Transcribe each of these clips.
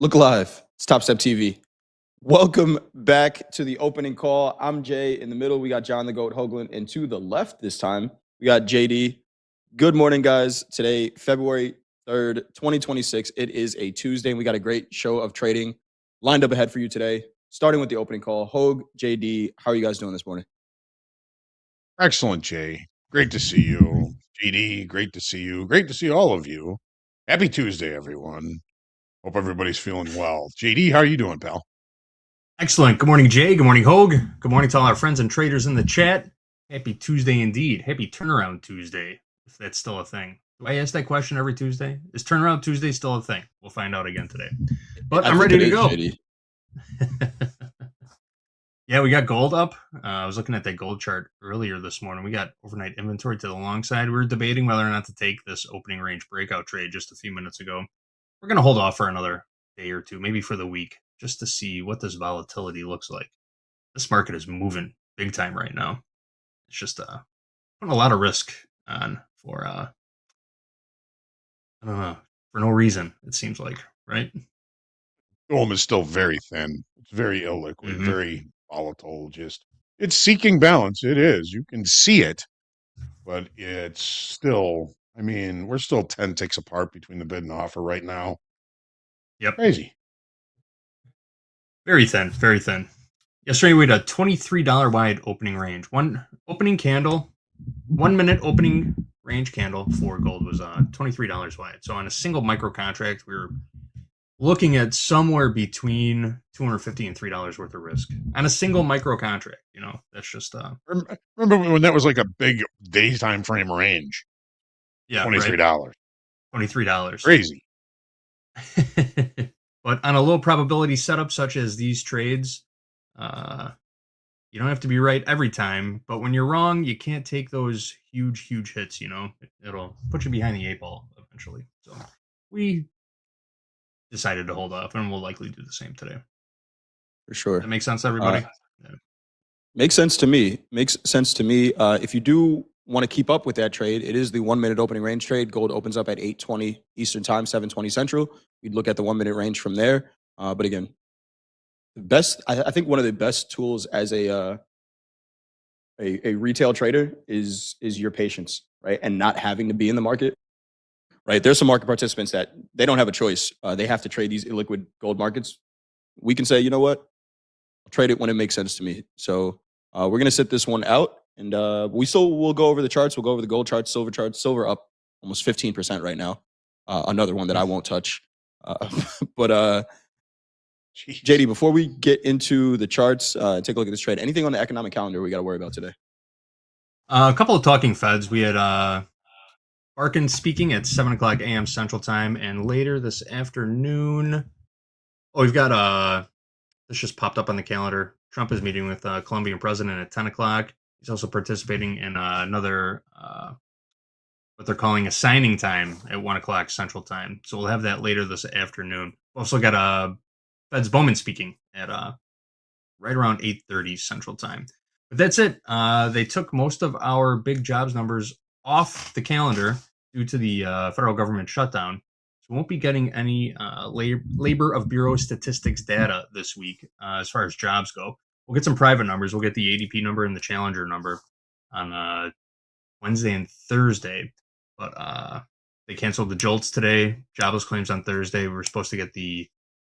Look alive. It's TopstepTV. Welcome back to the opening call. I'm Jay. In the middle, we got John the Goat Hoagland. And to the left this time, we got JD. Good morning, guys. Today, February 3rd, 2026. It is a Tuesday, and we got a great show of trading lined up ahead for you today. Starting with the opening call. Hoag, JD, how are you guys doing this morning? Excellent, Jay. Great to see you. GD, great to see you. Great to see all of you. Happy Tuesday, everyone. Hope everybody's feeling well. JD, how are you doing, pal? Excellent. Good morning, Jay. Good morning, Hoag. Good morning to all our friends and traders in the chat. Happy Tuesday indeed. Happy Turnaround Tuesday, if that's still a thing. Do I ask that question every Tuesday? Is Turnaround Tuesday still a thing? We'll find out again today. But I'm ready to go. JD. Yeah, we got gold up. I was looking at that gold chart earlier this morning. We got overnight inventory to the long side. We were debating whether or not to take this opening range breakout trade just a few minutes ago. We're going to hold off for another day or two, maybe for the week, just to see what this volatility looks like. This market is moving big time right now. It's just putting a lot of risk on for I don't know, for no reason, it seems like, right? Gold is still very thin. It's very illiquid, very volatile. It's seeking balance. It is. You can see it, but it's still, we're still 10 ticks apart between the bid and offer right now. Yep. Crazy. Very thin, very thin. Yesterday we had a $23 wide opening range. One opening candle, 1 minute opening range candle for gold was $23 wide. So on a single micro contract, we were looking at somewhere between $250 and $3 worth of risk on a single micro contract. You know, that's just Remember when that was like a big day time frame range? Yeah, $23. Right? $23. Crazy. But on a low probability setup such as these trades, you don't have to be right every time. But when you're wrong, you can't take those huge hits. You know, it'll put you behind the 8-ball eventually. So we decided to hold off, and we'll likely do the same today. For sure. That makes sense, everybody. Yeah. Makes sense to me. If you do want to keep up with that trade, it is the 1 minute opening range trade. Gold opens up at 8:20 Eastern time, 7:20 Central. We'd look at the 1 minute range from there. But again, I think one of the best tools as a retail trader is your patience, right? And not having to be in the market, right? There's some market participants that they don't have a choice. They have to trade these illiquid gold markets. We can say, you know what? I'll trade it when it makes sense to me. So we're going to sit this one out. And we'll go over the charts. We'll go over the gold charts, silver up almost 15% right now. Another one that I won't touch. But JD, before we get into the charts, take a look at this trade. Anything on the economic calendar we got to worry about today? A couple of talking Feds. We had Barkin speaking at 7 o'clock a.m. Central Time, and later this afternoon. Oh, we've got this just popped up on the calendar. Trump is meeting with Colombian president at 10 o'clock. He's also participating in another, what they're calling a signing time at 1 o'clock Central Time. So we'll have that later this afternoon. We've also got Fed's Bowman speaking at right around 8:30 Central Time. But that's it. They took most of our big jobs numbers off the calendar due to the federal government shutdown. So we won't be getting any labor of Bureau statistics data this week as far as jobs go. We'll get some private numbers. We'll get the ADP number and the Challenger number on Wednesday and Thursday. But they canceled the JOLTS today. Jobless claims on Thursday. We were supposed to get the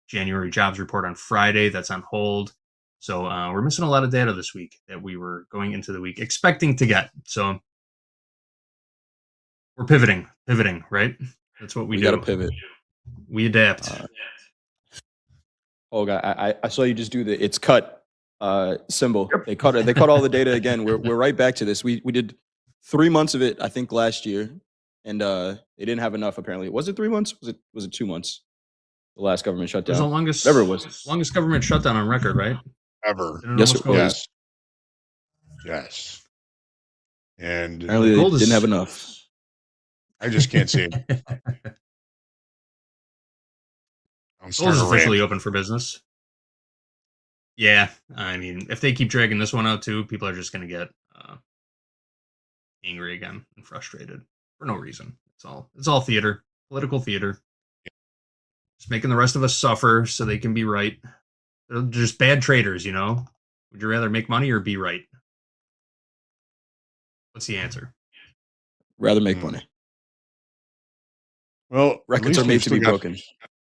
January jobs report on Friday. That's on hold. So we're missing a lot of data this week that we were going into the week expecting to get. So we're pivoting, right? That's what we do. Got to pivot. We adapt. Oh God, I saw you just do the it's cut symbol. Yep. They cut all the data again. We're right back to this. We did 3 months of it, I think, last year, and they didn't have enough. Apparently, was it 3 months? Was it 2 months? The last government shutdown. It was the longest. Whatever it was. Longest government shutdown on record, right? Ever. Yes, it was. Yes. And apparently they didn't have enough. I just can't see it. Gold is officially open for business. Yeah, I mean, if they keep dragging this one out too, people are just going to get angry again and frustrated for no reason. It's all theater, political theater. Just making the rest of us suffer so they can be right. They're just bad traders, you know? Would you rather make money or be right? What's the answer? Rather make money. Well, at Records least are made we've to still be got, broken.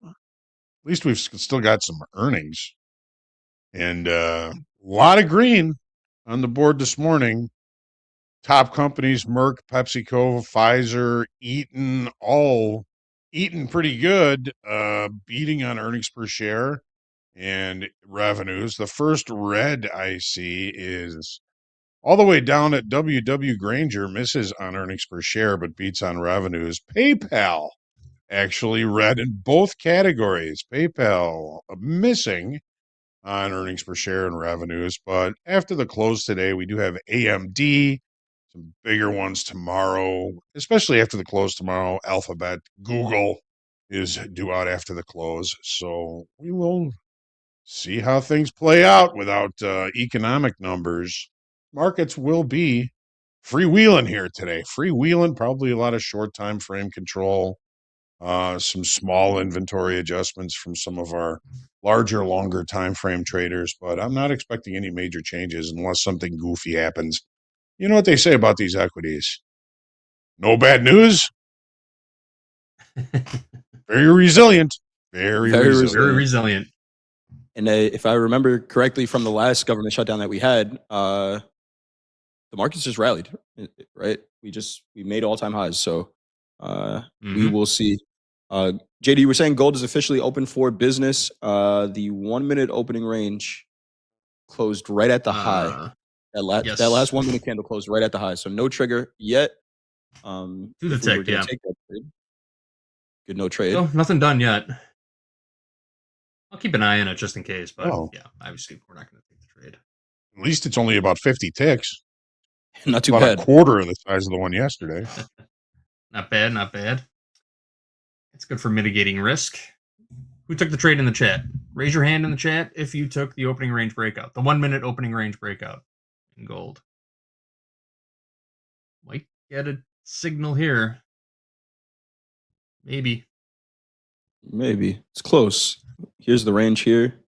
at least we've still got some earnings, and a lot of green on the board this morning. Top companies: Merck, PepsiCo, Pfizer, Eaton, all eating pretty good, beating on earnings per share and revenues. The first red I see is all the way down at WW Granger, misses on earnings per share but beats on revenues. PayPal actually red in both categories. PayPal missing on earnings per share and revenues. But after the close today, we do have AMD, some bigger ones tomorrow, especially after the close tomorrow. Alphabet, Google is due out after the close. So we will see how things play out without economic numbers. Markets will be freewheeling here today. Freewheeling, probably a lot of short time frame control, some small inventory adjustments from some of our larger, longer time frame traders, but I'm not expecting any major changes unless something goofy happens. You know what they say about these equities? No bad news. Very resilient. Very resilient. Very resilient. And if I remember correctly from the last government shutdown that we had, the markets just rallied, right? We made all-time highs. So we will see. JD, you were saying gold is officially open for business. The 1 minute opening range closed right at the high. Yes. That last 1 minute candle closed right at the high. So no trigger yet. To the tick, yeah. Take that trade. Good, no trade. No, nothing done yet. I'll keep an eye on it just in case, but yeah, obviously we're not going to take the trade. At least it's only about 50 ticks. Not too about bad. A quarter of the size of the one yesterday. Not bad, not bad. It's good for mitigating risk. Who took the trade in the chat? Raise your hand in the chat if you took the opening range breakout, the 1 minute opening range breakout in gold. Might get a signal here. Maybe. It's close. Here's the range here.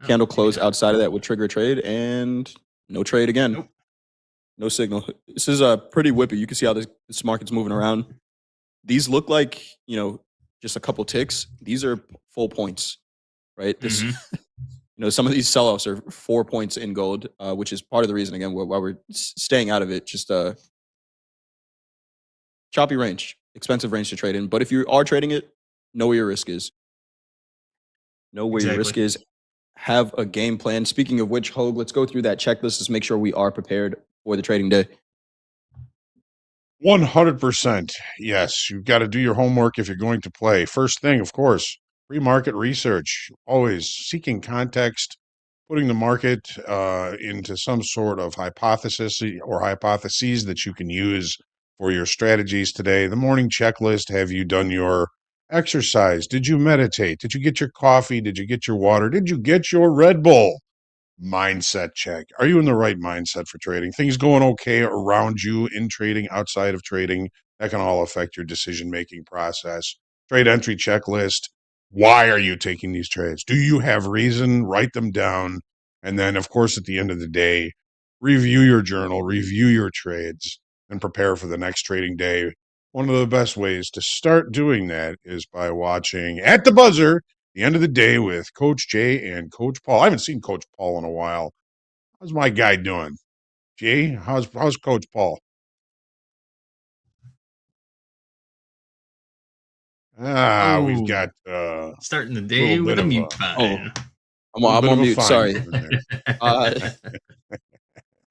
Candle close outside of that would trigger a trade, and no trade again. Nope. No signal. This is pretty whippy. You can see how this market's moving around. These look like, just a couple ticks. These are full points, right? This, some of these sell-offs are 4 points in gold, which is part of the reason, again, why we're staying out of it. Just choppy range, expensive range to trade in. But if you are trading it, know where your risk is. Your risk is. Have a game plan. Speaking of which, Hogue, let's go through that checklist. Let's make sure we are prepared for the trading day. 100%. Yes, you've got to do your homework if you're going to play. First thing, of course, pre-market research. Always seeking context, putting the market into some sort of hypothesis or hypotheses that you can use for your strategies today. The morning checklist. Have you done your exercise? Did you meditate? Did you get your coffee? Did you get your water? Did you get your Red Bull? Mindset check. Are you in the right mindset for trading? Things going okay around you in trading, outside of trading? That can all affect your decision-making process. Trade entry checklist. Why are you taking these trades? Do you have reason? Write them down. And then, of course, at the end of the day, review your journal, review your trades, and prepare for the next trading day. One of the best ways to start doing that is by watching At the Buzzer, the end of the day with Coach Jay and Coach Paul. I haven't seen Coach Paul in a while. How's my guy doing? Jay, how's Coach Paul? We've got starting the day with a mute button. I'm on mute. Sorry.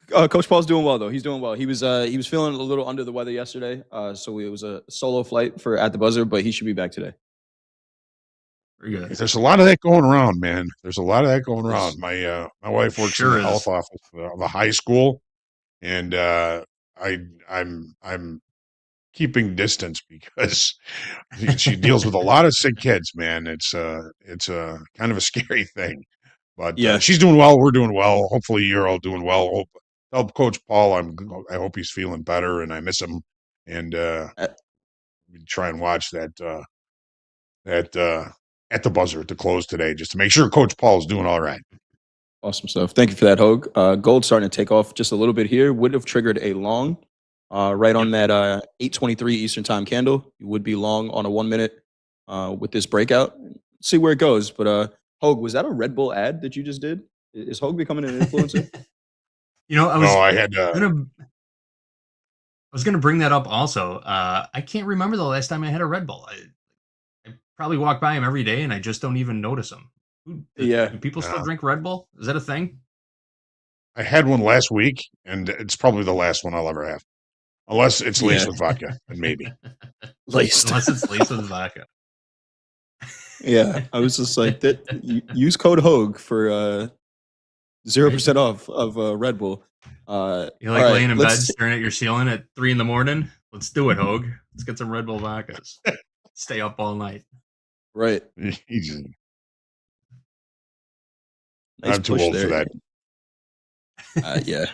Coach Paul's doing well though. He's doing well. He was feeling a little under the weather yesterday, so it was a solo flight for At the Buzzer, but he should be back today. Very good. There's a lot of that going around, man. There's a lot of that going around. My wife works in the health office of a high school, and I'm keeping distance because she deals with a lot of sick kids, man. It's a kind of a scary thing. But she's doing well. We're doing well. Hopefully, you're all doing well. Tell Coach Paul I hope he's feeling better, and I miss him. And try and watch that at the buzzer at the close today, just to make sure Coach Paul is doing all right. Awesome stuff. Thank you for that, Hogue. Gold starting to take off just a little bit here. Would have triggered a long right on that 8:23 Eastern time candle. You would be long on a 1 minute with this breakout. See where it goes. But Hogue, was that a Red Bull ad that you just did? Is Hogue becoming an influencer? I was gonna bring that up also. I can't remember the last time I had a Red Bull. I probably walk by them every day and I just don't even notice them. Do people still drink Red Bull? Is that a thing? I had one last week, and it's probably the last one I'll ever have. Unless it's laced with vodka, and maybe. Unless it's laced with vodka. Yeah, I was just like, use code Hogue for 0% off of Red Bull. You're like laying in bed, staring at your ceiling at 3 a.m. Let's do it, Hogue. Let's get some Red Bull vodkas. Stay up all night. Right. Nice I'm too old there. For that. Yeah,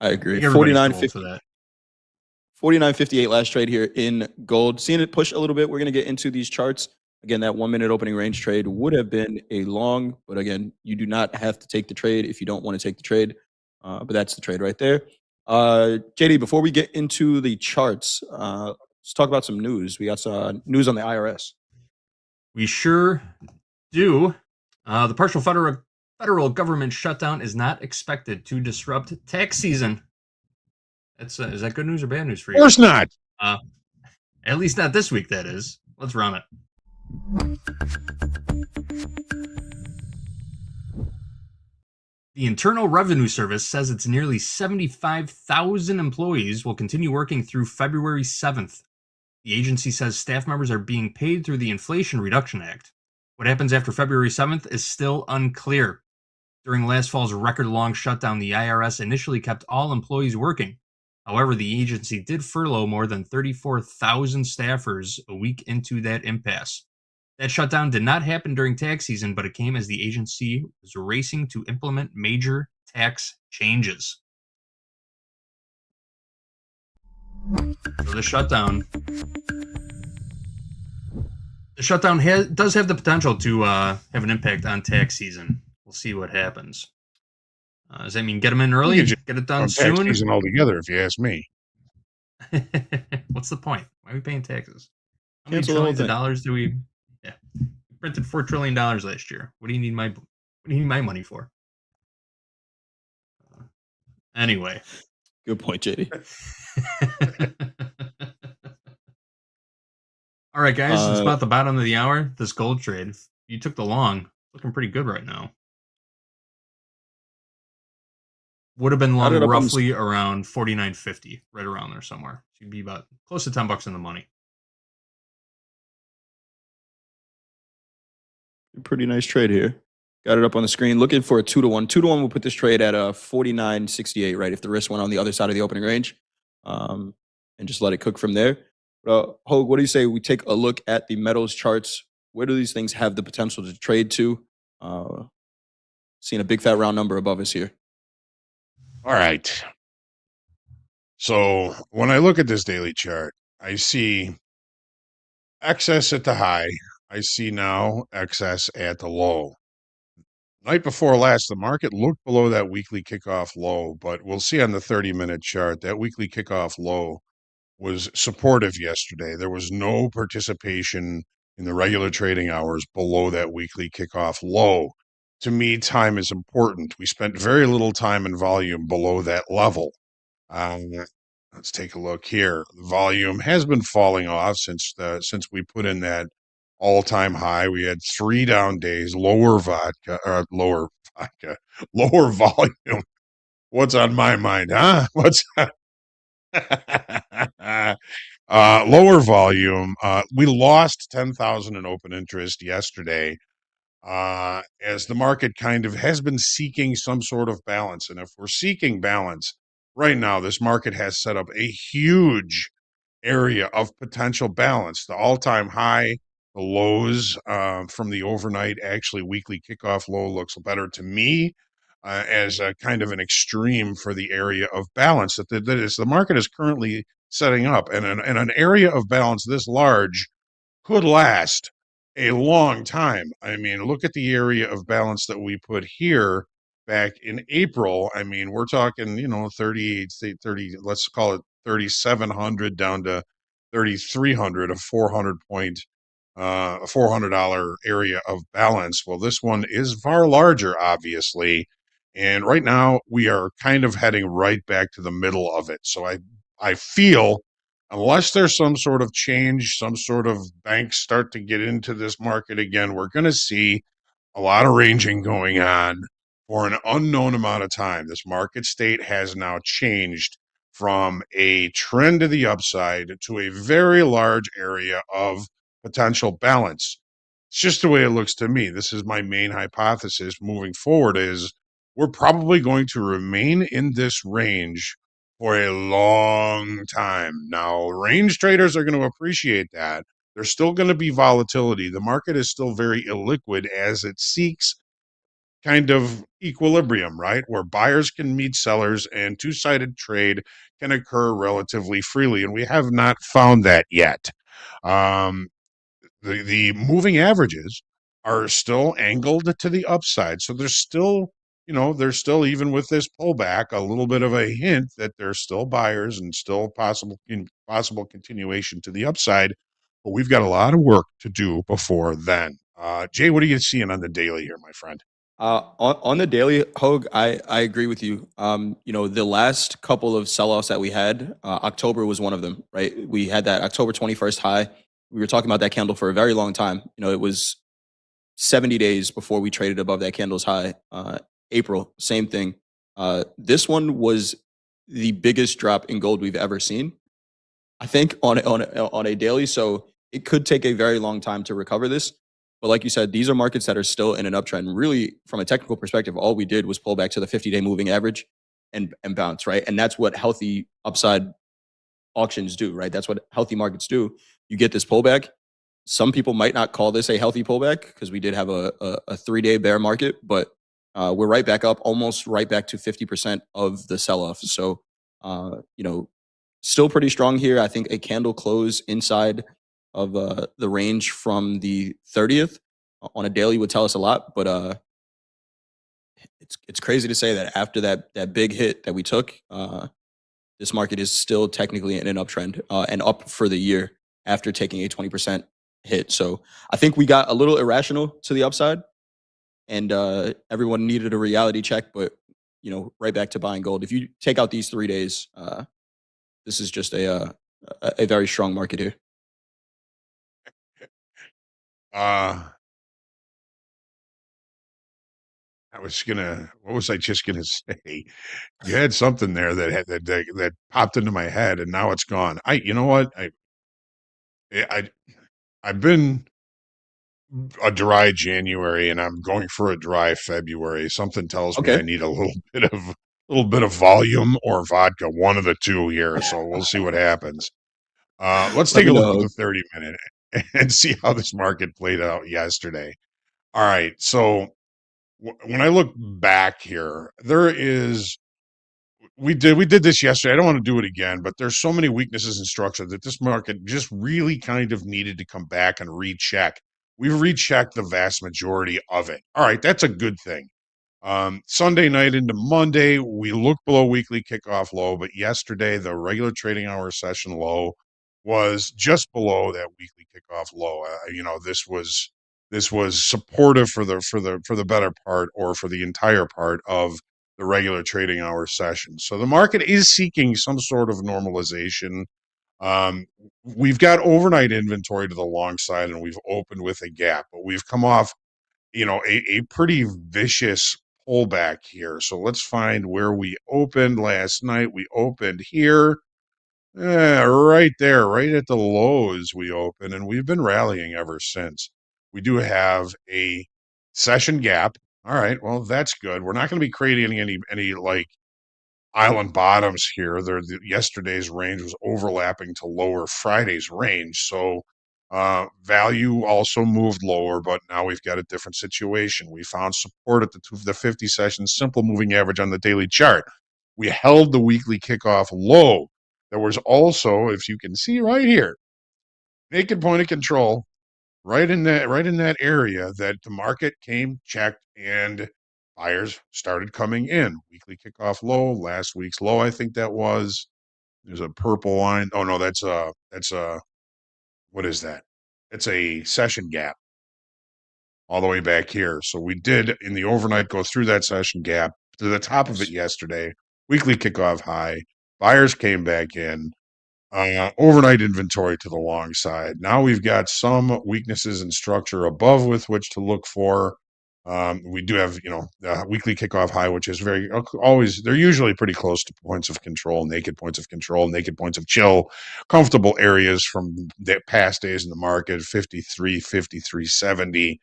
I agree. 49.58 last trade here in gold. Seeing it push a little bit. We're going to get into these charts. Again, that 1 minute opening range trade would have been a long, but again, you do not have to take the trade if you don't want to take the trade. But that's the trade right there. JD, before we get into the charts, let's talk about some news. We got some news on the IRS. We sure do. The partial federal government shutdown is not expected to disrupt tax season. That's is that good news or bad news for you? Of course not. At least not this week, that is. Let's run it. The Internal Revenue Service says its nearly 75,000 employees will continue working through February 7th. The agency says staff members are being paid through the Inflation Reduction Act. What happens after February 7th is still unclear. During last fall's record-long shutdown, the IRS initially kept all employees working. However, the agency did furlough more than 34,000 staffers a week into that impasse. That shutdown did not happen during tax season, but it came as the agency was racing to implement major tax changes. So the shutdown does have the potential to have an impact on tax season. We'll see what happens. Does that mean get them in early? Get it done soon? Tax season altogether, if you ask me. What's the point? Why are we paying taxes? How many trillions of dollars do we? Yeah, we printed $4 trillion last year. What do you need my money for? Anyway, good point, JD. All right, guys, it's about the bottom of the hour. This gold trade, you took the long, looking pretty good right now. Would have been long roughly around 49.50, right around there somewhere. So you'd be about close to $10 in the money. Pretty nice trade here. Got it up on the screen. Looking for a 2-to-1. 2-to-1 will put this trade at 49.68, right? If the risk went on the other side of the opening range, and just let it cook from there. Hogue, what do you say we take a look at the metals charts? Where do these things have the potential to trade to? Seeing a big fat round number above us here. All right. So when I look at this daily chart, I see excess at the high. I see now excess at the low. Night before last, the market looked below that weekly kickoff low, but we'll see on the 30-minute chart, that weekly kickoff low was supportive yesterday. There was no participation in the regular trading hours below that weekly kickoff low. To me, time is important. We spent very little time and volume below that level. Let's take a look here. The volume has been falling off since we put in that all-time high. We had 3 down days, lower volume. What's on my mind, huh? Lower volume. We lost 10,000 in open interest yesterday, as the market kind of has been seeking some sort of balance. And if we're seeking balance right now, this market has set up a huge area of potential balance. The all-time high, the lows from the overnight, actually weekly kickoff low looks better to me as a kind of an extreme for the area of balance that the market is currently setting up. And an area of balance this large could last a long time. I mean, look at the area of balance that we put here back in April. I mean, we're talking, 38, say 30, let's call it 3,700 down to 3,300, a 400 point, a $400 area of balance. Well, this one is far larger, obviously. And right now we are kind of heading right back to the middle of it. So I feel unless there's some sort of change, some sort of banks start to get into this market again, we're going to see a lot of ranging going on for an unknown amount of time. This market state has now changed from a trend to the upside to a very large area of potential balance. It's just the way it looks to me. This is my main hypothesis moving forward is we're probably going to remain in this range for a long time. Now, range traders are going to appreciate that. There's still going to be volatility. The market is still very illiquid as it seeks kind of equilibrium, right? Where buyers can meet sellers and two-sided trade can occur relatively freely. And we have not found that yet. Um, the moving averages are still angled to the upside. So there's still, there's still, even with this pullback, a little bit of a hint that there's still buyers and still possible continuation to the upside. But we've got a lot of work to do before then. Jay, what are you seeing on the daily here, my friend? On the daily, Hogue, I agree with you. The last couple of sell-offs that we had, October was one of them, right? We had that October 21st high. We were talking about that candle for a very long time. It was 70 days before we traded above that candle's high. April, same thing. This one was the biggest drop in gold we've ever seen, I think, on a daily. So it could take a very long time to recover this. But like you said, these are markets that are still in an uptrend. Really, from a technical perspective, all we did was pull back to the 50-day moving average and bounce, right? And that's what healthy upside auctions do, right? That's what healthy markets do. You get this pullback. Some people might not call this a healthy pullback because we did have a 3-day bear market, but we're right back up, almost right back to 50% of the sell-off. So, still pretty strong here. I think a candle close inside of the range from the 30th on a daily would tell us a lot, but it's crazy to say that after that big hit that we took, this market is still technically in an uptrend and up for the year after taking a 20% hit. So I think we got a little irrational to the upside, and everyone needed a reality check, but right back to buying gold. If you take out these 3 days, this is just a very strong market here. What was I just gonna say? You had something there that popped into my head, and now it's gone. You know what? I've been a dry January, and I'm going for a dry February. Something tells me I Okay. need a little bit of volume or vodka, one of the two here. So we'll see what happens. Let's Let take me a look know, at Hogue. the 30-minute and see how this market played out yesterday. All right, so when I look back here, we did this yesterday. I don't want to do it again, but there's so many weaknesses in structure that this market just really kind of needed to come back and recheck. We've rechecked the vast majority of it. All right, that's a good thing. Sunday night into Monday, we looked below weekly kickoff low, but yesterday the regular trading hour session low was just below that weekly kickoff low. This was supportive for the better part or for the entire part of the regular trading hour session. So the market is seeking some sort of normalization. We've got overnight inventory to the long side, and we've opened with a gap, but we've come off a pretty vicious pullback here. So let's find where we opened last night. We opened here, right there, right at the lows we opened, and we've been rallying ever since. We do have a session gap. All right, well, that's good. We're not going to be creating any like island bottoms here. Yesterday's range was overlapping to lower Friday's range. So value also moved lower, but now we've got a different situation. We found support at the 50 session simple moving average on the daily chart. We held the weekly kickoff low. There was also, if you can see right here, naked point of control right in that area that the market came, checked, and buyers started coming in. Weekly kickoff low, last week's low, I think that was. There's a purple line. Oh no, that's a what is that? It's a session gap all the way back here. So we did in the overnight go through that session gap to the top of it yesterday. Weekly kickoff high. Buyers came back in. Overnight inventory to the long side. Now we've got some weaknesses in structure above with which to look for. We do have, the weekly kickoff high, which is very always, they're usually pretty close to points of control, naked points of control, naked points of chill, comfortable areas from the past days in the market, 53, 53.70.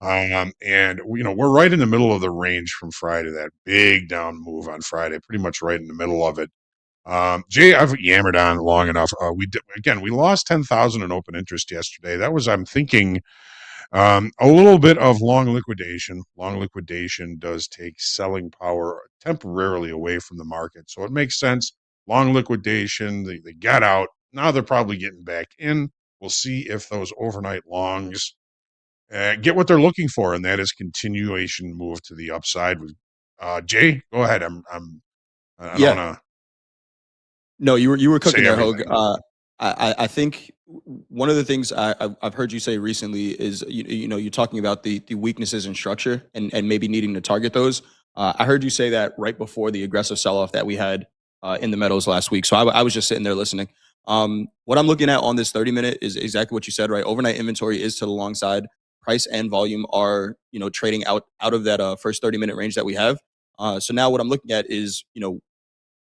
And we're right in the middle of the range from Friday, that big down move on Friday, pretty much right in the middle of it. Jay, I've yammered on long enough. We lost 10,000 in open interest yesterday. That was, I'm thinking, a little bit of long liquidation. Long liquidation does take selling power temporarily away from the market, so it makes sense. Long liquidation, they got out. Now they're probably getting back in. We'll see if those overnight longs get what they're looking for, and that is continuation move to the upside. Jay, go ahead. I don't want to. No, you were cooking Say there, Hogue. everything. I think one of the things I've heard you say recently is you're talking about the weaknesses in structure and maybe needing to target those. I heard you say that right before the aggressive sell-off that we had in the metals last week. So I was just sitting there listening. What I'm looking at on this 30-minute is exactly what you said, right? Overnight inventory is to the long side. Price and volume are trading out of that first 30-minute range that we have. So now what I'm looking at is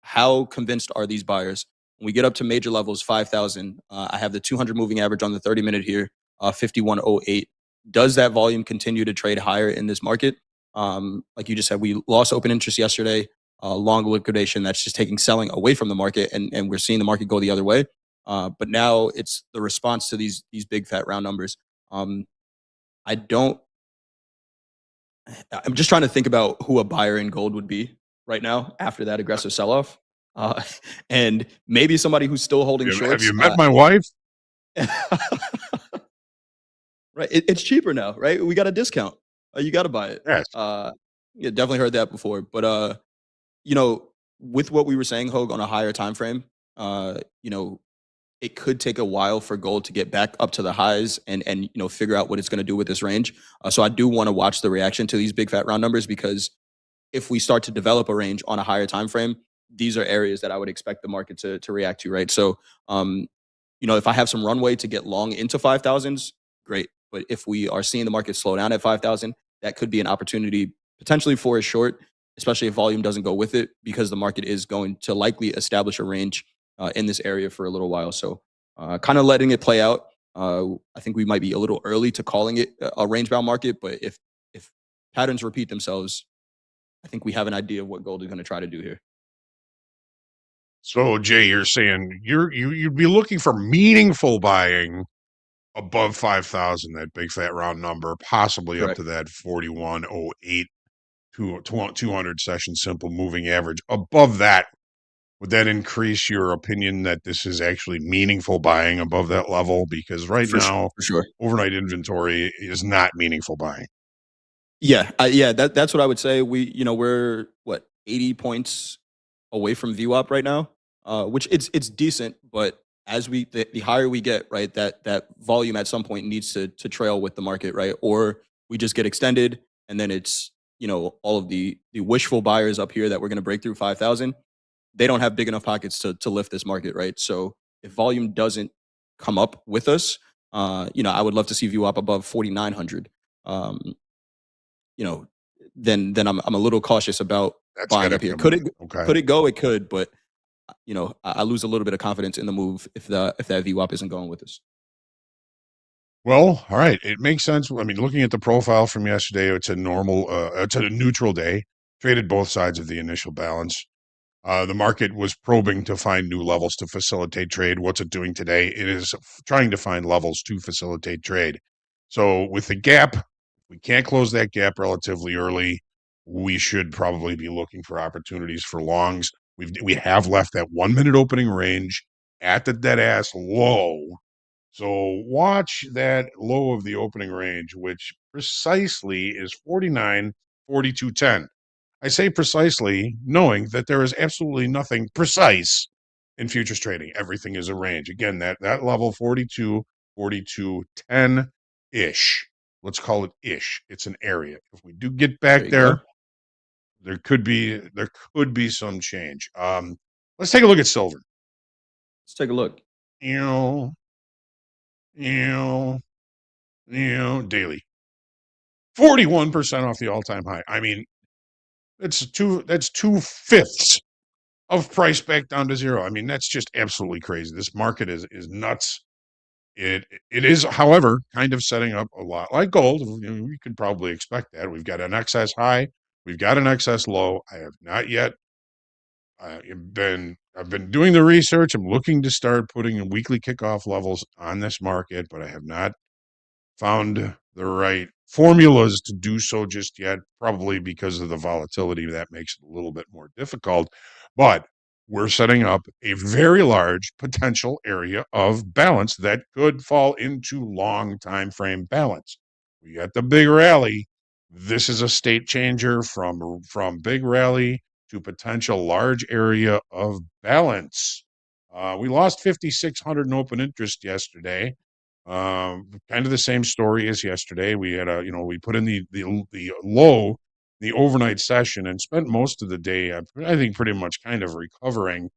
how convinced are these buyers? When we get up to major levels, 5,000, I have the 200 moving average on the 30-minute here, 51.08. Does that volume continue to trade higher in this market? Like you just said, we lost open interest yesterday, long liquidation. That's just taking selling away from the market, and we're seeing the market go the other way. But now it's the response to these big fat round numbers. I'm just trying to think about who a buyer in gold would be right now after that aggressive sell-off. Uh, and maybe somebody who's still holding Have shorts. you met my wife? Right. It's cheaper now, right? We got a discount. You got to buy it. Yes. Yeah, definitely heard that before. But, with what we were saying, Hogue, on a higher time frame, it could take a while for gold to get back up to the highs and figure out what it's going to do with this range. So I do want to watch the reaction to these big fat round numbers, because if we start to develop a range on a higher time frame, these are areas that I would expect the market to react to, right? So, if I have some runway to get long into 5,000s, great. But if we are seeing the market slow down at 5,000, that could be an opportunity potentially for a short, especially if volume doesn't go with it, because the market is going to likely establish a range in this area for a little while. So kind of letting it play out. I think we might be a little early to calling it a range-bound market, but if patterns repeat themselves, I think we have an idea of what gold is going to try to do here. So Jay, you're saying you'd be looking for meaningful buying above 5,000, that big fat round number, possibly Correct. up to that 41.08 to 200 session simple moving average. Above that, would that increase your opinion that this is actually meaningful buying above that level? Because right now, For sure. overnight inventory is not meaningful buying. Yeah, that's what I would say. We're 80 points away from VWAP right now, which it's decent, but as the higher we get, right, that volume at some point needs to trail with the market, right? Or we just get extended, and then it's all of the wishful buyers up here that we're going to break through 5,000. They don't have big enough pockets to lift this market, right? So if volume doesn't come up with us, I would love to see VWAP above 4,900. Then I'm a little cautious about That's buying gotta up here. come Could in. it Okay. could it go? It could, but I lose a little bit of confidence in the move if that VWAP isn't going with us. Well, all right. It makes sense. I mean, looking at the profile from yesterday, it's a neutral day. Traded both sides of the initial balance. The market was probing to find new levels to facilitate trade. What's it doing today? It is trying to find levels to facilitate trade. So with the gap, we can't close that gap relatively early. We should probably be looking for opportunities for longs. We have left that 1 minute opening range at the dead ass low. So watch that low of the opening range, which precisely is 49.4210. I say precisely, knowing that there is absolutely nothing precise in futures trading. Everything is a range. Again, that level 42.10 ish. Let's call it ish. It's an area. If we do get There back you there, go. there could be some change. Let's take a look at silver. Let's take a look. You know, daily. 41% off the all-time high. I mean, that's 2/5 of price back down to zero. I mean, that's just absolutely crazy. This market is nuts. It is, however, kind of setting up a lot like gold. We could probably expect that. We've got an excess high, we've got an excess low. I have not yet I've been doing the research. I'm looking to start putting weekly kickoff levels on this market, but I have not found the right formulas to do so just yet, probably because of the volatility that makes it a little bit more difficult. But we're setting up a very large potential area of balance that could fall into long time frame balance. We got the big rally. This is a state changer from big rally to potential large area of balance. We lost 5,600 in open interest yesterday. Kind of the same story as yesterday. We had we put in the low, the overnight session, and spent most of the day, I think, pretty much kind of recovering.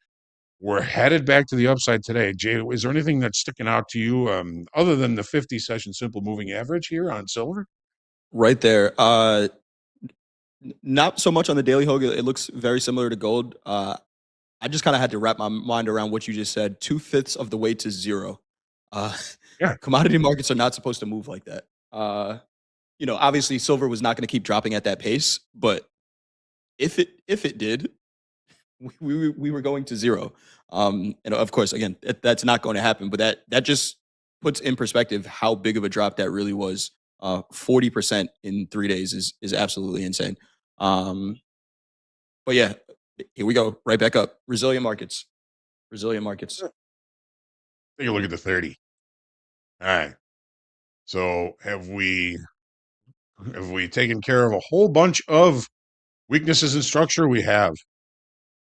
We're headed back to the upside today. Jay, is there anything that's sticking out to you other than the 50 session simple moving average here on silver? Right there. Not so much on the daily, Hogan. It looks very similar to gold. I just kind of had to wrap my mind around what you just said. 2/5 of the way to zero. Uh, Yeah. Commodity markets are not supposed to move like that. Obviously silver was not going to keep dropping at that pace, but if it did, we were going to zero. And of course, again, that's not going to happen. But that just puts in perspective how big of a drop that really was. 40% in 3 days is absolutely insane. But yeah, here we go, right back up. Resilient markets. Resilient markets. Take a look at the 30. All right. So have we taken care of a whole bunch of weaknesses in structure? We have.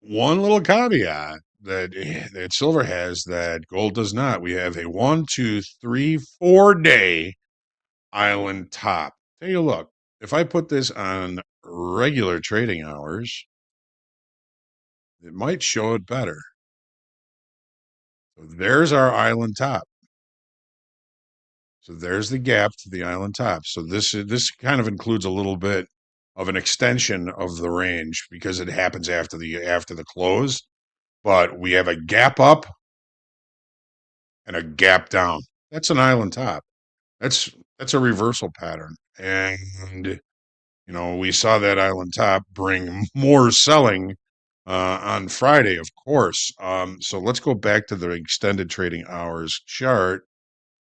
One little caveat that silver has that gold does not. We have a 1, 2, 3, 4 day island top. Take a look. If I put this on regular trading hours, it might show it better. So there's our island top. So there's the gap to the island top. So this kind of includes a little bit of an extension of the range because it happens after the close. But we have a gap up and a gap down. That's an island top. That's a reversal pattern. And we saw that island top bring more selling on Friday, of course. So let's go back to the extended trading hours chart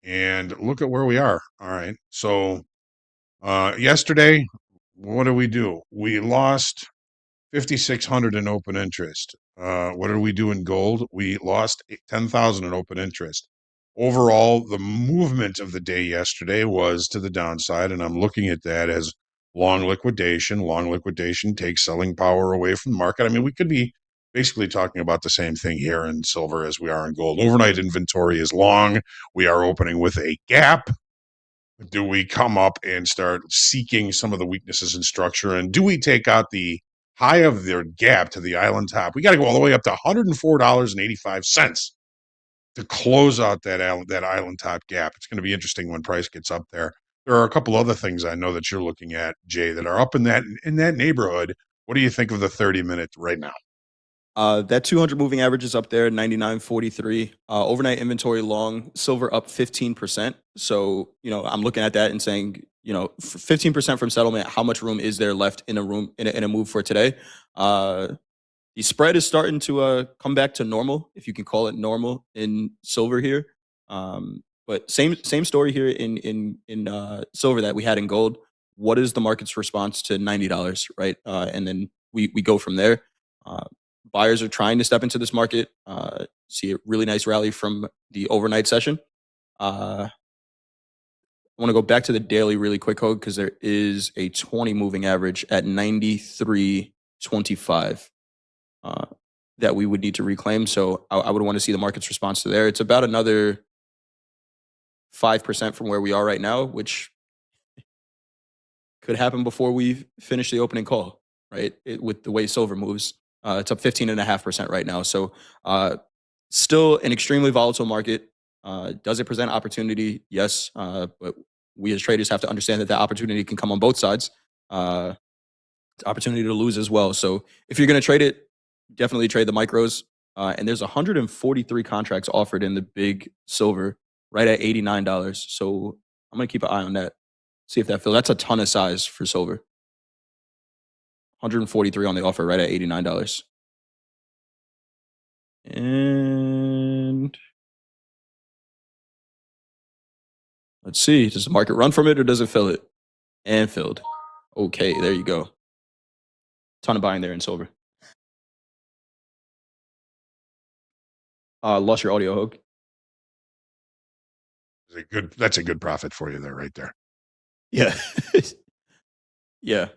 and look at where we are. All right. So yesterday, what did we do? We lost 5,600 in open interest. What did we do in gold? We lost 10,000 in open interest. Overall, the movement of the day yesterday was to the downside, and I'm looking at that as long liquidation. Long liquidation takes selling power away from the market. I mean, we could be basically talking about the same thing here in silver as we are in gold. Overnight inventory is long. We are opening with a gap. Do we come up and start seeking some of the weaknesses in structure? And do we take out the high of their gap to the island top? We got to go all the way up to $104.85 to close out that island top gap. It's going to be interesting when price gets up there. There are a couple other things I know that you're looking at, Jay, that are up in that neighborhood. What do you think of the 30-minute right now? That 200 moving average is up there, 99.43. Overnight inventory long, silver up 15%. So, I'm looking at that and saying, 15% from settlement, how much room is there left in a move for today? The spread is starting to come back to normal, if you can call it normal in silver here. But same story here in silver that we had in gold. What is the market's response to $90, right? And then we go from there. Buyers are trying to step into this market. See a really nice rally from the overnight session. I want to go back to the daily really quick, Hogue, because there is a 20 moving average at 93.25 that we would need to reclaim. So I would want to see the market's response to there. It's about another 5% from where we are right now, which could happen before we finish the opening call, right? With the way silver moves, it's up 15.5% right now. So still an extremely volatile market. Does it present opportunity? Yes, but we as traders have to understand that the opportunity can come on both sides. It's opportunity to lose as well. So if you're going to trade it, definitely trade the micros. And there's 143 contracts offered in the big silver right at $89. So I'm going to keep an eye on that. See if that fills. That's a ton of size for silver. 143 on the offer right at $89. And let's see. Does the market run from it or does it fill it? And filled. Okay, there you go. Ton of buying there in silver. Lost your audio, Hogue. That's a good profit for you there, right there. Yeah. Yeah.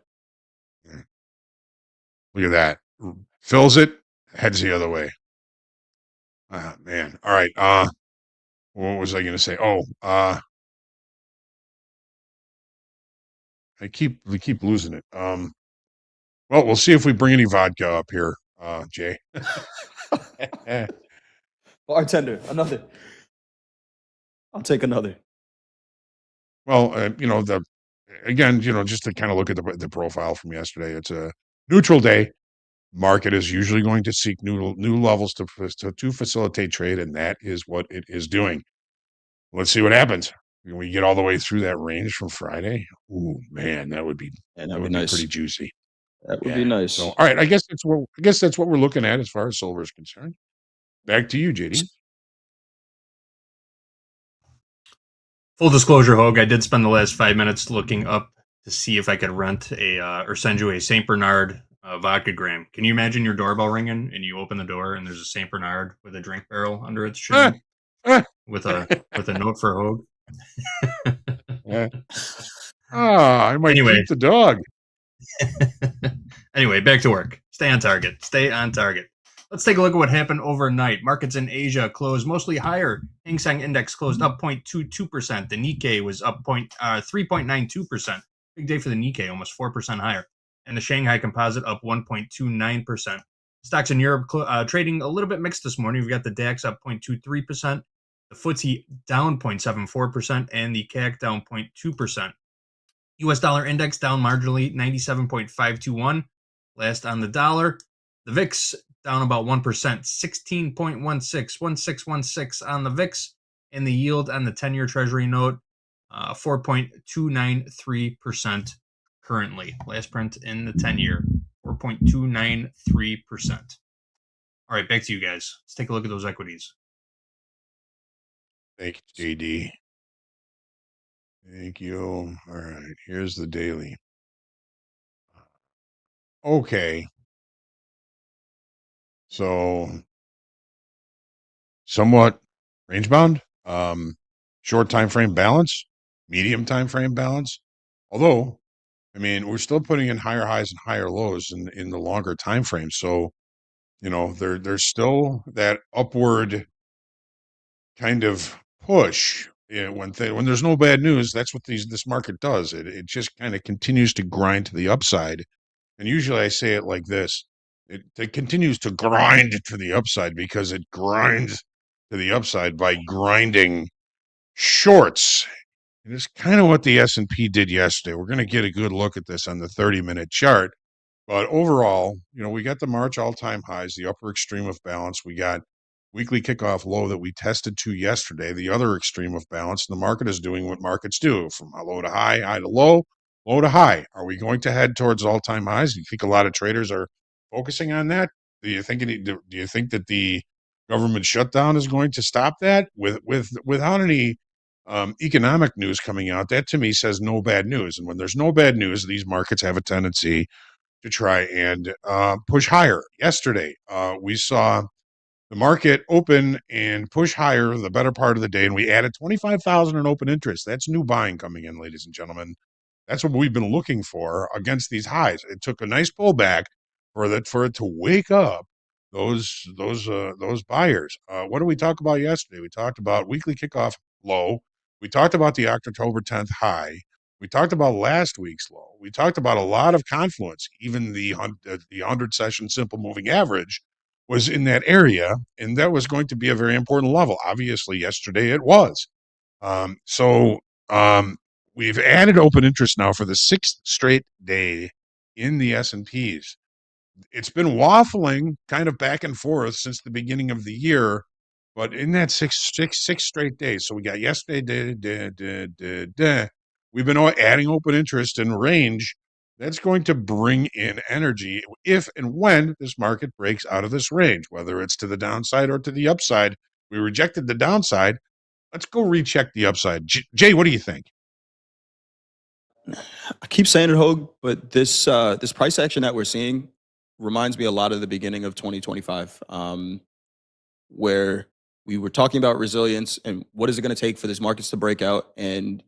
Look at that. Fills it, heads the other way. Man. All right. What was I going to say? Oh, we keep losing it. Well, we'll see if we bring any vodka up here, Jay. Bartender, another. I'll take another. Well, just to kind of look at the profile from yesterday, it's a neutral day. Market is usually going to seek new levels to facilitate trade, and that is what it is doing. Let's see what happens when we get all the way through that range from Friday. Ooh, man, that would be nice. Pretty juicy. That would be nice. So, all right, I guess that's what we're looking at as far as silver is concerned. Back to you, JD. Full disclosure, Hogue, I did spend the last 5 minutes looking up to see if I could rent or send you a St. Bernard vodka gram. Can you imagine your doorbell ringing and you open the door and there's a St. Bernard with a drink barrel under its chin with a note for Hogue? I might keep the dog. Anyway, back to work. Stay on target. Let's take a look at what happened overnight. Markets in Asia closed mostly higher. Hang Seng Index closed up 0.22%. The Nikkei was up 3.92%. Big day for the Nikkei, almost 4% higher. And the Shanghai Composite up 1.29%. Stocks in Europe trading a little bit mixed this morning. We've got the DAX up 0.23%, the FTSE down 0.74%, and the CAC down 0.2%. US dollar index down marginally, 97.521. Last on the dollar. The VIX down about 1%, 16.16 on the VIX, and the yield on the 10-year Treasury note, 4.293% currently. Last print in the 10-year, 4.293%. All right, back to you guys. Let's take a look at those equities. Thank you, JD. Thank you. All right, here's the daily. Okay. So, somewhat range bound. Short time frame balance, medium time frame balance. Although, I mean, we're still putting in higher highs and higher lows in the longer time frame. So, there's still that upward kind of push. When there's no bad news, that's what this market does. It just kind of continues to grind to the upside. And usually I say it like this. It continues to grind to the upside because it grinds to the upside by grinding shorts. And it's kind of what the S&P did yesterday. We're going to get a good look at this on the 30-minute chart. But overall, we got the March all-time highs, the upper extreme of balance. We got weekly kickoff low that we tested to yesterday, the other extreme of balance. And the market is doing what markets do, from low to high, high to low, low to high. Are we going to head towards all-time highs? Do you think a lot of traders are focusing on that? Do you think that the government shutdown is going to stop that? Without any economic news coming out, that to me says no bad news. And when there's no bad news, these markets have a tendency to try and push higher. Yesterday, we saw the market open and push higher the better part of the day, and we added 25,000 in open interest. That's new buying coming in, ladies and gentlemen. That's what we've been looking for against these highs. It took a nice pullback for it to wake up those buyers. What did we talk about yesterday? We talked about weekly kickoff low. We talked about the October 10th high. We talked about last week's low. We talked about a lot of confluence. Even the 100 session simple moving average was in that area, and that was going to be a very important level. Obviously, yesterday it was. So we've added open interest now for the 6th straight day in the S&Ps. It's been waffling kind of back and forth since the beginning of the year, but in that six straight days. So we got yesterday, we've been adding open interest in range. That's going to bring in energy if and when this market breaks out of this range, whether it's to the downside or to the upside. We rejected the downside. Let's go recheck the upside. Jay, what do you think? I keep saying it, Hogue, but this price action that we're seeing reminds me a lot of the beginning of 2025, where we were talking about resilience and what is it going to take for these markets to break out. And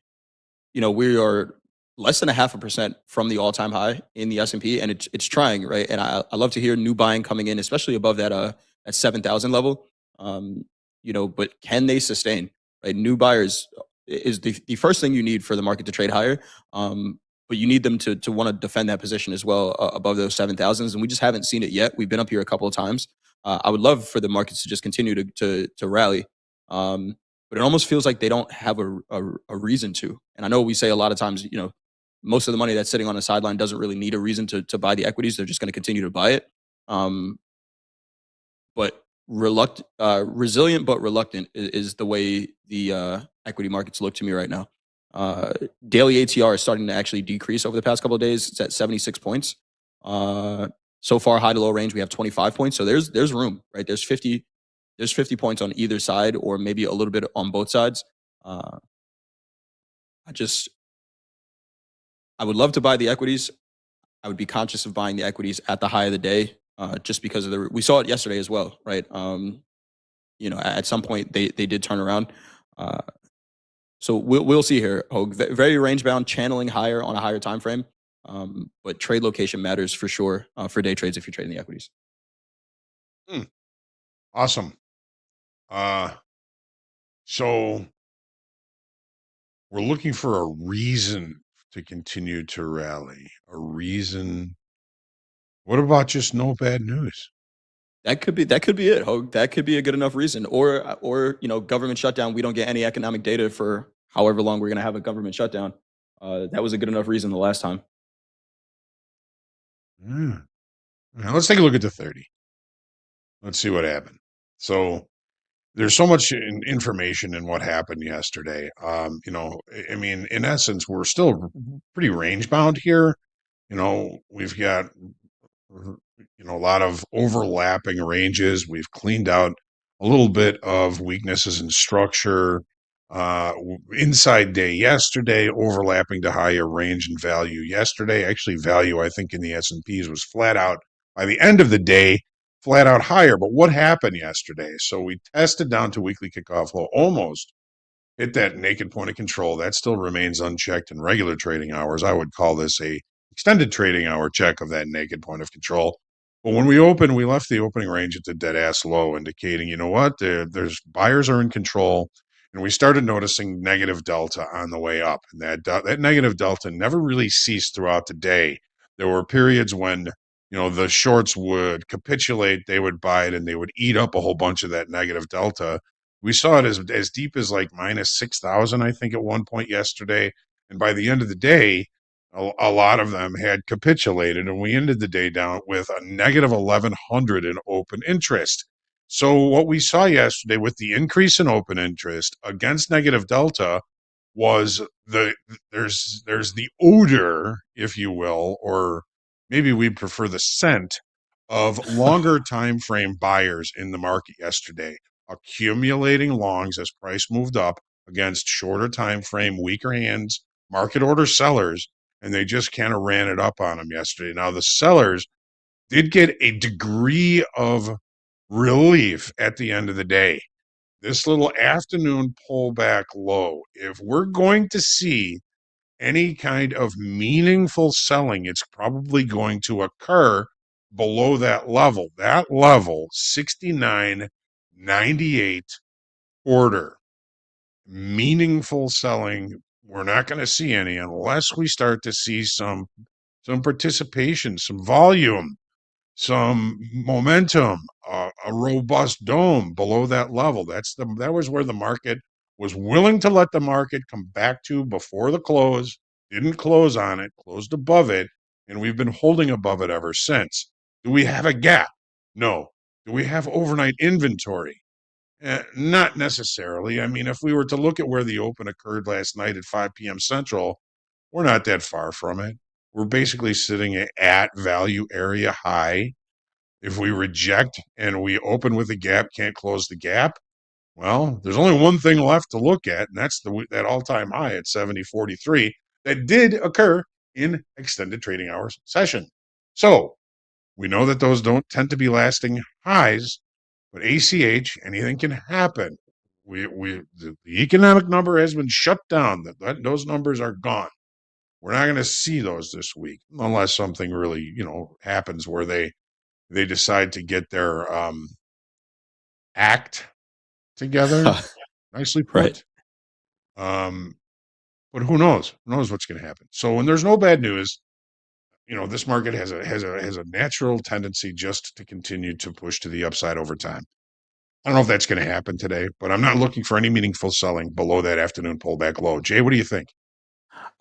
we are less than 0.5% from the all-time high in the S&P, and it's trying, right? And I love to hear new buying coming in, especially above that 7,000 level. But can they sustain? Right, new buyers is the first thing you need for the market to trade higher. But you need them to want to defend that position as well above those 7,000s, and we just haven't seen it yet. We've been up here a couple of times. I would love for the markets to just continue to rally, but it almost feels like they don't have a reason to. And I know we say a lot of times, most of the money that's sitting on the sideline doesn't really need a reason to buy the equities. They're just going to continue to buy it. But resilient but reluctant is the way the equity markets look to me right now. Daily ATR is starting to actually decrease over the past couple of days. It's at 76 points. So far, high to low range, we have 25 points. So there's room, right? There's 50 points on either side, or maybe a little bit on both sides. I would love to buy the equities. I would be conscious of buying the equities at the high of the day, just because of we saw it yesterday as well, right? At some point they did turn around. So we'll see here. Very range bound, channeling higher on a higher time frame. But trade location matters for sure for day trades if you're trading the equities. Awesome. So we're looking for a reason to continue to rally. A reason. What about just no bad news? That could be it, Hogue. That could be a good enough reason. Or government shutdown. We don't get any economic data for however long we're going to have a government shutdown. That was a good enough reason the last time. Now let's take a look at the 30. Let's see what happened. So there's so much information in what happened yesterday. In essence, we're still pretty range bound here. We've got a lot of overlapping ranges. We've cleaned out a little bit of weaknesses in structure. Inside day yesterday, overlapping to higher range and value yesterday. Actually, value, I think, in the S&Ps was flat out, by the end of the day, flat out higher. But what happened yesterday? So we tested down to weekly kickoff low, almost hit that naked point of control. That still remains unchecked in regular trading hours. I would call this a extended trading hour check of that naked point of control. But when we opened, we left the opening range at the dead ass low, indicating, there's buyers are in control. And we started noticing negative delta on the way up. And that negative delta never really ceased throughout the day. There were periods when, the shorts would capitulate, they would buy it, and they would eat up a whole bunch of that negative delta. We saw it as deep as like minus 6,000, I think, at one point yesterday. And by the end of the day, a lot of them had capitulated, and we ended the day down with a negative 1,100 in open interest. So what we saw yesterday with the increase in open interest against negative delta was there's the odor, if you will, or maybe we prefer the scent of longer time frame buyers in the market yesterday, accumulating longs as price moved up against shorter time frame, weaker hands, market order sellers, and they just kind of ran it up on them yesterday. Now the sellers did get a degree of relief at the end of the day. This little afternoon pullback low, if we're going to see any kind of meaningful selling, it's probably going to occur below that level. That level, 69.98 order. Meaningful selling, we're not going to see any unless we start to see some participation, some volume, some momentum, a robust dome below that level. That was where the market was willing to let the market come back to before the close. Didn't close on it, closed above it, and we've been holding above it ever since. Do we have a gap? No. Do we have overnight inventory? Not necessarily. I mean, if we were to look at where the open occurred last night at 5 p.m. Central, we're not that far from it. We're basically sitting at value area high. If we reject and we open with a gap, can't close the gap, well, there's only one thing left to look at, and that's that all-time high at 70.43 that did occur in extended trading hours session. So we know that those don't tend to be lasting highs, but ACH, anything can happen. The economic number has been shut down. Those numbers are gone. We're not going to see those this week unless something really, happens where they decide to get their act together. Nicely put. Right. But who knows? Who knows what's going to happen? So when there's no bad news, this market has a natural tendency just to continue to push to the upside over time. I don't know if that's going to happen today, but I'm not looking for any meaningful selling below that afternoon pullback low. Jay, what do you think?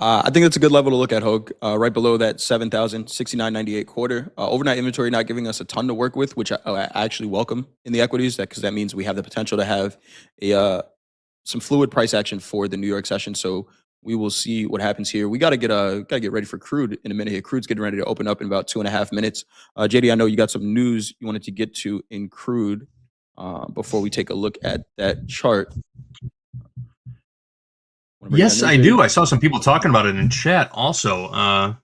I think that's a good level to look at, Hogue. Right below that 7,069.98 quarter. Overnight inventory not giving us a ton to work with, which I actually welcome in the equities, because that means we have the potential to have some fluid price action for the New York session. So we will see what happens here. We got to get ready for crude in a minute here. Crude's getting ready to open up in about 2.5 minutes. JD, I know you got some news you wanted to get to in crude before we take a look at that chart. Yes, I do. I saw some people talking about it in chat also.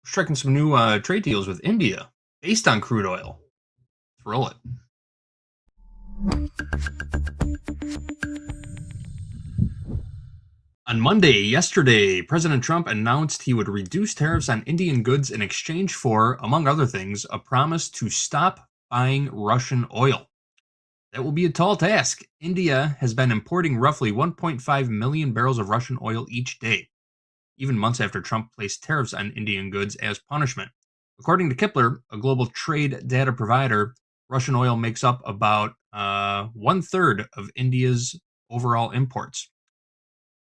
Striking some new trade deals with India based on crude oil. Let's roll it. On Monday, yesterday, President Trump announced he would reduce tariffs on Indian goods in exchange for, among other things, a promise to stop buying Russian oil. That will be a tall task. India has been importing roughly 1.5 million barrels of Russian oil each day, even months after Trump placed tariffs on Indian goods as punishment. According to Kipler, a global trade data provider, Russian oil makes up about 1/3 of India's overall imports.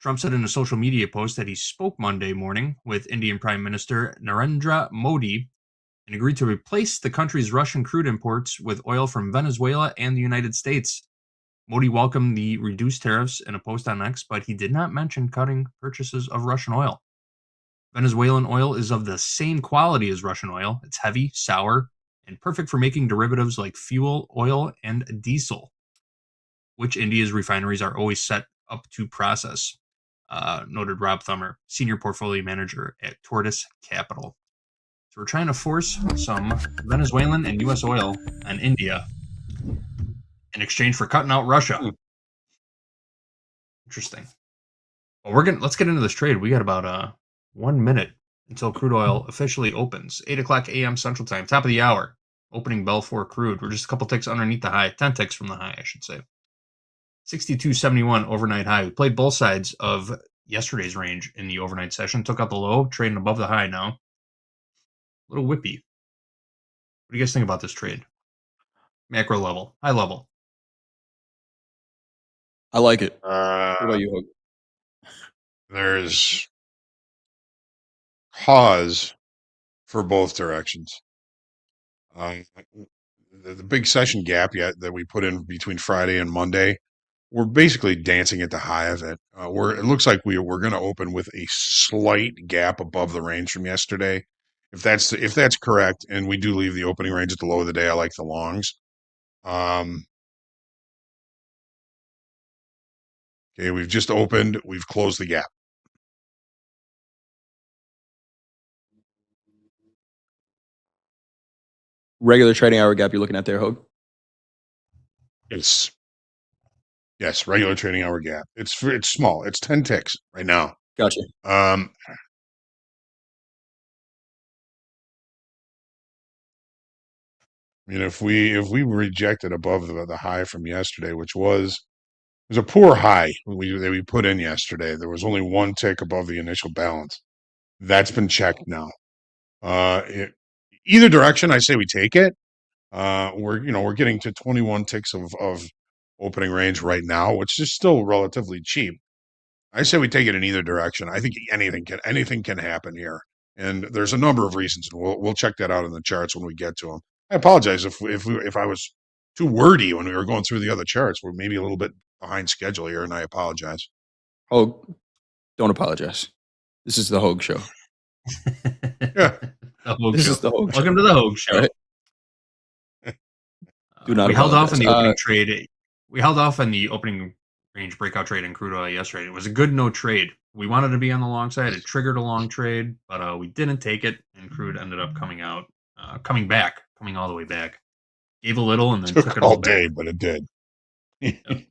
Trump said in a social media post that he spoke Monday morning with Indian Prime Minister Narendra Modi and agreed to replace the country's Russian crude imports with oil from Venezuela and the United States. Modi welcomed the reduced tariffs in a post on X, but he did not mention cutting purchases of Russian oil. Venezuelan oil is of the same quality as Russian oil. It's heavy, sour, and perfect for making derivatives like fuel oil and diesel, which India's refineries are always set up to process, noted Rob Thummer, senior portfolio manager at Tortoise Capital. So we're trying to force some Venezuelan and U.S. oil on India in exchange for cutting out Russia. Interesting. Well, let's get into this trade. We got about 1 minute until crude oil officially opens. 8 o'clock a.m. Central Time, top of the hour. Opening bell for crude. We're just a couple ticks underneath the high, 10 ticks from the high, I should say. 62.71 overnight high. We played both sides of yesterday's range in the overnight session. Took out the low, trading above the high now. A little whippy. What do you guys think about this trade? Macro level, high level. I like it. What about you, Hogue? There's cause for both directions. The big session gap that we put in between Friday and Monday, we're basically dancing at the high of it. It looks like we're going to open with a slight gap above the range from yesterday. If that's correct, and we do leave the opening range at the low of the day, I like the longs. Okay, we've just opened. We've closed the gap. Regular trading hour gap you're looking at there, Hogue? It's yes, regular trading hour gap. It's small. It's 10 ticks right now. Gotcha. I mean, if we rejected above the high from yesterday, which was a poor high that we put in yesterday, there was only one tick above the initial balance. That's been checked now. Either direction, I say we take it. We're getting to 21 ticks of opening range right now, which is still relatively cheap. I say we take it in either direction. I think anything can happen here, and there's a number of reasons. And we'll check that out in the charts when we get to them. I apologize if I was too wordy when we were going through the other charts. We're maybe a little bit behind schedule here, and I apologize. Oh, don't apologize. This is the Hogue Show. Yeah, The Hogue This Show. is the Hogue Show. Welcome to the Hogue Show. Right. Do not we held off in apologize. the opening trade. We held off on the opening range breakout trade in crude oil yesterday. It was a good no trade. We wanted to be on the long side. It triggered a long trade, but we didn't take it, and crude ended up coming all the way back. Gave a little and then took it all day, back. but it did. Yep. We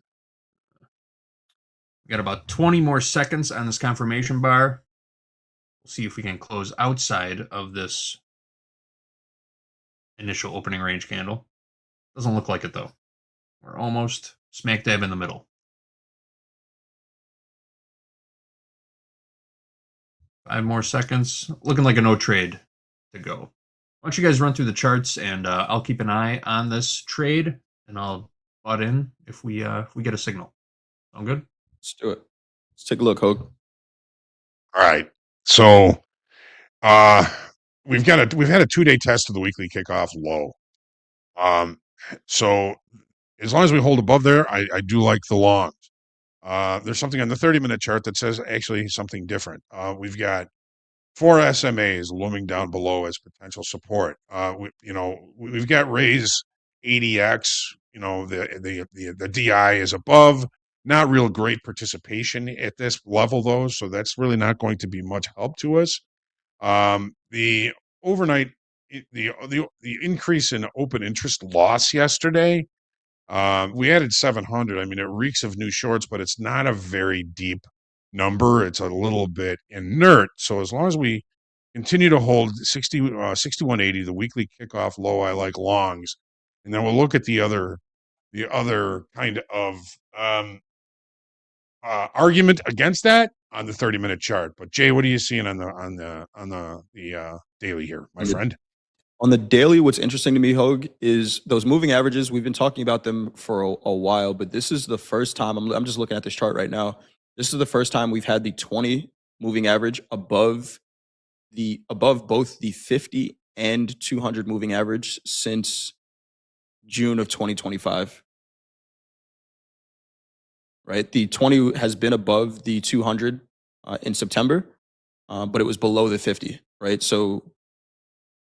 got about 20 more seconds on this confirmation bar. We'll see if we can close outside of this initial opening range candle. Doesn't look like it, though. We're almost smack dab in the middle. 5 more seconds. Looking like a no trade to go. Why don't you guys run through the charts, and I'll keep an eye on this trade, and I'll butt in if we get a signal. Sound good? Let's do it. Let's take a look, Hogue. All right. So we've had a 2-day test of the weekly kickoff low. So as long as we hold above there, I do like the longs. There's something on the 30-minute chart that says actually something different. We've got 4 SMAs looming down below as potential support. We've got Ray's ADX. The DI is above. Not real great participation at this level though, so that's really not going to be much help to us. The overnight, the increase in open interest loss yesterday. We added 700. I mean, it reeks of new shorts, but it's not a very deep number. It's a little bit inert. So as long as we continue to hold 6180, the weekly kickoff low, I like longs, and then we'll look at the other kind of argument against that on the 30-minute chart. But Jay, what are you seeing on the daily here, my friend? On the daily, what's interesting to me, Hogue, is those moving averages. We've been talking about them for a while, but this is the first time, I'm just looking at this chart right now. This is the first time we've had the 20 moving average above both the 50 and 200 moving average since June of 2025. Right? The 20 has been above the 200 in September, but it was below the 50, right? So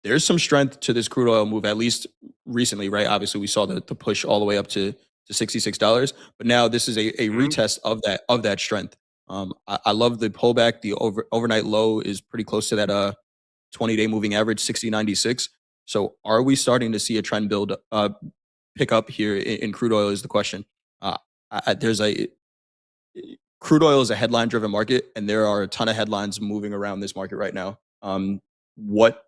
there's some strength to this crude oil move, at least recently, right? Obviously, we saw the push all the way up to $66, but now this is a retest of that strength. I love the pullback. The overnight low is pretty close to that 20-day moving average, 60.96. So are we starting to see a trend build pick up here in crude oil is the question. Crude oil is a headline-driven market, and there are a ton of headlines moving around this market right now. What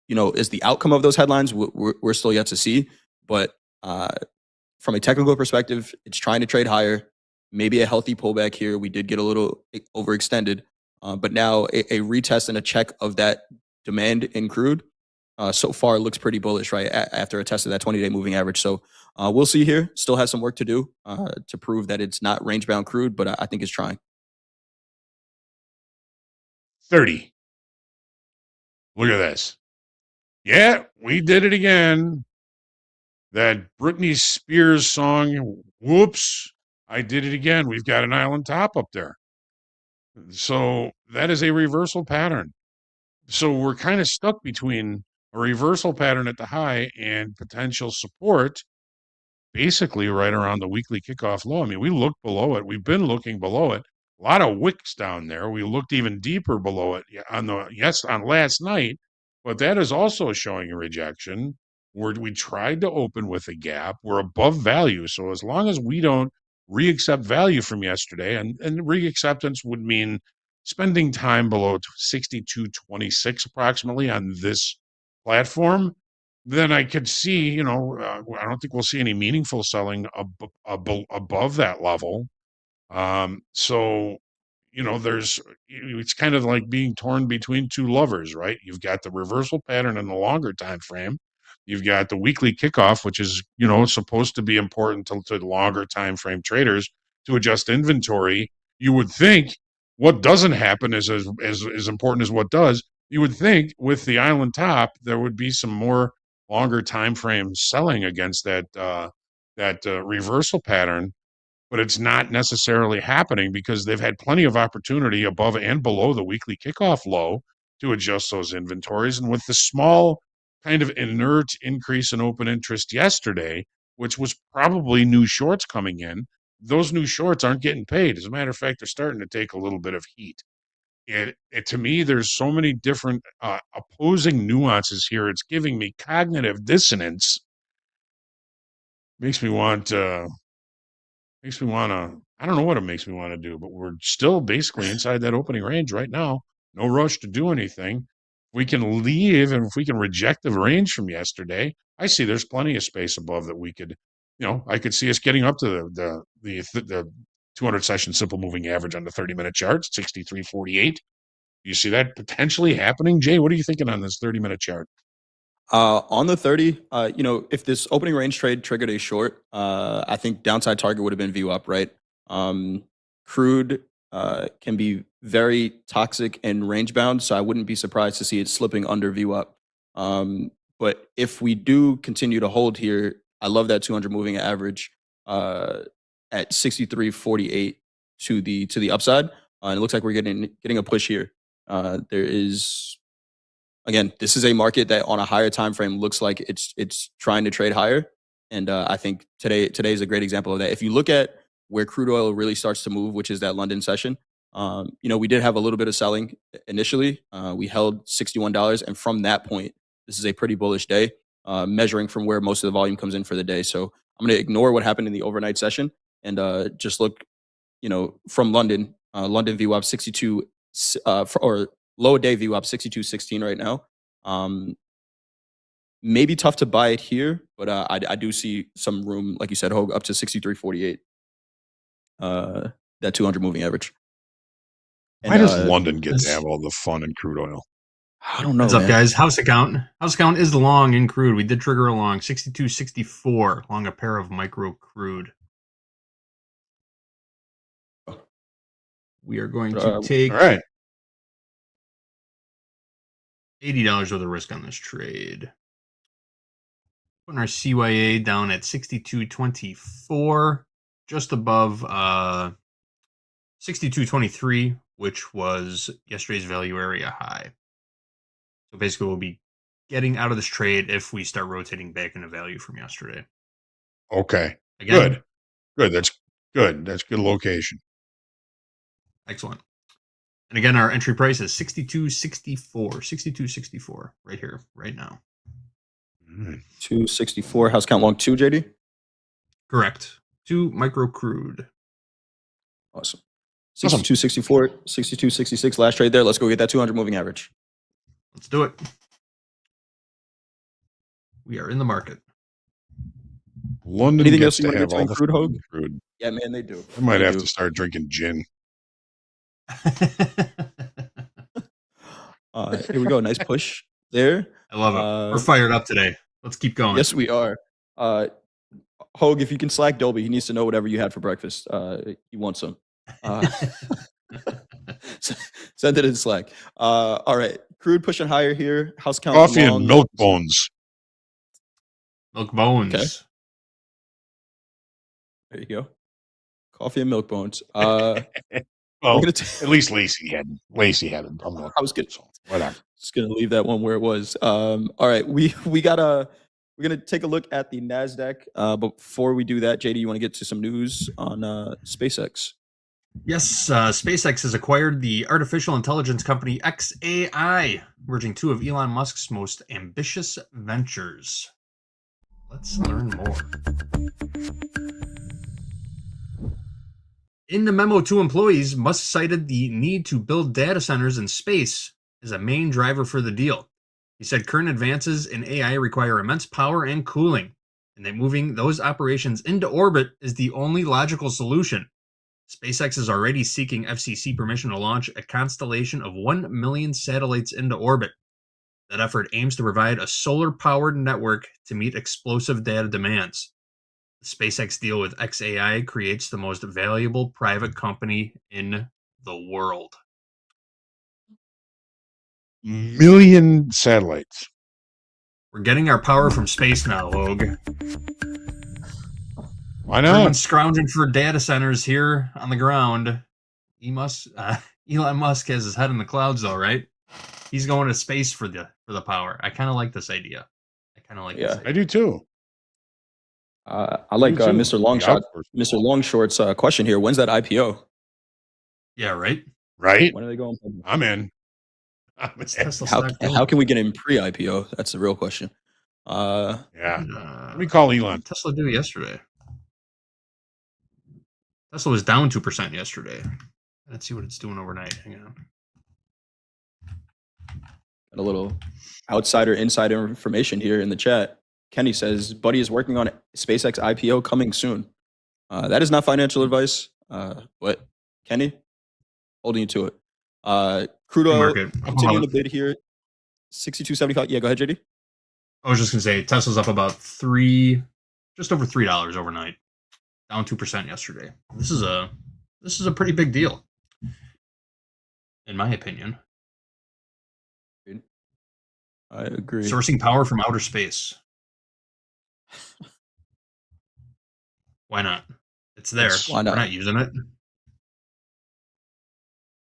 is the outcome of those headlines? We're still yet to see, but from a technical perspective, it's trying to trade higher. Maybe a healthy pullback here. We did get a little overextended, but now a retest and a check of that demand in crude so far looks pretty bullish, right? After a test of that 20-day moving average. So we'll see here. Still has some work to do to prove that it's not range-bound crude, but I think it's trying. 30. Look at this. Yeah, we did it again. That Britney Spears song, whoops, I did it again. We've got an island top up there. So that is a reversal pattern. So we're kind of stuck between a reversal pattern at the high and potential support, basically right around the weekly kickoff low. I mean, we looked below it. We've been looking below it. A lot of wicks down there. We looked even deeper below it on last night, but that is also showing a rejection. we tried to open with a gap. We're above value. So as long as we don't re-accept value from yesterday, and re-acceptance would mean spending time below 62.26 approximately on this platform, then I could see, I don't think we'll see any meaningful selling above that level. So, it's kind of like being torn between two lovers, right? You've got the reversal pattern in the longer time frame. You've got the weekly kickoff, which is, supposed to be important to longer time frame traders to adjust inventory. You would think what doesn't happen is as important as what does. You would think with the island top, there would be some more longer time frame selling against that reversal pattern, but it's not necessarily happening because they've had plenty of opportunity above and below the weekly kickoff low to adjust those inventories. And with the small kind of inert increase in open interest yesterday, which was probably new shorts coming in, those new shorts aren't getting paid. As a matter of fact, they're starting to take a little bit of heat. It to me, there's so many different opposing nuances here. It's giving me cognitive dissonance. Makes me want to, I don't know what it makes me want to do, but we're still basically inside that opening range right now. No rush to do anything. We can leave, and if we can reject the range from yesterday, I see there's plenty of space above that we could, I could see us getting up to the 200 session simple moving average on the 30-minute chart, 63.48. You see that potentially happening? Jay, what are you thinking on this 30-minute chart? On the 30, if this opening range trade triggered a short, I think downside target would have been view up, right? Crude can be very toxic and range bound, so I wouldn't be surprised to see it slipping under view up. But if we do continue to hold here, I love that 200 moving average at 63.48 to the upside. And it looks like we're getting a push here. There is, again, this is a market that on a higher time frame looks like it's trying to trade higher, and I think today is a great example of that. If you look at where crude oil really starts to move, which is that London session, we did have a little bit of selling initially. We held $61, and from that point, this is a pretty bullish day, measuring from where most of the volume comes in for the day. So I'm going to ignore what happened in the overnight session and just look, from London. London view up 62, or low day view up 62.16 right now. Maybe tough to buy it here, but I do see some room, like you said, Hogue, up to 63.48. That 200 moving average. And, why does London get to have all the fun in crude oil? I don't know. What's up, guys? House account. House account is long in crude. We did trigger along 62.64 along a pair of micro crude. We are going to take all right. $80 worth of risk on this trade. Putting our CYA down at 62.24, just above 62.23, which was yesterday's value area high. So basically, we'll be getting out of this trade if we start rotating back into value from yesterday. Okay. Again, Good. That's good. That's good location. Excellent. And again, our entry price is 62.64 right here, right now. 264, house count long 2, JD? Correct. 2 micro crude. Awesome. 62.64, 62.66 last trade there. Let's go get that 200 moving average. Let's do it. We are in the market. London Anything gets else you to want to have get to all in crude, Hogue? crude. Yeah, man, they do. I might They have do. to start drinking gin. Here we go. Nice push there. I love it. We're fired up today. Let's keep going. Yes, we are. Hogue, if you can Slack Dolby, he needs to know whatever you had for breakfast. He wants some. Send it in Slack. All right. Crude pushing higher here. House count Coffee long. and milk bones. Milk bones. Okay. There you go. Coffee and milk bones. Well, We're at least Lacey had it. I was good. Whatever. Just gonna leave that one where it was. All right, we're gonna take a look at the NASDAQ. But before we do that, JD, you want to get to some news on SpaceX? Yes, SpaceX has acquired the artificial intelligence company xAI, merging 2 of Elon Musk's most ambitious ventures. Let's learn more. In the memo to employees, Musk cited the need to build data centers in space as a main driver for the deal. He said current advances in AI require immense power and cooling, and that moving those operations into orbit is the only logical solution. SpaceX is already seeking FCC permission to launch a constellation of 1 million satellites into orbit. That effort aims to provide a solar-powered network to meet explosive data demands. The SpaceX deal with xAI creates the most valuable private company in the world. Million satellites. We're getting our power from space now, Hogue. Why not? Everyone's scrounging for data centers here on the ground. Elon Musk has his head in the clouds, though, right? He's going to space for the power. I kind of like this idea. I do too. I like Mr. Longshort's question here. When's that IPO? Yeah, right. Right. When are they going? I'm in. How can we get in pre-IPO? That's the real question. Yeah. Let me call Elon. What did Tesla do yesterday? Tesla was down 2% yesterday. Let's see what it's doing overnight. Hang on. Got a little insider information here in the chat. Kenny says, Buddy is working on SpaceX IPO coming soon. That is not financial advice, but Kenny, holding you to it. Crude oil continuing to bid here, 62.75. Yeah, go ahead, JD. I was just gonna say Tesla's up about just over $3 overnight, down 2% yesterday. This is a pretty big deal, in my opinion. I agree. Sourcing power from outer space. Why not? It's there. Why not? We're not using it.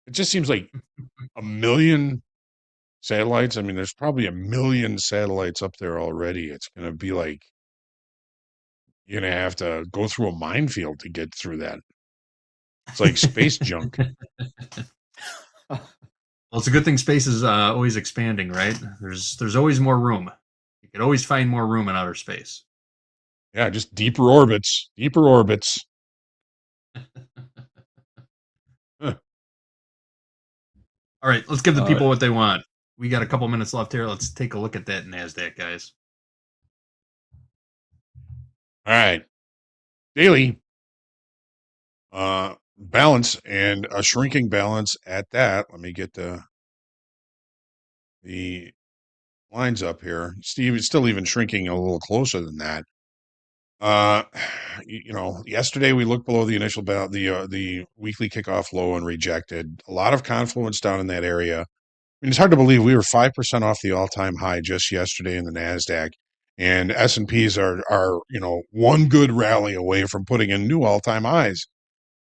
It just seems like a million satellites. I mean, there's probably a million satellites up there already. It's going to be like you're going to have to go through a minefield to get through that. It's like space junk. Well, it's a good thing space is always expanding, right? There's always more room. You could always find more room in outer space. Yeah, just deeper orbits. Huh. All right, let's give the people what they want. We got a couple minutes left here. Let's take a look at that NASDAQ, guys. All right. Daily balance and a shrinking balance at that. Let me get the lines up here. Steve is still even shrinking a little closer than that. Yesterday we looked below the initial the weekly kickoff low and rejected. A lot of confluence down in that area. I mean, it's hard to believe we were 5% off the all-time high just yesterday in the NASDAQ, and S&Ps are one good rally away from putting in new all-time highs.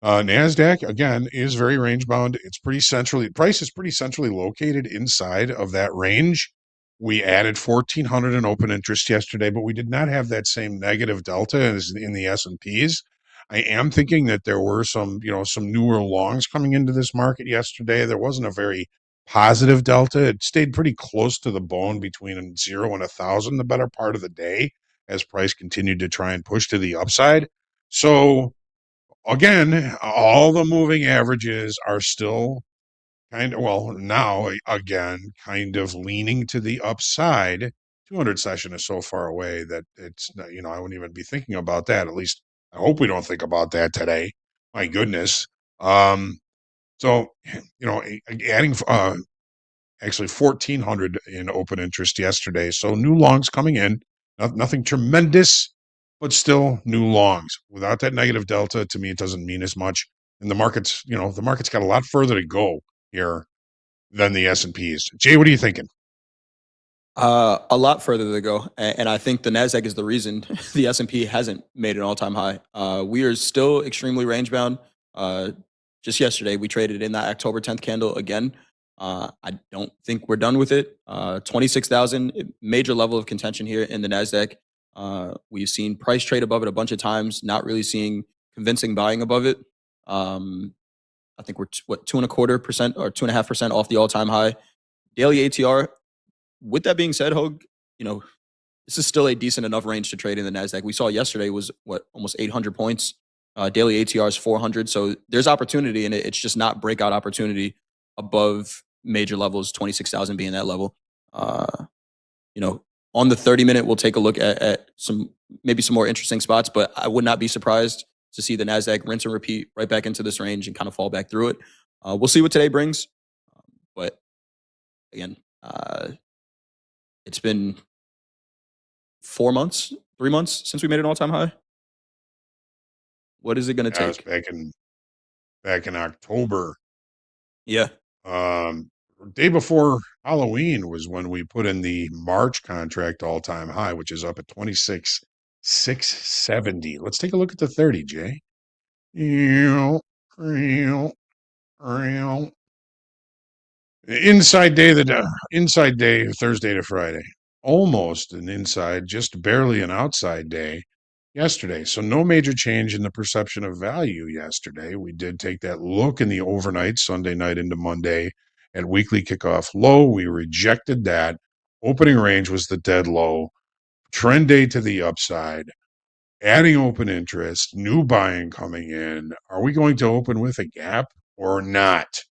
NASDAQ, again, is very range-bound. It's price is pretty centrally located inside of that range. We added 1,400 in open interest yesterday, but we did not have that same negative delta as in the S&Ps. I am thinking that there were some newer longs coming into this market yesterday. There wasn't a very positive delta. It stayed pretty close to the bone between 0 and 1,000 the better part of the day as price continued to try and push to the upside. So again, all the moving averages are still kind of leaning to the upside. 200 session is so far away that it's, I wouldn't even be thinking about that. At least I hope we don't think about that today. My goodness. So, adding actually 1,400 in open interest yesterday. So new longs coming in, nothing tremendous, but still new longs. Without that negative delta, to me, it doesn't mean as much. And the market's got a lot further to go here than the S&Ps. Jay, what are you thinking? A lot further to go, and I think the NASDAQ is the reason the S&P hasn't made an all-time high. We are still extremely range-bound. Just yesterday, we traded in that October 10th candle again. I don't think we're done with it. 26,000, major level of contention here in the NASDAQ. We've seen price trade above it a bunch of times, not really seeing convincing buying above it. I think we're 2.25% or 2.5% off the all-time high. Daily ATR. With that being said, Hogue, this is still a decent enough range to trade in the NASDAQ. We saw yesterday was almost 800 points. Daily ATR is 400. So there's opportunity in it. It's just not breakout opportunity above major levels, 26,000 being that level. On the 30-minute, we'll take a look at maybe some more interesting spots, but I would not be surprised to see the NASDAQ rinse and repeat right back into this range and kind of fall back through it. We'll see what today brings. But again, it's been 3 months since we made an all-time high. What is it going to take? It was back in October. Yeah. Day before Halloween was when we put in the March contract all-time high, which is up at 26,670. Let's take a look at the 30, Jay. Inside day, Thursday to Friday. Almost an inside, just barely an outside day yesterday. So no major change in the perception of value yesterday. We did take that look in the overnight, Sunday night into Monday, at weekly kickoff low. We rejected that. Opening range was the dead low. Trend day to the upside. Adding open interest, new buying coming in. Are we going to open with a gap or not?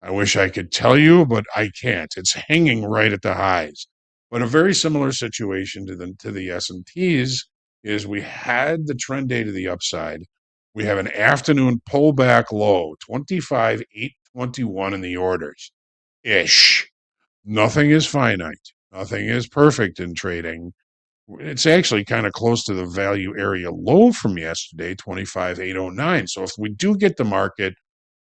I wish I could tell you, but I can't. It's hanging right at the highs. But a very similar situation to the S&Ps is we had the trend day to the upside. We have an afternoon pullback low, 25,821 in the orders. Ish. Nothing is finite. Nothing is perfect in trading. It's actually kind of close to the value area low from yesterday, 25,809. So if we do get the market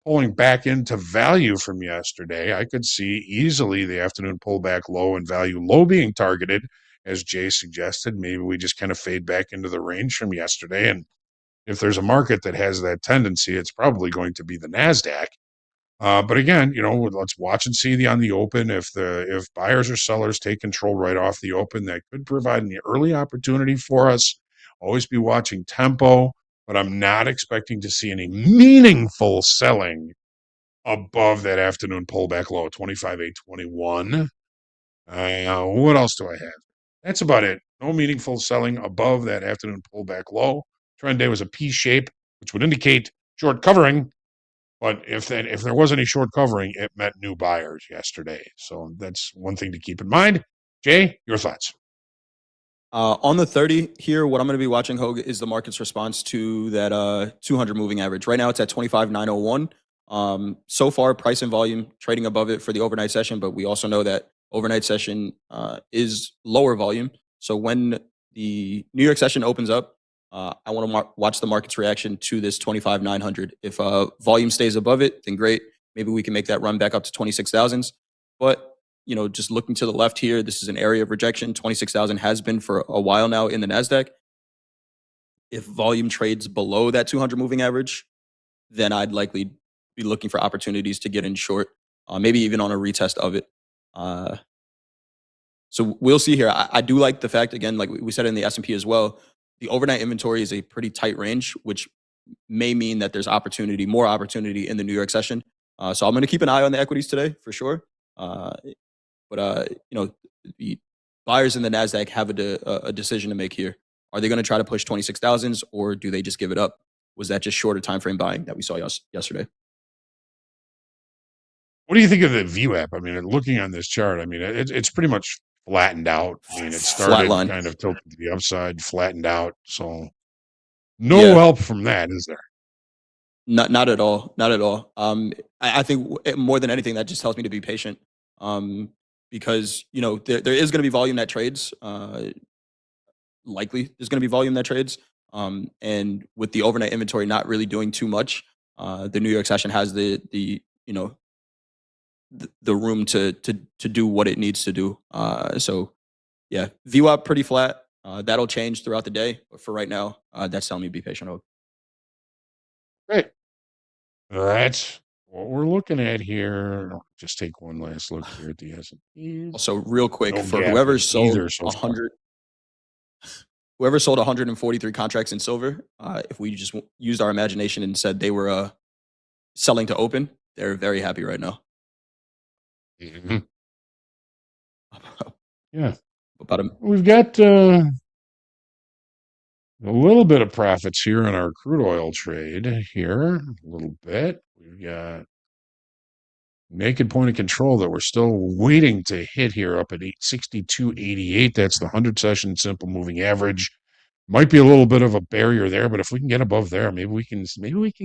pulling back into value from yesterday, I could see easily the afternoon pullback low and value low being targeted, as Jay suggested. Maybe we just kind of fade back into the range from yesterday. And if there's a market that has that tendency, it's probably going to be the NASDAQ. But again, let's watch and see on the open. If buyers or sellers take control right off the open, that could provide an early opportunity for us. Always be watching tempo, but I'm not expecting to see any meaningful selling above that afternoon pullback low, 25,821. What else do I have? That's about it. No meaningful selling above that afternoon pullback low. Trend day was a P shape, which would indicate short covering. But if there was any short covering, it meant new buyers yesterday. So that's one thing to keep in mind. Jay, your thoughts? On the 30 here, what I'm going to be watching, Hogue, is the market's response to that 200 moving average. Right now, it's at 25,901. So far, price and volume trading above it for the overnight session, but we also know that overnight session is lower volume. So when the New York session opens up, I want to watch the market's reaction to this 25,900. If volume stays above it, then great. Maybe we can make that run back up to 26,000s. But just looking to the left here, this is an area of rejection. 26,000 has been for a while now in the NASDAQ. If volume trades below that 200 moving average, then I'd likely be looking for opportunities to get in short, maybe even on a retest of it. So we'll see here. I do like the fact, again, like we said in the S&P as well, the overnight inventory is a pretty tight range, which may mean that there's more opportunity in the New York session. So I'm going to keep an eye on the equities today for sure. But the buyers in the NASDAQ have a decision to make here. Are they going to try to push 26,000s or do they just give it up? Was that just shorter time frame buying that we saw yesterday? What do you think of the VWAP? I mean, looking on this chart, I mean, it's pretty much flattened out. I mean, it started kind of tilted to the upside, flattened out. So no help from that, is there? Not at all. Not at all. I think more than anything, that just tells me to be patient. Because there is going to be volume that trades. Likely, there's going to be volume that trades. And with the overnight inventory not really doing too much, the New York session has the room to do what it needs to do. So yeah, VWAP pretty flat. That'll change throughout the day, but for right now, that's telling me to be patient. Great. That's what we're looking at here. Just take one last look here at the S&P. Also, real quick, for whoever sold 100, whoever sold 143 contracts in silver, if we just used our imagination and said they were selling to open, they're very happy right now. Mm-hmm. Yeah. About a We've got a little bit of profits here in our crude oil trade here. A little bit. We've got naked point of control that we're still waiting to hit here up at 862.88. That's the 100-session simple moving average. Might be a little bit of a barrier there, but if we can get above there, maybe we can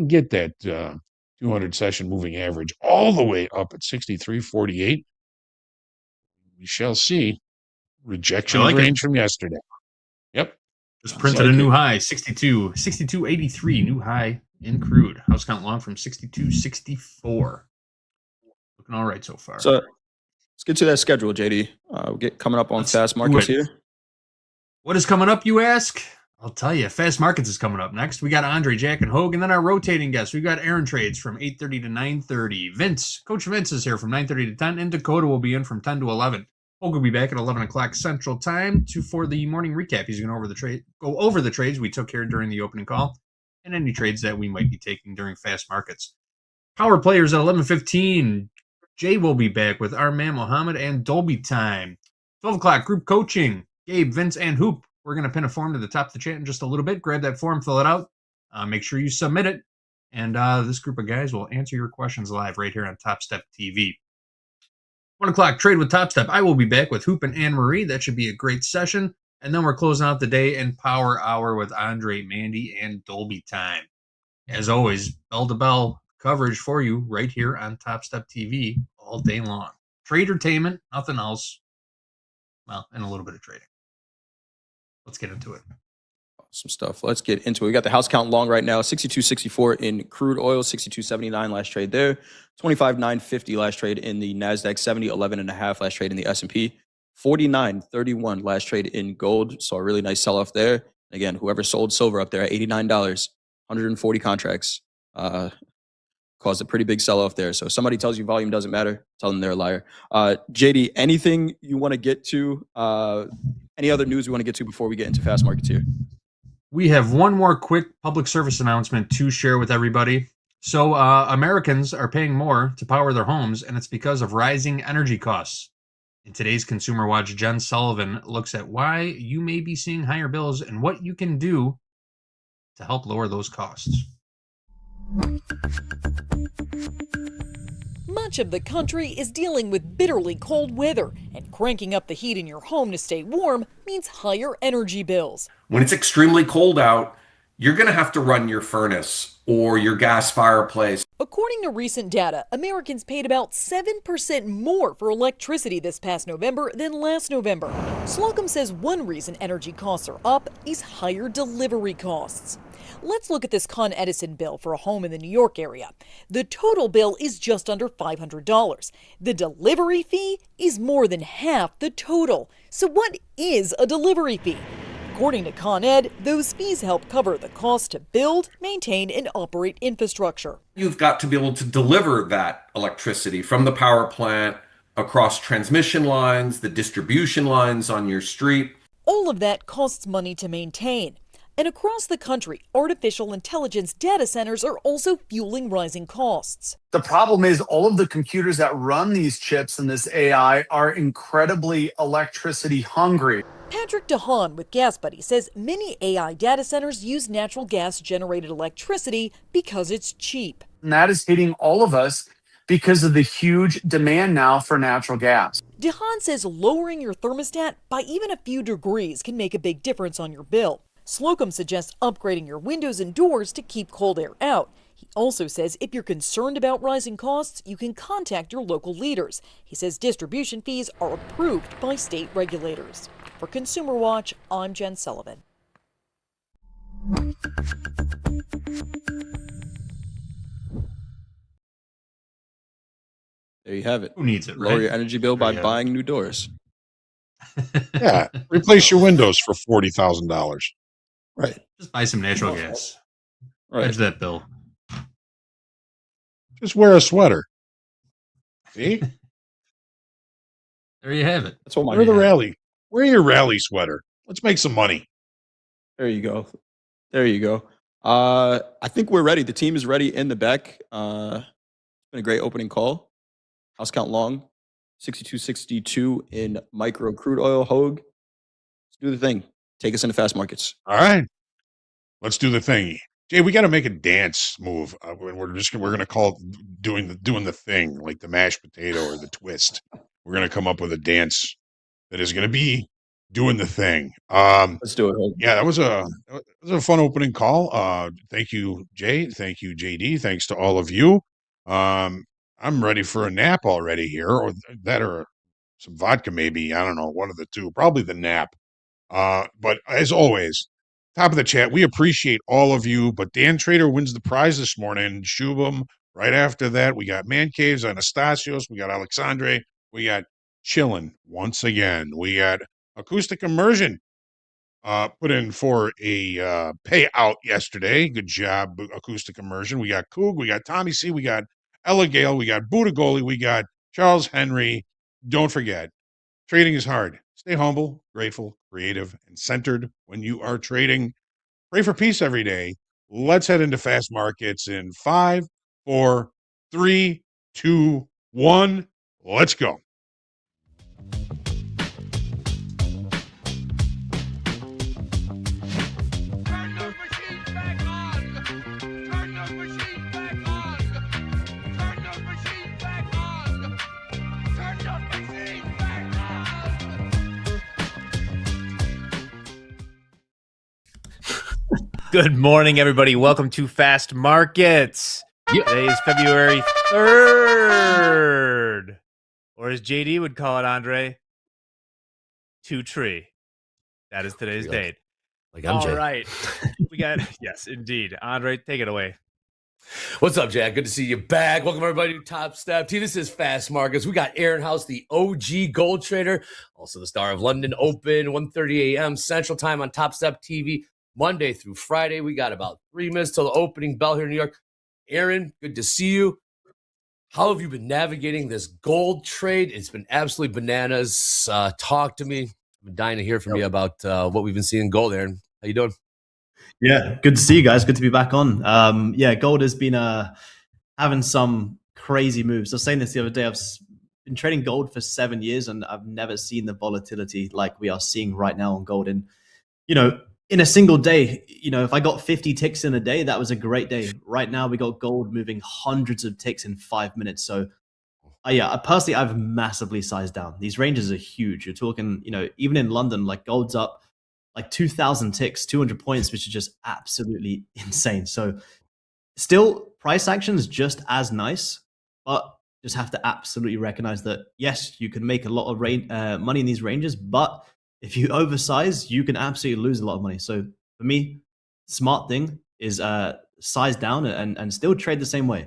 get that 200-session moving average all the way up at 63.48. We shall see. Rejection of range from yesterday. Yep. Just printed a new high, 62.83, new high in crude. House count long from 62.64. Looking all right so far. So let's get to that schedule, JD. We'll get coming up on fast markets here. What is coming up, you ask? I'll tell you. Fast markets is coming up next. We got Andre, Jack, and Hogue, and then our rotating guests. We've got Aaron trades from 8:30 to 9:30. Vince, Coach Vince is here from 9:30 to 10, and Dakota will be in from 10 to 11. Hogue will be back at 11 o'clock Central Time for the morning recap. He's going to go over the trades we took here during the opening call and any trades that we might be taking during fast markets. Power players at 11:15. Jay will be back with our man Mohammed and Dolby time. 12 o'clock group coaching. Gabe, Vince, and Hoop. We're going to pin a form to the top of the chat in just a little bit. Grab that form, fill it out. Make sure you submit it. And this group of guys will answer your questions live right here on TopstepTV. 1 o'clock trade with Topstep. I will be back with Hoop and Anne-Marie. That should be a great session. And then we're closing out the day in Power Hour with Andre, Mandy, and Dolby time. As always, bell-to-bell coverage for you right here on TopstepTV all day long. Tradertainment, nothing else. Well, and a little bit of trading. Let's get into it. Some stuff. Let's get into it. We got the house count long right now. 62.64 in crude oil, 62.79 last trade there. 25.950 last trade in the NASDAQ, 70.11.5 last trade in the S&P. 49.31 last trade in gold. Saw a really nice sell-off there. Again, whoever sold silver up there at $89, 140 contracts, caused a pretty big sell-off there. So if somebody tells you volume doesn't matter, tell them they're a liar. JD, anything you want to get to? Any other news we want to get to before we get into fast markets here? We have one more quick public service announcement to share with everybody. So Americans are paying more to power their homes, and it's because of rising energy costs. In today's Consumer Watch, Jen Sullivan looks at why you may be seeing higher bills and what you can do to help lower those costs. Much of the country is dealing with bitterly cold weather, and cranking up the heat in your home to stay warm means higher energy bills. When it's extremely cold out, you're going to have to run your furnace or your gas fireplace. According to recent data, Americans paid about 7% more for electricity this past November than last November. Slocum says one reason energy costs are up is higher delivery costs. Let's look at this Con Edison bill for a home in the New York area. The total bill is just under $500. The delivery fee is more than half the total. So what is a delivery fee? According to Con Ed, those fees help cover the cost to build, maintain, and operate infrastructure. You've got to be able to deliver that electricity from the power plant across transmission lines, the distribution lines on your street. All of that costs money to maintain. And across the country, artificial intelligence data centers are also fueling rising costs. The problem is all of the computers that run these chips and this AI are incredibly electricity hungry. Patrick DeHaan with GasBuddy says many AI data centers use natural gas-generated electricity because it's cheap. And that is hitting all of us because of the huge demand now for natural gas. DeHaan says lowering your thermostat by even a few degrees can make a big difference on your bill. Slocum suggests upgrading your windows and doors to keep cold air out. He also says if you're concerned about rising costs, you can contact your local leaders. He says distribution fees are approved by state regulators. For Consumer Watch, I'm Jen Sullivan. There you have it. Who needs it, right? Lower your energy bill by buying new doors. Yeah, replace your windows for $40,000. Right. Just buy some natural gas. Right. Hedge that bill. Just wear a sweater. See? There you have it. That's what my Wear the rally. Wear your rally sweater. Let's make some money. There you go. There you go. I think we're ready. The team is ready in the back. It's been a great opening call. House count long. 62.62 in micro crude oil. Hogue, Do the thing. Take us into fast markets. All right. Let's do the thing. Jay, we got to make a dance move. We're going to call it doing the thing, like the mashed potato or the twist. We're going to come up with a dance that is going to be doing the thing. Let's do it. Yeah, that was a fun opening call. Thank you, Jay. Thank you, JD. Thanks to all of you. I'm ready for a nap already here, or some vodka, maybe. I don't know, one of the two. Probably the nap. But as always, top of the chat, we appreciate all of you. But Dan Trader wins the prize this morning. Shubham. Right after that, we got Man Caves, Anastasios, we got Alexandre, we got Chillin' once again. We got Acoustic Immersion put in for a payout yesterday. Good job, Acoustic Immersion. We got Coog, we got Tommy C, we got Ella Gale, we got Buddha Goli, we got Charles Henry. Don't forget, trading is hard. Stay humble, grateful, creative, and centered when you are trading. Pray for peace every day. Let's head into fast markets in 5, 4, 3, 2, 1. Let's go. Good morning, everybody. Welcome to Fast Markets. Today is February 3rd, or as JD would call it, Andre, 2-tree. That is today's date. Like I'm Jay. All right. We got, yes, indeed. Andre, take it away. What's up, Jack? Good to see you back. Welcome, everybody, to TopstepTV. This is Fast Markets. We got Aaron House, the OG gold trader, also the star of London Open, 1:30 a.m. Central Time on TopstepTV. Monday through Friday. We got about 3 minutes till the opening bell here in New York. Aaron, good to see you. How have you been navigating this gold trade? It's been absolutely bananas. Talk to me. I've been dying to hear from you about what we've been seeing in gold, Aaron. How you doing? Yeah, good to see you guys. Good to be back on. Yeah, gold has been having some crazy moves. I was saying this the other day. I've been trading gold for 7 years, and I've never seen the volatility like we are seeing right now on gold. And, in a single day, if I got 50 ticks in a day, that was a great day. Right now, we got gold moving hundreds of ticks in 5 minutes. So, personally, I've massively sized down. These ranges are huge. You're talking, even in London, like gold's up like 2,000 ticks, 200 points, which is just absolutely insane. So, still, price action is just as nice, but just have to absolutely recognize that, yes, you can make a lot of money in these ranges, but if you oversize, you can absolutely lose a lot of money. So for me, smart thing is size down and still trade the same way.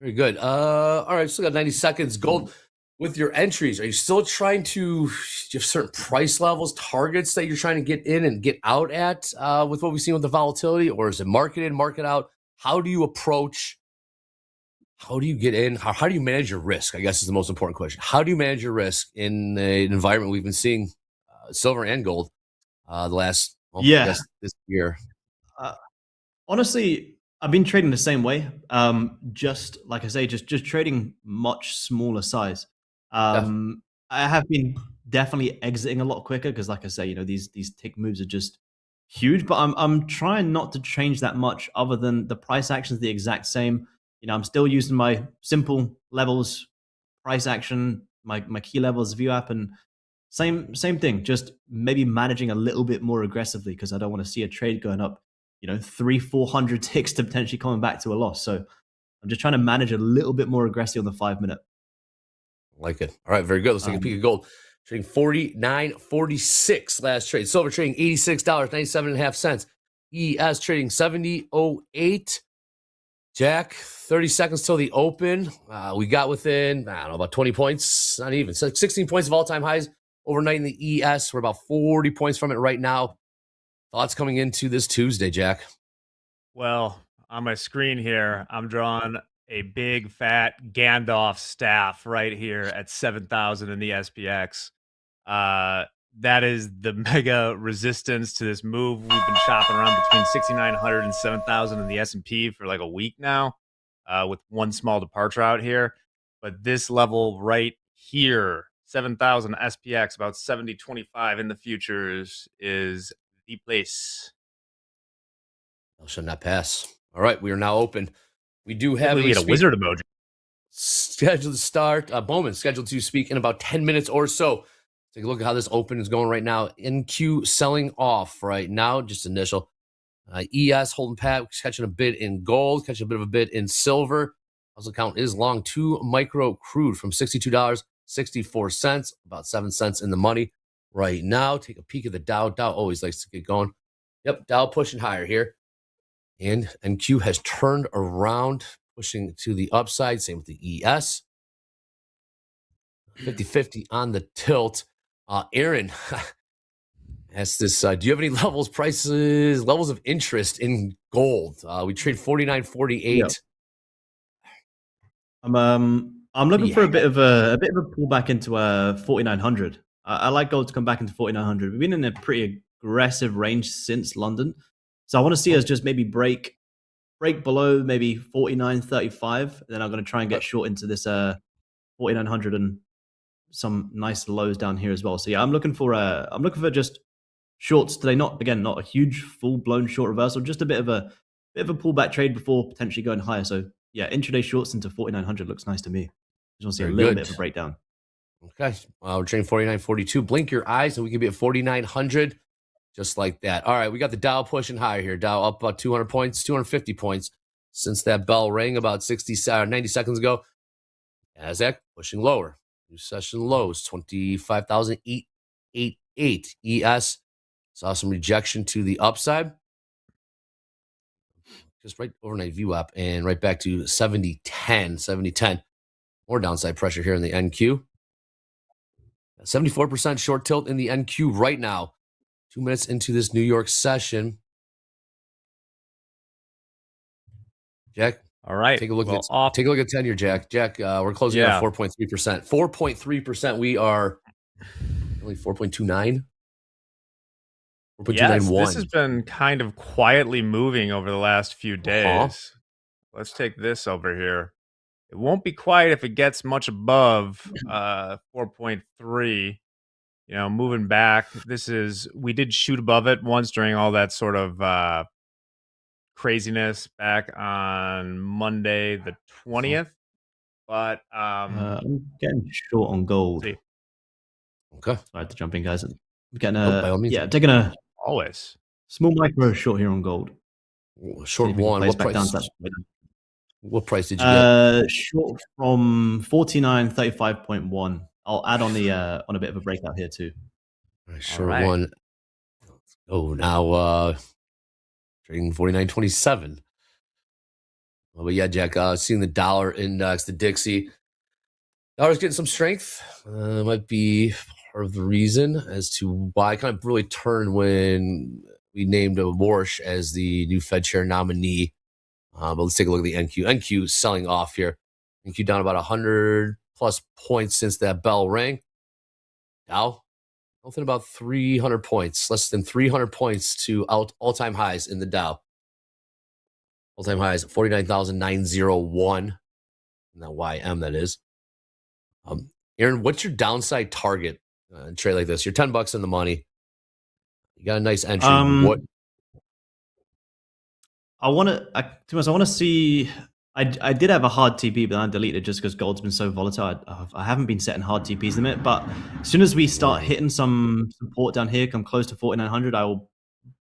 Very good. All right, still got 90 seconds. Gold, with your entries, are you still trying to, do you have certain price levels, targets that you're trying to get in and get out at with what we've seen with the volatility? Or is it market in, market out? How do you approach? How do you get in? How do you manage your risk? I guess is the most important question. How do you manage your risk in an environment we've been seeing silver and gold the last this year? Honestly, I've been trading the same way. Just like I say, just trading much smaller size. I have been definitely exiting a lot quicker because, like I say, these tick moves are just huge. But I'm trying not to change that much, other than the price action is the exact same. I'm still using my simple levels, price action, my key levels view app, and same thing. Just maybe managing a little bit more aggressively because I don't want to see a trade going up, 300-400 ticks to potentially coming back to a loss. So I'm just trying to manage a little bit more aggressive on the 5 minute. Like it. All right, very good. Let's take a peek at gold. Trading $49.46 last trade. Silver trading $86.97.5. ES trading $70.08. Jack, 30 seconds till the open. We got within, about 20 points, not even. So 16 points of all-time highs overnight in the ES. We're about 40 points from it right now. Thoughts coming into this Tuesday, Jack? Well, on my screen here, I'm drawing a big, fat Gandalf staff right here at 7,000 in the SPX. That is the mega resistance to this move. We've been shopping around between 6,900 and 7,000 in the S&P for like a week now, with one small departure out here. But this level right here 7,000 SPX, about 70.25 in the futures is the place. Thou shalt not pass. All right, we are now open. We do have We had a wizard emoji. scheduled to start. Bowman scheduled to speak in about 10 minutes or so. Take a look at how this open is going right now. NQ selling off right now, just initial. ES holding pat, catching a bid in gold, catching a bit of a bid in silver. Hustle count is long. 2 micro crude from $62.64, about 7 cents in the money right now. Take a peek at the Dow. Dow always likes to get going. Yep, Dow pushing higher here. And NQ has turned around, pushing to the upside. Same with the ES. 50-50 on the tilt. Aaron asks this, do you have any levels of interest in gold? We trade 49.48. Yeah. I'm looking for a bit of a pullback into 4,900. I like gold to come back into 4,900. We've been in a pretty aggressive range since London, so I want to see us just maybe break below maybe 49.35. Then I'm going to try and get short into this 4,900 and some nice lows down here as well. So yeah, I'm looking for just shorts today. Not a huge full blown short reversal, just a bit of a pullback trade before potentially going higher. So yeah, intraday shorts into 4,900 looks nice to me. Just want to see a little bit of a breakdown. Okay, we're trading 49.42. Blink your eyes and we can be at 4,900 just like that. All right, we got the Dow pushing higher here. Dow up about 200 points, 250 points since that bell rang about 90 seconds ago. NASDAQ pushing lower. New session lows, 25,888. ES saw some rejection to the upside. Just right overnight view up and right back to 70.10. More downside pressure here in the NQ. 74% short tilt in the NQ right now. 2 minutes into this New York session. Jack. All right. Take a look at 10-year, Jack. Jack, we're closing at 4.3%. 4.3%. We are only 4.29. 4.291. Yes, this has been kind of quietly moving over the last few days. Let's take this over here. It won't be quiet if it gets much above 4.3. You know, moving back. We did shoot above it once during all that sort of craziness back on Monday the 20th. But I'm getting short on gold. Okay. Sorry to jump in, guys. I'm getting by all means. taking a always small micro short here on gold. Short one. What price? What price did you get? Short from 49.35.1. I'll add on a bit of a breakout here too. Short one. Oh, now trading 49.27. Well, but yeah, Jack, seeing the dollar index, the Dixie. Dollar's getting some strength. Might be part of the reason as to why I kind of really turned when we named Warsh as the new Fed chair nominee. But let's take a look at the NQ. NQ selling off here. NQ down about 100 plus points since that bell rang. Dow, nothing about 300 points, less than 300 points to all-time highs in the Dow. All-time highs, 49,901. And that YM, that is. Aaron, what's your downside target in a trade like this? You're $10 in the money. You got a nice entry. What? I want to see. I did have a hard TP, but I deleted it just because gold's been so volatile. I haven't been setting hard TPs in a minute, but as soon as we start hitting some support down here, come close to 4,900, I will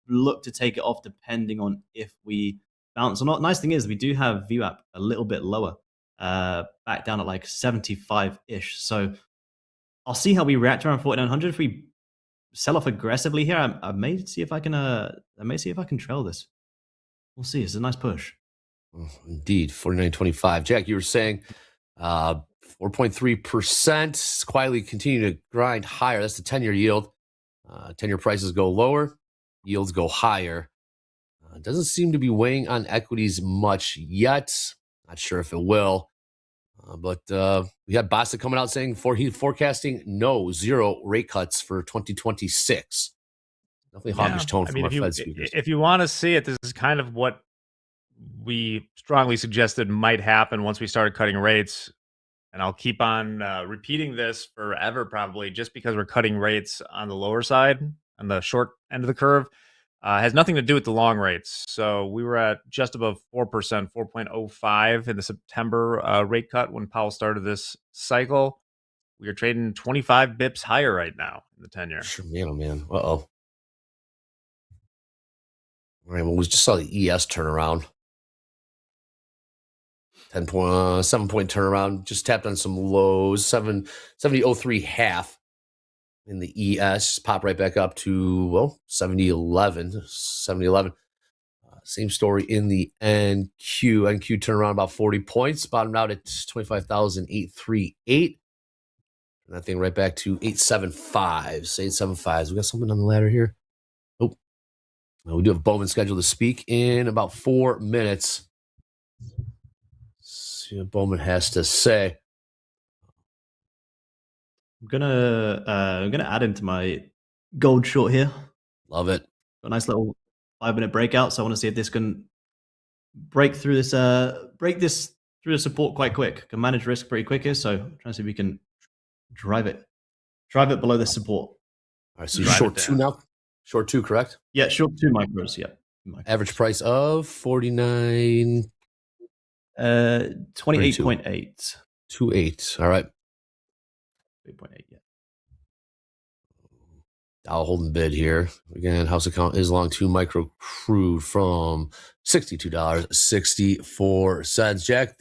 look to take it off depending on if we bounce or not. Nice thing is we do have VWAP a little bit lower, back down at like 75-ish. So I'll see how we react around 4,900. If we sell off aggressively here, I may see if I can trail this. We'll see. It's a nice push. Indeed, 49.25. Jack, you were saying 4.3% quietly continue to grind higher. That's the 10-year yield. 10-year prices go lower, yields go higher. Doesn't seem to be weighing on equities much yet. Not sure if it will. But we had Basta coming out saying forecasting zero rate cuts for 2026. Definitely hawkish tone from our Fed speakers. If you want to see it, this is kind of what we strongly suggested might happen once we started cutting rates. and I'll keep on repeating this forever, probably, just because we're cutting rates on the lower side, on the short end of the curve. Has nothing to do with the long rates. So we were at just above 4%, 4.05 in the September rate cut when Powell started this cycle. We are trading 25 bips higher right now in the 10-year. Sure, man, oh man. Uh-oh. All right, well, we just saw the ES turnaround. 7-point turnaround. Just tapped on some lows. 70.03 half in the ES. Pop right back up to, well, 70.11. 70.11. Same story in the NQ. NQ turned around about 40 points. Bottomed out at 25,838. And that thing right back to 875. Say 875s. We got something on the ladder here. Oh, no, we do have Bowman scheduled to speak in about 4 minutes. See what Bowman has to say. I'm gonna add into my gold short here. Love it. Got a nice little 5-minute breakout. So I want to see if this can break through this through the support quite quick. Can manage risk pretty quick here. So trying to see if we can drive it below the support. All right, so you're short 2 now. Short 2, correct? Yeah, short 2 micros. Yeah. Average price of 49. 28.8. 28. All right. 8.8. Yeah. Dow holding bid here. Again, house account is long 2 micro crude from $62.64. Jack,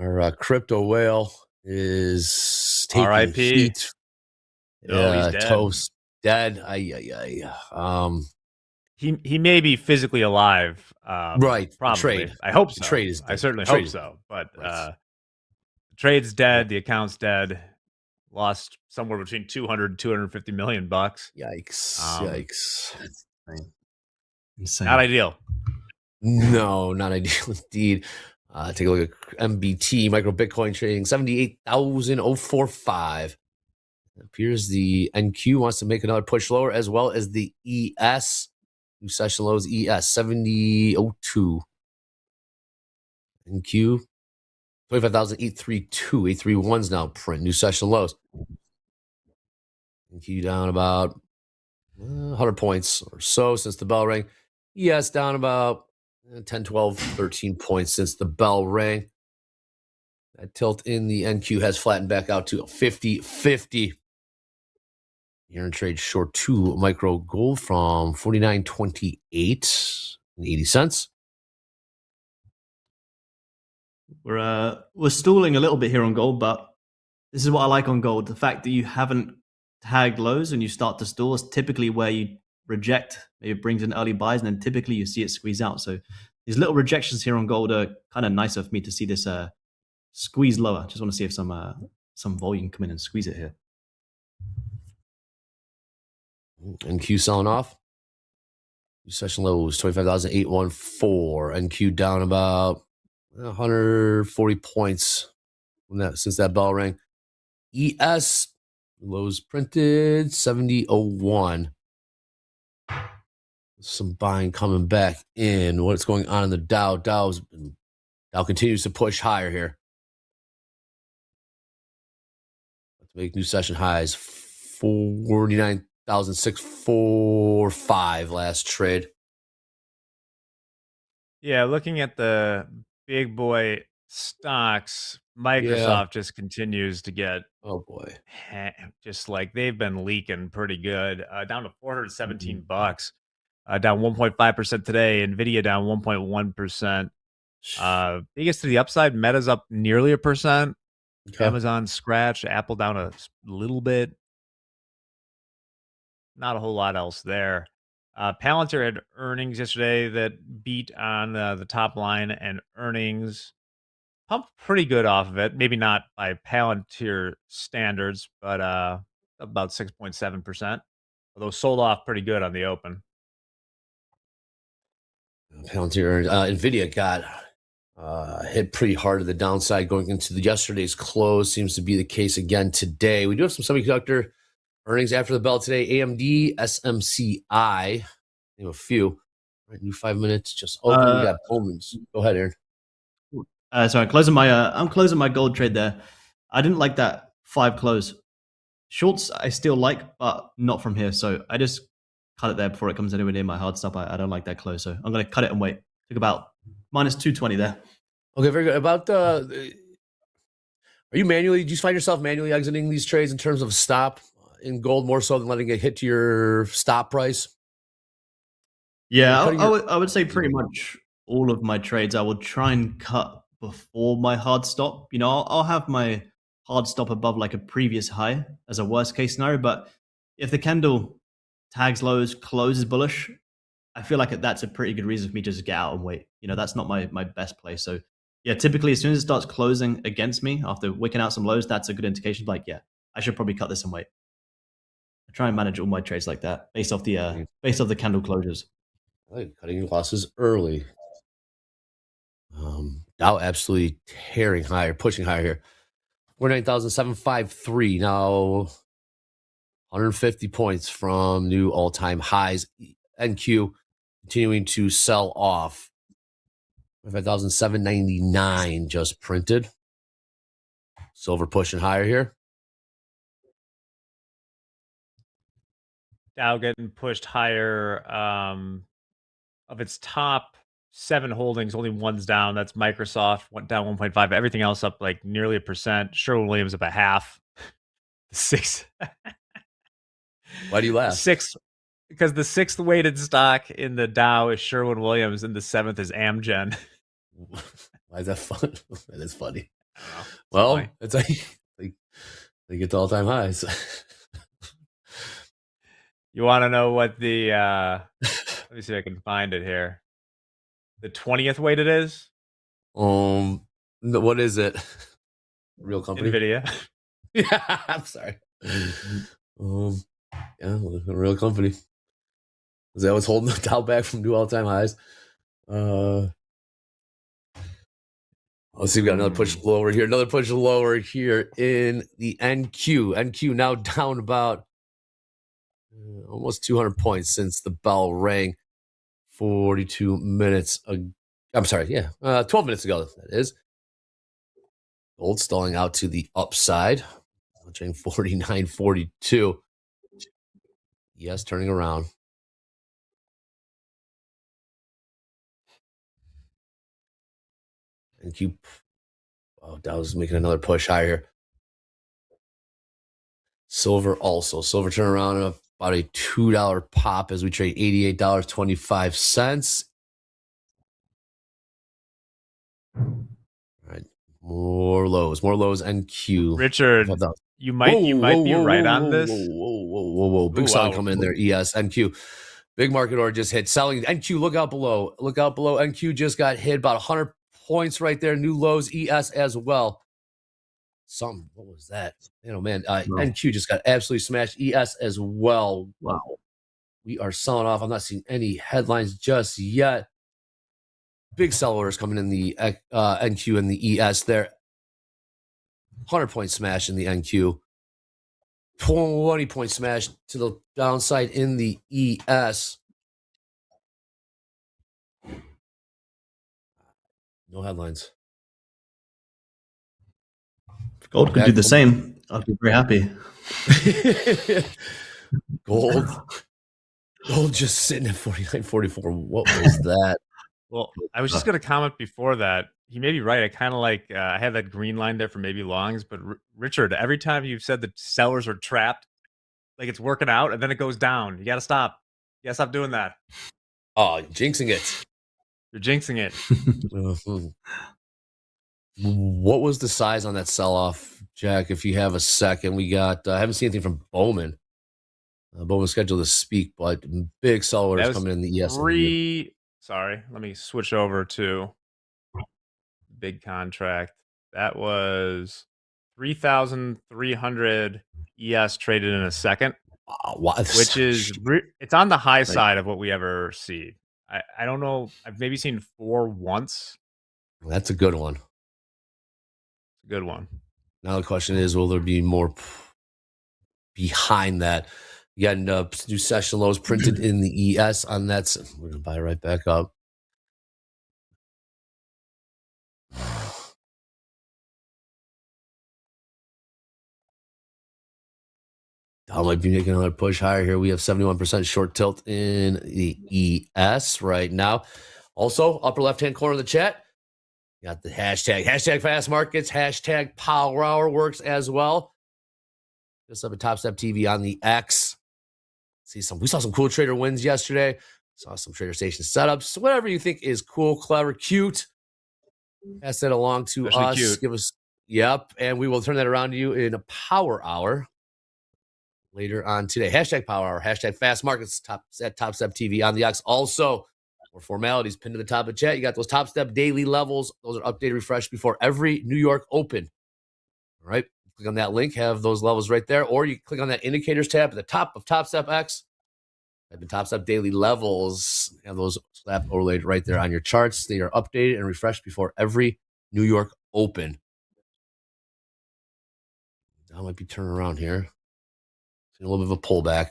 our crypto whale is taking R.I.P. heat. Oh, he's dead. Toast dead. He may be physically alive. Right. Probably. Trade. I hope so. The trade is dead. I certainly Trade hope is so. But right. the trade's dead. The account's dead. Lost somewhere between 200 and 250 million bucks. Yikes. Yikes. Insane. Not ideal. No, not ideal indeed. Take a look at MBT, micro Bitcoin trading, 78,045. It appears the NQ wants to make another push lower, as well as the ES. New session lows, ES, 70.02. NQ, 25,832. 831's now print. New session lows. NQ down about 100 points or so since the bell rang. ES down about 10, 12, 13 points since the bell rang. That tilt in the NQ has flattened back out to 50-50. Here in trade short 2 micro gold from 49.28 and 80 cents. We're stalling a little bit here on gold, but this is what I like on gold. The fact that you haven't tagged lows and you start to stall is typically where you reject. Maybe it brings in early buys, and then typically you see it squeeze out. So these little rejections here on gold are kind of nicer for me to see this squeeze lower. Just want to see if some volume come in and squeeze it here. NQ selling off. Session low was 25,814. NQ down about 140 points since that bell rang. ES lows printed 70.01. Some buying coming back in. What's going on in the Dow? Dow continues to push higher here. Let's make new session highs. 49,645 last trade. Yeah, looking at the big boy stocks, Microsoft just continues to get, oh boy, just like they've been leaking pretty good. Down to 417 bucks, down 1.5% today. Nvidia down 1.1%. Biggest to the upside, Meta's up nearly 1%. Okay. Amazon scratched, Apple down a little bit. Not a whole lot else there. Palantir had earnings yesterday that beat on the top line, and earnings pumped pretty good off of it. Maybe not by Palantir standards, but about 6.7%. Although sold off pretty good on the open. Palantir, Nvidia got hit pretty hard to the downside going into yesterday's close. Seems to be the case again today. We do have some semiconductor earnings after the bell today. AMD, SMCI, name a few. All right, new 5 minutes just open. We got Bowman's. Go ahead, Aaron. Sorry, I'm closing my gold trade there. I didn't like that 5 close. Shorts I still like, but not from here. So I just cut it there before it comes anywhere near my hard stop. I don't like that close, so I'm going to cut it and wait. Took about minus 220 there. Okay, very good. About are you manually? Do you find yourself manually exiting these trades in terms of stop in gold more so than letting it hit to your stop price? Yeah, I would say pretty much all of my trades I will try and cut before my hard stop. You know, I'll have my hard stop above like a previous high as a worst case scenario, but if the candle tags lows, closes bullish, I feel like that's a pretty good reason for me to just get out and wait. You know, that's not my best play. So yeah, typically as soon as it starts closing against me after wicking out some lows, that's a good indication. Like, yeah, I should probably cut this and wait. I try and manage all my trades like that based off the candle closures. I like cutting your losses early. Dow absolutely tearing higher, pushing higher here. 49,753 now. 150 points from new all-time highs. NQ continuing to sell off. 5,799 just printed. Silver pushing higher here. Dow getting pushed higher. Of its top 7 holdings, only one's down. That's Microsoft, went down 1.5. Everything else up like nearly 1%. Sherwin-Williams up a half. 6. Why do you laugh? 6, because the 6th weighted stock in the Dow is Sherwin-Williams, and the 7th is Amgen. Why is that fun? That is funny. Well, funny. It's like they get to all-time highs. You want to know what the let me see if I can find it here. The 20th weighted is? What is it? Real company? NVIDIA. Yeah, I'm sorry. Yeah, a real company. Is that what's holding the Dow back from new all-time highs? Let's see, we got another push lower here. Another push lower here in the NQ. NQ now down about almost 200 points since the bell rang 42 minutes ago. I'm sorry, 12 minutes ago, that is. Gold stalling out to the upside, watching 49.42. Yes, turning around. And Dow's making another push higher. Silver also. Silver turn around about a $2 pop as we trade $88.25. All right. More lows. NQ. Richard, you might be right on this. Whoa. Big selling coming in there. ES, NQ. Big market order just hit. Selling. NQ, look out below. NQ just got hit about 100 points right there. New lows. ES as well. What was that? Man. NQ just got absolutely smashed. ES as well. Wow. We are selling off. I'm not seeing any headlines just yet. Big sell orders coming in the NQ and the ES there. 100-point smash in the NQ. 20-point smash to the downside in the ES. No headlines. If gold could do the same, I'd be very happy. Gold just sitting at 49.44. What was that? Well, I was just going to comment before that. He may be right. I kind of like, I had that green line there for maybe longs, but Richard, every time you've said that sellers are trapped, like it's working out and then it goes down. You got to stop. You got to stop doing that. Oh, jinxing it. You're jinxing it. What was the size on that sell-off, Jack? If you have a second, we got, I haven't seen anything from Bowman. Bowman's scheduled to speak, but big sell orders coming in the ES. Sorry, let me switch over to big contract. That was 3,300 ES traded in a second, which is it's on the high side of what we ever see. I don't know. I've maybe seen 4 once. That's a good one. It's a good one. Now the question is, will there be more behind that? You got new session lows printed in the ES on that. We're going to buy right back up. Dow might be making another push higher here. We have 71% short tilt in the ES right now. Also, upper left-hand corner of the chat, you got the hashtag fast markets, hashtag power hour works as well. Just up at TopstepTV on the X. We saw some cool trader wins yesterday. Saw some trader station setups. Whatever you think is cool, clever, cute, pass that along to Especially us. cute. Give us, yep, and we will turn that around to you in a power hour later on today. Hashtag power hour, hashtag fast markets, at TopstepTV on the X. Also, more formalities pinned to the top of the chat. You got those Topstep daily levels. Those are updated, refreshed before every New York Open. All right. Click on that link, have those levels right there, or you click on that indicators tab at the top of Topstep X. Type in Topstep daily levels, have those slapped overlaid right there on your charts. They are updated and refreshed before every New York Open. I might be turning around here. A little bit of a pullback.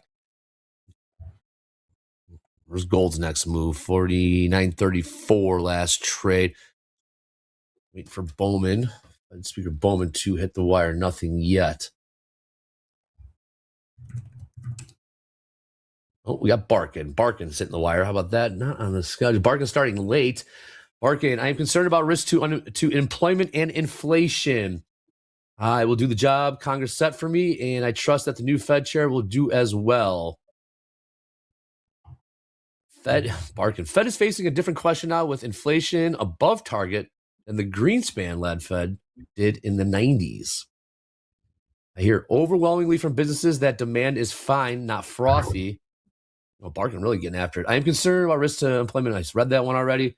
Where's gold's next move? 49.34 last trade. Wait for Bowman. Speaker Bowman to hit the wire. Nothing yet. Oh, we got Barkin. Barkin's hitting the wire. How about that? Not on the schedule. Barkin starting late. Barkin, I am concerned about risk to employment and inflation. I will do the job Congress set for me, and I trust that the new Fed chair will do as well. Barkin. Fed is facing a different question now with inflation above target than the Greenspan-led Fed did in the 90s. I hear overwhelmingly from businesses that demand is fine, not frothy. Barkin really getting after it. I am concerned about risk to employment. I just read that one already.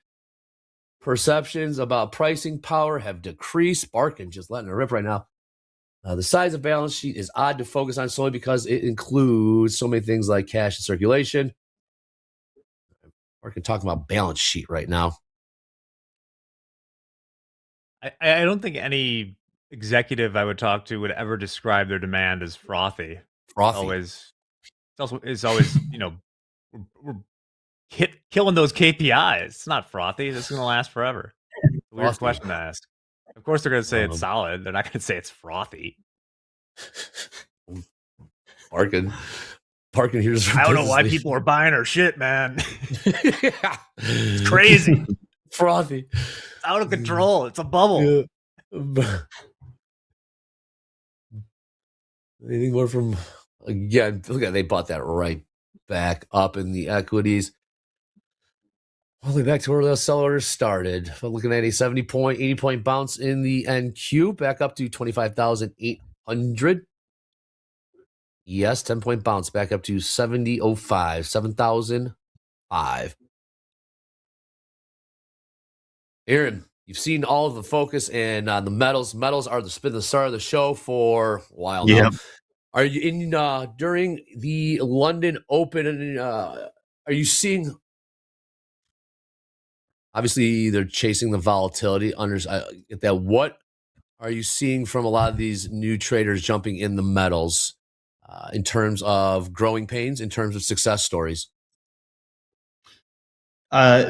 Perceptions about pricing power have decreased. Barkin just letting it rip right now. The size of balance sheet is odd to focus on solely because it includes so many things like cash and circulation. Barkin talking about balance sheet right now. I don't think any executive I would talk to would ever describe their demand as frothy. Frothy. It's always we're killing those KPIs. It's not frothy. This is going to last forever. It's a weird question to ask. Of course, they're going to say it's solid. They're not going to say it's frothy. Barkin here's. I don't know why people are buying our shit, man. It's crazy. Frothy. It's out of control. It's a bubble. Yeah. Anything more from again? Look at they bought that right back up in the equities. All the way back to where the sellers started. We're looking at a 80 point bounce in the NQ, back up to 25,800. Yes, 10 point bounce back up to 70.05, 7,005. Aaron, you've seen all of the focus and the metals. Metals are the star of the show for a while now. Are you in during the London Open? Are you seeing? Obviously, they're chasing the volatility. Get that. What are you seeing from a lot of these new traders jumping in the metals in terms of growing pains, in terms of success stories? I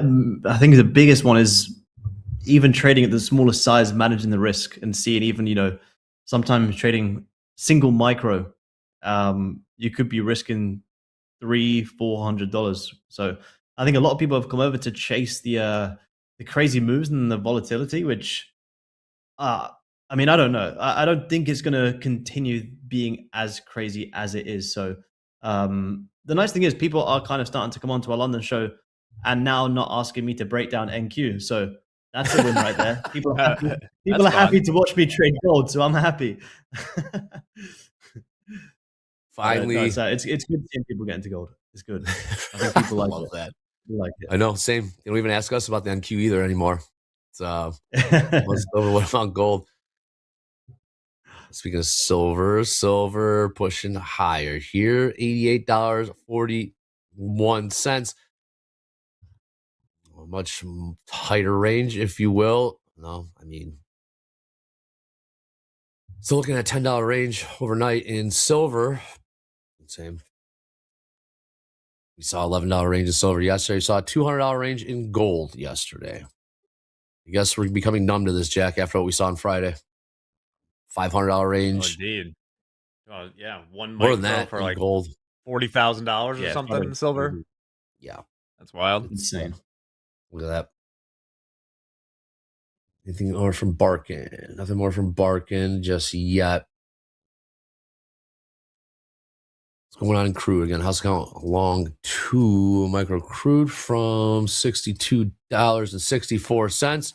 think the biggest one is even trading at the smallest size, managing the risk and seeing even, sometimes trading single micro, you could be risking $300-400. So I think a lot of people have come over to chase the crazy moves and the volatility, which, I don't know. I don't think it's going to continue being as crazy as it is. So the nice thing is people are kind of starting to come onto our London show and now not asking me to break down NQ. So that's a win right there. People are happy to watch me trade gold, so I'm happy. Finally, it's good seeing people get into gold. It's good. I think people like love that. Like it. I know, same. They don't even ask us about the NQ either anymore. It's what's over, what about gold? Speaking of silver pushing higher here, $88.41. A much tighter range, if you will. No, still looking at $10 range overnight in silver. Same. We saw $11 range in silver yesterday. We saw a $200 range in gold yesterday. I guess we're becoming numb to this, Jack, after what we saw on Friday. $500 range. Oh, indeed. Yeah, one More than micro that for in like gold. $40,000 or Yeah, something probably. in silver. Yeah, That's wild. Insane. look at that. Anything more from Barkin? Nothing more from Barkin just yet. What's going on in Crude again? How's it going? Long two micro crude from $62.64.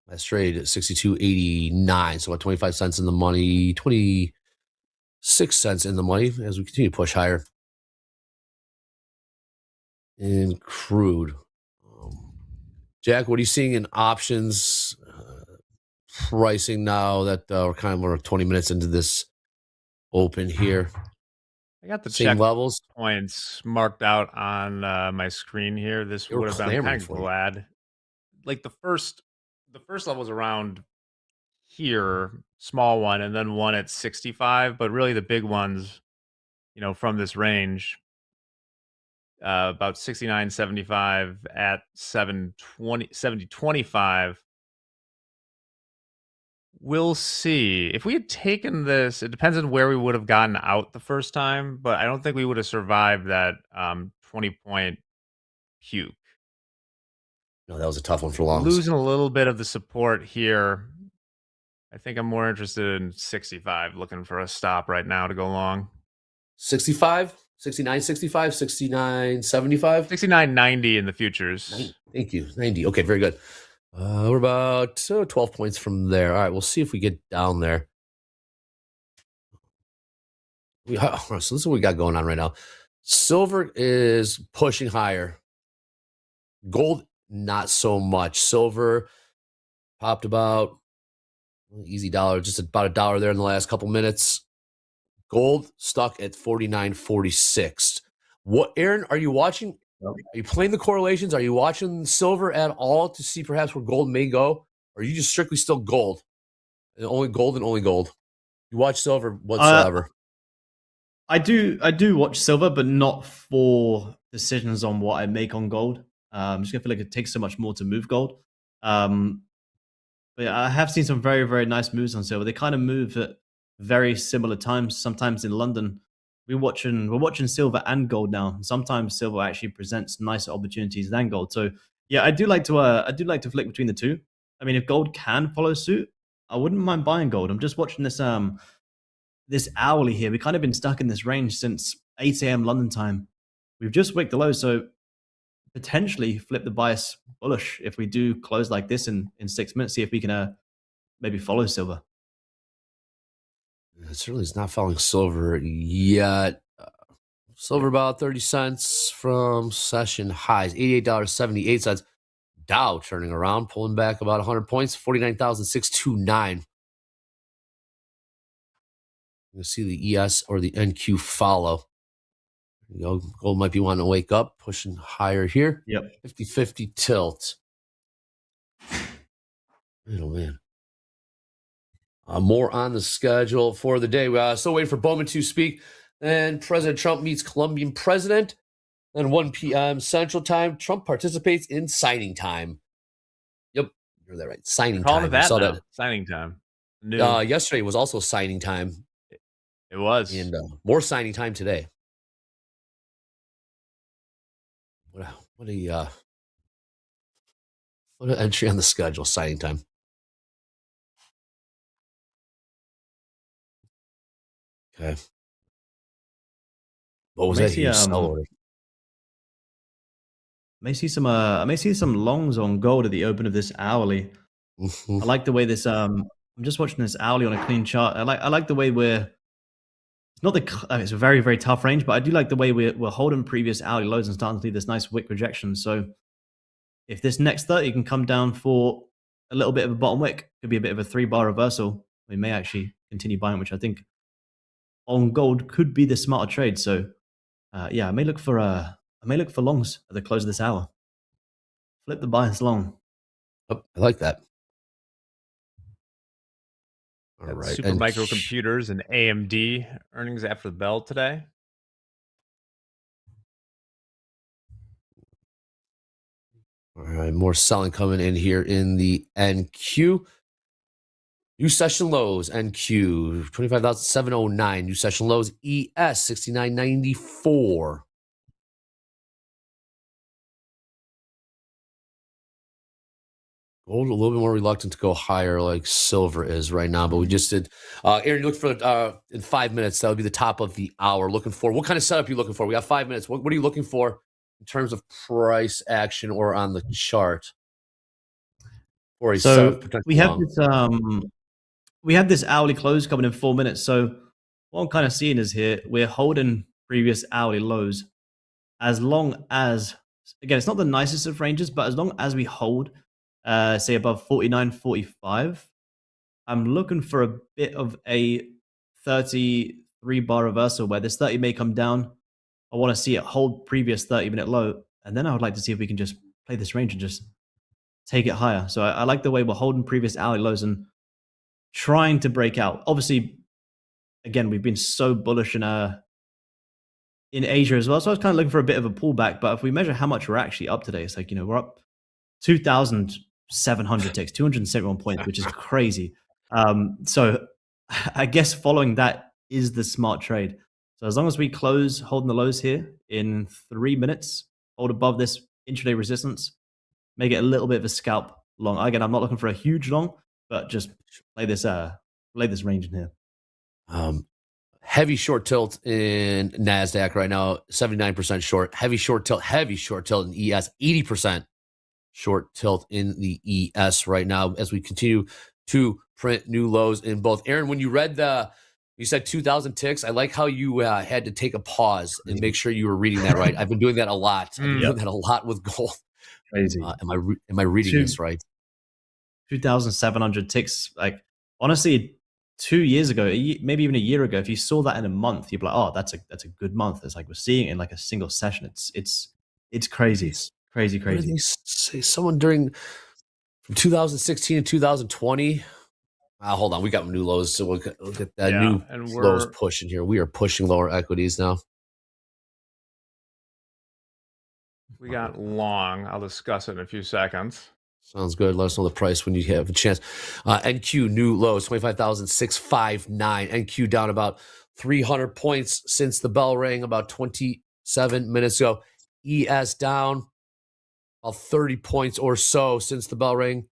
Last trade at 62.89. So about 25 cents in the money, 26 cents in the money as we continue to push higher in Crude. Jack, what are you seeing in options pricing now that we're 20 minutes into this open here? I got the Same check levels. points marked out on my screen here. This They were would have been clamoring kind of for you. glad. Like the first level was around here, small one, and then one at 65. But really, the big ones, from this range, about 69.75 at 70.25. We'll see. If we had taken this, it depends on where we would have gotten out the first time, but I don't think we would have survived that 20-point puke. No, that was a tough one for longs. Losing a little bit of the support here. I think I'm more interested in 65, looking for a stop right now to go long. 65, 69, 65, 69, 75. 69.90 in the futures. Thank you. 90. Okay, very good. We're about 12 points from there. All right, we'll see if we get down there. So this is what we got going on right now. Silver is pushing higher. Gold, not so much. Silver popped about easy dollar, just about $1 there in the last couple minutes. Gold stuck at 49.46. What, Aaron, are you watching? Are you playing the correlations? Are you watching silver at all to see perhaps where gold may go? Or are you just strictly still gold? And only gold and only gold. You watch silver whatsoever. I do watch silver, but not for decisions on what I make on gold. I'm just gonna feel like it takes so much more to move gold. But yeah, I have seen some very, very nice moves on silver. They kind of move at very similar times. Sometimes in London, we're watching silver and gold now. Sometimes silver actually presents nicer opportunities than gold. So yeah, I do like to flick between the two. I mean, if gold can follow suit, I wouldn't mind buying gold. I'm just watching this hourly here. We've kind of been stuck in this range since 8 a.m. London time. We've just wicked the low, so potentially flip the bias bullish if we do close like this in 6 minutes. See if we can maybe follow silver. It certainly is not following silver yet. Silver about 30 cents from session highs, $88.78. Dow turning around, pulling back about 100 points, 49,629. You see the ES or the NQ follow. You know, gold might be wanting to wake up, pushing higher here. Yep. 50-50 tilt. Oh, man. More on the schedule for the day. We're still waiting for Bowman to speak. Then President Trump meets Colombian president. Then 1 p.m. Central Time, Trump participates in signing time. Yep, you're that right. Signing time. That saw now. that. Signing time. Yesterday was also signing time. It was. And more signing time today. What an entry on the schedule, signing time. Okay. What was that? I may see some longs on gold at the open of this hourly. Mm-hmm. I like the way this I'm just watching this hourly on a clean chart. I like the way it's a very, very tough range, but I do like the way we're holding previous hourly lows and starting to leave this nice wick rejection. So if this next 30 can come down for a little bit of a bottom wick, could be a bit of a 3-bar reversal. We may actually continue buying, which I think on gold could be the smarter trade. So yeah, I may look for longs at the close of this hour. Flip the bias long. Oh, I like that. All right. Super microcomputers and AMD earnings after the bell today. All right, more selling coming in here in the NQ. New session lows, NQ 25,709. New session lows, ES 6994. Gold a little bit more reluctant to go higher, like silver is right now. But we just did. Aaron, you look for in 5 minutes. That would be the top of the hour. Looking for what kind of setup are you looking for? We got 5 minutes. What are you looking for in terms of price action or on the chart? Or a So setup potential we have long? this we have this hourly close coming in 4 minutes. So what I'm kind of seeing is here we're holding previous hourly lows as long as, again, it's not the nicest of ranges, but as long as we hold say above 49.45, I'm looking for a bit of a 33 bar reversal where this 30 may come down. I want to see it hold previous 30-minute low, and then I would like to see if we can just play this range and just take it higher. So I like the way we're holding previous hourly lows and trying to break out. Obviously, again, we've been so bullish in Asia as well, so I was kind of looking for a bit of a pullback. But if we measure how much we're actually up today, it's like, we're up 2,700 ticks, 271 points, which is crazy. So I guess following that is the smart trade. So as long as we close holding the lows here in 3 minutes, hold above this intraday resistance, make it a little bit of a scalp long. Again, I'm not looking for a huge long, but just play this range in here. Heavy short tilt in NASDAQ right now, 79% short. Heavy short tilt in ES, 80% short tilt in the ES right now as we continue to print new lows in both. Aaron, when you read you said 2,000 ticks. I like how you had to take a pause and make sure you were reading that right. I've been doing that a lot. I've been doing that a lot with gold. Crazy. Am I reading this right? 2,700 ticks. Like, honestly, 2 years ago, maybe even a year ago, if you saw that in a month, you'd be like, "Oh, that's a good month." It's like we're seeing it in like a single session. It's crazy, crazy. What did they say? Someone from 2016 to 2020. Hold on, we got new lows, so we'll get that new lows pushing here. We are pushing lower equities now. We got long. I'll discuss it in a few seconds. Sounds good. Let us know the price when you have a chance. NQ new lows, 25,659. NQ down about 300 points since the bell rang about 27 minutes ago. ES down about 30 points or so since the bell rang.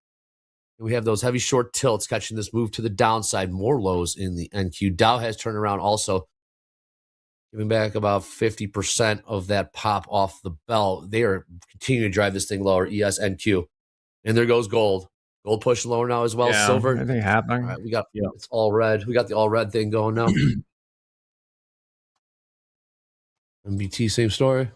And we have those heavy short tilts catching this move to the downside. More lows in the NQ. Dow has turned around also, giving back about 50% of that pop off the bell. They are continuing to drive this thing lower, ES, NQ. And there goes gold. Gold pushing lower now as well. Yeah, Silver. anything happening? All right, we got it's all red. We got the all red thing going now. MBT, same story.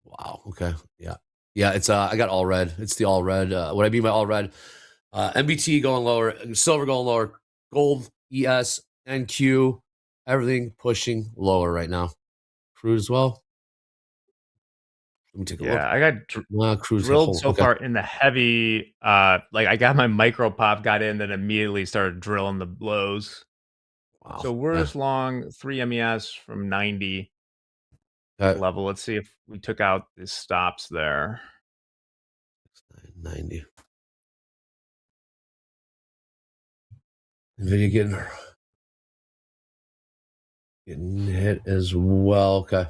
Wow. Okay. Yeah. Yeah. It's I got all red. It's the all red. What I mean by all red, MBT going lower, silver going lower, gold, ES, NQ, everything pushing lower right now. Crude as well. Let me take a look. Yeah, I got Crude's drilled so far in the heavy. Like I got my micro pop, got in, then immediately started drilling the lows. Wow. So we're as long 3 MES from 90 level. Let's see if we took out the stops there. 90. NVIDIA getting hit as well. Okay.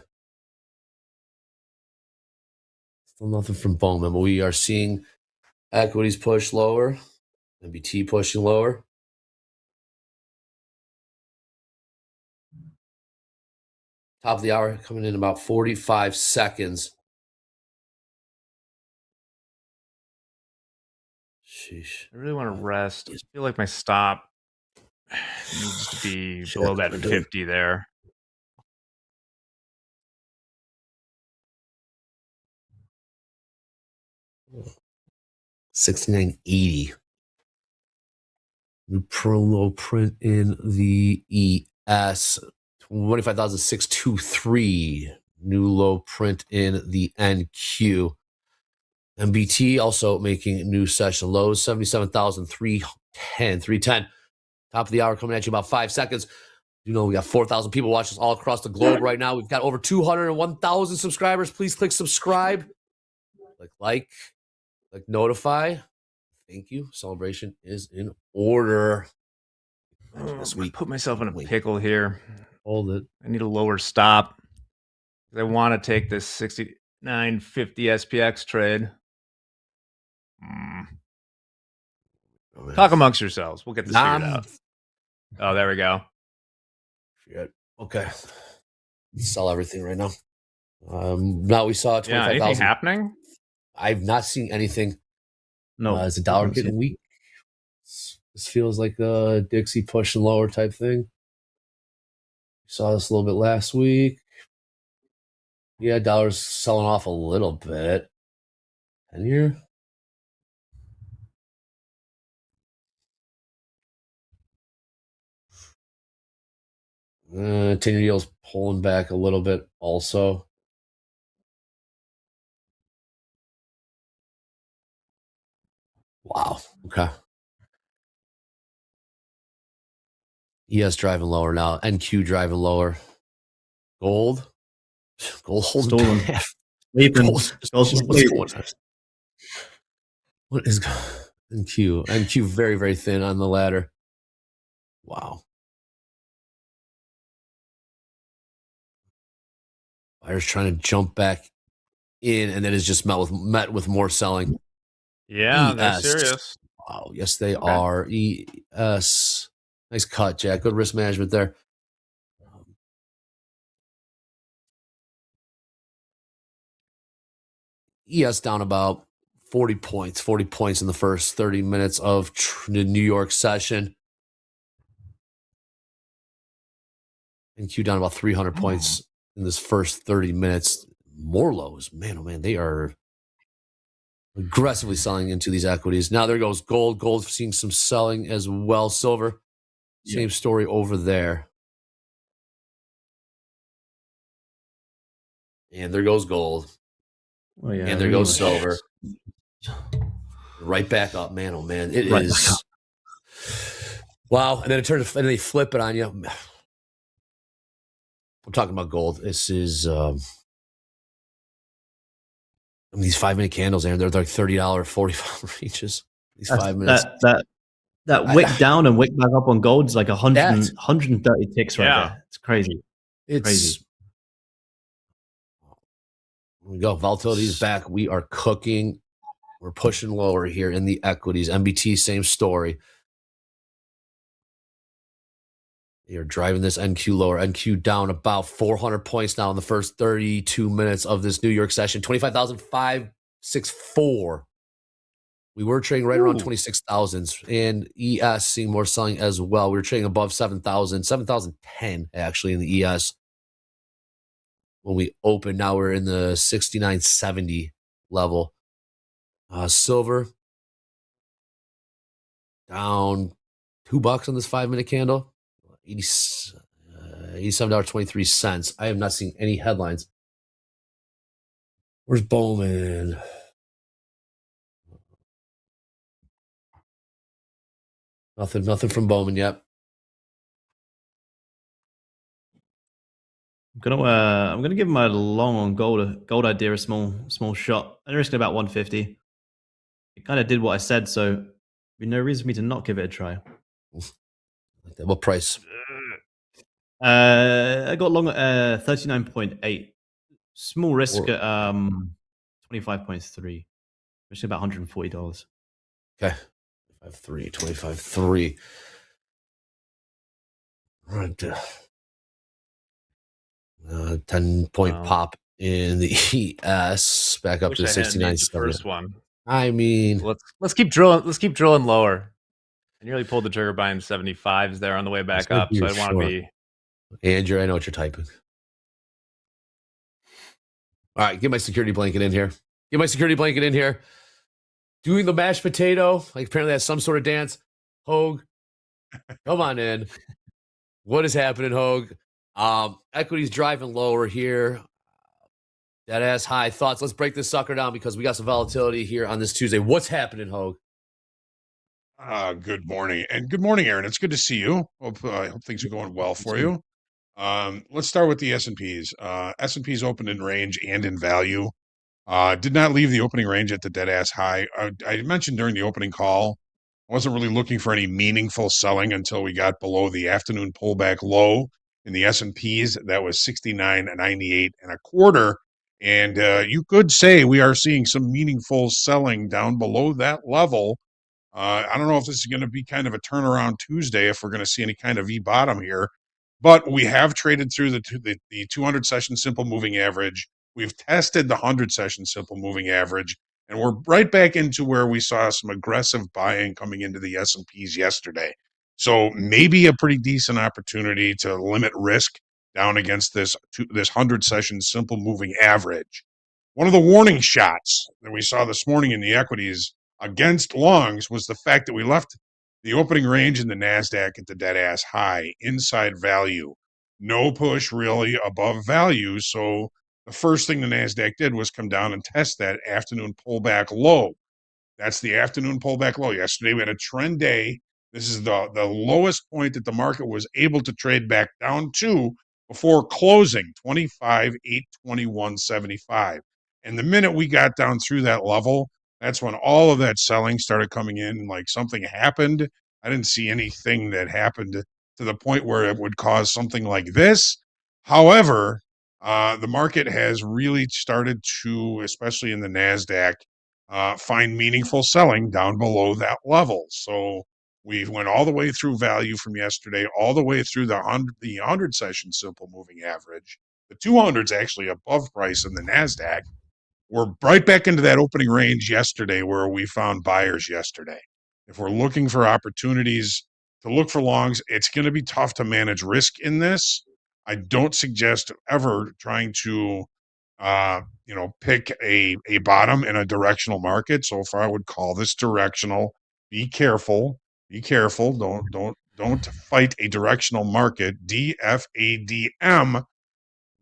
Still nothing from Bowman, but we are seeing equities push lower, MBT pushing lower. Top of the hour coming in about 45 seconds. Sheesh. I really want to rest. I feel like my stop needs to be below that 50 there. $69.80. New promo print in the ES. 25,623. New low print in the NQ. MBT also making new session lows. 77,310. Top of the hour coming at you about 5 seconds. You know, we got 4,000 people watching us all across the globe right now. We've got over 201,000 subscribers. Please click subscribe. Click like notify. Thank you. Celebration is in order. I put myself in a pickle here. Hold it. I need a lower stop. I want to take this 69.50 SPX trade. Talk amongst yourselves. We'll get this figured out. Oh, there we go. Shit. Okay. Sell everything right now. Now we saw 25,000. Anything happening? I've not seen anything. No, is the dollar getting weak? This feels like a Dixie pushing lower type thing. Saw this a little bit last week. Yeah, dollar's selling off a little bit. 10-year. Ten-year yield's pulling back a little bit also. Wow. Okay. ES driving lower now. NQ driving lower. Gold. Gold holding Stolen. back. Gold. What's going on? What is NQ? NQ very, very thin on the ladder. Wow. Buyers trying to jump back in, and then is just met with more selling. Yeah, they're serious. Wow, yes, they are. ES. Nice cut, Jack. Good risk management there. ES down about 40 points. 40 points in the first 30 minutes of the New York session. NQ down about 300 points in this first 30 minutes. More lows. Man, oh man, they are aggressively selling into these equities. Now there goes gold. Gold seeing some selling as well. Silver, same story over there. And there goes gold. Oh, yeah, and there goes silver. Right back up, man. Oh man, it Right is. Wow. And then it turns, and they flip it on you. I'm talking about gold. This is these 5-minute candles, Aaron, they're like $30, 45 ranges. These 5 minutes. That wick down and wick back up on gold is like 130 ticks right there. It's crazy. It's crazy. Here we go. Volatility is back. We are cooking. We're pushing lower here in the equities. MBT, same story. You're driving this NQ lower. NQ down about 400 points now in the first 32 minutes of this New York session. 25,564. We were trading right around 26,000, and ES seeing more selling as well. We were trading above 7,000, 7,010 actually in the ES. When we open, now we're in the 69.70 level. Silver down $2 on this 5-minute candle. $87.23. I have not seen any headlines. Where's Bowman? Nothing from Bowman yet. I'm gonna give him a long on gold idea, a small shot. I risked about 150. It kind of did what I said, so there'd be no reason for me to not give it a try. What price? I got long at 39.8. Small risk at 25.3. Risk about $140. Okay. 25.3. Right. 10-point pop in the ES, back up to the 69. First one. I mean, let's keep drilling. Let's keep drilling lower. I nearly pulled the trigger buying 75s there on the way back up, so I want to be. Andrew, I know what you're typing. All right, get my security blanket in here. Doing the mashed potato. Like apparently that's some sort of dance. Hogue, come on in. What is happening, Hogue? Equities driving lower here. That ass high thoughts. Let's break this sucker down because we got some volatility here on this Tuesday. What's happening, Hogue? Good morning. And good morning, Aaron. It's good to see you. Hope things are going well for you. Let's start with the S&Ps. S&Ps opened in range and in value. Did not leave the opening range at the dead ass high. I mentioned during the opening call, I wasn't really looking for any meaningful selling until we got below the afternoon pullback low in the S&Ps. That was 69.98 and a quarter. And you could say we are seeing some meaningful selling down below that level. I don't know if this is going to be kind of a turnaround Tuesday, if we're going to see any kind of V-bottom here. But we have traded through the 200 session simple moving average. We've tested the 100 session simple moving average, and we're right back into where we saw some aggressive buying coming into the S&Ps yesterday. So maybe a pretty decent opportunity to limit risk down against this 100 session simple moving average. One of the warning shots that we saw this morning in the equities against longs was the fact that we left the opening range in the NASDAQ at the dead ass high, inside value. No push really above value. So the first thing the NASDAQ did was come down and test that afternoon pullback low. That's the afternoon pullback low. Yesterday we had a trend day. This is the lowest point that the market was able to trade back down to before closing, 25,821.75. And the minute we got down through that level, that's when all of that selling started coming in. Like something happened. I didn't see anything that happened to the point where it would cause something like this. However, the market has really started to, especially in the NASDAQ, find meaningful selling down below that level. So we went all the way through value from yesterday, all the way through the 100 session simple moving average. The 200's actually above price in the NASDAQ. We're right back into that opening range yesterday where we found buyers yesterday. If we're looking for opportunities to look for longs, it's going to be tough to manage risk in this. I don't suggest ever trying to pick a bottom in a directional market. So far, I would call this directional. Be careful. Be careful. Don't fight a directional market. DFADM.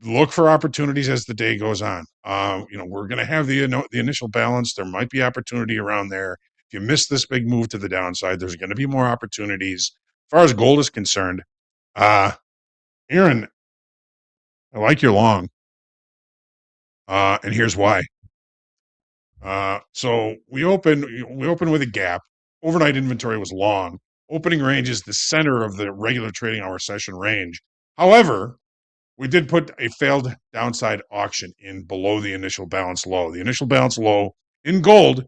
Look for opportunities as the day goes on. We're going to have the initial balance. There might be opportunity around there. If you miss this big move to the downside, there's going to be more opportunities. As far as gold is concerned, Aaron, I like your long. And here's why. So we open with a gap. Overnight inventory was long. Opening range is the center of the regular trading hour session range. However, we did put a failed downside auction in below the initial balance low. The initial balance low in gold,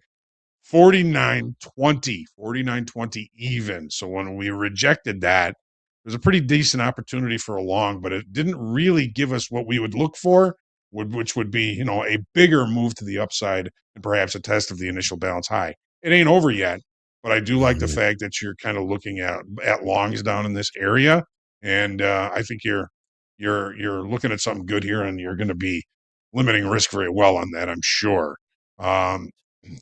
49.20 even. So when we rejected that, it was a pretty decent opportunity for a long, but it didn't really give us what we would look for, which would be, a bigger move to the upside and perhaps a test of the initial balance high. It ain't over yet, but I do like the fact that you're kind of looking at longs down in this area, and I think you're looking at something good here, and you're going to be limiting risk very well on that, I'm sure.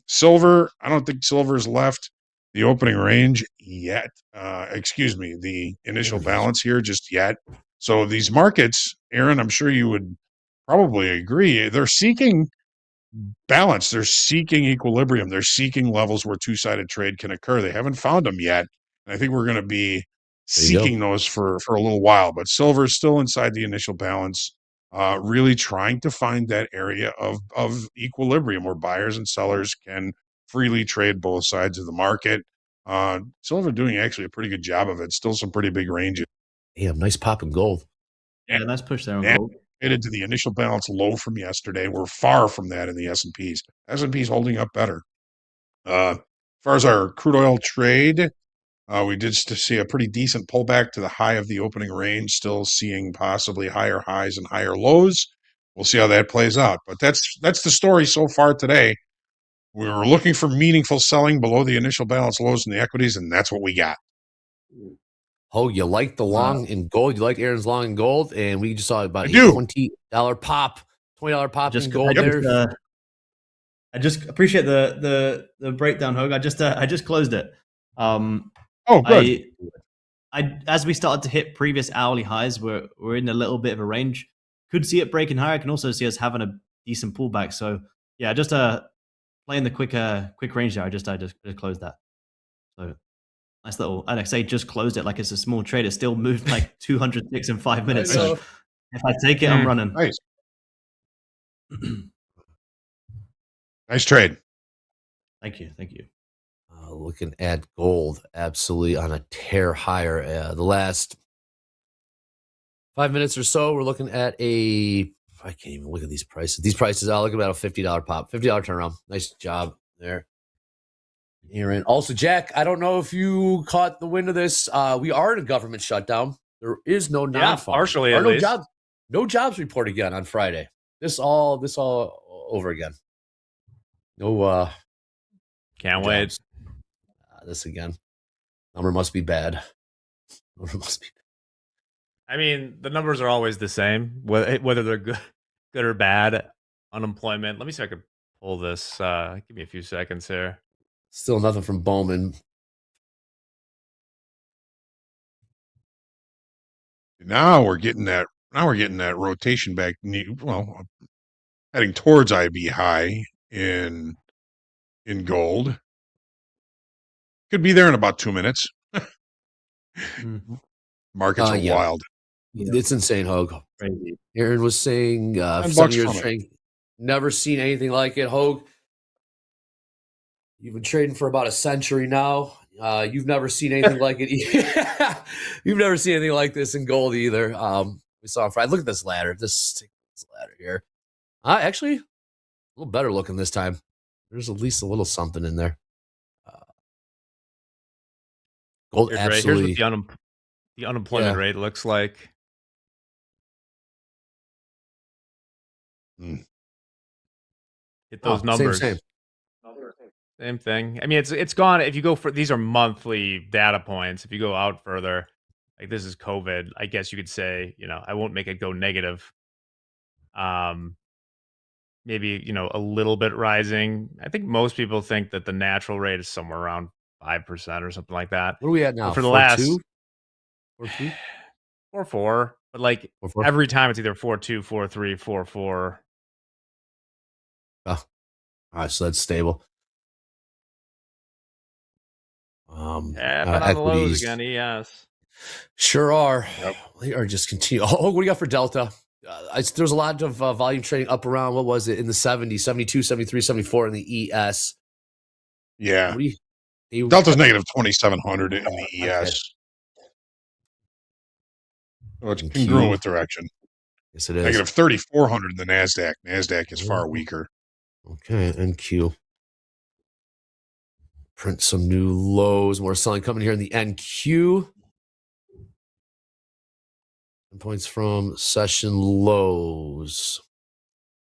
Silver, I don't think silver's left the opening range yet. The initial balance here just yet. So these markets, Aaron, I'm sure you would probably agree, they're seeking balance. They're seeking equilibrium. They're seeking levels where two-sided trade can occur. They haven't found them yet. And I think we're going to be seeking those for a little while. But silver is still inside the initial balance, really trying to find that area of equilibrium where buyers and sellers can freely trade both sides of the market. Silver doing actually a pretty good job of it. Still some pretty big ranges. Yeah, nice pop in gold. Yeah, nice push there on gold. Headed to the initial balance low from yesterday. We're far from that in the S&Ps. S&Ps holding up better. As far as our crude oil trade, we did see a pretty decent pullback to the high of the opening range, still seeing possibly higher highs and higher lows. We'll see how that plays out. But that's the story so far today. We were looking for meaningful selling below the initial balance lows in the equities, and that's what we got. Oh, you like the long in gold? You like Aaron's long in gold? And we just saw about a $20 pop, $20 pop in gold there. I just appreciate the breakdown, Hogue. I just closed it. Good. As we started to hit previous hourly highs, we're in a little bit of a range. Could see it breaking higher. I can also see us having a decent pullback. So yeah, just playing the quick range there. I just closed that. So nice little. And I say just closed it like it's a small trade. It still moved like 200 ticks in 5 minutes. So if I take it, I'm running. Nice. Nice trade. Thank you. Thank you. Looking at gold, absolutely on a tear higher. The last 5 minutes or so, we're looking at I can't even look at these prices. These prices, I'll look at about a $50 pop, $50 turnaround. Nice job there, Aaron. Also, Jack, I don't know if you caught the wind of this. We are in a government shutdown. There is no non-farm. partially Or at no least. jobs. No jobs report again on Friday. This all over again. No Can't wait. jobs. This again. Number must be bad. Number must be bad. I mean, the numbers are always the same, whether they're good or bad. Unemployment. Let me see if I can pull this. Give me a few seconds here. Still nothing from Bowman. Now we're getting that rotation back. Well, heading towards IB high in gold. Could be there in about 2 minutes. Markets are wild. It's insane, Hogue. Crazy. Aaron was saying 10 7 bucks years from it. trading, never seen anything like it. Hogue, you've been trading for about a century now. You've never seen anything like it. You've never seen anything like this in gold either. We saw on Friday. Look at this ladder. This ladder here. Actually, a little better looking this time. There's at least a little something in there. Gold absolutely. Here's what the unemployment rate looks like. Hit those numbers. Same thing. I mean, it's gone. If you go for, these are monthly data points. If you go out further, like this is COVID, I guess you could say, I won't make it go negative. Maybe, a little bit rising. I think most people think that the natural rate is somewhere around 5% or something like that. What are we at now? But for the last 4.2? 4.4, but like 4.4? every time it's either 4.2, 4.3, 4.4. Oh, all right, so that's stable. But on the lows again, ES. Sure are. Yep. They are just continue. Oh, what do you got for Delta? There's a lot of volume trading up around, what was it, in the 70s, 72, 73, 74 in the ES. Yeah. Delta's negative 2,700 in the ES. So it's congruent direction. Yes, it is. Negative 3,400 in the NASDAQ. NASDAQ is far weaker. Okay, NQ. Print some new lows. More selling coming here in the NQ. 10 points from session lows.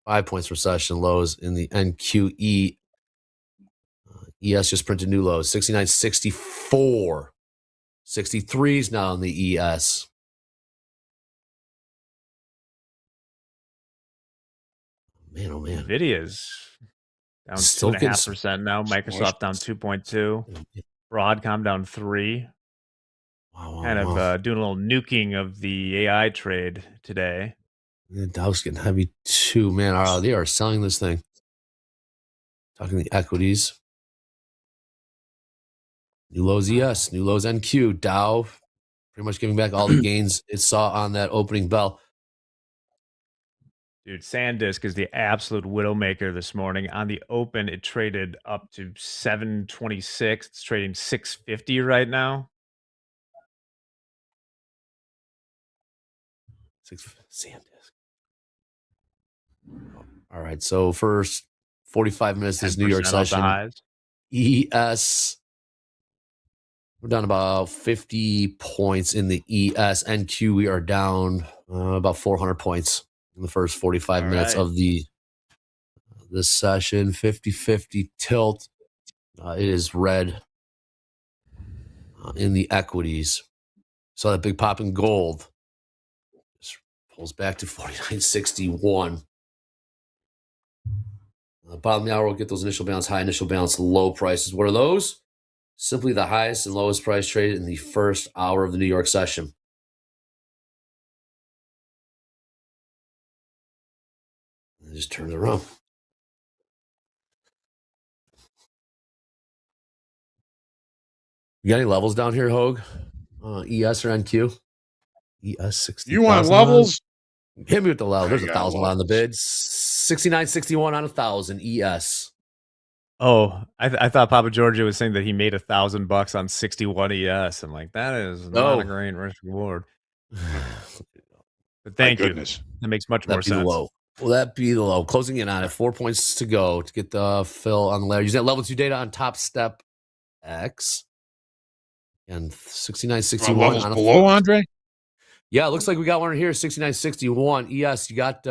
5 points from session lows in the NQE. ES just printed new lows. 69.64. 63s now in the ES. Man, oh man. Nvidia's down Still 2.5% now. Microsoft down 2.2. Broadcom down 3. Kind of doing a little nuking of the AI trade today. The Dow's getting heavy too, man. They are selling this thing. Talking the equities. New lows ES, new lows NQ. Dow pretty much giving back all the gains it saw on that opening bell. Dude, SanDisk is the absolute widowmaker this morning. On the open, it traded up to 726. It's trading 650 right now. SanDisk. All right, so first 45 minutes this New York session. ES, we're down about 50 points in the ES. NQ, we are down about 400 points in the first 45 minutes of this session. 50-50 tilt. It is red in the equities. Saw that big pop in gold. Just pulls back to 49.61. Bottom of the hour, we'll get those initial balance high, initial balance low prices. What are those? Simply the highest and lowest price traded in the first hour of the New York session. And just turn it around. You got any levels down here, Hogue? ES or NQ? ES 60. You want levels? Hit me with the level. There's 1,000 on the bid. 69.61 on 1,000 ES. Oh, I thought Papa Giorgio was saying that he made $1,000 on 61 ES. I'm like, that is not a great risk reward. But thank you. That makes much more sense. Low. Will that be the low? Closing in on it. 4 points to go to get the fill on the ladder. Using that level 2 data on Topstep X. And 69.61. Levels below, Andre? Yeah, it looks like we got one here, 69.61. ES, you got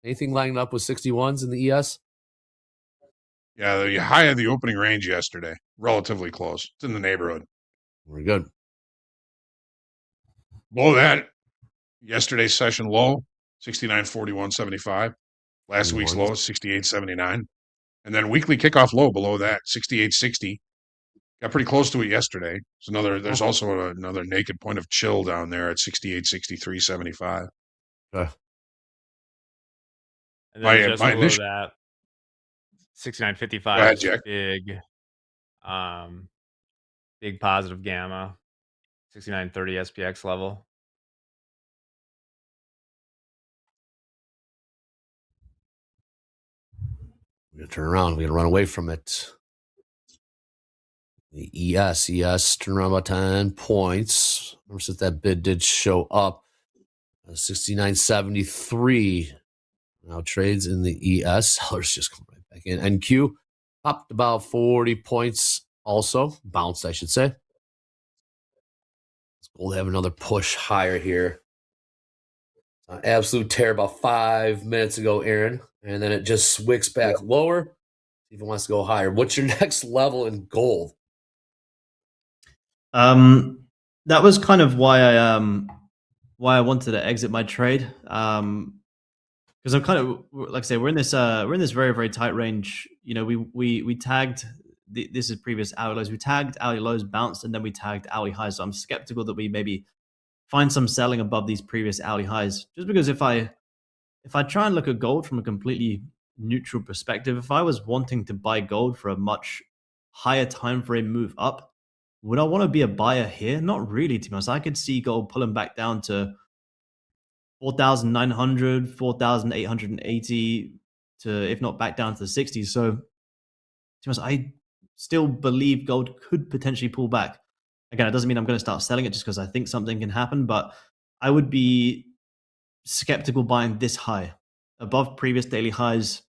anything lining up with 61s in the ES? Yeah, the high of the opening range yesterday. Relatively close. It's in the neighborhood. We're good. Below that, yesterday's session low, 69.41.75. Last week's low is 68.79. And then weekly kickoff low below that, 68.60. Got pretty close to it yesterday. There's also another naked point of chill down there at 68.63.75. And then just below that, 69.55 is big. Big positive gamma. 69.30 SPX level. We're going to turn around. We're going to run away from it. The ES turn around about 10 points. Ever since that bid did show up. 69.73. Now trades in the ES. Sellers just come right back in. NQ popped about 40 points also. Bounced, I should say. We'll have another push higher here. Absolute tear about 5 minutes ago, Aaron. And then it just wicks back lower. Even wants to go higher. What's your next level in gold? That was kind of why I wanted to exit my trade. Because I'm kind of, like I say, we're in this very, very tight range. You know, we tagged this is previous hourly lows. We tagged hourly lows, bounced, and then we tagged hourly highs. So I'm skeptical that we maybe find some selling above these previous hourly highs. Just because if I try and look at gold from a completely neutral perspective, if I was wanting to buy gold for a much higher time frame move up, would I want to be a buyer here? Not really, to be honest. I could see gold pulling back down to 4,900, 4,880 to, if not back down to the 60s. So, to be honest, I still believe gold could potentially pull back. Again, it doesn't mean I'm going to start selling it just because I think something can happen, but I would be skeptical buying this high above previous daily highs.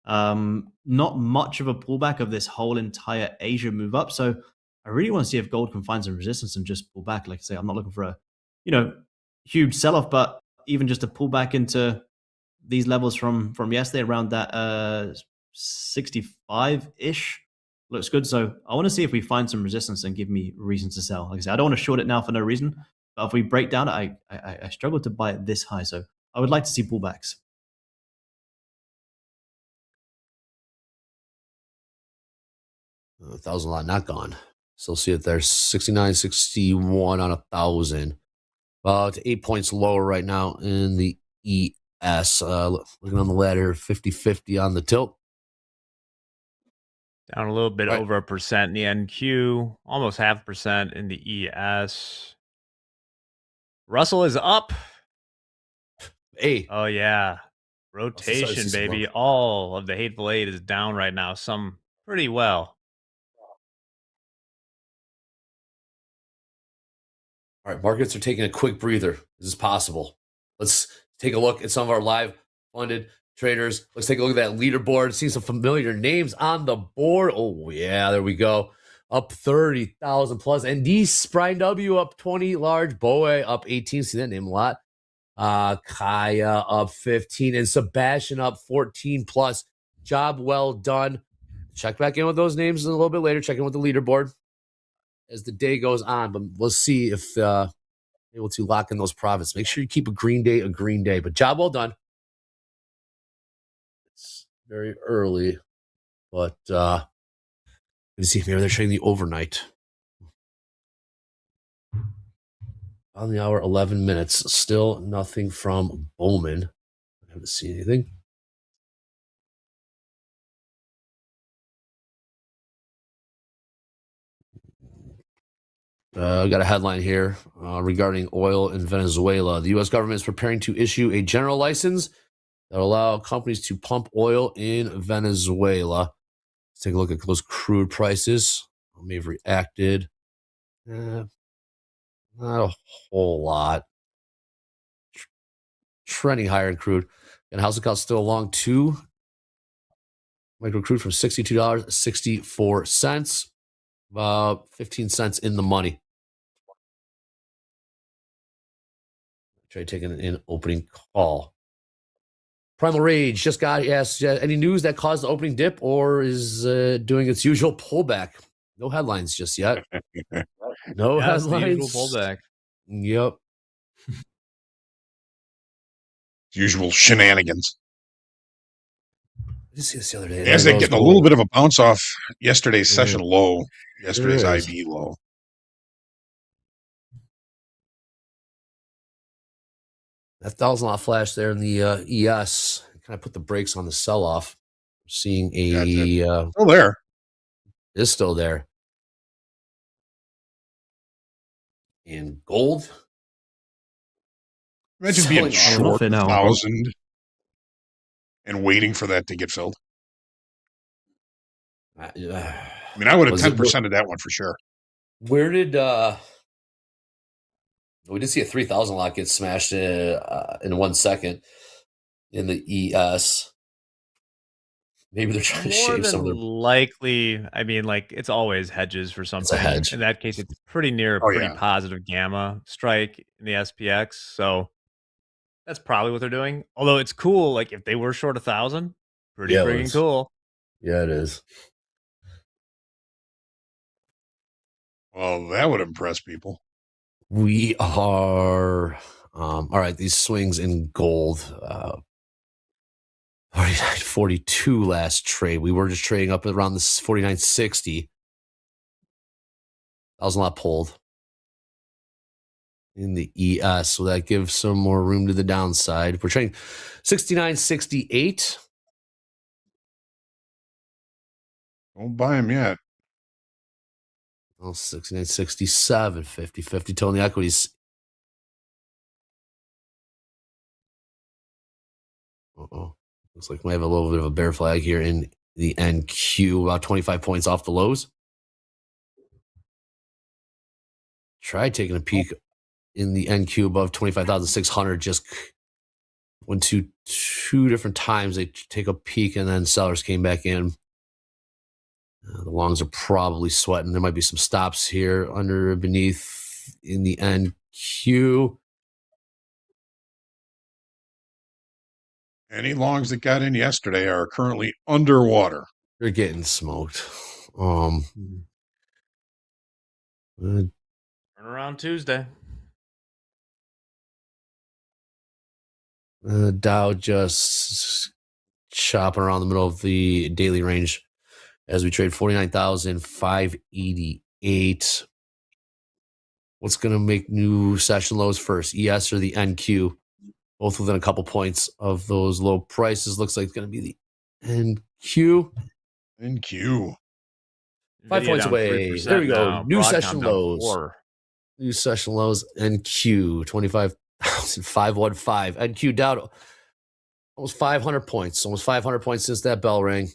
Not much of a pullback of this whole entire Asia move up. So I really want to see if gold can find some resistance and just pull back. Like I say, I'm not looking for a, huge sell-off, but even just a pullback into these levels from yesterday around that 65-ish looks good. So I want to see if we find some resistance and give me reasons to sell. Like I said, I don't want to short it now for no reason, but if we break down it, I struggle to buy it this high. So I would like to see pullbacks. 1,000 lot not gone. Still see it there. 69.61 on 1,000. About 8 points lower right now in the ES. Looking on the ladder, 50-50 on the tilt. Down a little bit over 1% in the NQ. Almost 0.5% in the ES. Russell is up. Hey. Oh, yeah. Rotation, baby. All of the Hateful Eight is down right now. Some pretty well. All right, markets are taking a quick breather. Is this possible? Let's take a look at some of our live funded traders. Let's take a look at that leaderboard. See some familiar names on the board. Oh, yeah, there we go. Up 30,000 plus. And D Brian W up 20 large. Boe up 18. See that name a lot. Kaya up 15. And Sebastian up 14 plus. Job well done. Check back in with those names a little bit later. Check in with the leaderboard as the day goes on, but let's see if able to lock in those profits. Make sure you keep a green day. But job well done. It's very early, but let's see if maybe they're trading the overnight. On the hour, 11 minutes. Still nothing from Bowman. I haven't seen anything. Got a headline here regarding oil in Venezuela. The U.S. government is preparing to issue a general license that will allow companies to pump oil in Venezuela. take a look at those crude prices. May have reacted. Not a whole lot. Trending higher in crude. And housing costs still along too. Micro crude from $62.64. About 15 cents in the money. Trade taking an opening call. Primal Rage just got asked, any news that caused the opening dip or is doing its usual pullback? No headlines just yet. No Yes, the headlines. usual pullback. Yep. Usual shenanigans. I did see this the other day. As they're getting a little bit of a bounce off yesterday's session low, yesterday's There is. IV low. That $1,000 flash there in the ES kind of put the brakes on the sell-off. Seeing Still there. Is still there. And gold. Imagine being Selling off short it now. 1,000 and waiting for that to get filled. I mean, I would have 10%ed that one for sure. Where did we did see a 3,000 lot get smashed in 1 second in the ES. Maybe they're trying to More shave some of than their. likely, I mean, like it's always hedges for something. hedge. In that case, it's pretty near a Oh, pretty yeah. positive gamma strike in the SPX. So that's probably what they're doing. Although it's cool, like if they were short 1,000, pretty Yeah, it freaking was. cool. Yeah, it is. Well, that would impress people. We are all right. These swings in gold, 49.42 last trade. We were just trading up around this 49.60. $1,000 lot pulled in the ES, so that gives some more room to the downside. We're trading 69.68. Don't buy them yet. Well, 69.67, 50-50 total in the equities. Looks like we might have a little bit of a bear flag here in the NQ, about 25 points off the lows. Tried taking a peek in the NQ above 25,600. Just went to two different times. They take a peek and then sellers came back in. The longs are probably sweating. There might be some stops here under beneath in the NQ. Any longs that got in yesterday are currently underwater. They're getting smoked. Turn around Tuesday. Dow just chopping around the middle of the daily range as we trade 49,588. What's going to make new session lows first, ES or the NQ? Both within a couple points of those low prices. Looks like it's going to be the NQ. NQ. 5 points away. There we go. Now. New Broadcom session down lows. 4. New session lows. NQ 25,515. NQ down almost 500 points. Almost 500 points since that bell rang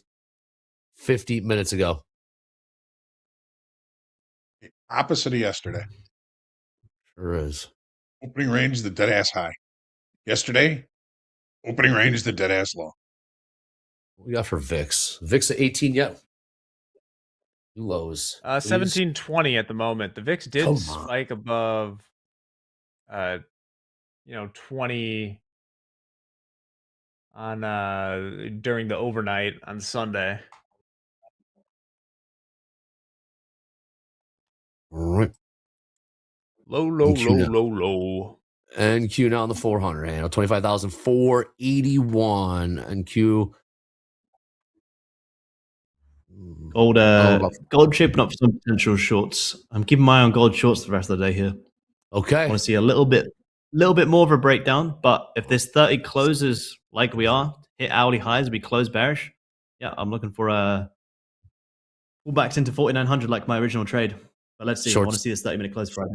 50 minutes ago. The opposite of yesterday. Sure is. Opening range, the dead ass high. Yesterday, opening range is the dead ass low. What we got for VIX? VIX at 18 yet? New lows. 1720 at the moment. The VIX did spike above 20 on during the overnight on Sunday. All right. Low. NQ now on the 400 handle, 25,481. NQ. Gold shaping up for some potential shorts. I'm keeping my eye on gold shorts the rest of the day here. Okay. I want to see a little bit more of a breakdown, but if this 30 closes like we are, hit hourly highs, we close bearish. Yeah, I'm looking for a pullbacks into 4,900 like my original trade. But let's see. I want to see this 30-minute close Friday.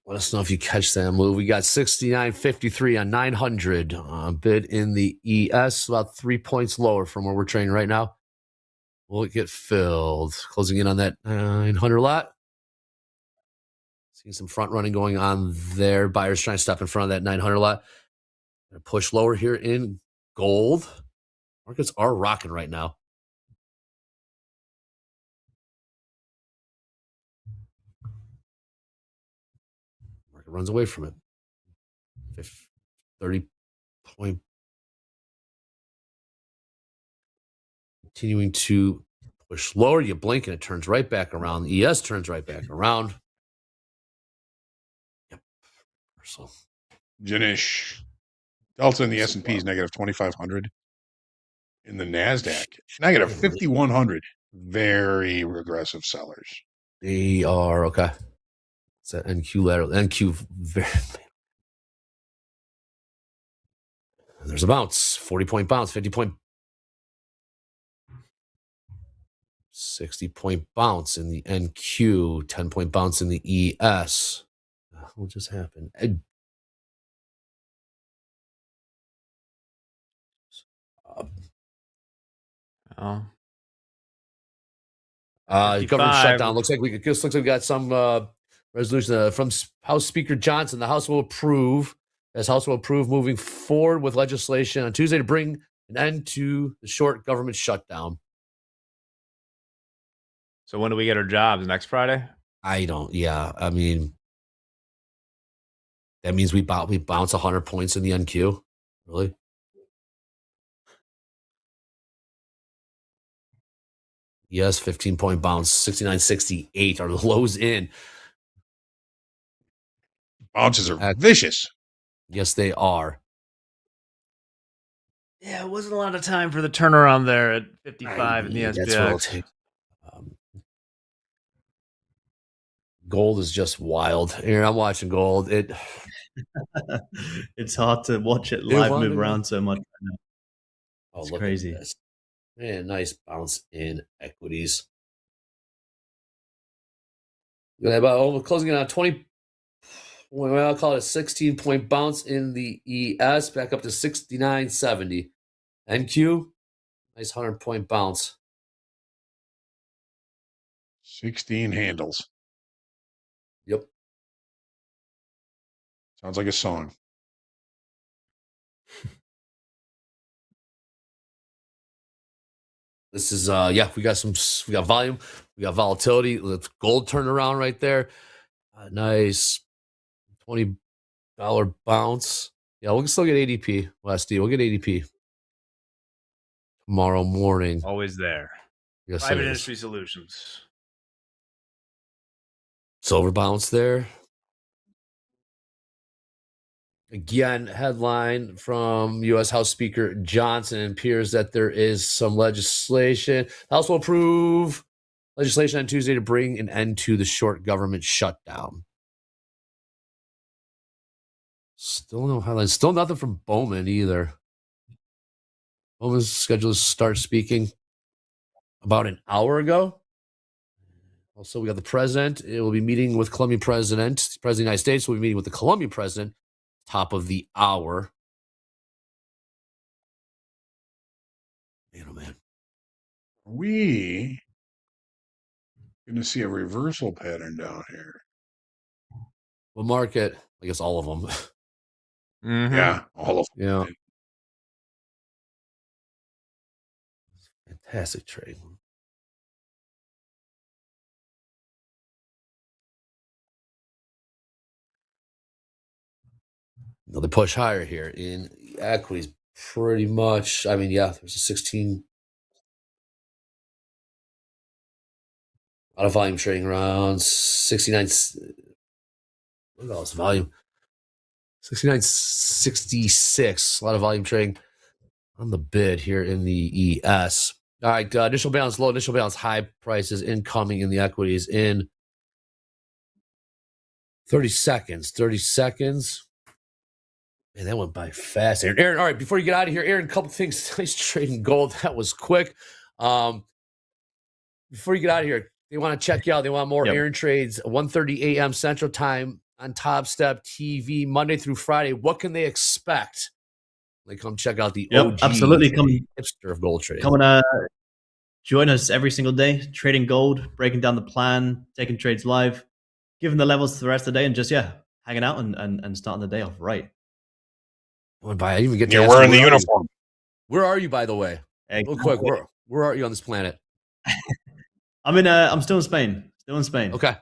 Let us know if you catch that move. We got 69.53 on 900. Bid in the ES, about 3 points lower from where we're trading right now. will it get filled? Closing in on that 900 lot. Seeing some front running going on there. Buyers trying to stop in front of that 900 lot. Gonna push lower here in gold. Markets are rocking right now. Market runs away from it. 30 point. Continuing to push lower. You blink and it turns right back around. The ES turns right back around. Yep. So Janish. Delta in the S&P is negative 2,500. In the NASDAQ, negative 5,100. Very regressive sellers. they are okay. It's that NQ lateral. NQ very. There's a bounce. 40-point bounce. 50-point. 60-point bounce in the NQ. 10-point bounce in the ES. What just happened? Oh, Government 55. shutdown. Looks like we got some resolution from House Speaker Johnson. The House will approve. As House will approve moving forward with legislation on Tuesday to bring an end to the short government shutdown. So when do we get our jobs? Next Friday? I don't. Yeah, I mean, that means we bounce 100 points in the NQ. Really? Yes, 15-point bounce, 69.68 are the lows in. Bounces are vicious. Yes, they are. Yeah, it wasn't a lot of time for the turnaround there at 55 in the That's what it'll SPX. take. Gold is just wild. Aaron, I'm watching gold. It's hard to watch it live move around so much. Oh, It's look crazy. at this. Man, nice bounce in equities. About closing in on 20. Well, I'll call it a 16-point bounce in the ES, back up to 69.70. NQ, nice 100-point bounce. 16 handles. Yep. Sounds like a song. This is we got volume, we got volatility. Let's gold turn around right there. Nice $20 bounce. Yeah, we'll still get ADP. Last D, we'll get ADP tomorrow morning. Always there. Yes, Private it is. Industry Solutions. Silver bounce there. Again, headline from U.S. House Speaker Johnson appears that there is some legislation. The House will approve legislation on Tuesday to bring an end to the short government shutdown. Still no headlines. Still nothing from Bowman either. Bowman's scheduled to start speaking about an hour ago. Also, we got the president. It will be meeting with Colombian president. The president of the United States will be meeting with the Colombian president. Top of the hour. Man, oh man. Are we going to see a reversal pattern down here? Well, market, I guess all of them. Mm-hmm. Yeah, all of them. Yeah. Fantastic trade. Another push higher here in equities. Pretty much. I mean, yeah, there's a 16. A lot of volume trading around 69. Look at all this volume. 69.66. A lot of volume trading on the bid here in the ES. All right, initial balance low, initial balance high prices incoming in the equities in 30 seconds. 30 seconds. Man, that went by fast. Aaron, all right, before you get out of here, Aaron, a couple things. Nice trading gold. That was quick. Before you get out of here, they want to check you out. They want more Aaron trades, 1:30 a.m. Central Time on TopstepTV, Monday through Friday. What can they expect? They come check out the OG absolutely hipster of gold trading. Coming join us every single day, trading gold, breaking down the plan, taking trades live, giving the levels to the rest of the day, and just hanging out and starting the day off right. I didn't even get to You're ask you, wearing the where are you? uniform. Where are you, by the way? Real quick, where are you on this planet? I'm still in Spain. Still in Spain. Okay.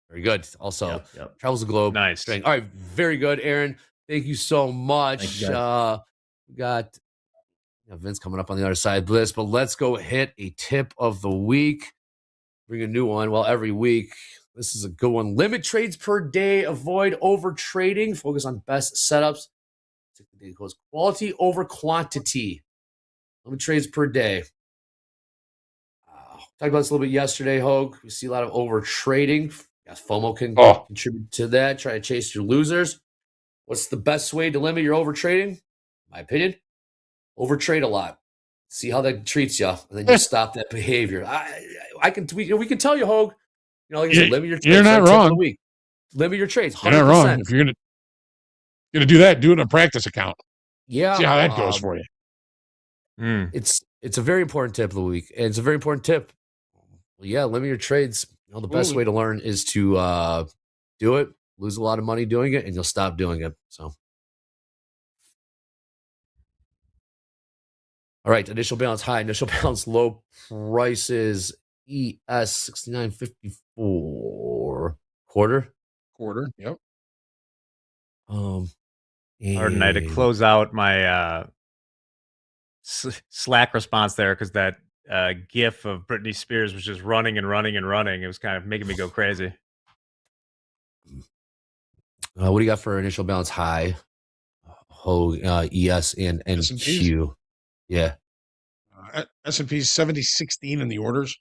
Very good. Also, Yep. travels the globe. Nice. All right. Very good, Aaron. Thank you so much. Thank you, guys. We got Vince coming up on the other side of this, but let's go hit a tip of the week. Bring a new one. Well, every week. This is a good one. Limit trades per day. Avoid over trading. Focus on best setups. It goes quality over quantity. Limit trades per day. Talked about this a little bit yesterday, Hogue. We see a lot of over trading. Yes, FOMO can contribute to that. Try to chase your losers. What's the best way to limit your over trading? My opinion, over trade a lot. See how that treats you, and then you stop that behavior. We can tell you, Hogue. Like I said, limit your trades. You're not wrong. Limit your trades. 100%. You're not wrong. If you're gonna do that, do it in a practice account. Yeah. See how that goes for you. It's a very important tip of the week, and it's a very important tip. Well, yeah, limit your trades. The best way to learn is to do it, lose a lot of money doing it, and you'll stop doing it. So, all right, initial balance high, initial balance low, prices ES 69.54 quarter. Yep. Hard night to close out my Slack response there, because that GIF of Britney Spears was just running and running and running. It was kind of making me go crazy. What do you got for initial balance high? ES and NQ. Yeah. S&P's 70.16 in the orders.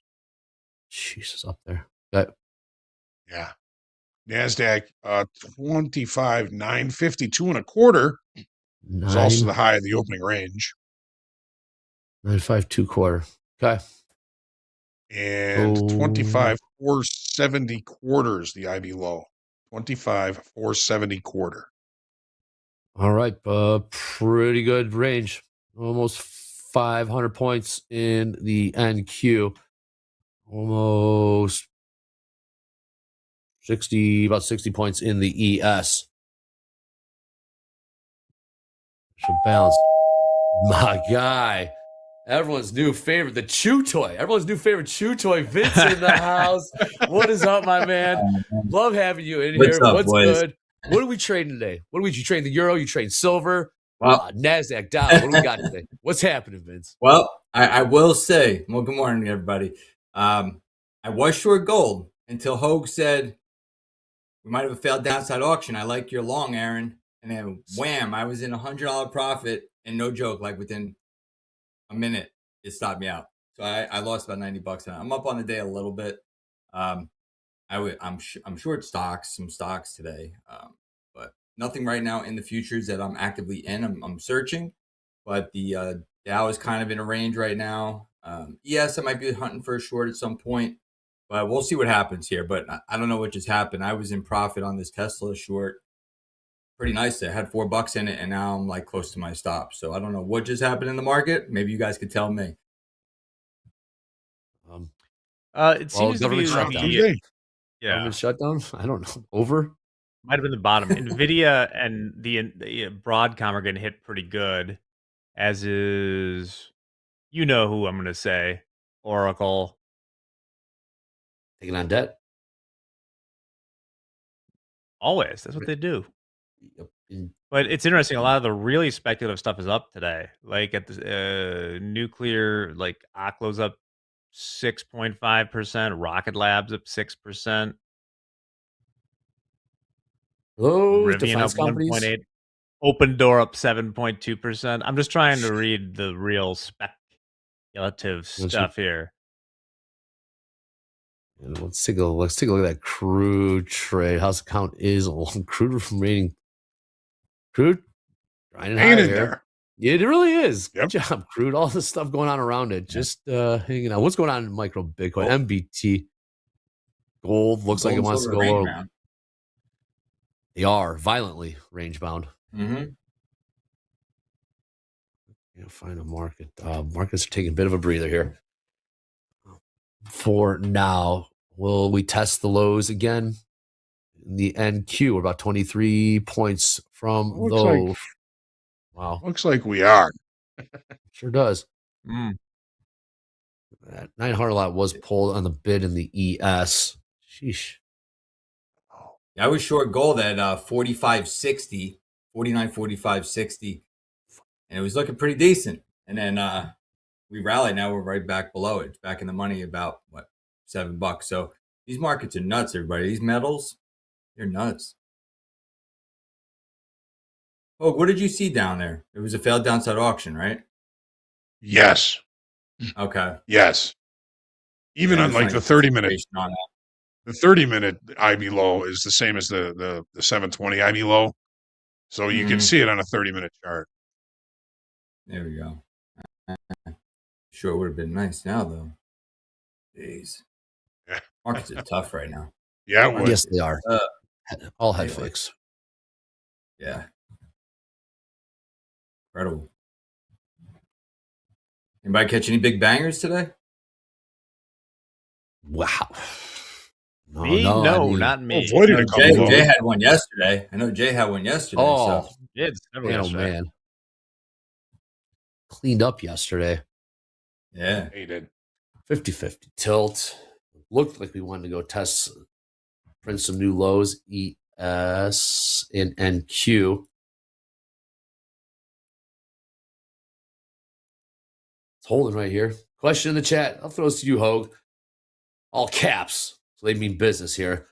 Jesus, up there. Okay. Yeah. NASDAQ 25,952 and a quarter. Is also the high of the opening range. 952 quarter. Okay. And 25,470 quarters, the IB low. 25,470 quarter. All right. Pretty good range. Almost 500 points in the NQ. Almost about 60 points in the ES. Should balance. My guy. Everyone's new favorite, the chew toy. Everyone's new favorite chew toy. Vince in the house. What is up, my man? Love having you in here. What's good? What are we trading today? You trading the euro? You trading silver? Well, NASDAQ Dow. What do we got today? What's happening, Vince? Well, I will say, well, good morning, everybody. I was short gold until Hogue said we might have a failed downside auction. I like your long, Aaron. And then wham, I was in $100 profit, and no joke, like within a minute, it stopped me out. So I lost about $90. I'm up on the day a little bit. I'm short some stocks today, but nothing right now in the futures that I'm actively in. I'm searching, but the Dow is kind of in a range right now. Yes, I might be hunting for a short at some point, but we'll see what happens here. But I don't know what just happened. I was in profit on this Tesla short pretty nicely. I had $4 in it, and now I'm like close to my stop. So I don't know what just happened in the market. Maybe you guys could tell me. It seems to be Government shutdown. I don't know. Over. Might have been the bottom. Nvidia and the Broadcom are getting hit pretty good, as is, who I'm going to say, Oracle. Taking on debt. Always. That's what they do. But it's interesting. A lot of the really speculative stuff is up today. Like at the nuclear, like Oklo's up 6.5%. Rocket Lab's up 6%. Those Rivian defense up companies. 1.8. Open Door up 7.2%. I'm just trying to read the real speculative stuff here. And let's take a look at that crude trade. How's the count is on crude from rating? Crude grinding high there. Yeah, it really is. Good job, Crude. All this stuff going on around it. Just hanging out. What's going on in micro Bitcoin? MBT. Gold looks like it wants to go low. They are violently range bound. Can't find a market. Markets are taking a bit of a breather here. for now. Will we test the lows again? In the NQ, we're about 23 points from those. Wow. Looks like we are. Sure does. Mm. That 900 lot was pulled on the bid in the ES. Sheesh. I was short gold at 45.60, 49.45.60, and it was looking pretty decent. And then we rallied. Now we're right back below it. It's back in the money about what, $7. So these markets are nuts, everybody. These metals, they're nuts. Oh, what did you see down there? It was a failed downside auction, right? Yes. Okay. Yes. Even Yeah, on just like wanna the get some 30-minute, information on that. the 30-minute IB low is the same as the 720 IB low. So you can see it on a 30-minute chart. There we go. Sure, it would have been nice now, though. Jeez. Yeah. Markets are tough right now. Yeah, it would. Yes, they are. All head Anyway. fakes. Yeah. Incredible. Anybody catch any big bangers today? Wow. Me? I No, mean, not me. Avoided No, a couple of Jay them. had one yesterday. I know Jay had one yesterday. Oh, So. Yeah, it's several man, oh yesterday. man. Cleaned up yesterday. Yeah. He did. 50-50 tilt. Looked like we wanted to go test, print some new lows, ES and NQ. It's holding right here. Question in the chat. I'll throw this to you, Hogue. All caps. So they mean business here.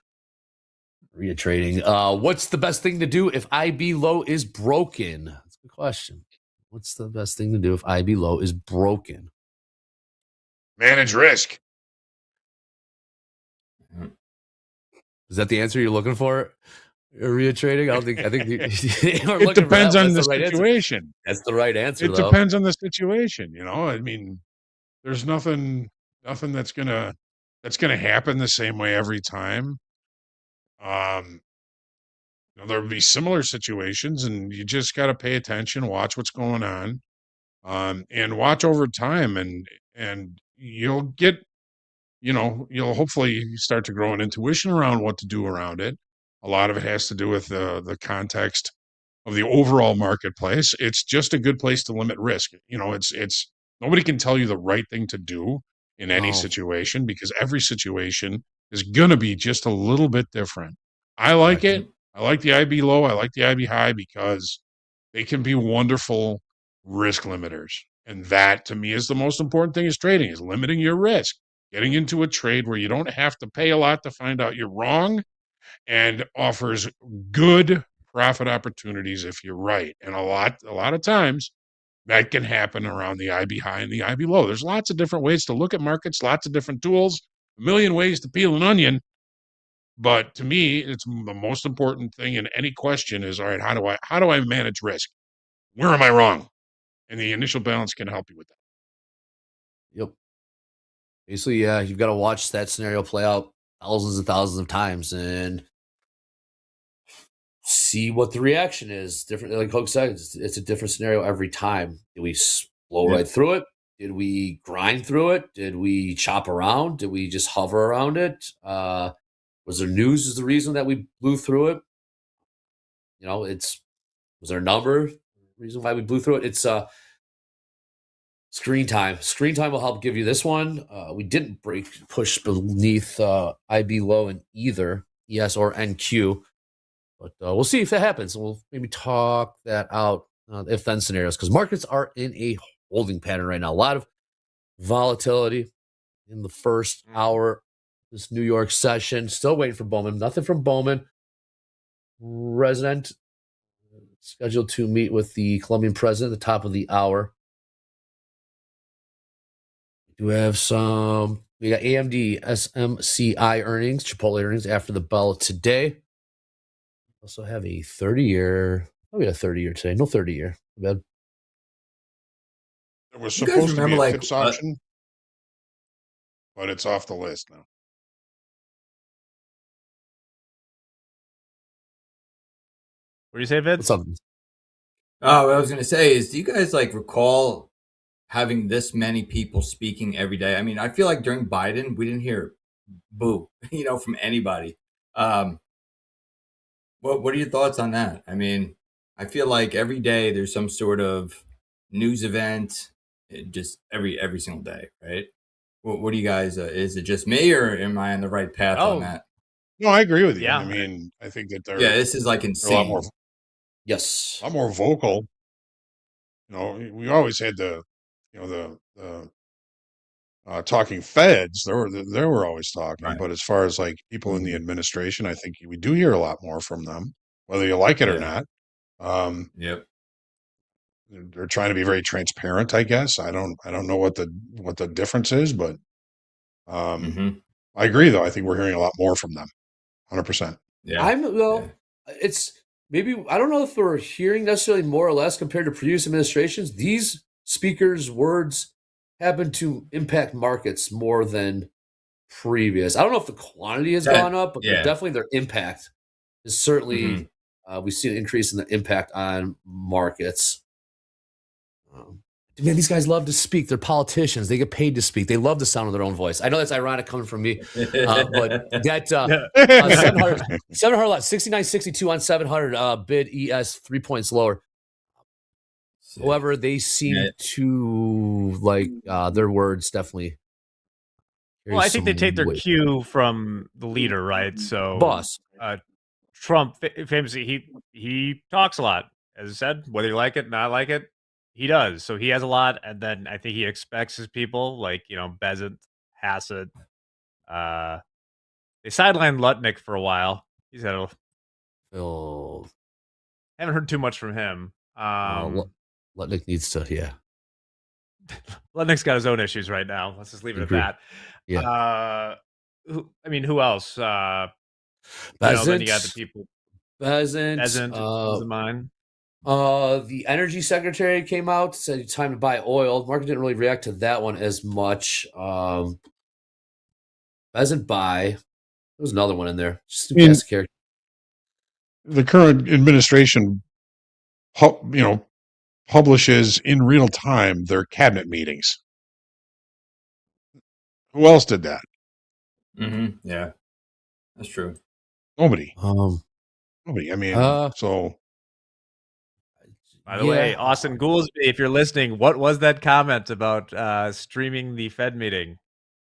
RIA trading. What's the best thing to do if IB low is broken? That's a good question. What's the best thing to do if IB low is broken? Manage risk. Is that the answer you're looking for? RIA trading? I think It depends on the situation. That's the right answer. It depends on the situation. You know, I mean, there's nothing that's gonna happen the same way every time. There'll be similar situations, and you just got to pay attention, watch what's going on, and watch over time, and you'll get, you'll hopefully start to grow an intuition around what to do around it. A lot of it has to do with the context of the overall marketplace. It's just a good place to limit risk. It's nobody can tell you the right thing to do in any situation, because every situation is going to be just a little bit different. I like it. I like the IB low. I like the IB high because they can be wonderful risk limiters. And that, to me, is the most important thing is trading, is limiting your risk, getting into a trade where you don't have to pay a lot to find out you're wrong, and offers good profit opportunities if you're right. And a lot of times that can happen around the IB high and the IB low. There's lots of different ways to look at markets, lots of different tools, a million ways to peel an onion. But to me, it's the most important thing in any question is, all right, how do I manage risk? Where am I wrong? And the initial balance can help you with that. Yep. Basically, yeah, you've got to watch that scenario play out thousands and thousands of times and see what the reaction is. Different, like Hogue said, it's a different scenario every time. Did we blow right through it? Did we grind through it? Did we chop around? Did we just hover around it? Was there news is the reason that we blew through it? Was there a number reason why we blew through it? It's screen time. Screen time will help give you this one. We didn't push beneath IB low in either ES or NQ, but we'll see if that happens. We'll maybe talk that out if then scenarios, because markets are in a holding pattern right now. A lot of volatility in the first hour. This New York session, still waiting for Bowman. Nothing from Bowman. Resident scheduled to meet with the Colombian president at the top of the hour. We have we got AMD, SMCI earnings, Chipotle earnings after the bell today. Also have a 30-year. Oh, we got a 30-year today. No 30-year. Bad. There was supposed to be a TIPS option, but it's off the list now. What do you say, Vince? What's up? Oh, what I was going to say is, do you guys recall having this many people speaking every day. I mean, I feel like during Biden, we didn't hear boo, from anybody. What are your thoughts on that? I mean, I feel like every day there's some sort of news event, just every single day, right? What do you guys? Is it just me, or am I on the right path on that? No, I agree with you. Yeah. I mean, I think that This is like they're a insane. lot more, Yes. a lot more vocal. We always had the talking feds. They were always talking, Right. but as far as like people in the administration, I think we do hear a lot more from them, whether you like it or not. Yep. They're trying to be very transparent, I guess. I don't know what the difference is, but I agree though. I think we're hearing a lot more from them. 100%. Yeah. It's maybe, I don't know if we're hearing necessarily more or less compared to previous administrations. These speakers' words happen to impact markets more than previous. I don't know if the quantity has gone up, but definitely their impact is certainly, we've seen an increase in the impact on markets. Man, these guys love to speak. They're politicians. They get paid to speak. They love the sound of their own voice. I know that's ironic coming from me, but that 700 lot, 69.62 on 700 bid ES 3 points lower. However, they seem to like their words definitely. Well, I think they take their cue from the leader, right? So, boss Trump famously he talks a lot, as I said, whether you like it, not like it. He does. So he has a lot, and then I think he expects his people, like, Bezant, Hassett. They sidelined Lutnick for a while. He's had haven't heard too much from him. Lutnick needs to, Lutnick's got his own issues right now. Let's just leave it at that. Yeah. Who else? Bezant. Then you got the people. Bezant comes to mind. The energy secretary came out, said time to buy oil. Market didn't really react to that one as much. Bezant buy. There was another one in there. Just character. The current administration, publishes in real time their cabinet meetings. Who else did that? Yeah, that's true. Nobody. Nobody. I mean, so. By the way, Austin Goolsby, if you're listening, what was that comment about streaming the Fed meeting?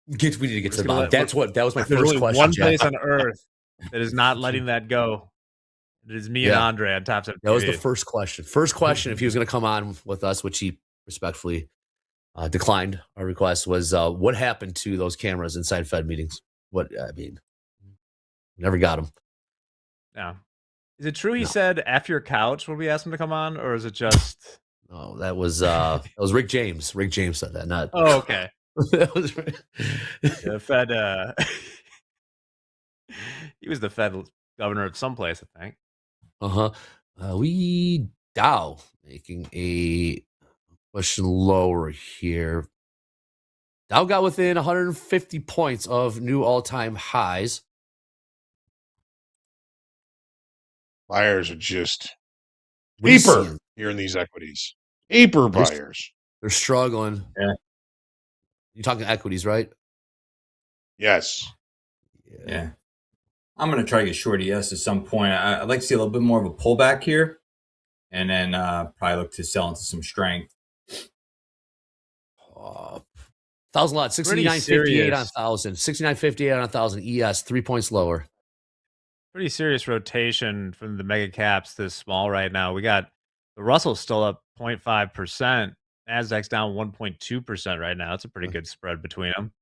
We need to get to the bottom. That was my first only question. One place on earth that is not letting that go. It is me and Andre on TopstepTV. That was the first question. First question, if he was going to come on with us, which he respectfully declined our request, was what happened to those cameras inside Fed meetings? Never got them. Yeah. Is it true he said F your couch when we asked him to come on, or is it just? No, that was Rick James. Rick James said that. Not. Oh, okay. That was the Fed. He was the Fed governor of someplace, I think. Dow making a question lower here. Dow got within 150 points of new all-time highs. Buyers are just paper here in these equities. Paper buyers. They're struggling. Yeah. You're talking equities, right? Yes. Yeah. I'm going to try to get short ES at some point. I'd like to see a little bit more of a pullback here, and then probably look to sell into some strength. 1,000 lot, 69.58 on 1,000. 69.58 on 1,000. ES, 3 points lower. Pretty serious rotation from the mega caps this small right now. We got the Russell still up 0.5%. NASDAQ's down 1.2% right now. It's a pretty good spread between them.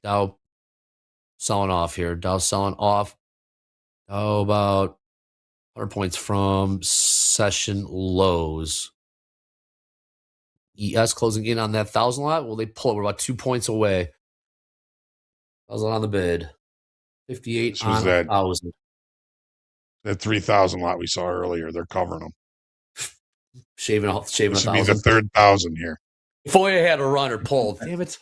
Dow selling off here. Dow selling off. Dow about 100 points from session lows. ES closing in on that 1,000 lot. Will they pull it? We're about 2 points away. 1,000 on the bid. 58 on 1,000. That 3,000 lot we saw earlier, they're covering them. Shaving 1,000. This would be the third 1,000 here. Foyer had a runner pulled. Damn it.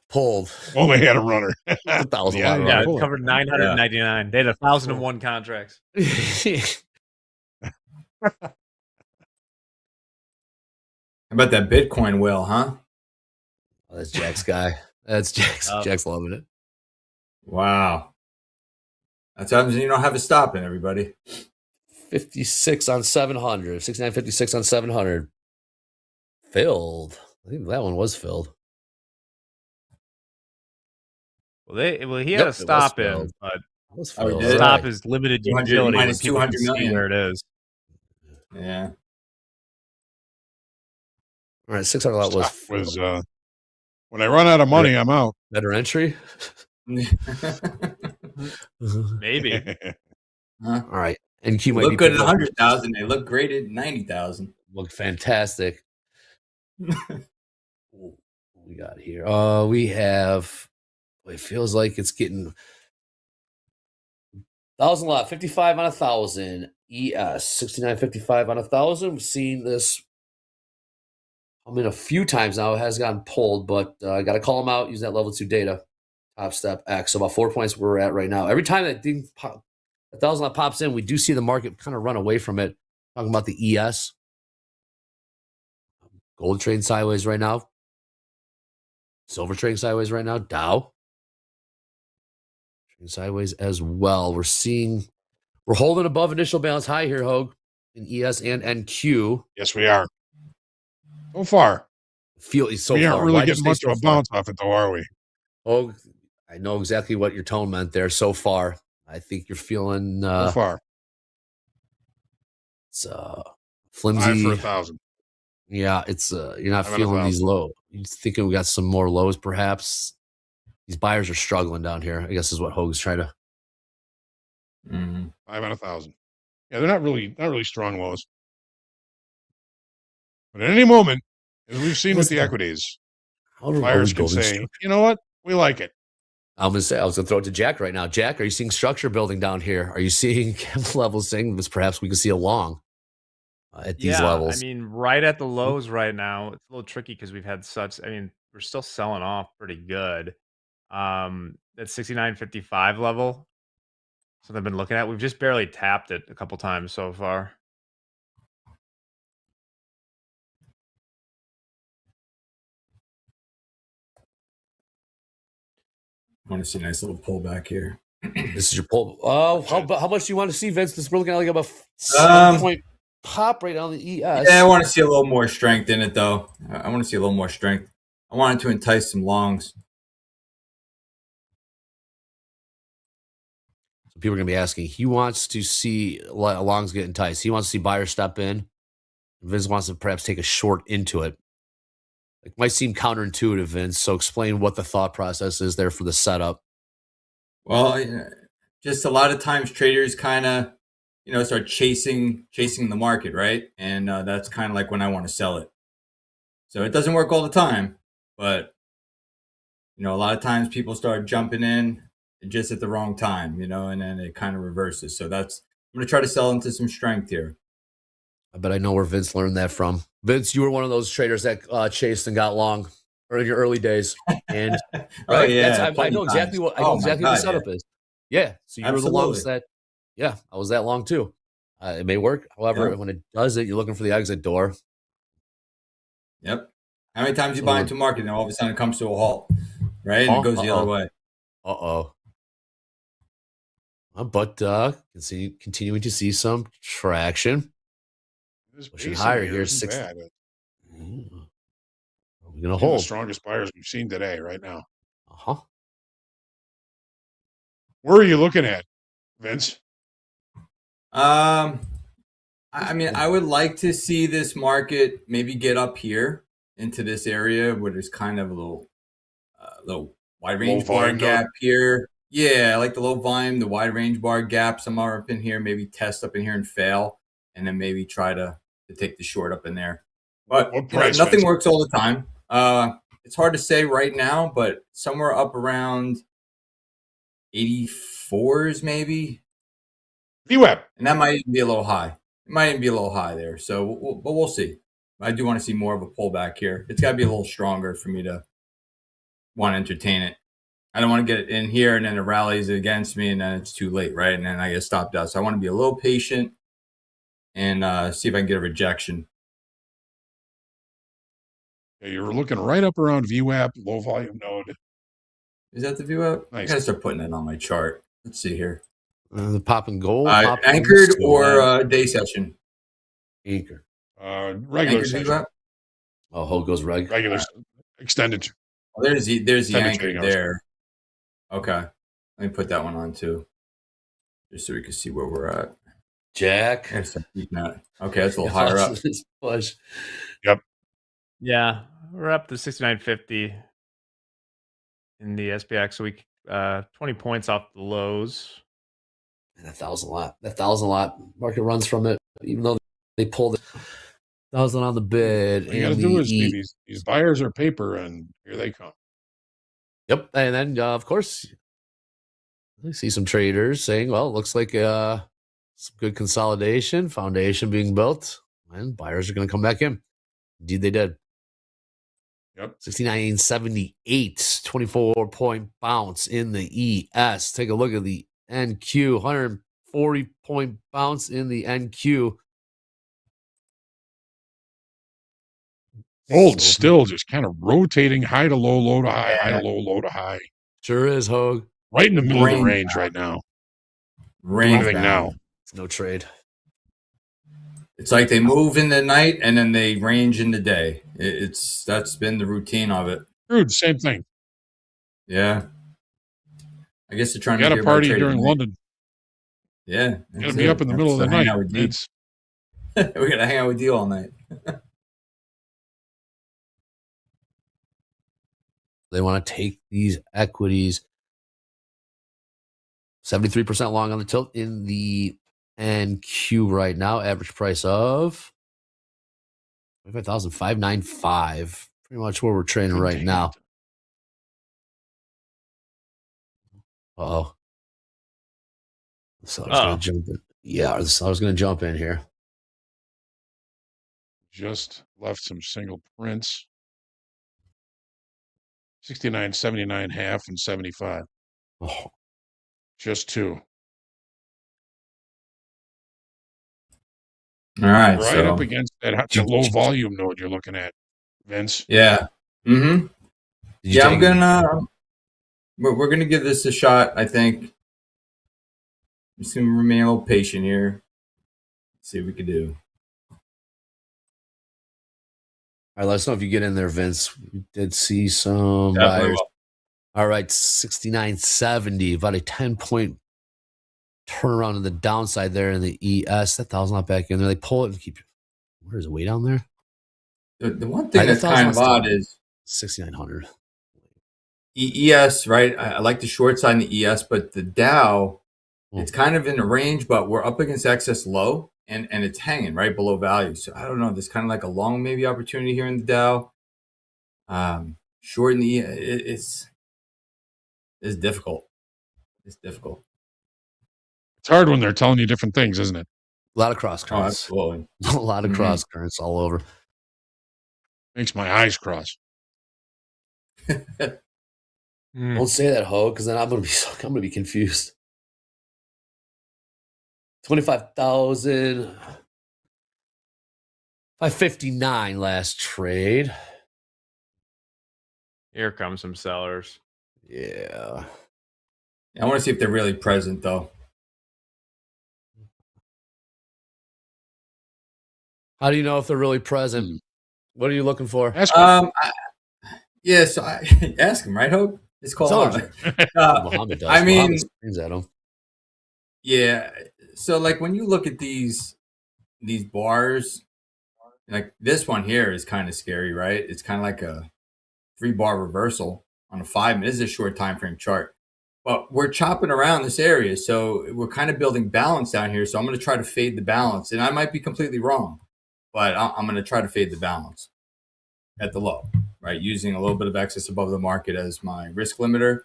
Pulled. Oh, they had a runner. 1,000. Yeah, it covered 999. They had 1,001 contracts. How about that Bitcoin whale, huh? Oh, that's Jack's guy. That's Jack's. Jack's loving it. Wow. That's happens when you don't have a stop in, everybody. 56 on 700. 69.56 on 700. Filled. I think that one was filled. Well, he Yep, had it a was stop in, filled. but It was Oh, he filled. did? stop Right. is limited 200 utility when minus people can 200 see million. where it is. Yeah. All right, 600 lot was Stop was when I run out of money, I'm out. better entry. Maybe. Huh? All right, and Q They might look be good at picking up- 100,000. They look great at 90,000. Look fantastic. What we got here? We have. It feels like it's getting 1,000 lot, 55 on 1,000. ES 69.55 on 1,000. We've seen this. I mean, a few times now it has gotten pulled, but I got to call them out. Use that level 2 data. Topstep X. So about 4 points where we're at right now. Every time that thing 1,000 lot pops in, we do see the market kind of run away from it. Talking about the ES. Gold trading sideways right now. Silver trading sideways right now. Dow trading sideways as well. We're holding above initial balance high here, Hogue, in ES and NQ. Yes, we are. So far, We aren't we aren't really Why'd you getting say much so of a far? bounce off it, though, are we? Hogue, I know exactly what your tone meant there. So far, I think you're feeling So far, it's 5 flimsy. for 1,000. Yeah, it's you're not 5 on feeling 1,000. these low. You're thinking we got some more lows, perhaps. These buyers are struggling down here, I guess is what Hogue's trying to. 5 on 1,000. Yeah, they're not really strong lows. But at any moment, as we've seen with the equities, buyers can say, you know what? We like it. I'm gonna say I was gonna throw it to Jack right now. Jack, are you seeing structure building down here? Are you seeing levels saying this? Perhaps we can see a long at these levels. I mean, right at the lows right now, it's a little tricky because we've had such. I mean, we're still selling off pretty good. That 69.55 level. So I've been looking at. We've just barely tapped it a couple times so far. I want to see a nice little pullback here. This is your pull. Oh, how much do you want to see, Vince? This we're looking at like about 7 point pop right on the ES. Yeah, I want to see a little more strength in it, though. I want to see a little more strength. I wanted to entice some longs. So people are going to be asking. He wants to see longs get enticed. He wants to see buyers step in. Vince wants to perhaps take a short into it. It might seem counterintuitive, Vince. So explain what the thought process is there for the setup. Well, just a lot of times traders kind of, start chasing the market, right? And that's kind of like when I want to sell it. So it doesn't work all the time, but a lot of times people start jumping in just at the wrong time, and then it kind of reverses. So I'm going to try to sell into some strength here. I bet I know where Vince learned that from. Vince, you were one of those traders that chased and got long in your early days. And Oh, yeah, I know exactly what Oh, my exactly God, what the setup is. Yeah, so you were the longs Absolutely. that. Yeah, I was that long too. It may work. However, Yeah. when it does it, you're looking for the exit door. Yep. How many times you buy into market and all of a sudden it comes to a halt, right? And it goes the other way. But continuing to see some traction. Pushing higher here. Isn't 6. bad. We're gonna The hold. strongest buyers we've seen today, right now. Where are you looking at, Vince? I mean, I would like to see this market maybe get up here into this area where there's kind of a little wide range bar volume gap here. Yeah, I like the low volume, the wide range bar gap somewhere up in here, maybe test up in here and fail, and then maybe try to take the short up in there. But What price, nothing Vince? works all the time. It's hard to say right now, but somewhere up around 84s maybe. VWAP. And that might even be a little high. It might even be a little high there. So, but we'll see. I do want to see more of a pullback here. It's got to be a little stronger for me to want to entertain it. I don't want to get it in here and then it rallies against me and then it's too late, right? And then I get stopped out. So I want to be a little patient and see if I can get a rejection. Yeah, you're looking right up around VWAP, low volume node. Is that the view up? Nice. I gotta start putting it on my chart. Let's see here. The popping gold, Anchored or day session? anchor. Regular Anchored session. VWAP? Oh, Hogue goes reg. Regular extended. Oh, there's the Extended anchor trading hours. there. Okay. Let me put that one on too. Just so we can see where we're at. Jack. I gotta start keeping that. Okay, that's a little higher up. Push. Yep. Yeah, we're up to 69.50 in the SPX. So we 20 points off the lows. That 1,000 lot. That 1,000 lot market runs from it, even though they pulled it. 1,000 on the bid. What you got to do is be these buyers are paper, and here they come. Yep, and then of course, I see some traders saying, "Well, it looks like some good consolidation, foundation being built, and buyers are going to come back in." Indeed, they did. Yep. 69.78, 24-point bounce in the ES. Take a look at the NQ, 140-point bounce in the NQ. Gold still just kind of rotating high to low, low to high, high to low, low to high. Sure is, Hogue. Right in the middle of the range right now. Anything now. It's no trade. It's like they move in the night and then they range in the day. That's been the routine of it. Crude, same thing. Yeah. I guess they're trying You to got a party during London. Yeah. You got to be up in the middle of the night. We're going to hang out with you all night. They want to take these equities 73% long on the tilt in the NQ right now. Average price of 25,595. Pretty much where we're trading right now. Uh-oh. The seller's going to jump in. Yeah, the seller's going to jump in here. Just left some single prints. 69, 79, half, and 75. Oh. Just two. All right. Right up against that low volume node you're looking at, Vince. Yeah. Mm-hmm. Yeah, I'm gonna. We're gonna give this a shot. I think. Just gonna remain a little patient here. See what we can do. All right, let us know if you get in there, Vince. We did see some buyers. All right, 69.70, about a 10-point turnaround to the downside there in the ES. That 1,000 lot back in there. They pull it and keep. Where's it way down there? The one thing that's kind of odd is 6,900. ES, right? I like the short side in the ES, but the Dow, it's kind of in the range, but we're up against excess low, and it's hanging right below value. So I don't know. There's kind of like a long maybe opportunity here in the Dow. Short in the it's difficult. It's difficult. It's hard when they're telling you different things, isn't it? A lot of cross currents. Oh, absolutely. A lot of cross currents all over. Makes my eyes cross. Don't say that, Ho, because then I'm gonna be confused. 25,000. 559 last trade. Here comes some sellers. Yeah. I want to see if they're really present, though. How do you know if they're really present? What are you looking for? So I ask him, right, Hope? It's called Muhammad. Muhammad does. I mean, Muhammad screams at him. Yeah. So, like, when you look at these bars, like this one here is kind of scary, right? It's kind of like a 3-bar reversal on a 5 minute. This is a short time frame chart, but we're chopping around this area, so we're kind of building balance down here. So I'm going to try to fade the balance, and I might be completely wrong, but I'm going to try to fade the balance at the low, right? Using a little bit of excess above the market as my risk limiter.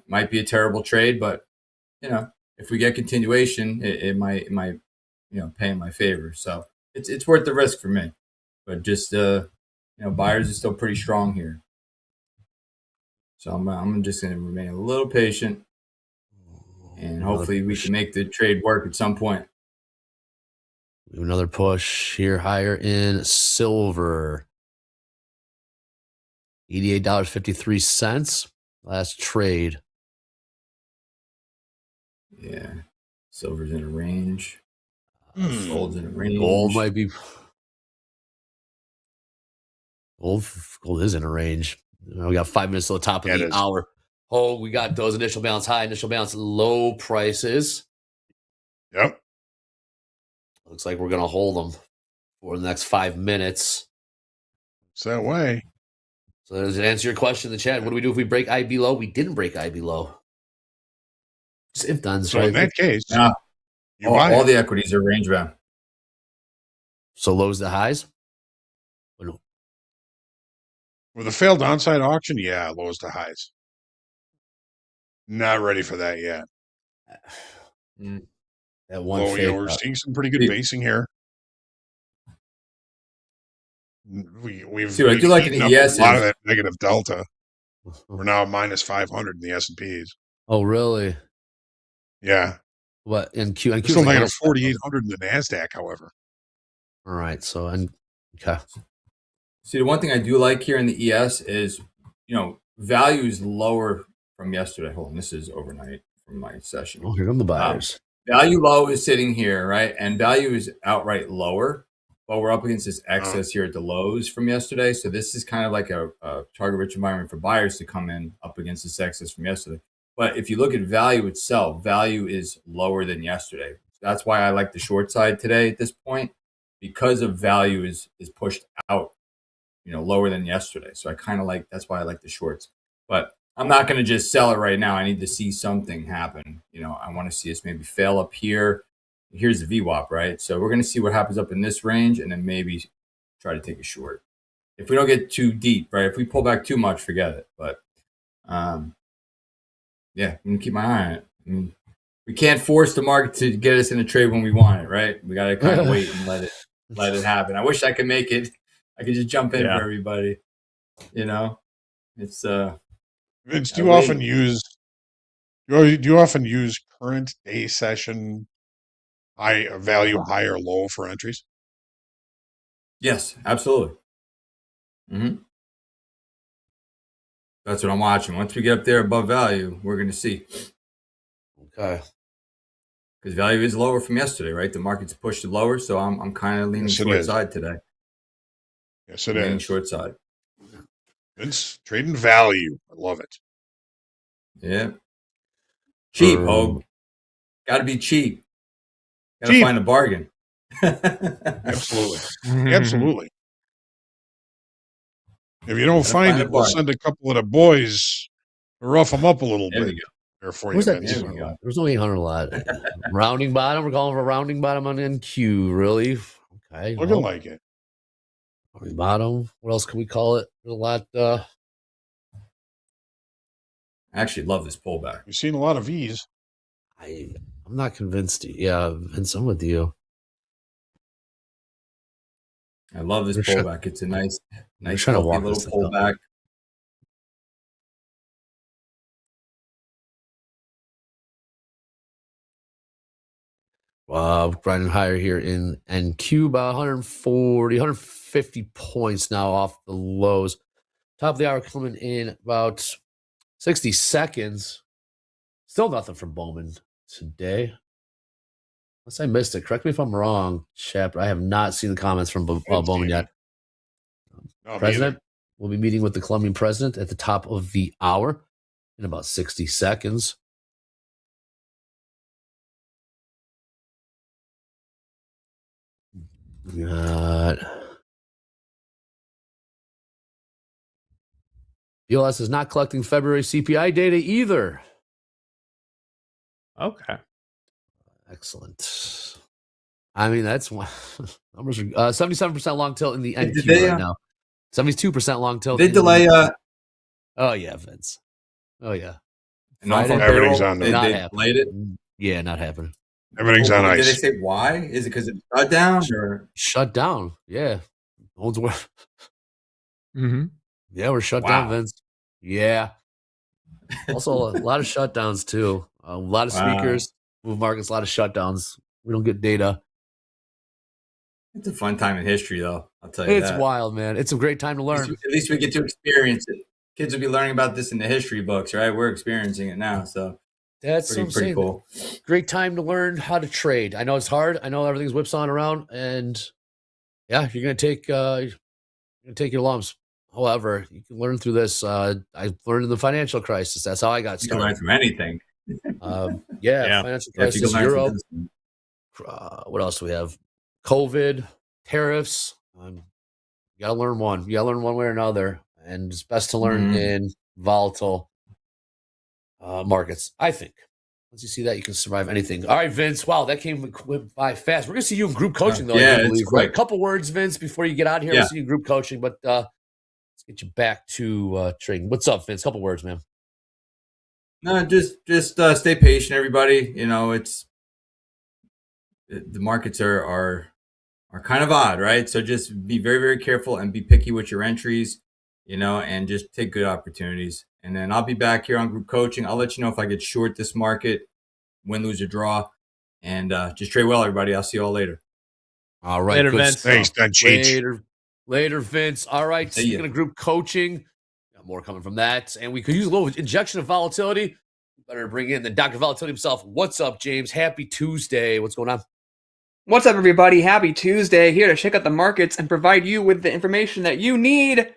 Might be a terrible trade, but if we get continuation, it might pay in my favor. So it's worth the risk for me. But just buyers are still pretty strong here. So I'm just going to remain a little patient, and hopefully we can make the trade work at some point. Another push here higher in silver. $88.53. Last trade. Yeah. Silver's in a range. Gold's in a range. Gold might be. Gold is in a range. We got 5 minutes till the top of the hour. Oh, we got those initial balance high, initial balance low prices. Yep. Looks like we're going to hold them for the next 5 minutes. It's that way. So does it answer your question in the chat? What do we do if we break IB low? We didn't break IB low. Just if done. So in that case, all the equities are range bound. So lows to highs? With a failed downside auction, yeah, lows to highs. Not ready for that yet. That one. We're seeing some pretty good basing here. We've See, I do like an ES. A lot of that negative delta. We're now minus 500 in the S&Ps. Oh, really? Yeah. What in Q? We're still negative 4,800 in the NASDAQ, however. All right. So okay. See, the one thing I do like here in the ES is, value is lower from yesterday. Hold on, this is overnight from my session. Oh, here come the buyers. Value low is sitting here, right? And value is outright lower, but we're up against this excess here at the lows from yesterday. So this is kind of like a target-rich environment for buyers to come in up against this excess from yesterday. But if you look at value itself, value is lower than yesterday. That's why I like the short side today at this point, because of value is pushed out, lower than yesterday. So I kind of like, that's why I like the shorts. But I'm not going to just sell it right now. I need to see something happen. I want to see us maybe fail up here. Here's the VWAP, right? So we're going to see what happens up in this range and then maybe try to take a short. If we don't get too deep, right? If we pull back too much, forget it. But yeah, I'm going to keep my eye on it. I mean, we can't force the market to get us in a trade when we want it, right? We got to kind of wait and let it happen. I wish I could make it. I could just jump in for everybody. It's Vince, do you often use current day session high value, high or low for entries? Yes, absolutely. That's what I'm watching. Once we get up there above value, we're going to see. Okay. Because value is lower from yesterday, right? The market's pushed it lower, so I'm kind of leaning short side today. Yes, it is. Short side. It's trading value. I love it. Yeah. Cheap, Hogue. Got to be cheap. Got to find a bargain. Absolutely. Absolutely. If you don't find it, we'll send a couple of the boys to rough them up a little bit. There we go. Where's that? There's no 800 lot. Rounding bottom. We're calling for a rounding bottom on NQ. Really? Okay. Looking like it. Rounding bottom. What else can we call it? There's a lot. I actually love this pullback. You've seen a lot of V's. I'm not convinced. Yeah, Vince, I'm with you. I love this pullback. It's a nice trying to walk little pullback. Grinding higher here in NQ, about 140, 150 points now off the lows. Top of the hour coming in about 60 seconds. Still nothing from Bowman today. Unless I missed it. Correct me if I'm wrong, chat, but I have not seen the comments from Bowman yet. President will be meeting with the Colombian president at the top of the hour in about 60 seconds. BLS is not collecting February CPI data either. Okay. Excellent. I mean, that's one. Numbers are 77% long tilt in the NQ right now. 72% long tilt. They delay. Oh yeah, Vince. Oh yeah. Everything's on there. They delayed it. Yeah, not happening. Everything's on ice. Did they say why? Is it because it's shut down or shut down? Yeah. Yeah, we're shut down, Vince. Yeah. Also, a lot of shutdowns too. A lot of speakers, move markets, a lot of shutdowns. We don't get data. It's a fun time in history, though. I'll tell you It's that. wild, man. It's a great time to learn. At least we get to experience it. Kids will be learning about this in the history books, right? We're experiencing it now, so That's pretty cool. Great time to learn how to trade. I know it's hard. I know everything's whipsawing around, and yeah, you're gonna take your lumps. However, you can learn through this. I learned in the financial crisis. That's how I got You can started. learn from anything. Financial Yeah, if you can crisis, learn from Europe. this. What else do we have? COVID, tariffs. You gotta learn one. You gotta learn one way or another, and it's best to learn in volatile markets, I think. Once you see that, you can survive anything. All right, Vince. Wow, that went by fast. We're gonna see you in group coaching, though. Yeah, I do it's believe. quick. Right? A couple words, Vince, before you get out of here. Yeah. We'll see you in group coaching, but let's get you back to trading. What's up, Vince? Couple words, man. No, just stay patient, everybody. You know, the markets are kind of odd, right? So just be very, very careful and be picky with your entries, you know, and just take good opportunities. And then I'll be back here on group coaching. I'll let you know if I get short this market, win, lose, or draw. And just trade well, everybody. I'll see you all later. All right, Later, good Vince. stuff. Thanks, Dan Cheech. Later, Vince. All right, See ya. speaking of group coaching, got more coming from that, and we could use a little injection of volatility. Better bring in the Dr. Volatility himself. What's up, James? Happy Tuesday. What's going on? What's up, everybody? Happy Tuesday. Here to check out the markets and provide you with the information that you need to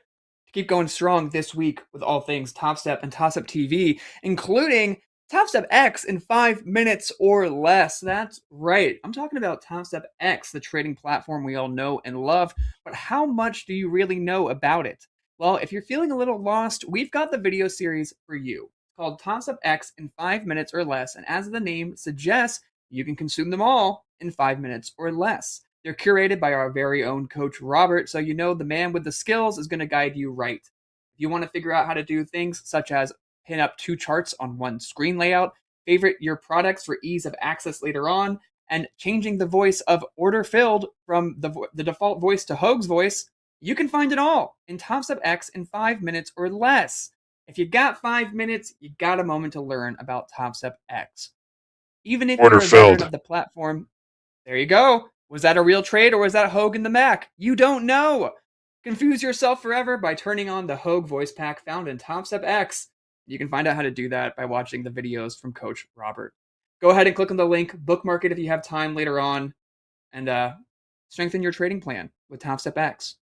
keep going strong this week with all things Topstep and TopstepTV, including Topstep X in 5 minutes or less. That's right. I'm talking about Topstep X, the trading platform we all know and love. But how much do you really know about it? Well, if you're feeling a little lost, we've got the video series for you. It's called Topstep X in 5 minutes or less. And as the name suggests, you can consume them all in 5 minutes or less. They're curated by our very own coach, Robert, so you know the man with the skills is going to guide you right. If you want to figure out how to do things such as pin up 2 charts on one screen layout, favorite your products for ease of access later on, and changing the voice of order filled from the default voice to Hoag's voice, you can find it all in Topstep X in 5 minutes or less. If you got 5 minutes, you got a moment to learn about Topstep X. Even if Order you're a veteran filled. of the platform, there you go. Was that a real trade or was that Hoag in the Mac? You don't know. Confuse yourself forever by turning on the Hoag voice pack found in Topstep X. You can find out how to do that by watching the videos from Coach Robert. Go ahead and click on the link, bookmark it if you have time later on, and strengthen your trading plan with Topstep X.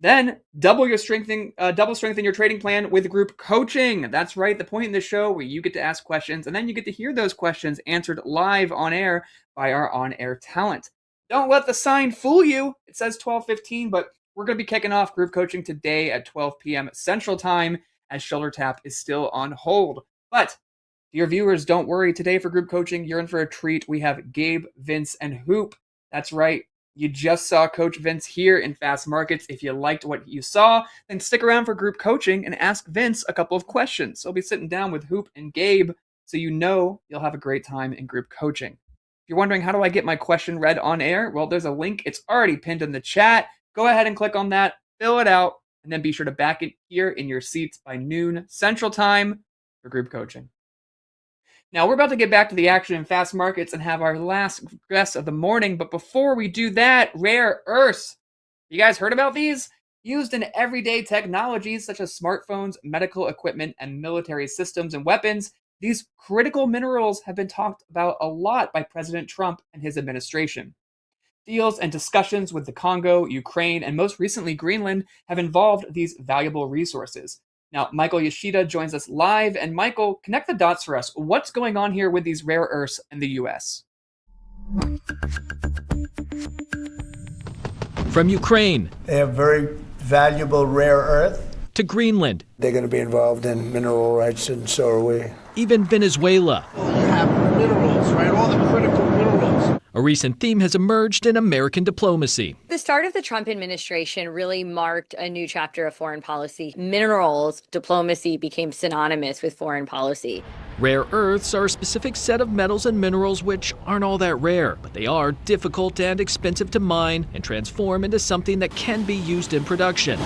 Then double strengthen your trading plan with group coaching. That's right, the point in the show where you get to ask questions and then you get to hear those questions answered live on air by our on-air talent. Don't let the sign fool you. It says 12:15, but we're going to be kicking off group coaching today at 12 p.m. Central Time as Shoulder Tap is still on hold. But dear viewers, don't worry. Today for group coaching, you're in for a treat. We have Gabe, Vince, and Hoop. That's right. You just saw Coach Vince here in Fast Markets. If you liked what you saw, then stick around for group coaching and ask Vince a couple of questions. So I'll be sitting down with Hoop and Gabe, so you know you'll have a great time in group coaching. If you're wondering, how do I get my question read on air? Well, there's a link. It's already pinned in the chat. Go ahead and click on that, fill it out, and then be sure to back it here in your seats by noon Central Time for group coaching. Now, we're about to get back to the action in Fast Markets and have our last guest of the morning. But before we do that, rare earths. You guys heard about these? Used in everyday technologies such as smartphones, medical equipment, and military systems and weapons, these critical minerals have been talked about a lot by President Trump and his administration. Deals and discussions with the Congo, Ukraine, and most recently Greenland have involved these valuable resources. Now, Michael Yoshida joins us live. And Michael, connect the dots for us. What's going on here with these rare earths in the U.S.? From Ukraine. They have very valuable rare earth. To Greenland. They're going to be involved in mineral rights, and so are we. Even Venezuela. You have minerals, right? All the critical minerals. A recent theme has emerged in American diplomacy. The start of the Trump administration really marked a new chapter of foreign policy. Minerals diplomacy became synonymous with foreign policy. Rare earths are a specific set of metals and minerals which aren't all that rare, but they are difficult and expensive to mine and transform into something that can be used in production.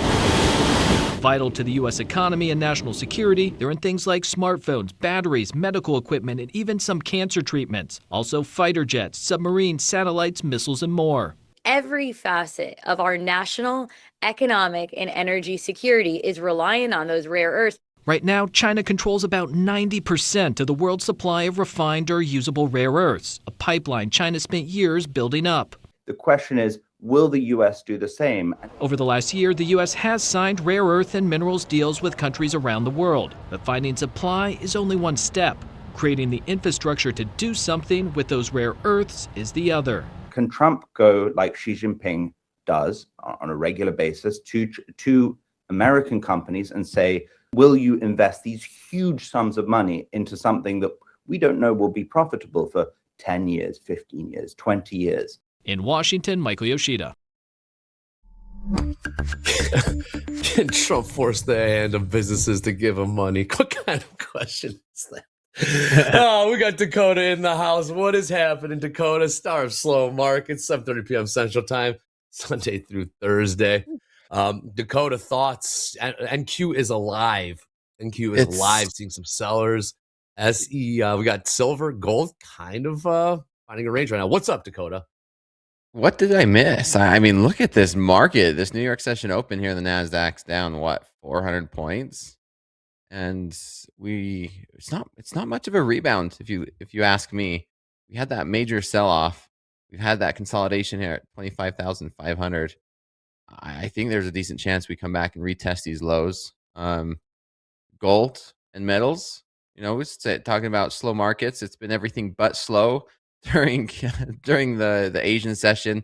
Vital to the U.S. economy and national security, they're in things like smartphones, batteries, medical equipment, and even some cancer treatments. Also fighter jets, submarines, satellites, missiles, and more. every facet of our national economic and energy security is reliant on those rare earths. Right now, China controls about 90% of the world's supply of refined or usable rare earths, a pipeline China spent years building up. The question is, will the U.S. do the same? Over the last year, the U.S. has signed rare earth and minerals deals with countries around the world. But finding supply is only one step. Creating the infrastructure to do something with those rare earths is the other. Can Trump go like Xi Jinping does on a regular basis to American companies and say, will you invest these huge sums of money into something that we don't know will be profitable for 10 years, 15 years, 20 years? In Washington, Michael Yoshida. Can Trump force the hand of businesses to give him money? What kind of question is that? Oh, we got Dakota in the house. What is happening, Dakota? Star of slow markets, 7:30 p.m. Central Time, Sunday through Thursday. Dakota, thoughts? NQ is alive. NQ is alive. Seeing some sellers. SE, we got silver, gold, kind of finding a range right now. What's up, Dakota? What did I miss? I mean, look at this market. This New York session open here, the NASDAQ's down, what, 400 points? And it's not much of a rebound if you ask me. We had that major sell-off. We've had that consolidation here at 25,500. I think there's a decent chance we come back and retest these lows. Gold and metals, we're talking about slow markets. It's been everything but slow during the Asian session.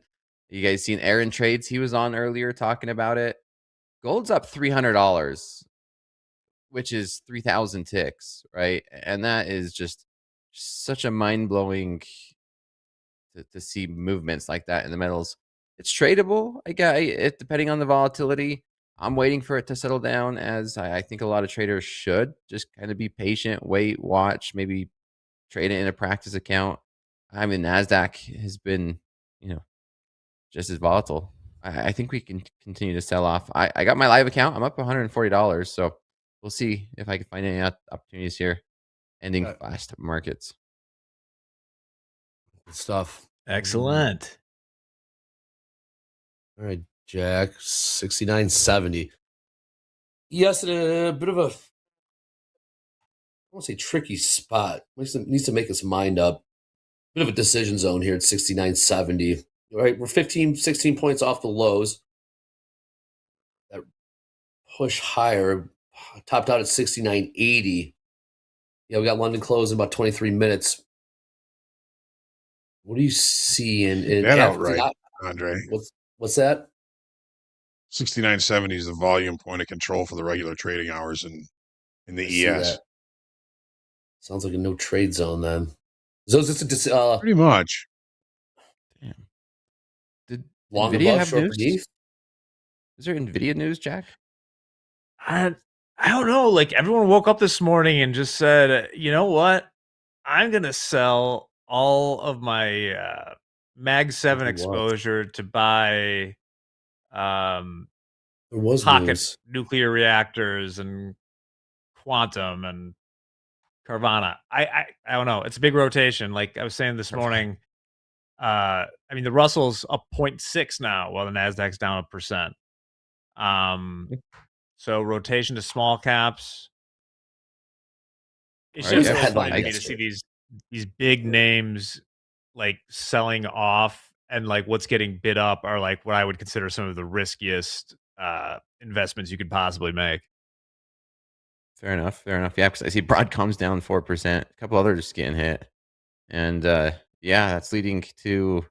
You guys seen Aaron Trades? He was on earlier talking about it. Gold's up $300, which is 3,000 ticks, right? And that is just such a mind-blowing to see movements like that in the metals. It's tradable, I guess, it depending on the volatility. I'm waiting for it to settle down, as I think a lot of traders should. Just kind of be patient, wait, watch, maybe trade it in a practice account. I mean, NASDAQ has been, just as volatile. I think we can continue to sell off. I got my live account. I'm up $140, so we'll see if I can find any opportunities here. Ending fast markets. Good stuff. Excellent. All right, Jack, 69.70. Yes, a bit of a, I won't say tricky spot. Needs to make his mind up. Bit of a decision zone here at 69.70. All right, we're 15, 16 points off the lows. That push higher, topped out at 69.80. Yeah, we got London close in about 23 minutes. What do you see in that outright, Andre? What's that? 69.70 is the volume point of control for the regular trading hours in the ES. Sounds like a no trade zone then. So is this pretty much? Damn. Did long NVIDIA above, have short news? beneath? Is there NVIDIA news, Jack? I don't know. Like, everyone woke up this morning and just said, you know what? I'm going to sell all of my Mag 7 exposure to buy there was pocket news. nuclear reactors and quantum and Carvana. I don't know. It's a big rotation. Like I was saying this morning, I mean, the Russell's up 0.6 now while the NASDAQ's down 1%. So rotation to small caps. It's just so funny to me to see these big names like selling off, and like what's getting bid up are like what I would consider some of the riskiest investments you could possibly make. Fair enough. Yeah, because I see Broadcom's down 4%. A couple others getting hit, and yeah, that's leading to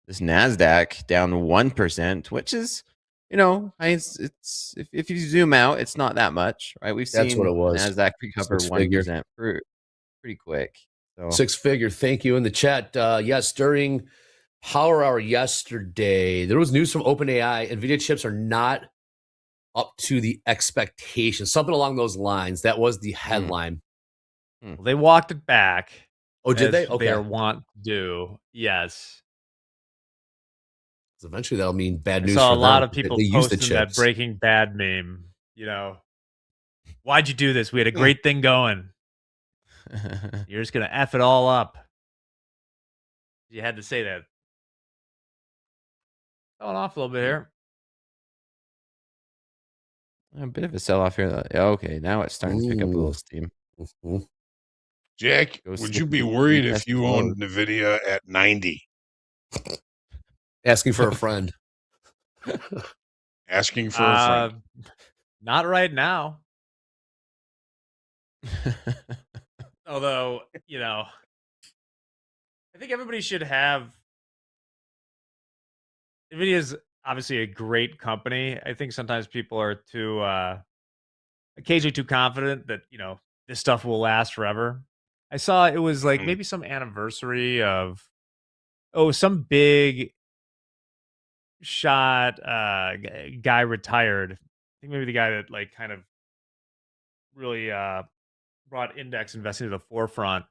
this NASDAQ down 1%, which is, it's if you zoom out, it's not that much, right? We've seen what it was. NASDAQ recover 1% pretty quick. So Six figure. Thank you in the chat. Yes, during Power Hour yesterday, there was news from OpenAI. NVIDIA chips are not up to the expectations. Something along those lines. That was the headline. Well, they walked it back. Oh, did they? Okay. They want to do. Yes. So eventually that'll mean bad I news saw for a lot them. of people They use the posting that chips. Breaking Bad meme. Why'd you do this? We had a great thing going. You're just going to F it all up. You had to say that. selling off a little bit here. A bit of a sell-off here. Though. Yeah, okay, now it's starting to pick up a little steam. Jack, Go would skip you be the worried if retest you close. owned NVIDIA at 90? Asking for a friend. Asking for a friend. Not right now. Although, you know, I think everybody should have. NVIDIA is obviously a great company. I think sometimes people are too, occasionally too confident that, you know, this stuff will last forever. I saw it was like maybe some anniversary of, some big shot guy retired. I think maybe the guy that like kind of really brought index investing to the forefront.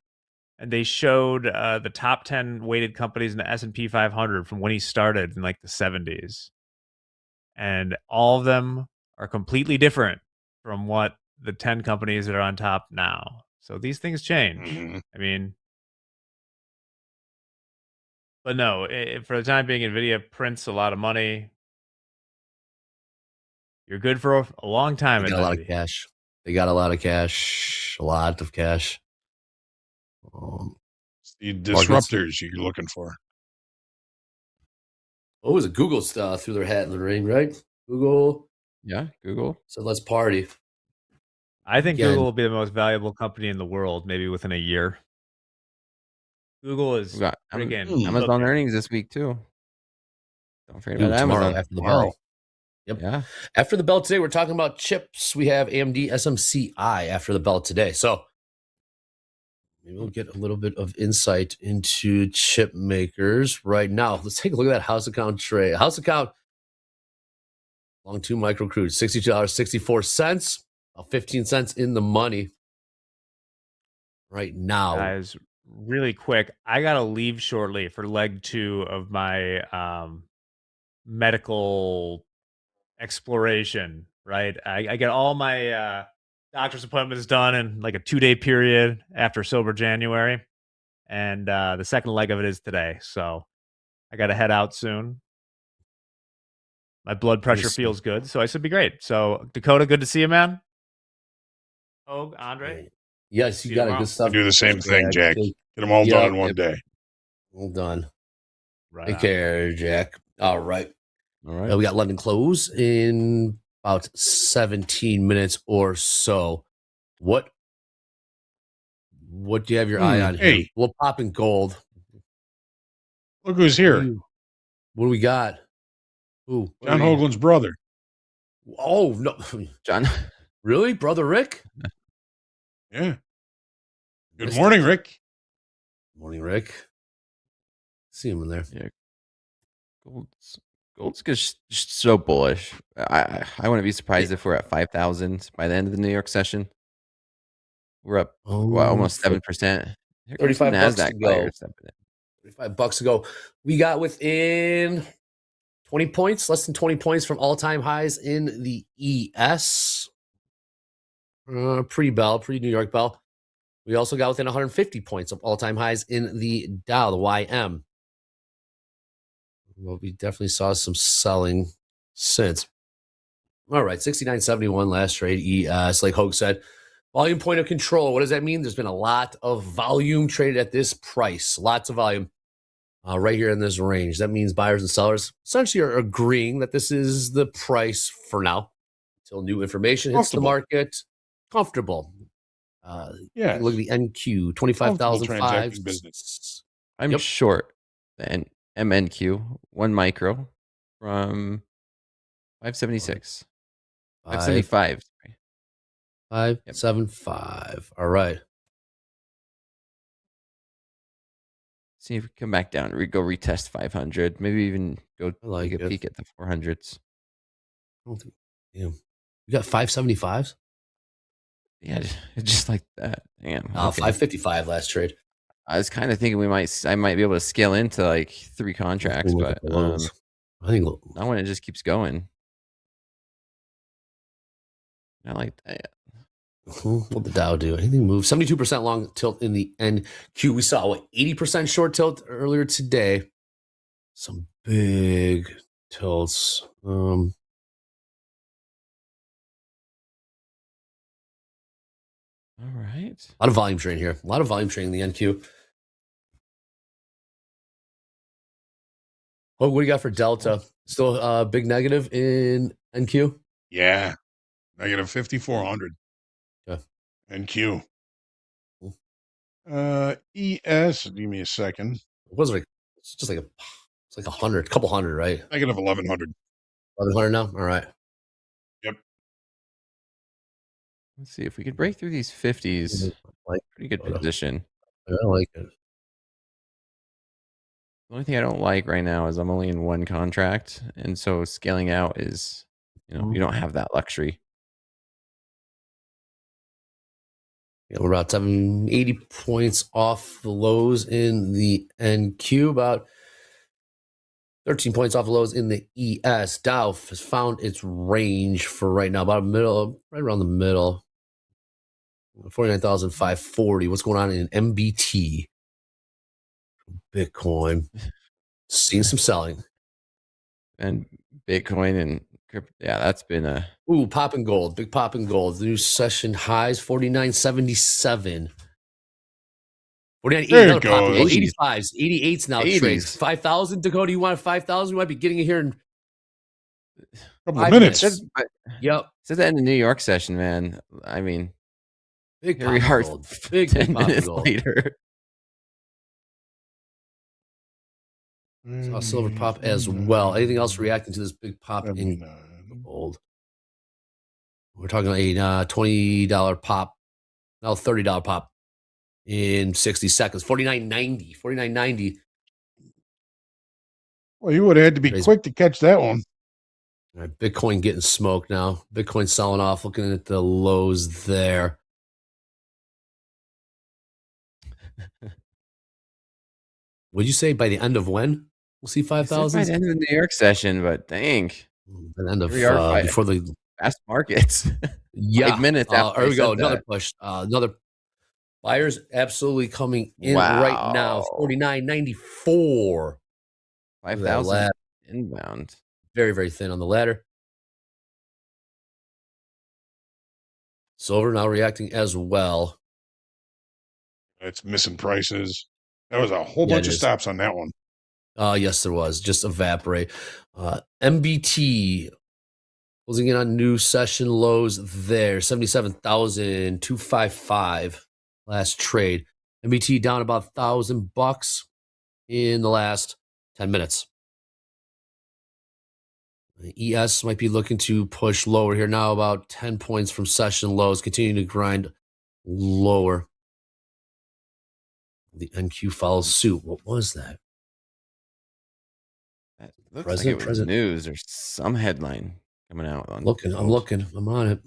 And they showed the top 10 weighted companies in the S&P 500 from when he started in like the 70s. And all of them are completely different from what the 10 companies that are on top now. So these things change. I mean, but no, for the time being, NVIDIA prints a lot of money. You're good for a long time. They got a lot of cash. They got a lot of cash. A lot of cash. It's the disruptors you're looking for. What was it? Google threw their hat in the ring, right? Google. Yeah, Google. So let's party. I think Again. Google will be the most valuable company in the world, maybe within a year. Google is We got freaking Amazon cooking. earnings this week too. Don't forget Ooh, about tomorrow Amazon. after the bell. Yep. Yeah. After the bell today, we're talking about chips. We have AMD SMCI after the bell today. So maybe we'll get a little bit of insight into chip makers right now. Let's take a look at that house account trade. House account, long 2 micro crude, $62.64, about 15 cents in the money right now. Guys, really quick, I gotta leave shortly for leg 2 of my medical exploration. Right, I get all my doctor's appointments done in like a 2-day period after sober January, and the second leg of it is today. So I gotta head out soon. My blood pressure feels good, so I should be great. So Dakota, good to see you, man. Oh, Andre. Yes, you got it. Good stuff. Do the same thing, Jack. Get them all done in one day. All done. Right. Take care, Jack. All right. All right. We got London close in about 17 minutes or so. What do you have your eye on here? Hey. We'll pop in gold. Look who's here. What do we got? Who? John Hoagland's brother. Oh, no. John. Really? Brother Rick? Yeah. Good morning, Rick. Morning, Rick. See him in there. Yeah. Gold's just so bullish. I wouldn't be surprised if we're at 5,000 by the end of the New York session. We're up almost 7%. Here comes some $35 to NASDAQ go. buyers stepping in. $35 to go. We got within 20 points, less than 20 points from all-time highs in the ES. Pre New York bell. We also got within 150 points of all-time highs in the Dow, the YM. Well, we definitely saw some selling since. All right, 69.71 last trade. ES, like Hogue said, volume point of control. What does that mean? There's been a lot of volume traded at this price. Lots of volume right here in this range. That means buyers and sellers essentially are agreeing that this is the price for now until new information hits the market. Comfortable. Yeah. Look at the NQ, 25,005 business. I'm short the MNQ 1 micro from 576. 575. 575. All right. See if we come back down. We go retest 500. Maybe even go take a it. peek at the 400s. Damn. You got 575s? Yeah, just like that. Damn. Okay. 555 last trade. I was kind of thinking I might be able to scale into like 3 contracts, but I think not when it just keeps going. Not like that. What'd the Dow do? Anything move? 72% long tilt in the NQ. We saw 80% short tilt earlier today. Some big tilts. All right. A lot of volume trading here. A lot of volume trading in the NQ. Oh, what do you got for Delta? Still big negative in NQ? Yeah. Negative 5,400. Yeah. NQ. ES, give me a second. It was like, it's just like it's like 100, couple hundred, right? Negative 1,100. 1,100 now? All right. Yep. Let's see if we could break through these 50s. Pretty good position. Yeah, I like it. The only thing I don't like right now is I'm only in one contract, and so scaling out is, you don't have that luxury. Yeah, we're about 80 points off the lows in the NQ, about 13 points off the lows in the ES. Dow has found its range for right now, about right around the middle. 49,540. What's going on in MBT? Bitcoin. Seeing some selling. And Bitcoin and crypto, yeah, that's been a... Ooh, popping gold. Big popping gold. The new session highs, 49.77. 49.80. There it Another popping gold. goes. 85s. 88s now 80s. trades. 5,000. Dakota, you want 5,000? We might be getting it here in Couple of 5 minutes. minutes. Yep. Says that in the New York session, man. I mean, Big here we popping are gold. Big 10 popping minutes gold. later. Saw silver pop as well. Anything else reacting to this big pop in gold? We're talking a $20 pop, now $30 pop in 60 seconds. 49.90. 49.90. Well, you would have had to be quick to catch that one. All right, Bitcoin getting smoked now. Bitcoin selling off. Looking at the lows there. Would you say by the end of when we'll see 5,000? By the end of the New York session, but dang. By the end of Here we are before the fast markets. Yeah. 5 minutes after There we I go. said Another that. push. Another buyers absolutely coming in right now. Wow. 49.94. 5,000 inbound. Very, very thin on the ladder. Silver now reacting as well. It's missing prices. That was a whole Yeah, bunch it of is. stops on that one. Yes, there was. Just evaporate. MBT closing in on new session lows there. 77,255 last trade. MBT down about $1,000 in the last 10 minutes. The ES might be looking to push lower here now, about 10 points from session lows, continuing to grind lower. The NQ follows suit. What was that? That looks President, like it was news or some headline coming out. On I'm looking. I'm on it.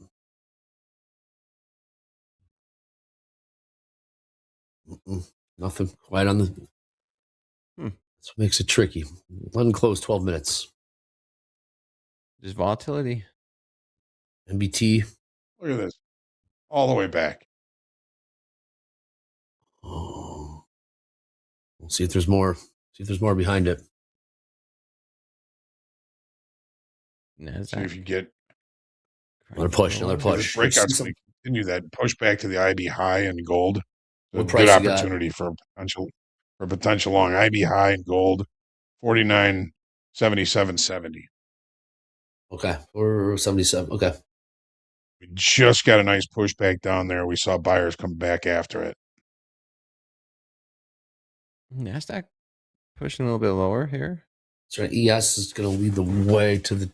Nothing quite on the. That's what makes it tricky. Let them close 12 minutes. Just volatility. MBT. Look at this. All the way back. Oh. We'll see if there's more. See if there's more behind it. See if you get Another push. Another push. breakouts. They continue that push back to the IB high and gold. A What good price you got? opportunity for a potential long IB high and gold. 49.7770. Okay. Or 77. Okay. We just got a nice pushback down there. We saw buyers come back after it. NASDAQ pushing a little bit lower here. That's right. ES is going to lead the way to the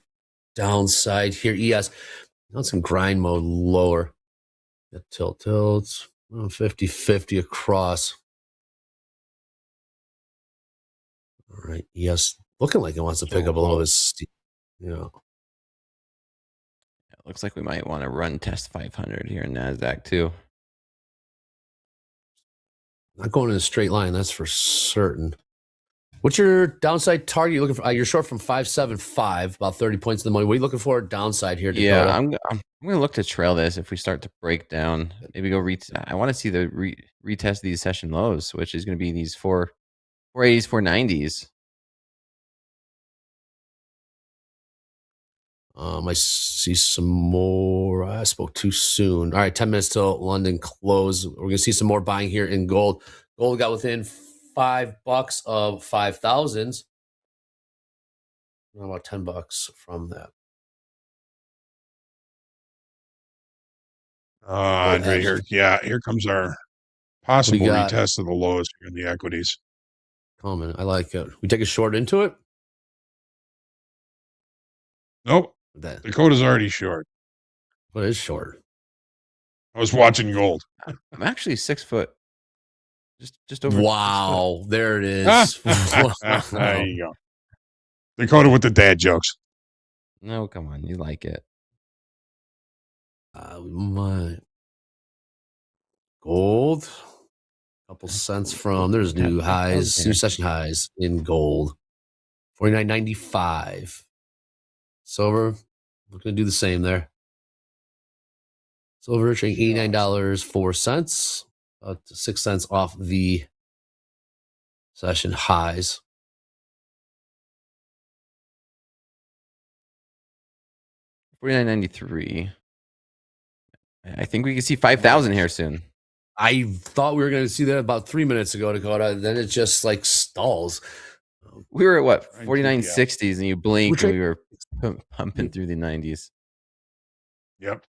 downside here. ES on some grind mode lower. That tilts 50-50 across. All right. ES looking like it wants to pick up a little bit. Yeah. It looks like we might want to run test 500 here in NASDAQ too. Not going in a straight line, that's for certain. What's your downside target? You're looking for? You're short from 575, about 30 points in the money. What are you looking for downside here, Dakota? Yeah, I'm going to look to trail this if we start to break down. Maybe go I want to see the retest these session lows, which is going to be these 480s, 490s. I see some more. I spoke too soon. All right, 10 minutes till London close. We're gonna see some more buying here in gold. Gold got within $5 of 5,000s. About $10 from that. Andre, here comes our possible retest of the lows in the equities. Comment. I like it. We take a short into it. Nope. Dakota's already short. What is short? I was watching gold. I'm actually 6 foot. Just over. Wow, there it is. There you go. Dakota with the dad jokes. No, come on, you like it. My gold. Couple cents from there's new highs, new session highs in gold. 49.95. Silver, we're gonna do the same there. Silver trading $89.04, about 6 cents off the session highs. $49.93. I think we can see 5,000 here soon. I thought we were going to see that about 3 minutes ago, Dakota. Then it just like stalls. We were at what 49.60s, and you blinked, and we were pumping through the 90s. Yep.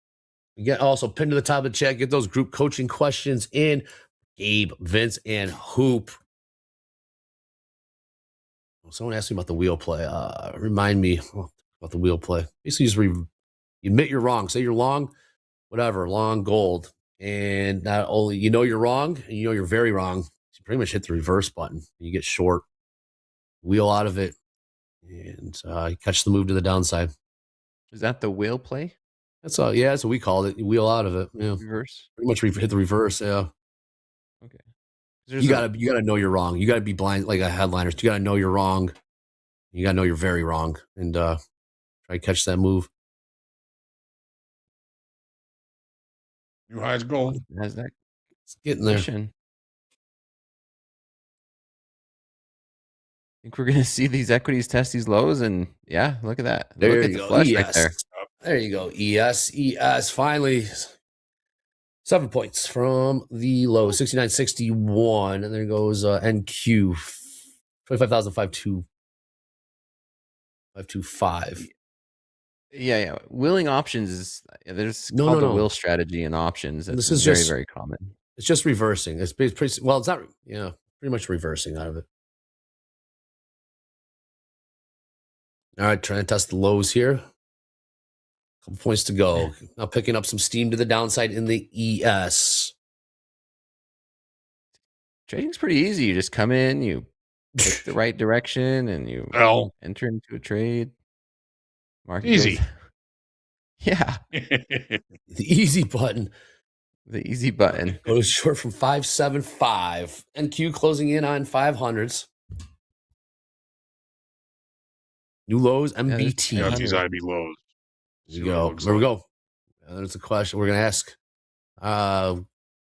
Get also pinned to the top of the chat. Get those group coaching questions in. Gabe, Vince, and Hoop. Someone asked me about the wheel play. Remind me about the wheel play. Basically, just you admit you're wrong. Say you're long, whatever, long gold. And not only you know you're wrong, and you know you're very wrong. You pretty much hit the reverse button. You get short, wheel out of it, and you catch the move to the downside. Is that the wheel play? That's all. Yeah, that's what we called it. You wheel out of it. Yeah, reverse. Pretty much hit the reverse. Yeah. Okay. You gotta know you're wrong. You gotta be blind like a headliner. You gotta know you're wrong. You gotta know you're very wrong, and try to catch that move. New highs gold. NASDAQ. It's getting there. I think we're going to see these equities test these lows, and yeah, look at that. There look at you the go. flush ES. right there. There you go. ES. Finally, 7 points from the low, 69.61, and there goes NQ, 25,525. Yeah. Willing options is there's No, called no, the no. will strategy in options. That's This is very, just- very common. It's just reversing. It's pretty well. It's not. Yeah, pretty much reversing out of it. All right, trying to test the lows here. Couple points to go. Now picking up some steam to the downside in the ES. Trading's pretty easy. You just come in, you pick the right direction, and you enter into a trade. Market Easy. goes- Yeah. The easy button. The easy button. Goes short from 575. NQ closing in on 500s. New lows, MBT. Yeah, these IB lows. There you go. There we go. There's a question we're gonna ask.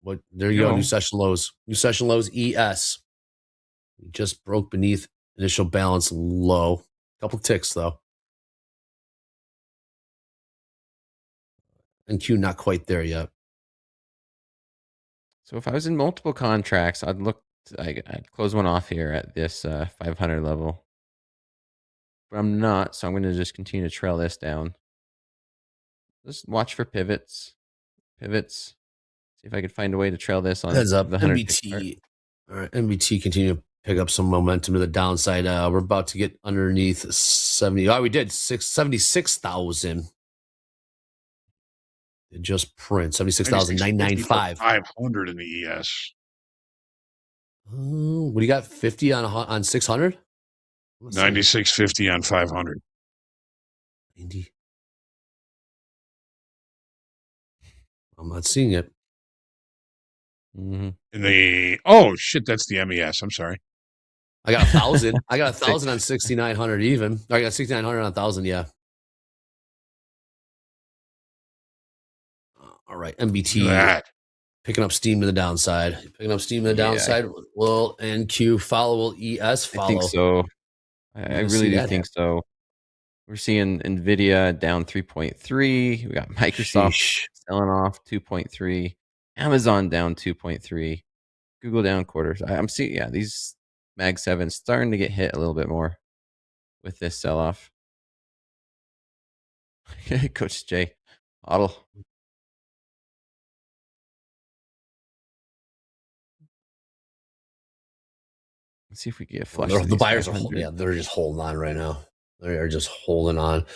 What? There you go. New session lows. New session lows. ES. We just broke beneath initial balance low. Couple ticks though. NQ not quite there yet. So if I was in multiple contracts, I'd close one off here at this 500 level. But I'm not, so I'm going to just continue to trail this down. Just watch for pivots. See if I could find a way to trail this on Heads up. the 100 MBT. All right. MBT continue to pick up some momentum to the downside. We're about to get underneath 70. Oh, we did 76,000. It just print 76,995. 500 in the ES. What do you got? 50 on 600? 96.50 on 500. 90. I'm not seeing it. In the shit, that's the MES. I'm sorry. I got 1,000. I got 1,000 on 6,900 even. I got 6,900 on 1,000. Yeah. All right, MBT picking up steam to the downside. Picking up steam to the downside. Will NQ follow? Will ES follow? I think so. I really do think so. We're seeing Nvidia down 3.3. We got Microsoft selling off 2.3. Amazon down 2.3. Google down quarters. I'm seeing, yeah, these Mag 7s starting to get hit a little bit more with this sell off. Coach Jay, Huddle. Let's see if we can get flush. The buyers are, they're just holding on right now. They are just holding on.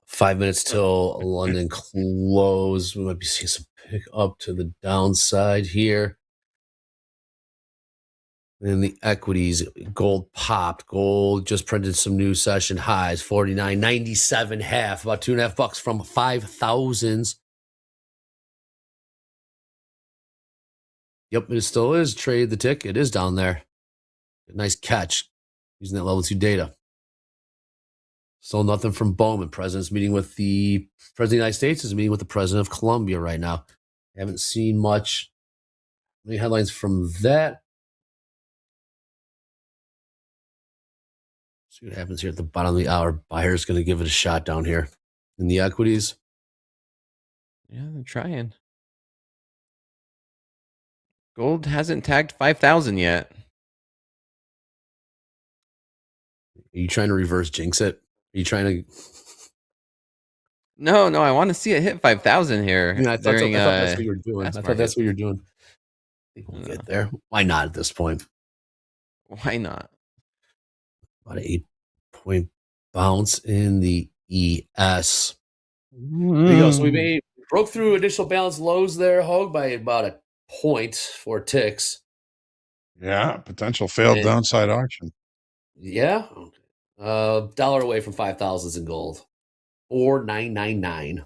5 minutes till London close. We might be seeing some pick up to the downside here. And the equities, gold popped. Gold just printed some new session highs, 49.97 half, about $2.50 from 5,000s. Yep, it still is. Trade the tick. It is down there. Nice catch using that level 2 data. Still nothing from Bowman. President's meeting with the President of the United States is meeting with the President of Colombia right now. Haven't seen much. Any headlines from that? See what happens here at the bottom of the hour. Buyer's going to give it a shot down here in the equities. Yeah, they're trying. Gold hasn't tagged 5,000 yet. Are you trying to reverse jinx it? Are you trying to? No, I want to see it hit 5,000 here. Yeah, I thought that's what you were doing. I thought that's what you're doing. I think we'll get there. Why not at this point? Why not? About an 8-point bounce in the ES. There you go. So we broke through additional balance lows there, Hogue, by about a point for ticks. Yeah, potential failed downside auction. Yeah. $1 away from 5,000s in gold. 4,999.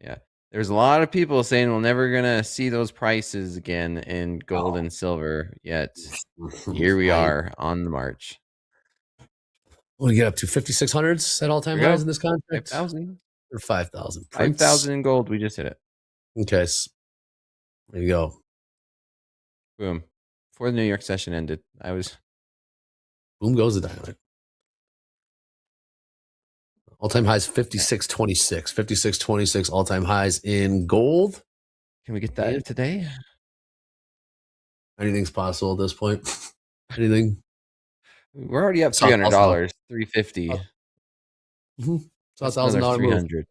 Yeah. There's a lot of people saying we're never gonna see those prices again in gold and silver. Yet here we are on the march. What do you get up to? 5,600s at all-time highs in this contract? 5,000 or 5,000? 5,000 in gold. We just hit it. Okay. So there you go. Boom. Before the New York session ended, Boom goes the dynamite. All-time highs 56.26. 56.26 all-time highs in gold. Can we get that today? Anything's possible at this point. Anything. We're already up $300, $350. So $1,000 move. $300.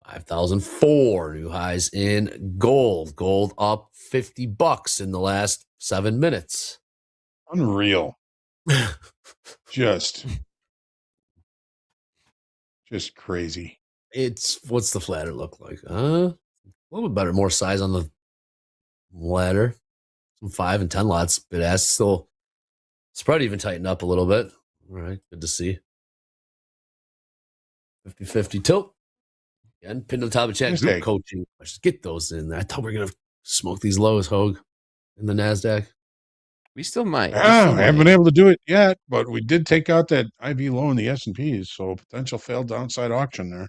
5,004 new highs in gold. Gold up $50 in the last 7 minutes. Unreal. Just crazy. It's what's the flatter look like? A little bit better, more size on the ladder. Some 5 and 10 lots. Bid ask still spread even tightened up a little bit. All right, good to see. 50-50 tilt. Again, pinned on top of chat group coaching. Let's get those in there. I thought we were gonna smoke these lows, Hogue, in the NASDAQ. We still might. Yeah, I haven't been able to do it yet, but we did take out that IV low in the S&Ps, so potential failed downside auction there.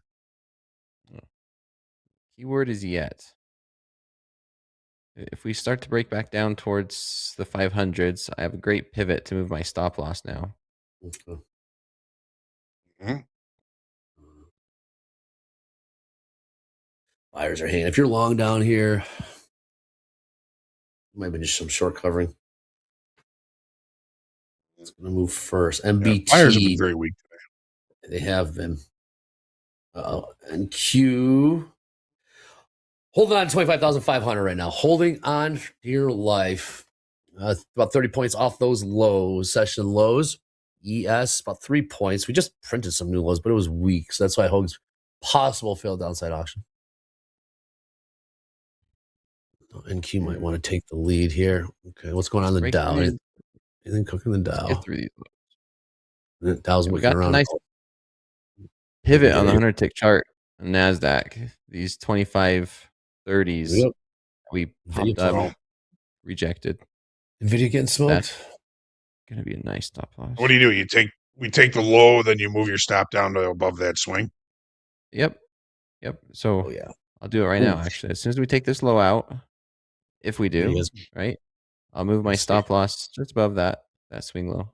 Keyword is yet. If we start to break back down towards the 500s, I have a great pivot to move my stop loss now. Okay. Mm-hmm. Buyers are hanging. If you're long down here, might be just some short covering. It's going to move first. MBT. Buyers have been very weak today. They have been. And Q. Holding on to 25,500 right now. Holding on dear life. About 30 points off those lows, session lows. ES, about 3 points. We just printed some new lows, but it was weak. So that's why Hogue's possible failed downside auction. NQ might want to take the lead here. Okay, what's going on in the Dow? Anything cooking the Dow? Get through these. The Dow's we got around. a nice pivot on the 100-tick chart on NASDAQ. These 25-30s we popped up, rejected. Nvidia getting smoked. That's going to be a nice stop loss. What do? We take the low, then you move your stop down to above that swing? Yep. So I'll do it right now, actually. As soon as we take this low out, if we do, right, I'll move my stop loss just above that swing low.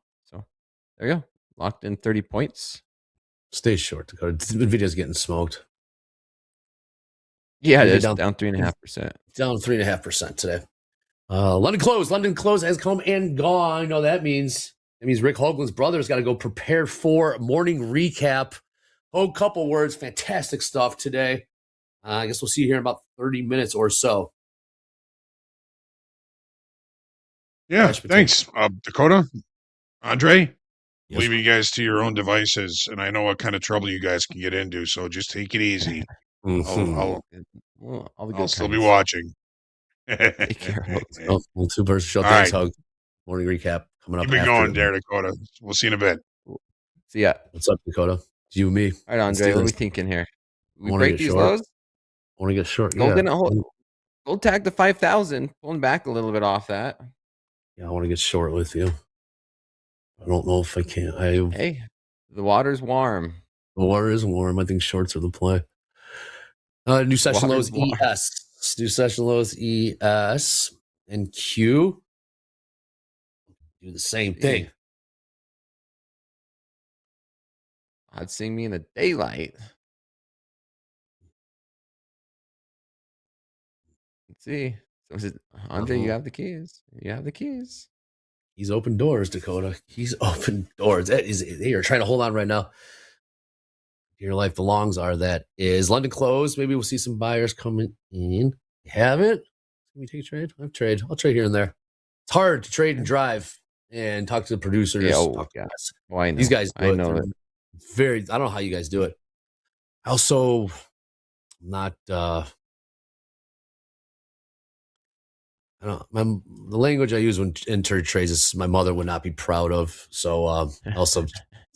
There you go. Locked in 30 points. Stay short, Dakota. Nvidia's getting smoked. Yeah, it Nvidia is down 3.5%. Down 3.5% today. London close. London close has come and gone. You know that means Rick Hoagland's brother's got to go prepare for morning recap. Oh, couple words. Fantastic stuff today. I guess we'll see you here in about 30 minutes or so. Yeah, thanks, Dakota, Andre. Leaving you guys to your own devices, and I know what kind of trouble you guys can get into, so just take it easy. I'll still be watching. Take care. Well, two birds show. All Thanks, right. Hug. Morning recap coming up. Keep it after. going there, Dakota. We'll see you in a bit. See ya. What's up, Dakota? It's you and me. All right, Andre, what are we thinking here? We Wanna break get these short? lows? I want to get short. Gold Yeah. didn't hold. Gold tagged the 5,000, pulling back a little bit off that. Yeah, I want to get short with you. I don't know if I can. Hey, the water's warm. The water is warm. I think shorts are the play. New session Water's lows warm. ES. New session lows ES and Q. Do the same thing. I'd see me in the daylight. Let's see. So is it, Andre, you have the keys. You have the keys. He's open doors, Dakota. He's open doors. They are trying to hold on right now. Your life belongs are that is London closed. Maybe we'll see some buyers coming in. You haven't? Can we take a trade? I'll trade here and there. It's hard to trade and drive and talk to the producers. Yeah, talk to yeah. us. Well, I know. These guys do I it. know They're it. very. I don't know how you guys do it. Also, not. I don't know. The language I use when entering trades is my mother would not be proud of. So also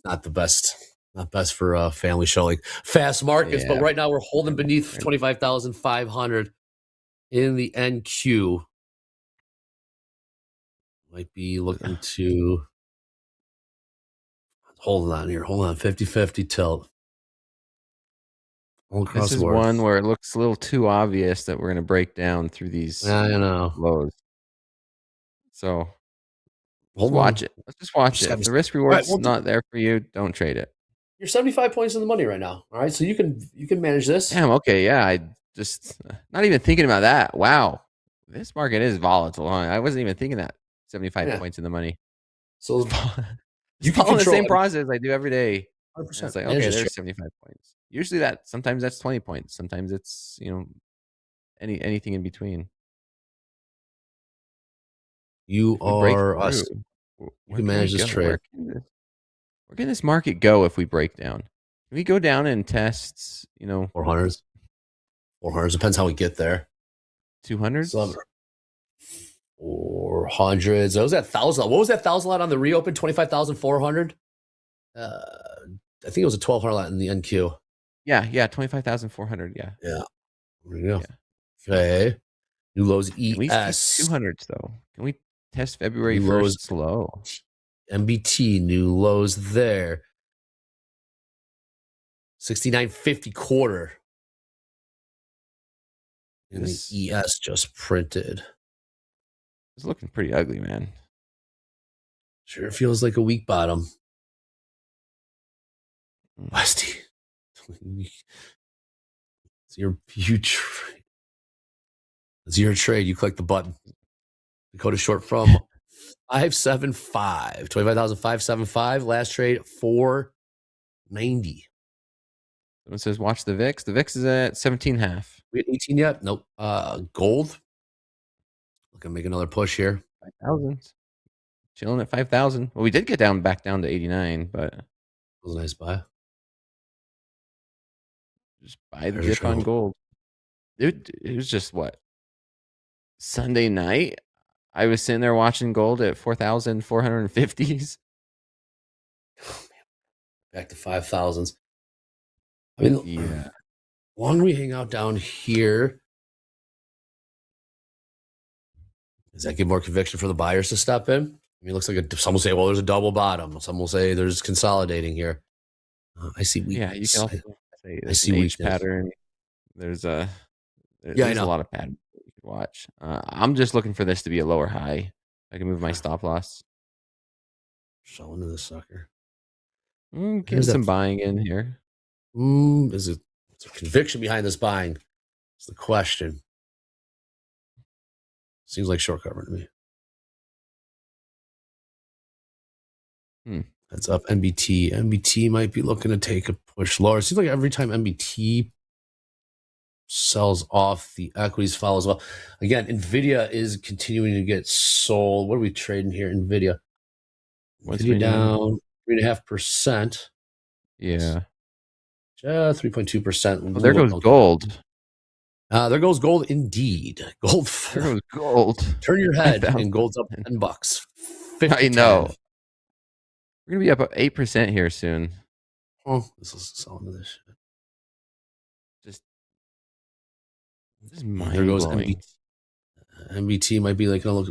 not the best. Not best for family showing fast markets, but Yeah. right now we're holding beneath 25,500 in the NQ. Might be looking to hold on here. Hold on. 50-50 tilt. All across This is the board. one where it looks a little too obvious that we're going to break down through these I know. lows. So Hold let's on. watch it. Let's just watch it. If the risk reward's well, not there for you, don't trade it. You're 75 points in the money right now. All right, so you can manage this. Damn. Okay. Yeah. I just not even thinking about that. Wow. This market is volatile. Huh? I wasn't even thinking that. 75 points in the money. So you can follow the control same it. process I do every day. 100%. And it's like, Manage okay, this there's trade. 75 points. Usually sometimes that's 20 points. Sometimes it's, anything in between. You If we break are us. through, You where can we manage this go? trade. Where can this market go if we break down? Can we go down and test, 400s. 400s. Depends how we get there. 200s? 400s. That was that 1,000. What was that 1,000 lot on the reopen? 25,400? I think it was a 1,200 lot in the NQ. Yeah, 25,400. Yeah. Yeah. There you go. Okay. New lows ES. At least 200s though. Can we test February New 1st lows. slow? MBT, new lows there. 69.50 quarter. And the ES just printed. It's looking pretty ugly, man. Sure feels like a weak bottom. Westy. It's your trade. It's your trade. You click the button. Dakota short from 575. 25,575. Last trade 490. Someone says watch the VIX. The VIX is at 17.5. We at 18 yet? Nope. Gold. Looking to make another push here. 5,000. Chilling at 5,000. Well, we did get back down to 89, but it was a nice buy. Just buy the There's dip on your gold. It was just what? Sunday night? I was sitting there watching gold at 4,450s. Back to 5,000s. I mean, yeah. Why don't we hang out down here? Does that give more conviction for the buyers to step in? I mean, it looks like some will say, well, there's a double bottom. Some will say there's consolidating here. I see weakness. Yeah, you can also say I there's see an H weakness. pattern. There's I there's a know. lot of patterns that you could watch. I'm just looking for this to be a lower high. I can move my stop loss. Selling to the sucker. Getting Here's that- some buying in here. Is it a conviction behind this buying? It's the question. Seems like short cover to me. That's up NBT. NBT might be looking to take a push lower. It seems like every time NBT sells off, the equities follow as well. Again, NVIDIA is continuing to get sold. What are we trading here? NVIDIA. NVIDIA down 3.5%. Yeah. 3.2%. Oh, there goes gold. There goes gold indeed. Gold. There goes gold. Turn your head and gold's up $10. I know. We're gonna be up 8% here soon. Oh, this is selling this shit. Just There goes mind-blowing. MBT might be like take a look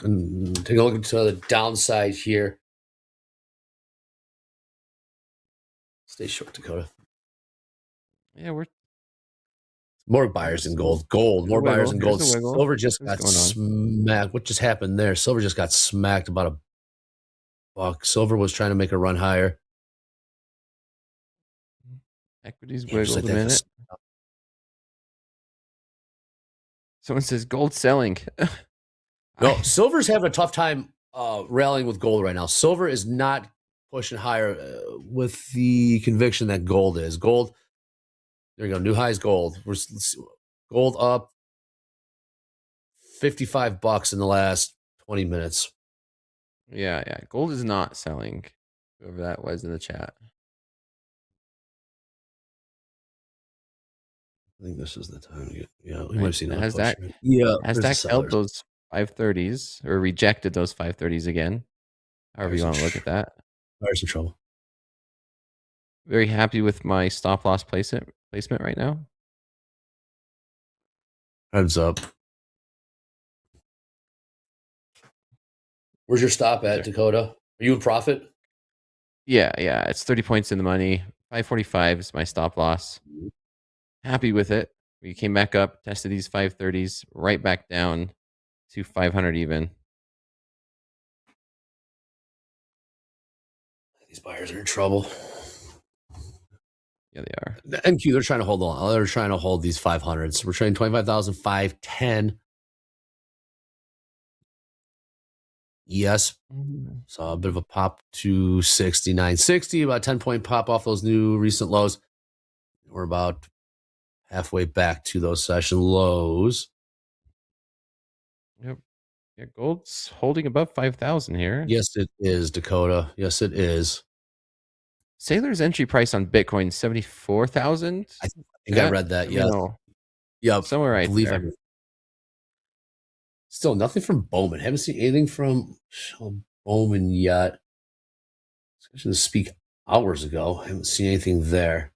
into the downside here. Stay short, Dakota. Yeah, we're more buyers in gold. More buyers in gold. Silver just got going on? smacked. What just happened there? Silver just got smacked about $1. Silver was trying to make a run higher. Equities Yeah, just wiggled like a that. minute. Someone says gold selling. No, silver's having a tough time rallying with gold right now. Silver is not pushing higher with the conviction that gold is. Gold, there you go, new highs gold. Gold up $55 in the last 20 minutes. Yeah. Gold is not selling. Whoever that was in the chat. I think this is the time to get. Yeah, we might have seen that. NASDAQ. Yeah, NASDAQ held those 530s or rejected those 530s again. However you want to look at that. There's some trouble. Very happy with my stop loss placement right now. Heads up. Where's your stop at, Dakota? Are you in profit? Yeah. It's 30 points in the money. 545 is my stop loss. Happy with it. We came back up, tested these 530s, right back down to 500 even. These buyers are in trouble. Yeah, they are. The NQ, they're trying to hold on. They're trying to hold these 500s. We're trading 25,000, 510. Yes. Saw a bit of a pop to 69.60, about 10-point pop off those new recent lows. We're about halfway back to those session lows. Yep. Yeah, gold's holding above 5,000 here. Yes, it is, Dakota. Yes, it is. Sailor's entry price on Bitcoin 74,000. I think I read that. Yeah. Yep. Somewhere right there. Still nothing from Bowman. Haven't seen anything from Bowman yet. Especially to speak hours ago. Haven't seen anything there.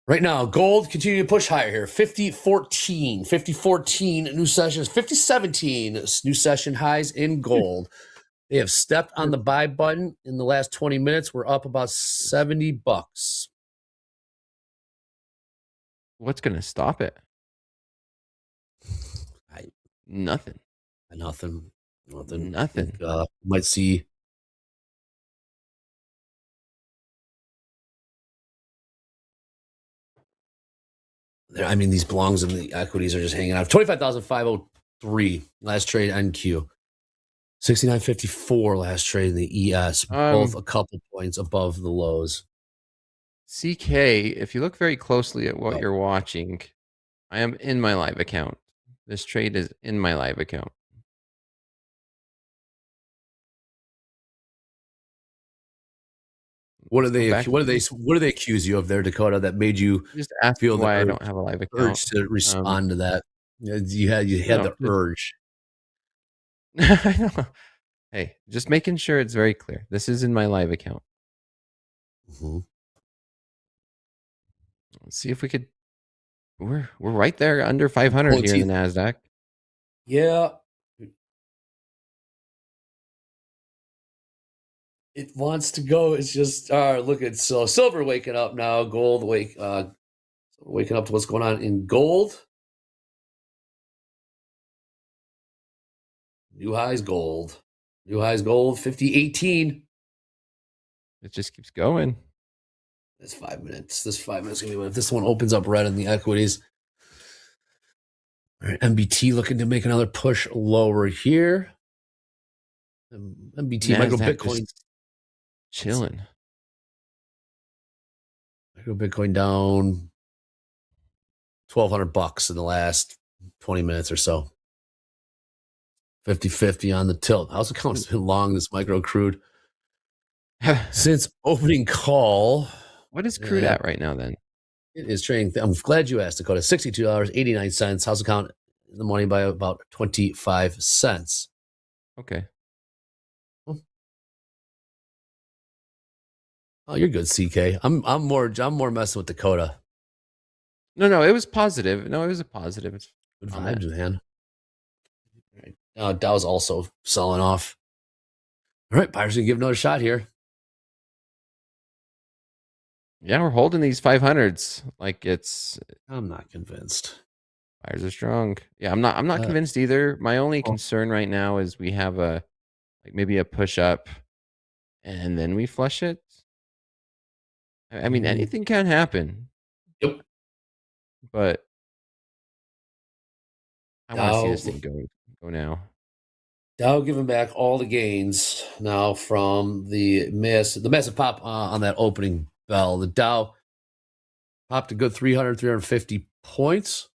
Right now, gold continuing to push higher here. 50.14 new sessions. 50.17 new session highs in gold. They have stepped on the buy button in the last 20 minutes. We're up about $70. What's going to stop it? Nothing. Nothing. Might see. I mean, these belongs and the equities are just hanging out. 25,503 last trade NQ. 69.54 last trade in the ES. Both a couple points above the lows. CK, if you look very closely at what you're watching, I am in my live account. This trade is in my live account. What do they accuse you of there, Dakota, that made you just ask feel why I the don't have a live account? urge to respond to that? You had the urge. I know. Hey, just making sure it's very clear. This is in my live account. Let's see if we could. We're right there under 500 here in the NASDAQ. Yeah. It wants to go. It's just look at silver waking up now. Gold waking up to what's going on in gold. New highs gold. 50.18. It just keeps going. This 5 minutes. This 5 minutes gonna be if this one opens up red in the equities. All right, MBT looking to make another push lower here. MBT, micro NASDAQ Bitcoin just chilling. Micro Bitcoin down $1,200 in the last 20 minutes or so. 50-50 on the tilt. House account has been long, this micro crude. Since opening call. What is crude at right now then? It is trading. I'm glad you asked, Dakota. $62.89. House account in the morning by about 25 cents. Okay. Oh, you're good, CK. I'm more messing with Dakota. No, it was positive. No, it was a positive. It's good vibes, man. All right. Dow's also selling off. All right, buyers gonna give another shot here. Yeah, we're holding these 500s like it's. I'm not convinced. Buyers are strong. Yeah, I'm not convinced either. My only concern right now is we have maybe a push up, and then we flush it. I mean, anything can happen. Yep. But I want to see this thing go now. Dow giving back all the gains now from the massive pop on that opening bell. The Dow popped a good 350 points.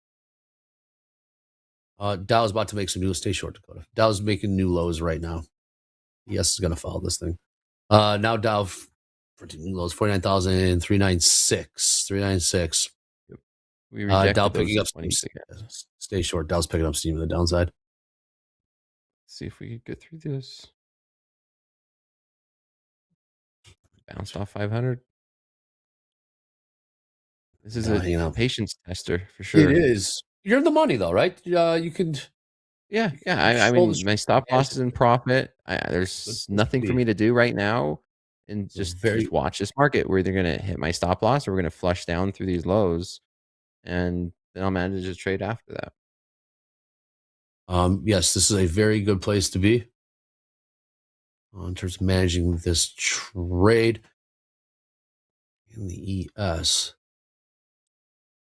Dow's about to make some new. Stay short, Dakota. Dow's making new lows right now. Yes, is going to follow this thing. Now Dow for new lows 49,396. 396. Yep. We rejected Dow those picking up steam. Stay short. Dow's picking up steam on the downside. Let's see if we could get through this. Bounced off 500. This is a patience tester for sure. It is. You're in the money though, right? You can. Yeah. I mean, my stop loss is in profit. There's nothing for me to do right now, and just watch this market. We're either gonna hit my stop loss or we're gonna flush down through these lows, and then I'll manage to trade after that. Yes, this is a very good place to be in terms of managing this trade in the ES.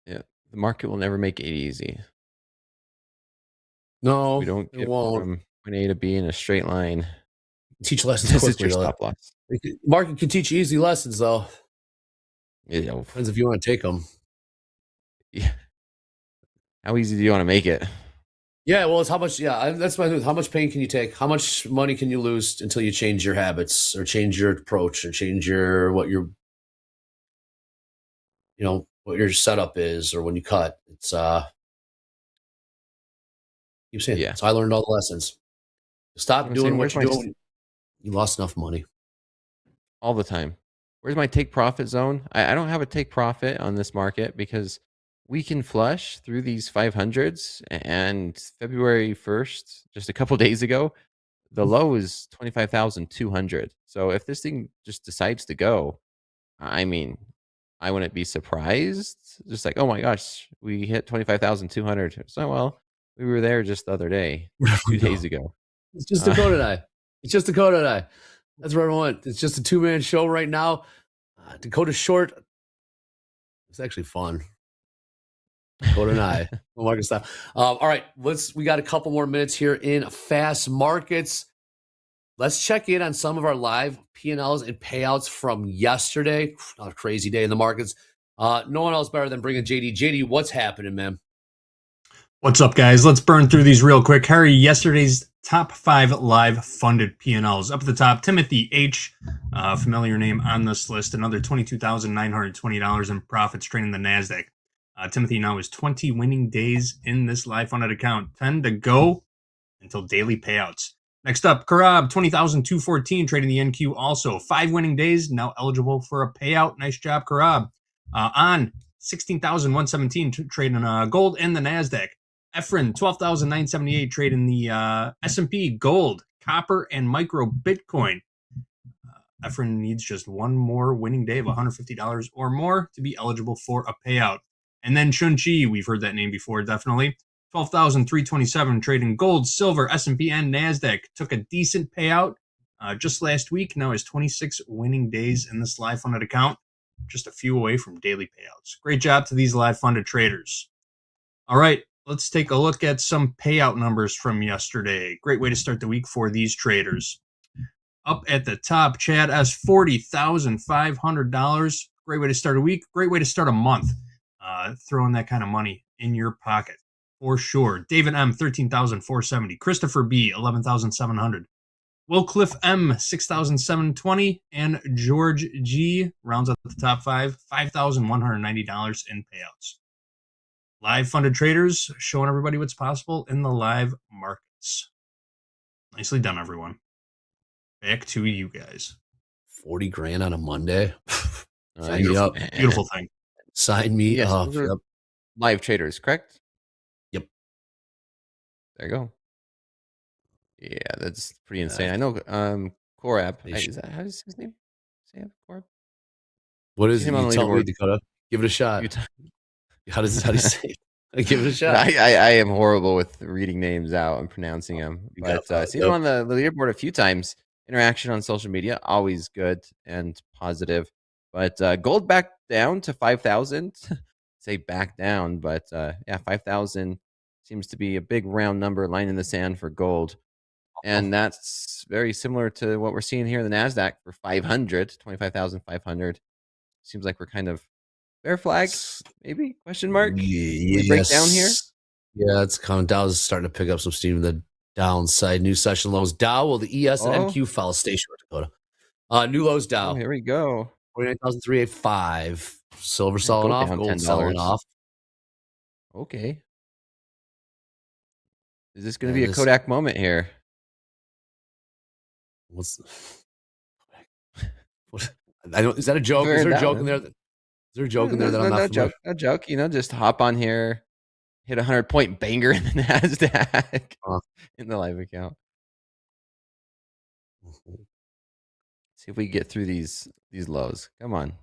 Yeah, the market will never make it easy. No, we don't get from point A to B in a straight line. Teach lessons This quickly. is your stop loss. Market can teach you easy lessons, though. Yeah, depends if you want to take them. Yeah. How easy do you want to make it? Yeah, well, it's how much. Yeah, that's my thing. How much pain can you take? How much money can you lose until you change your habits, or change your approach, or change what your setup is, or when you cut? It's keep saying. Yeah. So I learned all the lessons. Stop doing what you're doing. You lost enough money. All the time. Where's my take profit zone? I don't have a take profit on this market because we can flush through these 500s, and February 1st, just a couple days ago, the low is 25,200. So if this thing just decides to go, I mean, I wouldn't be surprised. Just like, oh my gosh, we hit 25,200. So, well, we were there just the other day, 2 days ago. It's just Dakota and I. It's just Dakota and I. That's what I want. It's just a 2-man show right now. Dakota short. It's actually fun. Dakota and I. Market style. All right, we got a couple more minutes here in Fast Markets. Let's check in on some of our live P&Ls and payouts from yesterday. Not a crazy day in the markets. No one else better than bringing JD. JD, what's happening, man? What's up, guys? Let's burn through these real quick. Harry, yesterday's top 5 live funded P&Ls. Up at the top, Timothy H., familiar name on this list, another $22,920 in profits trading the NASDAQ. Timothy now has 20 winning days in this live funded account, 10 to go until daily payouts. Next up, Karab, 20,214 trading the NQ, also 5 winning days, now eligible for a payout. Nice job, Karab. On 16,117 trading gold and the NASDAQ. Efren, 12,978 trading the S&P, gold, copper, and micro Bitcoin. Efren needs just one more winning day of $150 or more to be eligible for a payout. And then Shunchi, we've heard that name before, definitely. 12,327 trading gold, silver, S&P, and NASDAQ. Took a decent payout Just last week, now has 26 winning days in this live funded account, just a few away from daily payouts. Great job to these live funded traders. All right, let's take a look at some payout numbers from yesterday. Great way to start the week for these traders. Up at the top, Chad has $40,500. Great way to start a week. Great way to start a month. Throwing that kind of money in your pocket for sure. David M, 13,470. Christopher B, 11,700. Will Cliff M, 6,720. And George G rounds out the top five, $5,190 in payouts. Live funded traders showing everybody what's possible in the live markets. Nicely done, everyone. Back to you guys. 40 grand on a Monday. Sign me Beautiful, up. beautiful thing. Sign me Yes, up. those are Yep. live traders, correct? Yep. There you go. Yeah, that's pretty insane. I know Korab. Is that how is his name? Say it, Korab? What is Seen it? him on You the tell me, leaderboard. Dakota. Give it a shot. How do you say it? Give it a shot. I am horrible with reading names out and pronouncing them. You got But it. seen him on the leaderboard a few times. Interaction on social media, always good and positive. But gold back down to 5,000. Say back down, but yeah, 5,000 seems to be a big round number, line in the sand for gold. And that's very similar to what we're seeing here in the NASDAQ for 500, 25,500. Seems like we're kind of bear flag, maybe? Question mark? Can we break down here? Yeah, it's coming. Dow's starting to pick up some steam in the downside. New session lows. Dow, will the ES and NQ follow? Stay short, Dakota. New lows, Dow. Oh, here we go. 49,385. Silver selling off. Gold selling off. Okay. Is this going to be a Kodak moment here? What's I don't. Is that a joke? Is there a joke in there? Is there a joke in there that I'm not familiar? No joke. You know, just hop on here, hit 100-point banger in the NASDAQ in the live account. See if we get through these lows. Come on,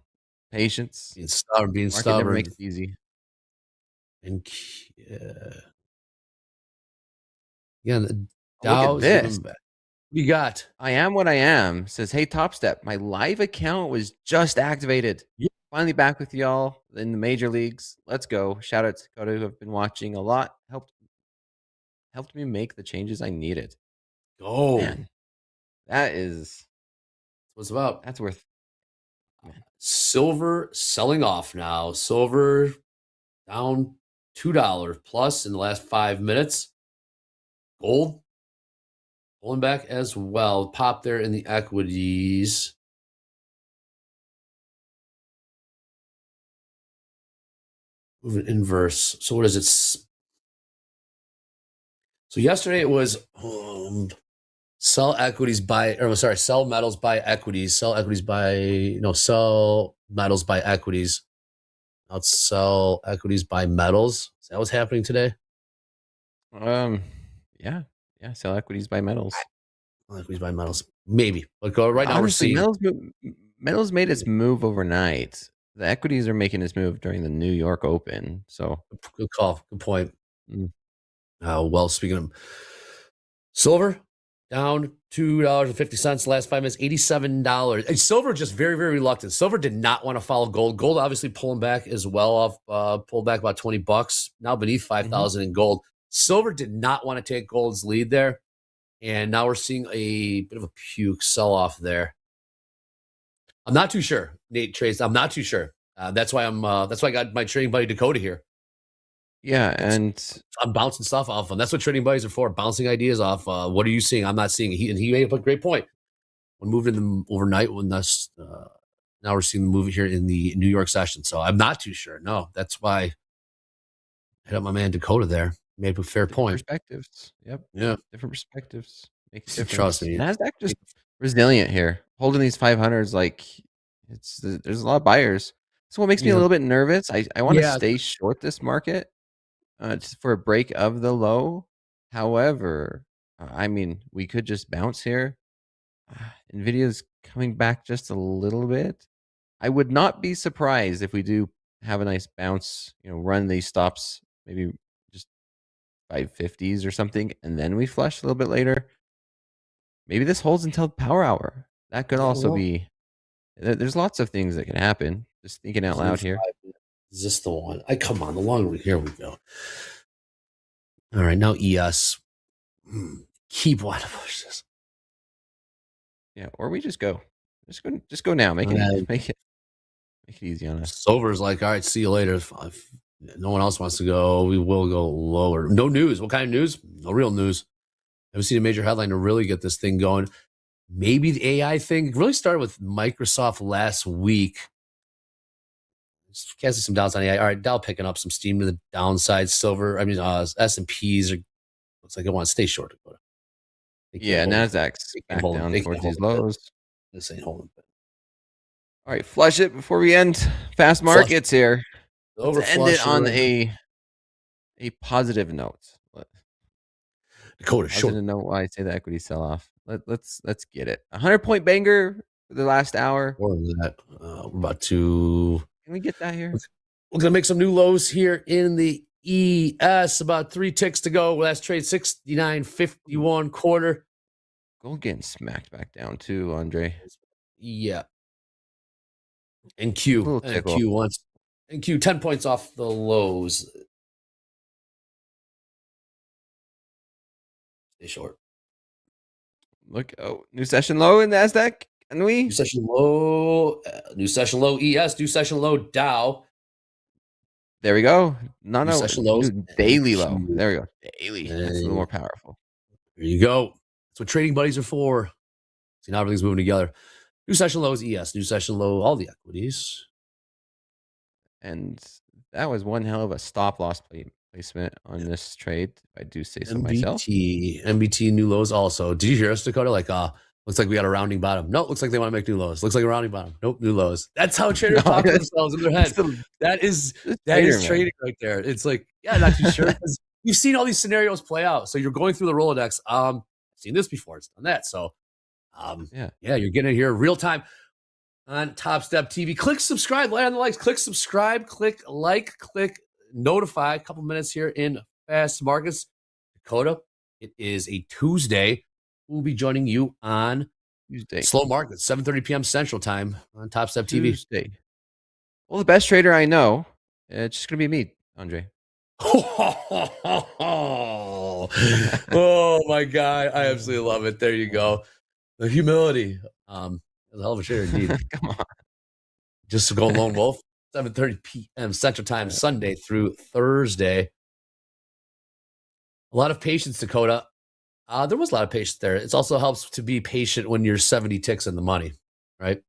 patience. Being stubborn. Market never makes it easy. And yeah, the Dow. Look at this. You got. I am what I am. Says, hey, Topstep, my live account was just activated. Yep. Finally back with y'all in the major leagues. Let's go. Shout out to Dakota, who have been watching a lot. Helped me make the changes I needed. Go. Man, that is what's about. That's worth. Man. Silver selling off now. Silver down $2 plus in the last 5 minutes. Gold pulling back as well. Pop there in the equities. Moving inverse. So what is it? So yesterday it was sell equities buy, or sorry, sell metals buy equities. Sell equities buy, sell metals buy equities. Now it's sell equities buy metals. Is that what's happening today? Yeah. Sell equities buy metals. Equities buy metals, maybe. But go right now. Honestly, we're seeing metals made its move overnight. The equities are making its move during the New York Open. So good call, good point. Well, speaking of silver, down $2.50 last 5 minutes, $87. And silver just very, very reluctant. Silver did not want to follow gold. Gold obviously pulling back as well off, pulled back about $20, now beneath 5,000 in gold. Silver did not want to take gold's lead there. And now we're seeing a bit of a puke sell off there. I'm not too sure, Nate Trace. I'm not too sure. That's why I got my trading buddy Dakota here. Yeah, and I'm bouncing stuff off him. That's what trading buddies are for, bouncing ideas off. What are you seeing? I'm not seeing it. He made up a great point. When moving them overnight, when that's now we're seeing the move here in the New York session. So I'm not too sure. No, that's why I hit up my man Dakota there. Made a fair point. Perspectives. Yep. Yeah. Different perspectives. Makes a difference. Trust me. NASDAQ just resilient here. Holding these 500s like there's a lot of buyers. That's what makes me a little bit nervous. I want to stay short this market just for a break of the low. However, I mean, we could just bounce here. Nvidia's coming back just a little bit. I would not be surprised if we do have a nice bounce, run these stops, maybe just 550s or something, and then we flush a little bit later. maybe this holds until power hour. That could also well. be. There's lots of things that can happen. Just thinking out loud here. Is this the one? Come on, the longer here we go. All right, now ES. Keep wanting to push this. Yeah, or we just go. Just go now. Make it easy on us. Silver's like, all right, see you later. If no one else wants to go, we will go lower. No news. What kind of news? No real news. Haven't seen a major headline to really get this thing going. Maybe the AI thing really started with Microsoft last week. Just casting some doubts on AI. All right, Dow picking up some steam to the downside. Silver, S&Ps looks like it wants to stay short. Yeah, NASDAQ's back down towards these lows. This ain't holding. All right, flush it before we end fast markets here. Let's end it on a positive note. Dakota, I didn't know why I say the equity sell off. Let's get it. 100-point banger for the last hour. More than that. We're about to. Can we get that here? We're gonna make some new lows here in the ES. About 3 ticks to go. Last trade 69.51 quarter. Gold getting smacked back down too, Andre. Yeah. And Q 10 points off the lows. Stay short. Look, new session low in NASDAQ. Can we? New session low ES, new session low Dow. There we go. No, session lows. Daily low. There we go. Daily. That's a little more powerful. There you go. That's what trading buddies are for. See, now everything's moving together. New session lows ES, new session low, all the equities. And that was one hell of a stop loss placement on this trade. I do say so myself. MBT new lows also. Did you hear us, Dakota? Like, looks like we got a rounding bottom. No, looks like they want to make new lows. Looks like a rounding bottom. Nope, new lows. That's how traders talk to themselves in their head. That is trading right there. It's like, yeah, not too sure. You've seen all these scenarios play out. So you're going through the Rolodex. I've seen this before. It's done that. So yeah, you're getting it here real time on Topstep TV. Click subscribe, land on the likes, click subscribe, click like, click notify. A couple minutes here in fast markets. Dakota, it is a Tuesday. We'll be joining you on Tuesday. Slow markets, 7:30 p.m. Central Time on Topstep TV. Tuesday. Well, the best trader I know, it's just gonna be me, Andre. Oh my God, I absolutely love it. There you go. The humility. A hell of a trader indeed. Come on. Just to go lone wolf. 7:30 p.m. Central Time, Sunday through Thursday. A lot of patience, Dakota. There was a lot of patience there. It also helps to be patient when you're 70 ticks in the money, right?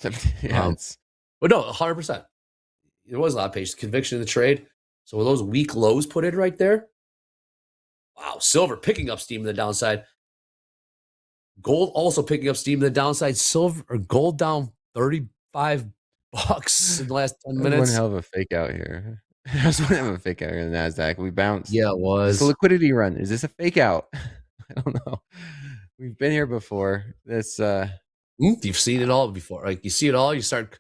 Yeah, but no, 100%. There was a lot of patience, conviction in the trade. So with those weak lows put in right there, wow, silver picking up steam in the downside. Gold also picking up steam in the downside. Silver or gold down $35 in the last 10 minutes. One hell of a fake out here. That was one hell of a fake out here in the NASDAQ. We bounced. Yeah, it was. It's a liquidity run. Is this a fake out? I don't know. We've been here before. This you've seen it all before. Like you see it all, you start,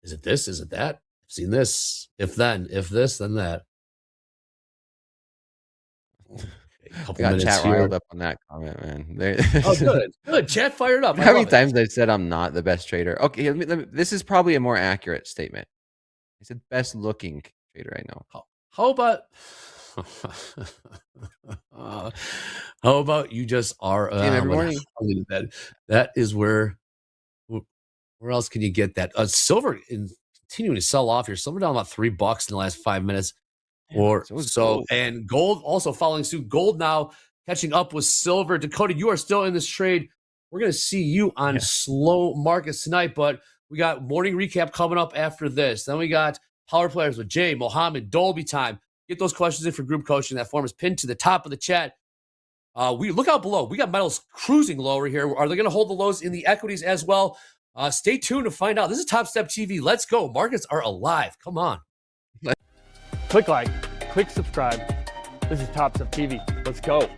is it this? Is it that? I've seen this. If then, if this, then that. Got chat riled up on that comment, man. Oh, good. Chat fired up. How many times I said I'm not the best trader? Okay, let me, this is probably a more accurate statement. I said best looking trader I know. How about how about you just are every morning? That is where else can you get that? Silver continuing to sell off here. Silver down about $3 in the last 5 minutes. And gold also following suit. Gold now catching up with silver. Dakota, you are still in this trade. We're going to see you on slow markets tonight, but we got morning recap coming up after this. Then we got power players with Jay, Mohammed, Dolby time. Get those questions in for group coaching. That form is pinned to the top of the chat. We look out below. We got metals cruising lower here. Are they going to hold the lows in the equities as well? Stay tuned to find out. This is Topstep TV. Let's go. Markets are alive. Come on. Click like, click subscribe. This is Topstep TV. Let's go.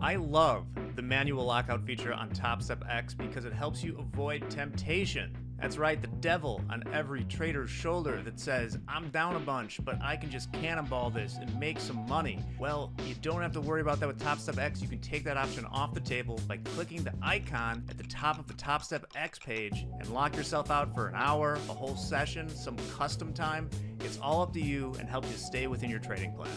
I love the manual lockout feature on Topstep X because it helps you avoid temptation. That's right, the devil on every trader's shoulder that says, I'm down a bunch, but I can just cannonball this and make some money. Well, you don't have to worry about that with Topstep X. You can take that option off the table by clicking the icon at the top of the Topstep X page and lock yourself out for an hour, a whole session, some custom time. It's all up to you and helps you stay within your trading plan.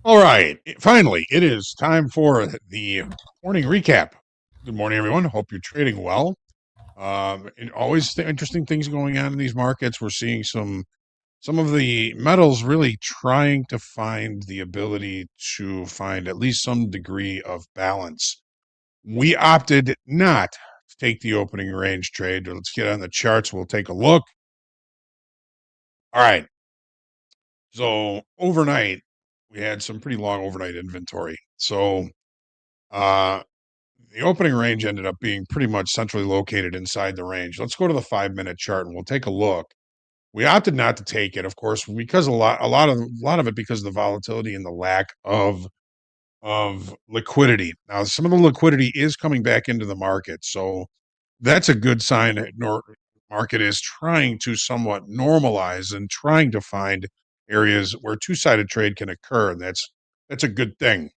All right. Finally, it is time for the morning recap. Good morning, everyone. Hope you're trading well. And always interesting things going on in these markets. We're seeing some of the metals really trying to find the ability to find at least some degree of balance. We opted not to take the opening range trade. Let's get on the charts. We'll take a look. All right. So overnight, we had some pretty long overnight inventory. So the opening range ended up being pretty much centrally located inside the range. Let's go to the 5-minute chart and we'll take a look. We opted not to take it, of course, because a lot of it because of the volatility and the lack of liquidity. Now, some of the liquidity is coming back into the market, so that's a good sign. Market is trying to somewhat normalize and trying to find areas where two-sided trade can occur, and that's a good thing.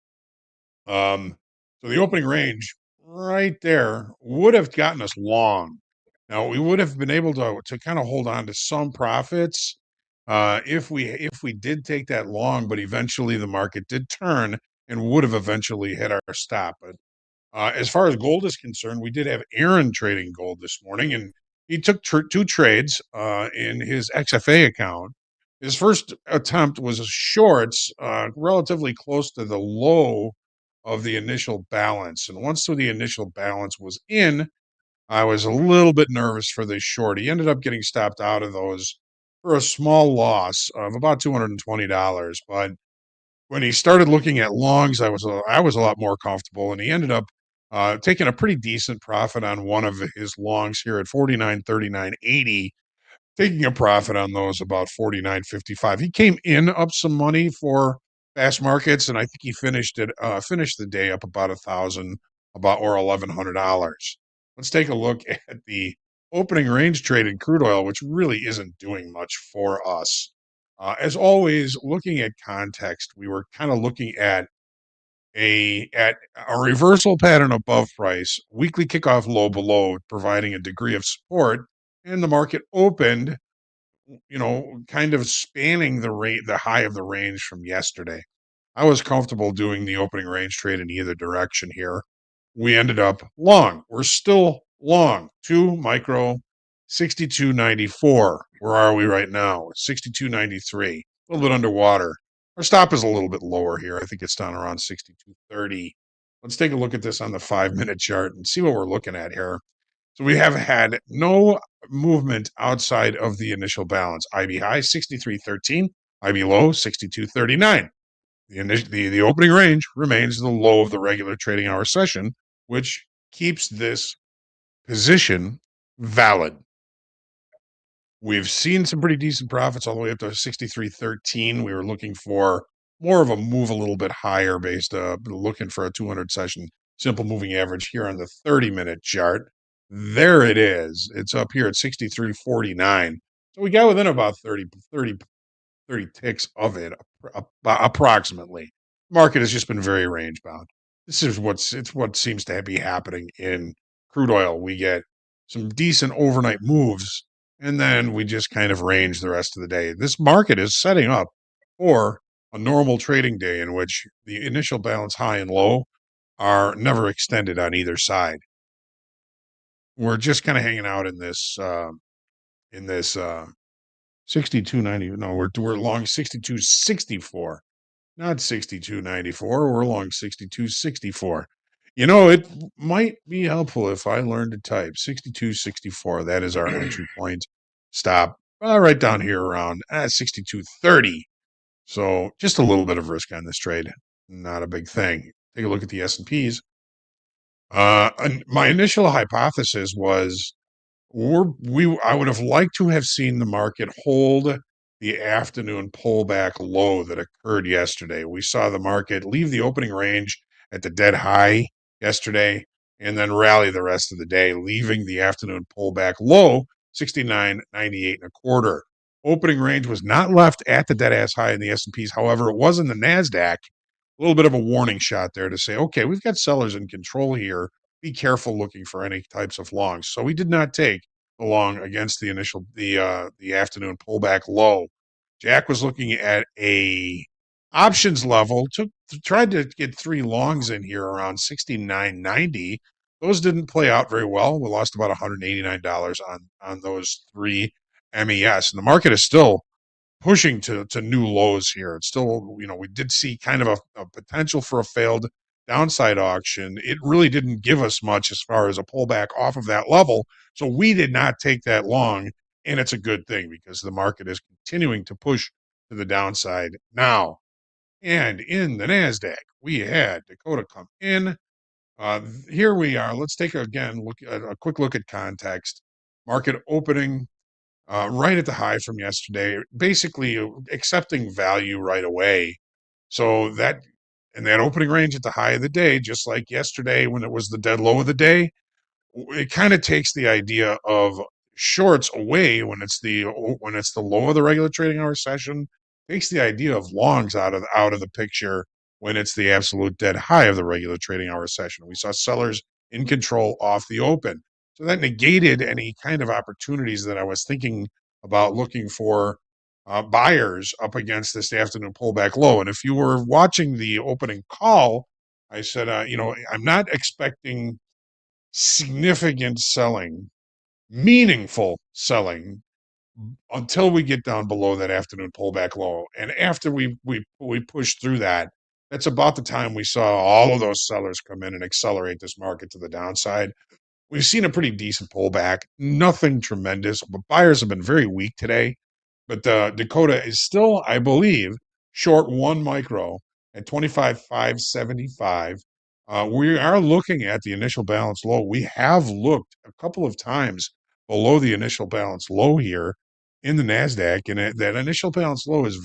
So the opening range right there would have gotten us long. Now we would have been able to kind of hold on to some profits if we did take that long, but eventually the market did turn and would have eventually hit our stop. But as far as gold is concerned, we did have Aaron trading gold this morning, and he took two trades in his XFA account. His first attempt was shorts, relatively close to the low of the initial balance. And once the initial balance was in, I was a little bit nervous for this short. He ended up getting stopped out of those for a small loss of about $220. But when he started looking at longs, I was a lot more comfortable, and he ended up taking a pretty decent profit on one of his longs here at 49.39.80, taking a profit on those about 49.55. He came in up some money for fast markets, and I think he finished the day up about $1,100. Let's take a look at the opening range trade in crude oil, which really isn't doing much for us. As always, looking at context, we were kind of looking at a reversal pattern above price, weekly kickoff low below, providing a degree of support, and the market opened, kind of spanning the high of the range from yesterday. I was comfortable doing the opening range trade in either direction here. We ended up long. We're still long. 2 micro 62.94. Where are we right now? 62.93. A little bit underwater. Our stop is a little bit lower here. I think it's down around 62.30. Let's take a look at this on the 5-minute chart and see what we're looking at here. So we have had no movement outside of the initial balance. IB high 63.13, IB low 62.39. The opening range remains the low of the regular trading hour session, which keeps this position valid. We've seen some pretty decent profits all the way up to 63.13. We were looking for more of a move a little bit higher looking for a 200 session simple moving average here on the 30-minute chart. There it is. It's up here at 63.49. So we got within about 30 ticks of it, approximately. Market has just been very range bound. This is what seems to be happening in crude oil. We get some decent overnight moves, and then we just kind of range the rest of the day. This market is setting up for a normal trading day in which the initial balance high and low are never extended on either side. We're just kind of hanging out in this 62.90. No, we're long 62.64, not 62.94. We're long 62.64. It might be helpful if I learned to type 62.64. That is our entry point. Stop right down here around 62.30. So just a little bit of risk on this trade. Not a big thing. Take a look at the S&Ps. My initial hypothesis was I would have liked to have seen the market hold the afternoon pullback low that occurred yesterday. We saw the market leave the opening range at the dead high yesterday and then rally the rest of the day, leaving the afternoon pullback low 69.98 and a quarter. Opening range was not left at the dead ass high in the S&Ps. However, it was in the NASDAQ. A little bit of a warning shot there to say, okay, we've got sellers in control here. Be careful looking for any types of longs. So we did not take the long against the afternoon pullback low. Jack was looking at a options level, tried to get 3 longs in here around 69.90. Those didn't play out very well. We lost about $189 on those 3 MES, and the market is still pushing to new lows here. It's still, we did see kind of a potential for a failed downside auction. It really didn't give us much as far as a pullback off of that level. So we did not take that long, and it's a good thing because the market is continuing to push to the downside now. And in the NASDAQ, we had Dakota come in. Here we are. Let's take a quick look at context. Market opening right at the high from yesterday, basically accepting value right away. So that opening range at the high of the day, just like yesterday when it was the dead low of the day, it kind of takes the idea of shorts away when it's the low of the regular trading hour session, takes the idea of longs out of the picture when it's the absolute dead high of the regular trading hour session. We saw sellers in control off the open. So that negated any kind of opportunities that I was thinking about looking for buyers up against this afternoon pullback low. And if you were watching the opening call, I said, I'm not expecting significant selling, meaningful selling until we get down below that afternoon pullback low. And after we push through that, that's about the time we saw all of those sellers come in and accelerate this market to the downside. We've seen a pretty decent pullback, nothing tremendous, but buyers have been very weak today. But Dakota is still, I believe, short 1 micro at 25,575. We are looking at the initial balance low. We have looked a couple of times below the initial balance low here in the NASDAQ, and that initial balance low is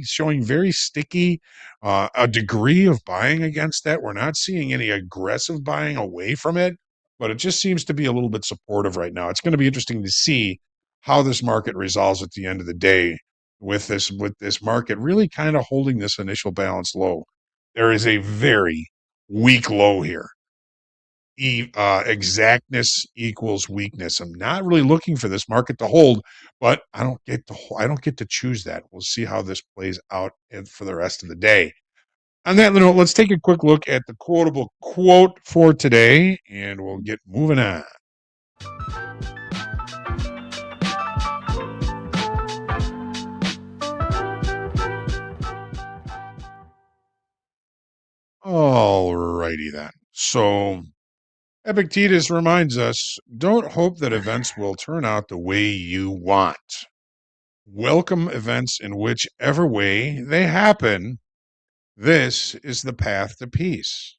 showing very sticky, a degree of buying against that. We're not seeing any aggressive buying away from it, but it just seems to be a little bit supportive right now. It's going to be interesting to see how this market resolves at the end of the day with this market really kind of holding this initial balance low. There is a very weak low here. Exactness equals weakness. I'm not really looking for this market to hold, but I don't get to choose that. We'll see how this plays out for the rest of the day. On that note, let's take a quick look at the quotable quote for today, and we'll get moving on. All righty then. So Epictetus reminds us, don't hope that events will turn out the way you want. Welcome events in whichever way they happen. This is the path to peace.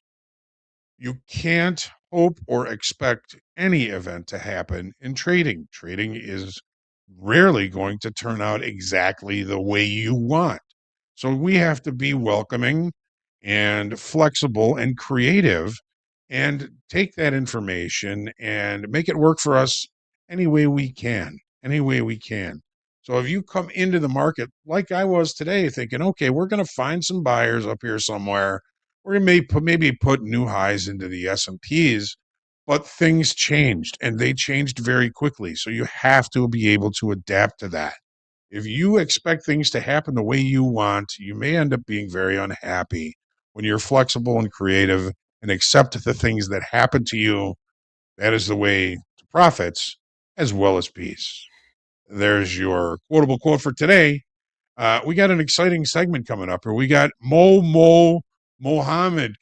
You can't hope or expect any event to happen in trading. Trading is rarely going to turn out exactly the way you want. So we have to be welcoming and flexible and creative and take that information and make it work for us any way we can. So if you come into the market like I was today thinking, okay, we're going to find some buyers up here somewhere, we're going to maybe put new highs into the S&Ps, but things changed, and they changed very quickly. So you have to be able to adapt to that. If you expect things to happen the way you want, you may end up being very unhappy. When you're flexible and creative and accept the things that happen to you, that is the way to profits as well as peace. There's your quotable quote for today. We got an exciting segment coming up here. We got Mohammed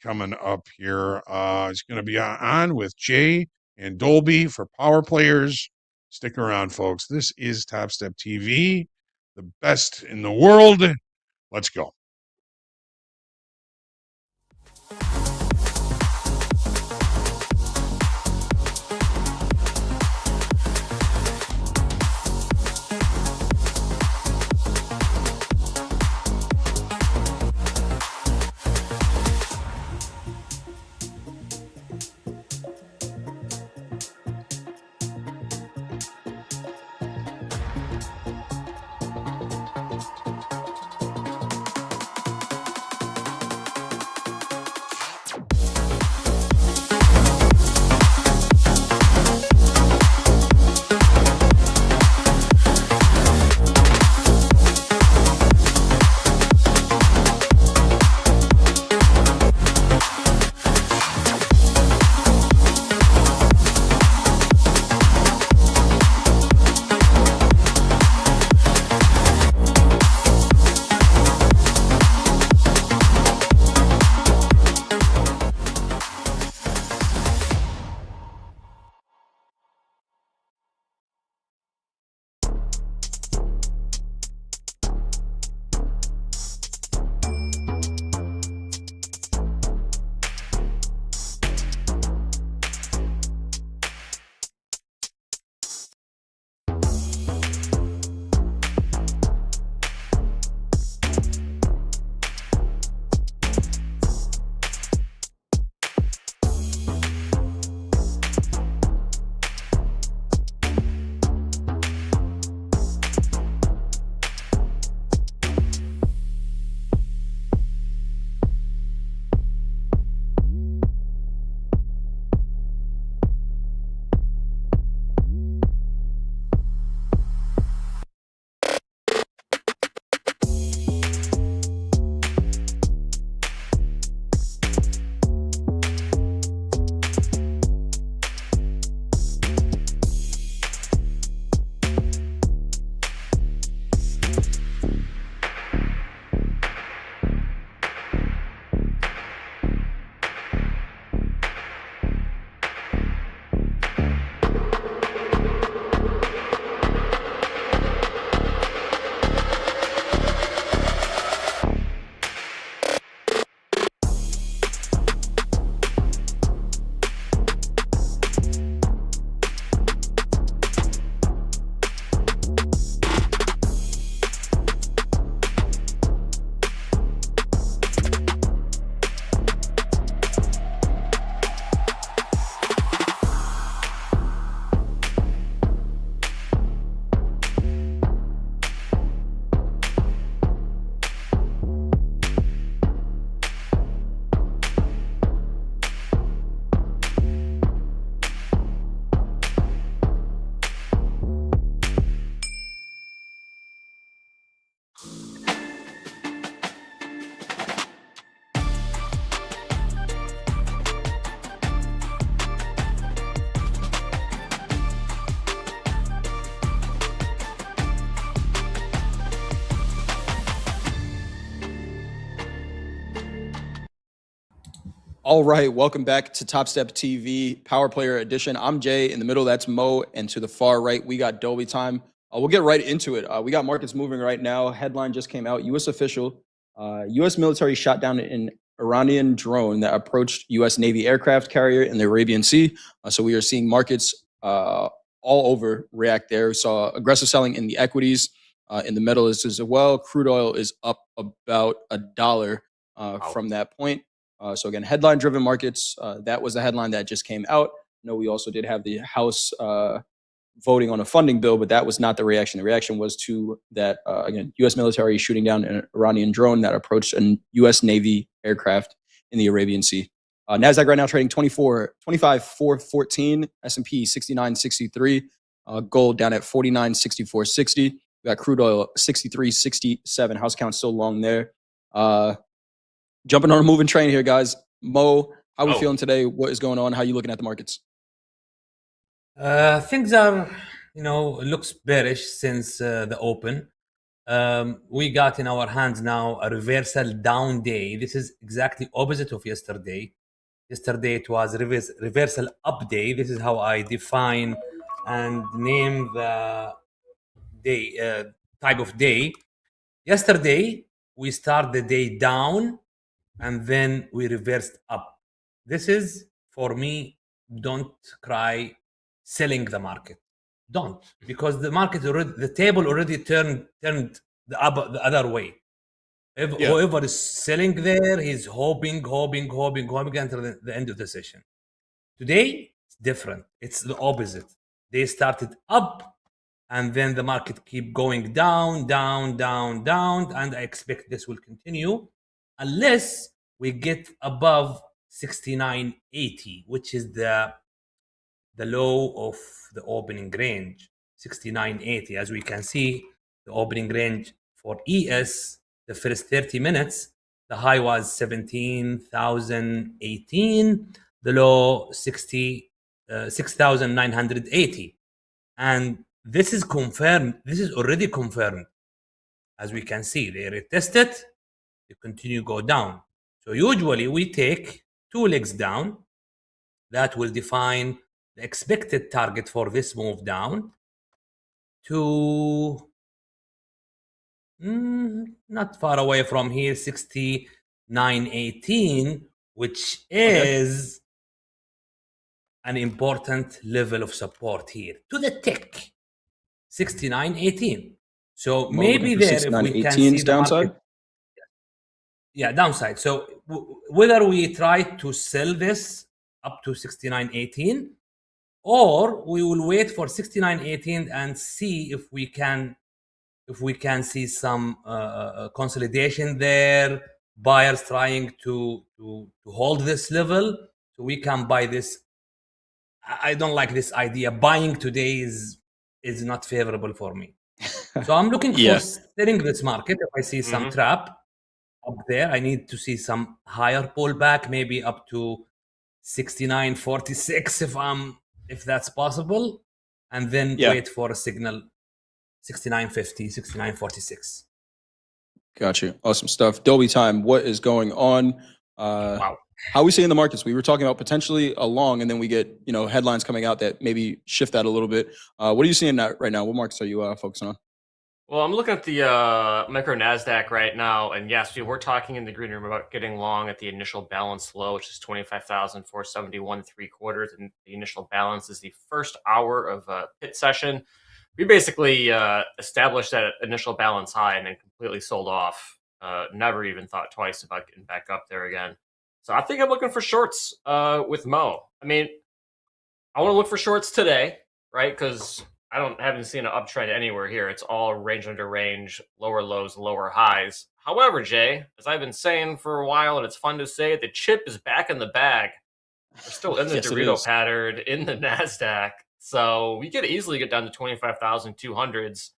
coming up here. It's going to be on with Jay and Dolby for Power Players. Stick around, folks. This is Topstep TV, the best in the world. Let's go. All right, welcome back to Topstep TV Power Player Edition. I'm Jay. In the middle, that's Mo, and to the far right, we got Dolby Time. We'll get right into it. We got markets moving right now. Headline just came out. U.S. official: U.S. military shot down an Iranian drone that approached U.S. Navy aircraft carrier in the Arabian Sea. So we are seeing markets all over react there. We saw aggressive selling in the equities, in the metals as well. Crude oil is up about $1 from that point. So again, headline-driven markets. That was the headline that just came out. No, we also did have the House voting on a funding bill, but that was not the reaction. The reaction was to that, again, U.S. military shooting down an Iranian drone that approached a U.S. Navy aircraft in the Arabian Sea. NASDAQ right now trading 25,414, S&P 69.63, gold down at 49.6460. We got crude oil 63.67. House count still long there. Jumping on a moving train here, guys. Mo, how are we feeling today? What is going on? How are you looking at the markets? Things are, looks bearish since the open. We got in our hands now a reversal down day. This is exactly opposite of yesterday. Yesterday it was reversal up day. This is how I define and name the day type of day. Yesterday we start the day down and then we reversed up. This is, for me, don't cry selling the market. Don't, because the market already, the table already turned the other way. Whoever is selling there, he's hoping until the end of the session. Today, it's different. It's the opposite. They started up, and then the market keep going down, and I expect this will continue unless we get above 69.80, which is the low of the opening range, 69.80. As we can see, the opening range for ES, the first 30 minutes, the high was 17,018, the low 6,980. And this is confirmed. This is already confirmed. As we can see, they retest it, they continue go down. So usually we take 2 legs down. That will define the expected target for this move down to not far away from here, 69.18, which is an important level of support here to the tick, 69.18. So maybe there, if we can see the downside. Market, downside. So whether we try to sell this up to 69.18, or we will wait for 69.18 and see if we can see some consolidation there, buyers trying to hold this level, so we can buy this. I don't like this idea. Buying today is not favorable for me. So I'm looking for selling this market. If I see some trap up there, I need to see some higher pullback, maybe up to 69.46 if that's possible, and then wait for a signal 69.50, 69.46. Got you. Awesome stuff. Dolby Time, what is going on? Wow. How are we seeing the markets? We were talking about potentially a long, and then we get headlines coming out that maybe shift that a little bit. What are you seeing right now? What markets are you focusing on? Well, I'm looking at the micro NASDAQ right now, and yes, we were talking in the green room about getting long at the initial balance low, which is 25,471.75, and the initial balance is the first hour of a pit session. We basically established that initial balance high and then completely sold off. Never even thought twice about getting back up there again. So I think I'm looking for shorts with Mo. I mean, I want to look for shorts today, right? Because I haven't seen an uptrend anywhere here. It's all range under range, lower lows, lower highs. However, Jay, as I've been saying for a while, and it's fun to say, the chip is back in the bag. We're still in the Dorito pattern in the NASDAQ. So we could easily get down to 25,200s,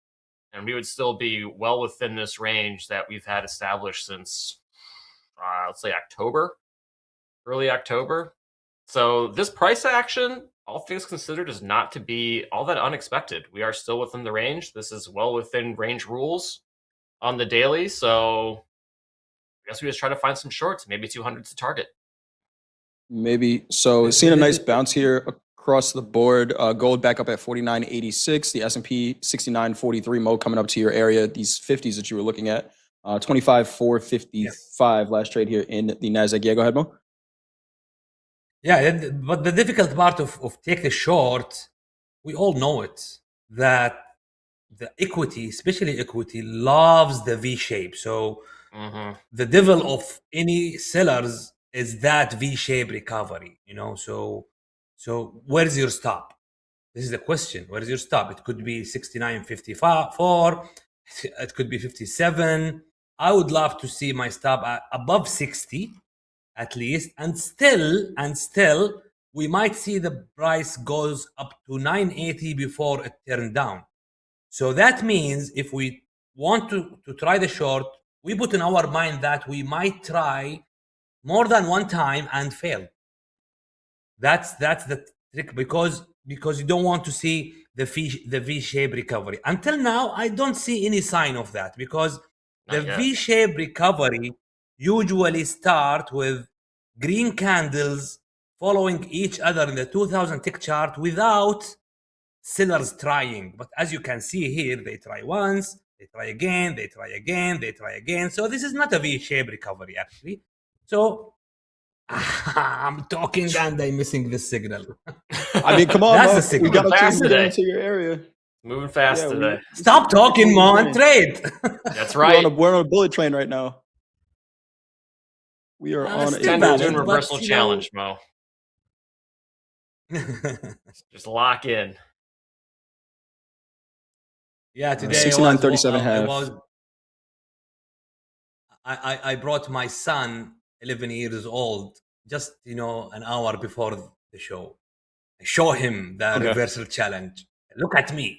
and we would still be well within this range that we've had established since, let's say, early October. So this price action, all things considered, is not to be all that unexpected. We are still within the range. This is well within range rules on the daily. So I guess we just try to find some shorts, maybe 200s to target. Maybe. So seeing a nice bounce here across the board. Gold back up at 49.86. The S&P 69.43. Mo coming up to your area. These 50s that you were looking at. 25.455 last trade here in the NASDAQ. Yeah, go ahead, Mo. Yeah, but the difficult part of take the short, we all know it, that the equity, especially equity, loves the V shape. So the devil of any sellers is that V shape recovery, you know. So where's your stop? This is the question. Where's your stop? It could be 69.54. It could be 57. I would love to see my stop at above 60 at least, and still we might see the price goes up to 980 before it turned down. So that means if we want to try the short, we put in our mind that we might try more than one time and fail. That's the trick, because you don't want to see the V-shaped recovery. Until now, I don't see any sign of that, because the V-shaped recovery usually start with green candles following each other in the 2000 tick chart without sellers trying. But as you can see here, they try once, they try again, they try again, they try again. So this is not a V-shaped recovery, actually. So I'm talking and I'm missing the signal. I mean, come on, that's Mo. the signal. We got fast to today. get into your area. Moving fast today. Stop talking, Mo, and trade. That's right. We're on a bullet train right now. We are on a 10 to noon reversal challenge, Mo. Just lock in. Yeah, today 69.37 half. I brought my son, 11 years old, just an hour before the show. I show him the reversal challenge. Look at me,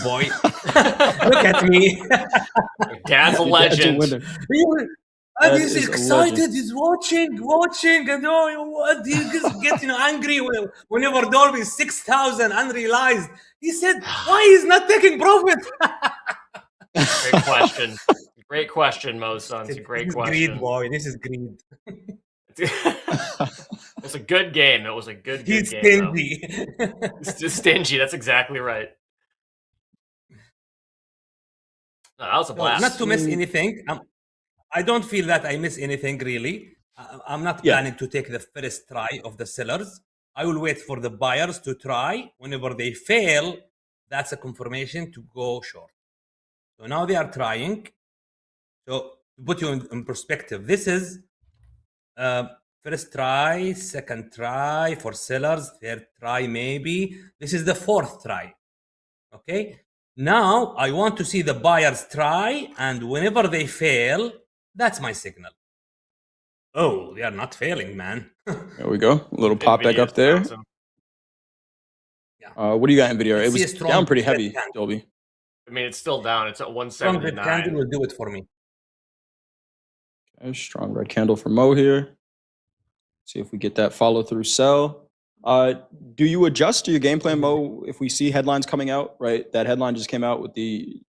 boy. Look at me. Dad's a legend. And he's excited. He's watching, and what? He just gets angry whenever Dolby 6,000 unrealized. He said, "Why he's not taking profit?" Great question. Great question, Mo son. It's a great question. Greed, boy. This is greed. It's a good game. It was a good game. He's stingy. It's just stingy. That's exactly right. No, that was a blast. Not to miss anything. I don't feel that I miss anything, really. I'm not planning to take the first try of the sellers. I will wait for the buyers to try. Whenever they fail, that's a confirmation to go short. So now they are trying. So to put you in perspective, this is first try, second try for sellers, third try maybe. This is the fourth try. Okay? Now I want to see the buyers try, and whenever they fail, that's my signal. Oh, they are not failing, man. There we go. A little pop back up there. What do you got, NVIDIA? It was down pretty heavy, Dolby. I mean, it's still down. It's at 179. Strong red candle will do it for me. Okay, strong red candle for Mo here. See if we get that follow through sell. Do you adjust to your game plan, Mo, if we see headlines coming out, right? That headline just came out with the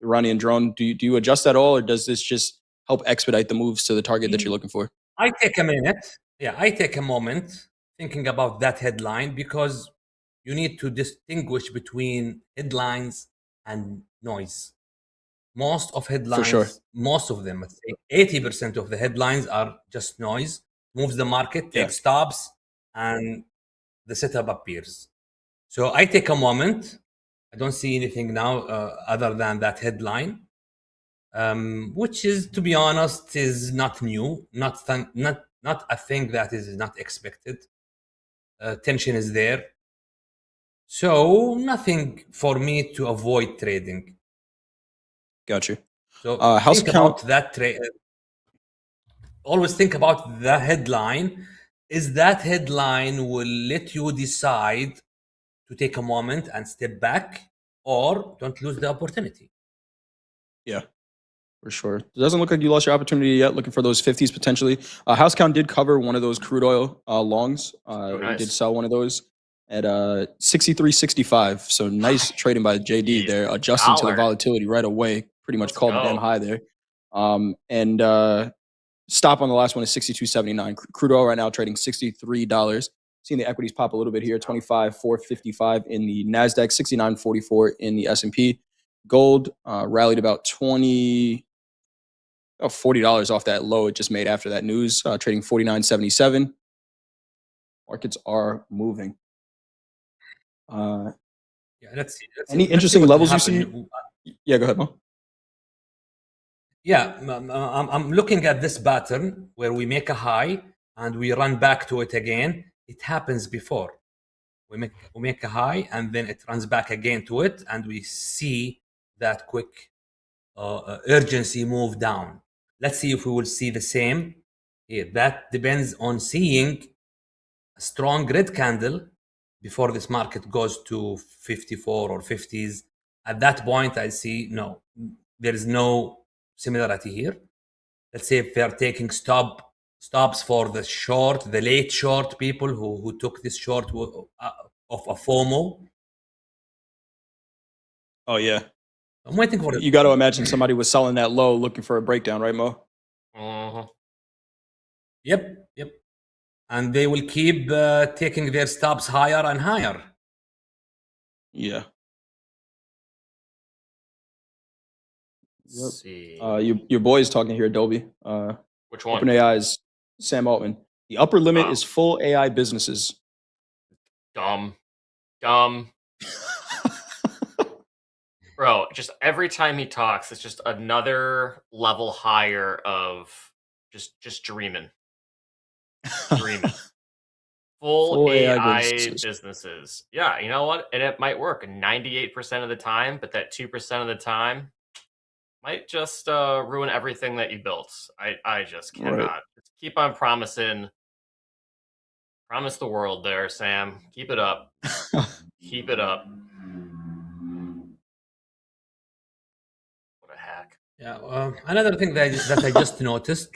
Iranian drone. Do you adjust at all, or does this just help expedite the moves to the target that you're looking for? I take a minute. Yeah, I take a moment thinking about that headline, because you need to distinguish between headlines and noise. Most of headlines, most of them, let's say 80% of the headlines are just noise, moves the market, takes stops, and the setup appears. So I take a moment. I don't see anything now other than that headline, which is, to be honest, is not new, not a thing that is not expected. Tension is there. So nothing for me to avoid trading. Got you. So house think count about that trade. Always think about the headline. Is that headline will let you decide to take a moment and step back, or don't lose the opportunity? Yeah, for sure. It doesn't look like you lost your opportunity yet. Looking for those 50s potentially. House count did cover one of those crude oil longs. We did sell one of those at 63.65. So nice trading by JD there, adjusting to the volatility right away. Pretty much called a damn high there. Stop on the last one is 62.79. Crude oil right now trading $63. Seeing the equities pop a little bit here, 25,455 in the NASDAQ, 69.44 in the S&P. Gold rallied about $40 off that low it just made after that news, trading 49.77. Markets are moving. Let's see. Any interesting levels you see? Yeah, go ahead, Mo. Yeah, I'm looking at this pattern where we make a high and we run back to it again. It happens before. We make a high and then it runs back again to it, and we see that quick urgency move down. Let's see if we will see the same here. That depends on seeing a strong red candle before this market goes to 54 or 50s. At that point, I see no, there is no similarity here. Let's say if they are taking stops for the short, the late short people who took this short of a FOMO. Oh yeah, I'm waiting for it. You got to imagine somebody was selling that low, looking for a breakdown, right, Mo? Yep. And they will keep taking their stops higher and higher. Yeah. Let's see. Your boy is talking here, Adobe. Which one? OpenAI's Sam Altman. The upper limit is full AI businesses. Dumb. Bro, just every time he talks, it's just another level higher of just dreaming. Full AI businesses. Yeah, you know what? And it might work 98% of the time, but that 2% of the time might just ruin everything that you built. I just cannot. Right. Just keep on promising. Promise the world there, Sam. Keep it up. Keep it up. What a hack. Yeah. Another thing that I just noticed.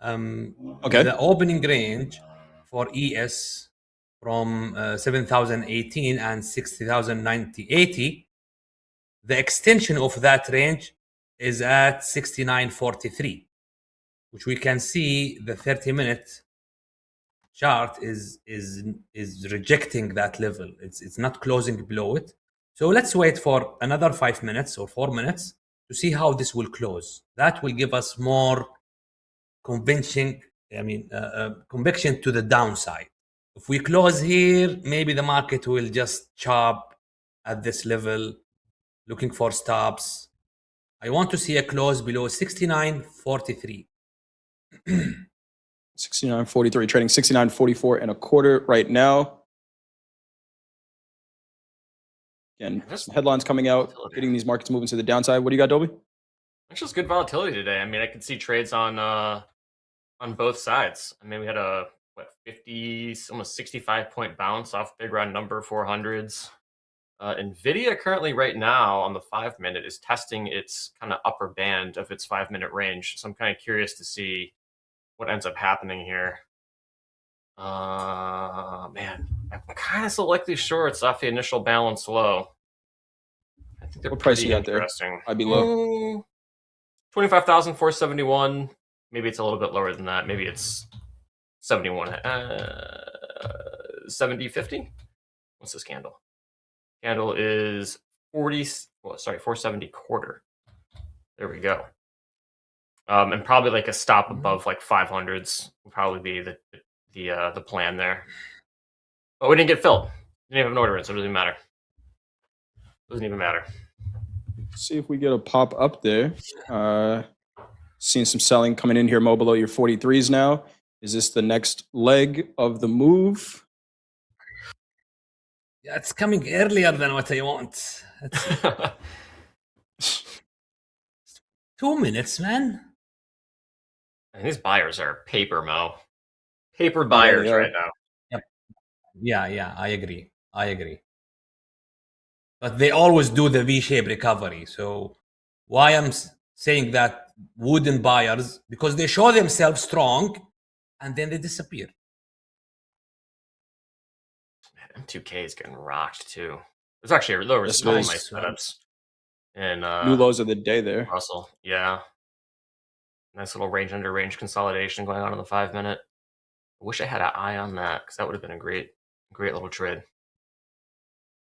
Okay. The opening range for ES from 7,018 and 60,080, the extension of that range is at 69.43, which we can see the 30-minute chart is rejecting that level. It's not closing below it. So let's wait for another 5 minutes or 4 minutes to see how this will close. That will give us more conviction to the downside. If we close here, maybe the market will just chop at this level, looking for stops. I want to see a close below 69.43. 69.43, trading 69.44 and a quarter right now. Again, some headlines coming out, getting these markets moving to the downside. What do you got, Dolby? It's just good volatility today. I mean, I can see trades on both sides. I mean, we had a 50, almost 65 point bounce off big round number 400s. Nvidia currently right now on the 5 minute is testing its kind of upper band of its 5 minute range. So I'm kind of curious to see what ends up happening here. Man, I'm kind of selecting shorts off the initial balance low. I think they're what price you got interesting. There? I'd be low. 25,471. Maybe it's a little bit lower than that. Maybe it's 71. 70.50. What's this candle? Candle is 470 quarter. There we go. And probably like a stop above like 500s will probably be the plan there. But we didn't get filled. Didn't even have an order in, so it doesn't even matter. Doesn't even matter. See if we get a pop up there. Seeing some selling coming in here, Mo, below your 43s now. Is this the next leg of the move? Yeah, it's coming earlier than what I want. 2 minutes, man. And these buyers are paper, Mo. Paper buyers right now. Yep. Yeah, I agree. But they always do the V-shaped recovery. So why I'm saying that wooden buyers? Because they show themselves strong and then they disappear. Man, M2K is getting rocked too. There's actually a lower some nice setups. And new lows of the day there. Russell, yeah. Nice little range under range consolidation going on in the 5-minute. I wish I had an eye on that because that would have been a great little trade.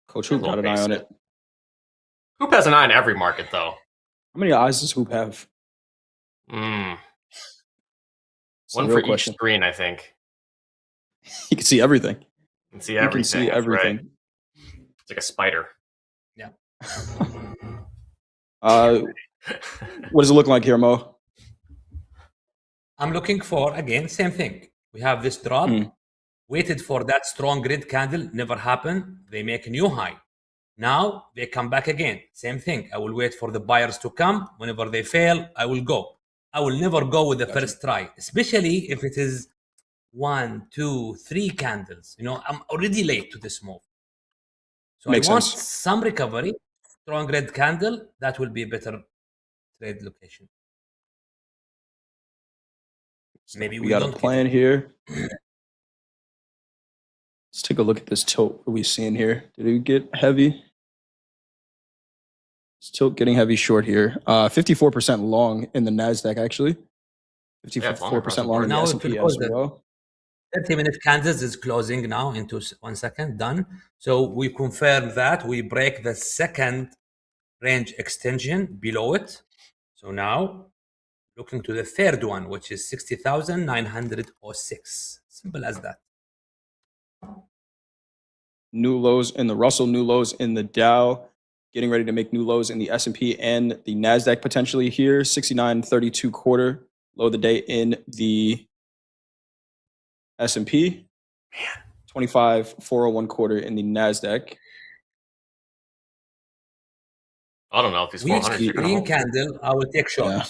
Coach Hoop got an eye on it. Hoop has an eye on every market, though. How many eyes does Hoop have? One the for real each question. screen, I think. He can see everything. You can see everything. You can see that's everything. Right. It's like a spider. Yeah. What does it look like here, Mo? I'm looking for, again, same thing. We have this drop, waited for that strong grid candle, never happened. They make a new high. Now they come back again. Same thing. I will wait for the buyers to come. Whenever they fail, I will go. I will never go with the first try, especially if it is 1, 2, 3 candles. You know, I'm already late to this move. So Makes I want sense. some recovery, strong red candle. That will be a better trade location. Maybe We got a don't plan here. Let's take a look at this tilt. What are we seeing here? Did it get heavy? It's tilt getting heavy short here. 54% long in the NASDAQ, actually. 54% long in the Now, S&P because as the well. 30-minute candles is closing now into 1 second, done. So we confirm that we break the second range extension below it. So now looking to the third one, which is 60,906. Simple as that. New lows in the Russell, new lows in the Dow, getting ready to make new lows in the S&P and the NASDAQ potentially here. 69.32 quarter, low of the day in the S&P. 25.401 quarter in the NASDAQ. I don't know if these Weak 400s are going to green hold. candle, I will take short. Yeah.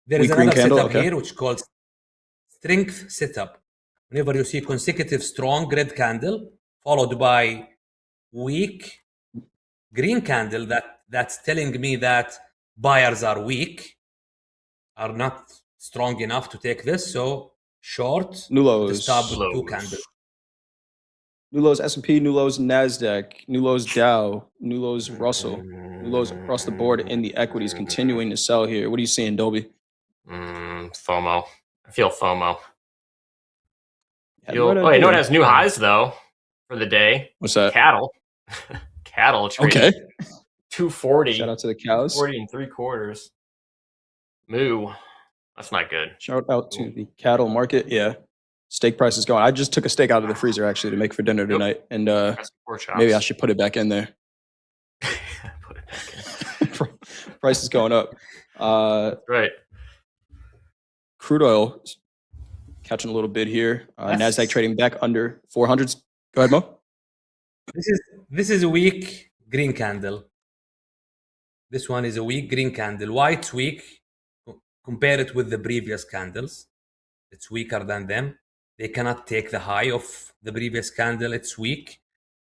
There is Weak green another candle, setup okay. here which called strength setup. Whenever you see consecutive strong red candle followed by weak green candle, that's telling me that buyers are weak, are not strong enough to take this. So short, New with a lows. stop with 2 candles. New lows S&P, new lows NASDAQ, new lows Dow, new lows Russell, new lows across the board in the equities continuing to sell here. What are you seeing, Dolby? FOMO. I feel FOMO. Had the right Oh, you know what idea. has new highs, though, for the day? What's that? Cattle. Cattle trading. Okay. 240. Shout out to the cows. 240 3/4. Moo. That's not good. Shout out to the cattle market. Yeah. Steak price is going. I just took a steak out of the freezer actually to make for dinner tonight. And maybe I should put it back in there. Put it back in. Price is going up. Right. Crude oil is catching a little bit here. NASDAQ trading back under 400s. Go ahead, Mo. This is a weak green candle. This one is a weak green candle. Why it's weak? Compare it with the previous candles. It's weaker than them. They cannot take the high of the previous candle. It's weak.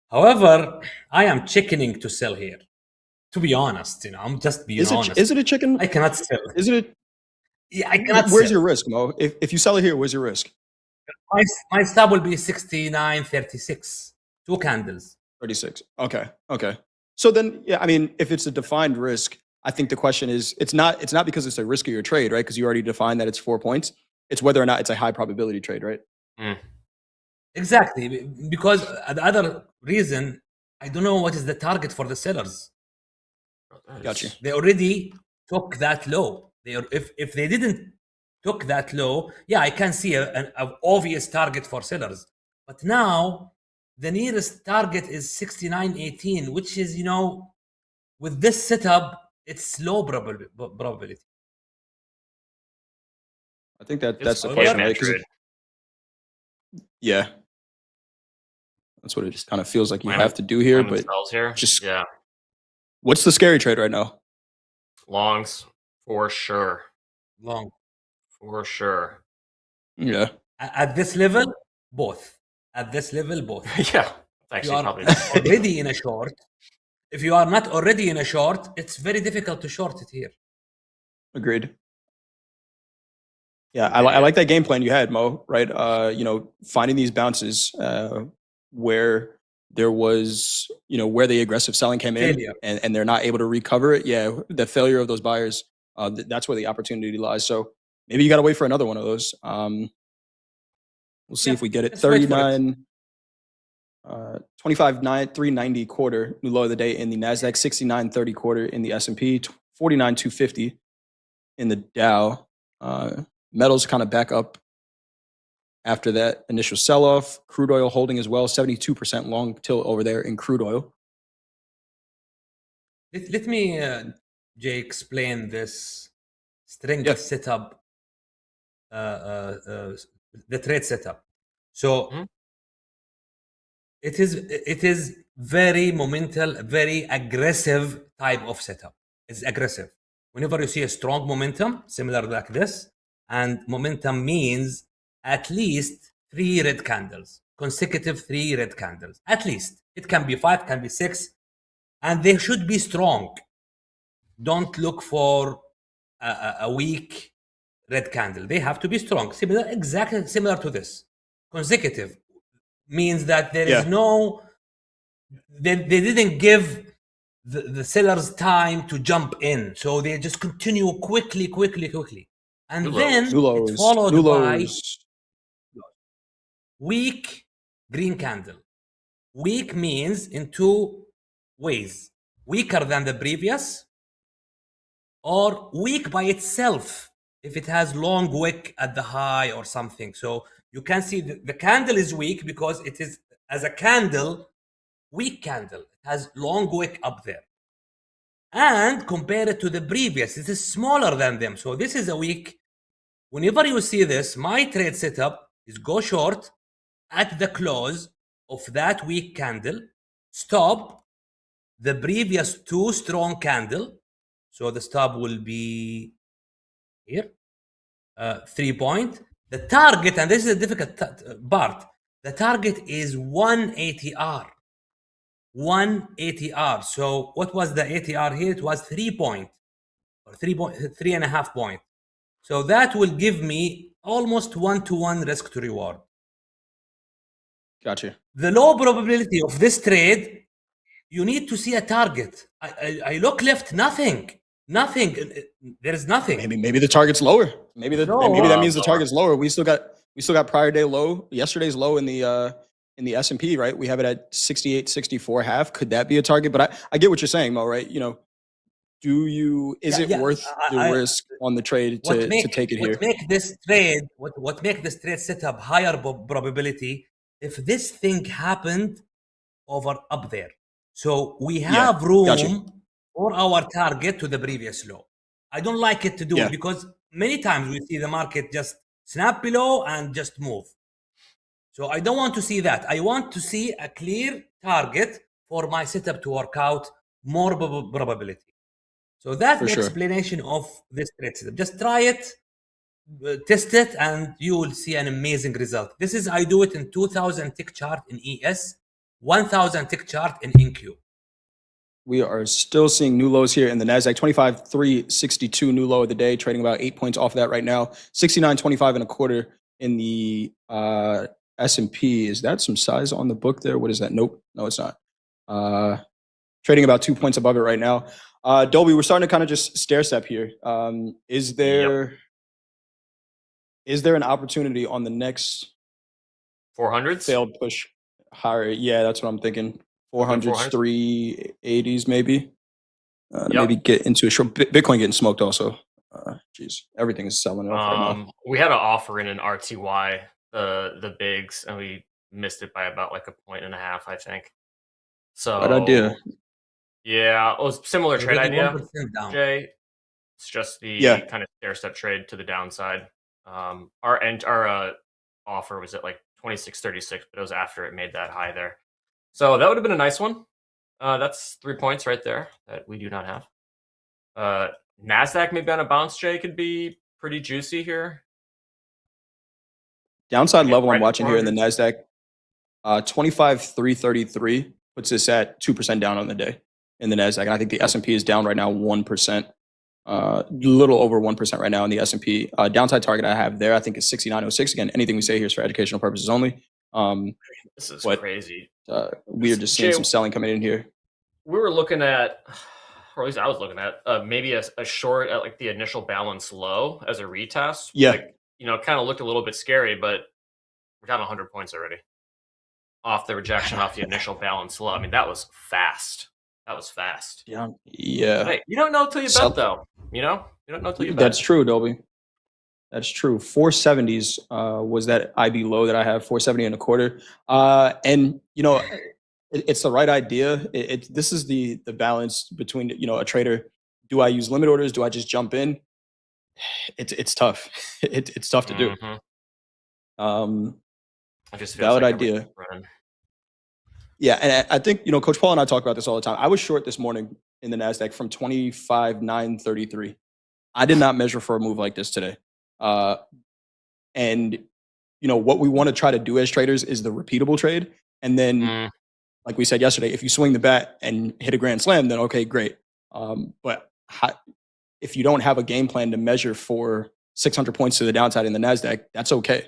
However, I am chickening to sell here. To be honest, I'm just being honest. Is it a chicken? I cannot sell. Is it? Yeah, I cannot Where's sell. your risk, Mo? If you sell it here, where's your risk? My stop will be 69.36. 2 candles. 36. Okay. So then, yeah, I mean, if it's a defined risk, I think the question is, it's not because it's a risk of your trade, right? Because you already defined that it's 4 points. It's whether or not it's a high probability trade, right? Exactly. Because the other reason, I don't know what is the target for the sellers. Got you. They already took that low. If they didn't took that low, yeah, I can see an obvious target for sellers. But now the nearest target is 69.18, which is, with this setup, it's low probability. I think that's the question, right? Yeah. That's what it just kind of feels like you have to do here. But just, yeah. What's the scary trade right now? Longs, for sure. Long. For sure. Yeah. At this level, both. At this level, both. Yeah. If you are already in a short, if you are not already in a short, it's very difficult to short it here. Agreed. Yeah, I like that game plan you had, Mo, right? Finding these bounces where there was, where the aggressive selling came in and they're not able to recover it. Yeah, the failure of those buyers That's where the opportunity lies. So maybe you got to wait for another one of those. We'll see if we get it. let's wait for it. 25,390 quarter, new low of the day in the NASDAQ, 69.30 quarter in the S&P, 49,250 in the Dow. Metals kind of back up after that initial sell-off. Crude oil holding as well, 72% long till over there in crude oil. Let me, Jay, explain this strength setup, the trade setup. So it is very momental, very aggressive type of setup. It's aggressive. Whenever you see a strong momentum, similar like this, and momentum means at least 3 red candles, consecutive 3 red candles, at least. It can be 5, can be 6, and they should be strong. Don't look for a weak red candle. They have to be strong. Similar, exactly similar to this. Consecutive means that there is no, they didn't give the sellers time to jump in. So they just continue quickly. And then it's followed by weak green candle. Weak means in 2 ways. Weaker than the previous, or weak by itself if it has long wick at the high or something. So you can see the candle is weak because it is, as a candle, weak candle. It has long wick up there. And compare it to the previous, it is smaller than them. So this is a weak. Whenever you see this, my trade setup is go short at the close of that weak candle, stop the previous 2 strong candle. So the stop will be here, 3 point. The target, and this is a difficult part, the target is 1 ATR. 1 ATR. So what was the ATR here? It was 3 point, or 3.5 point. So that will give me almost 1-to-1 risk to reward. Gotcha. The low probability of this trade, you need to see a target. I look left, nothing. There is nothing. Maybe the target's lower. Maybe that means the target's lower. We still got prior day low, yesterday's low in the S&P, right? We have it at 68.64 half. Could that be a target? But I get what you're saying, Mo, right? You know, is it worth the risk on the trade to take it here? What make this trade setup higher probability if this thing happened over up there? So we have room for our target to the previous low. I don't like it to do it because many times we see the market just snap below and just move. So I don't want to see that. I want to see a clear target for my setup to work out, more probability. So that's the explanation of this trade setup. Just try it, test it, and you will see an amazing result. This is, I do it in 2000 tick chart in ES, 1000 tick chart in NQ. We are still seeing new lows here in the NASDAQ, 25,362 new low of the day, trading about 8 points off of that right now, 69.25 and a quarter in the S&P. Is that some size on the book there? What is that? Nope. No, it's not. Trading about 2 points above it right now. Dolby, we're starting to kind of just stair step here. Is there an opportunity on the next 400s failed push higher? Yeah, that's what I'm thinking. 400s, 380s, maybe. Maybe get into a short. Bitcoin getting smoked also. Geez, everything is selling off right now. We had an offer in an RTY, the bigs, and we missed it by about like 1.5 points, I think. So good idea. Yeah, it was similar trade idea, down. Jay. It's just the kind of stair step trade to the downside. Our offer was at like 26.36, but it was after it made that high there. So that would have been a nice one. That's 3 points right there that we do not have. NASDAQ maybe on a bounce, Jay, could be pretty juicy here. Downside level I'm watching here in the NASDAQ, 25,333 puts us at 2% down on the day in the NASDAQ. And I think the S&P is down right now 1%, a little over 1% right now in the S&P. Downside target I have there, I think, is 69.06. Again, anything we say here is for educational purposes only. This is crazy. We are just seeing some selling coming in here. We were looking at or at least I was looking at, maybe a short at like the initial balance low as a retest. Yeah. Like, kind of looked a little bit scary, but we're down 100 points already off the rejection, off the initial balance low. I mean, that was fast. That was fast. Yeah. Yeah. Hey, you don't know till you bet, though. You don't know till you bet. That's true, Dolby. That's true. 470s was that IB low that I have, 470 and a quarter. And it's the right idea. This is the balance between a trader. Do I use limit orders? Do I just jump in? It's tough. It's tough to do. I just feel valid like idea. Yeah, and I think Coach Paul and I talk about this all the time. I was short this morning in the NASDAQ from 25,933. I did not measure for a move like this today. And what we want to try to do as traders is the repeatable trade. And then, like we said yesterday, if you swing the bat and hit a grand slam, then okay, great. But if you don't have a game plan to measure for 600 points to the downside in the NASDAQ, that's okay,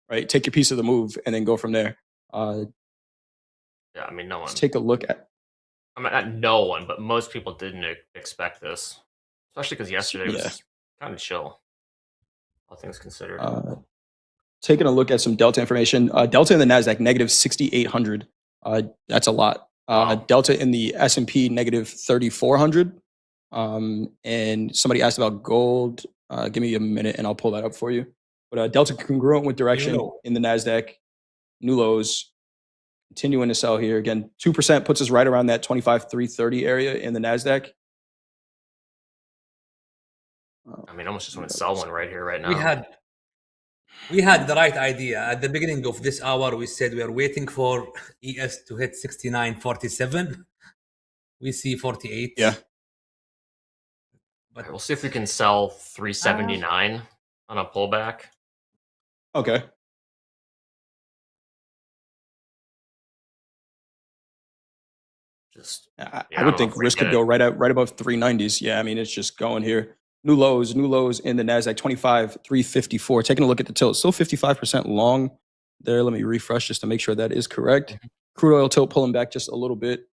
right? Take your piece of the move and then go from there. Yeah, I mean, no one. Let's take a look at. I mean, not no one, but most people didn't expect this, especially because yesterday was kind of chill, all things considered. Taking a look at some Delta information. Delta in the NASDAQ, negative 6,800. That's a lot. Delta in the S&P, negative 3,400. And somebody asked about gold. Give me a minute and I'll pull that up for you. But Delta congruent with direction in the NASDAQ. New lows. Continuing to sell here. Again, 2% puts us right around that 25,330 area in the NASDAQ. I mean, I almost just want to sell one right here, right now. We had the right idea. At the beginning of this hour, we said we are waiting for ES to hit 69.47. We see 48. Yeah. But we'll see if we can sell 379 on a pullback. Okay. I would think risk could go right above 390s. Yeah, I mean, it's just going here. New lows in the NASDAQ, 25,354. Taking a look at the tilt, still 55% long there. Let me refresh just to make sure that is correct. Crude oil tilt pulling back just a little bit.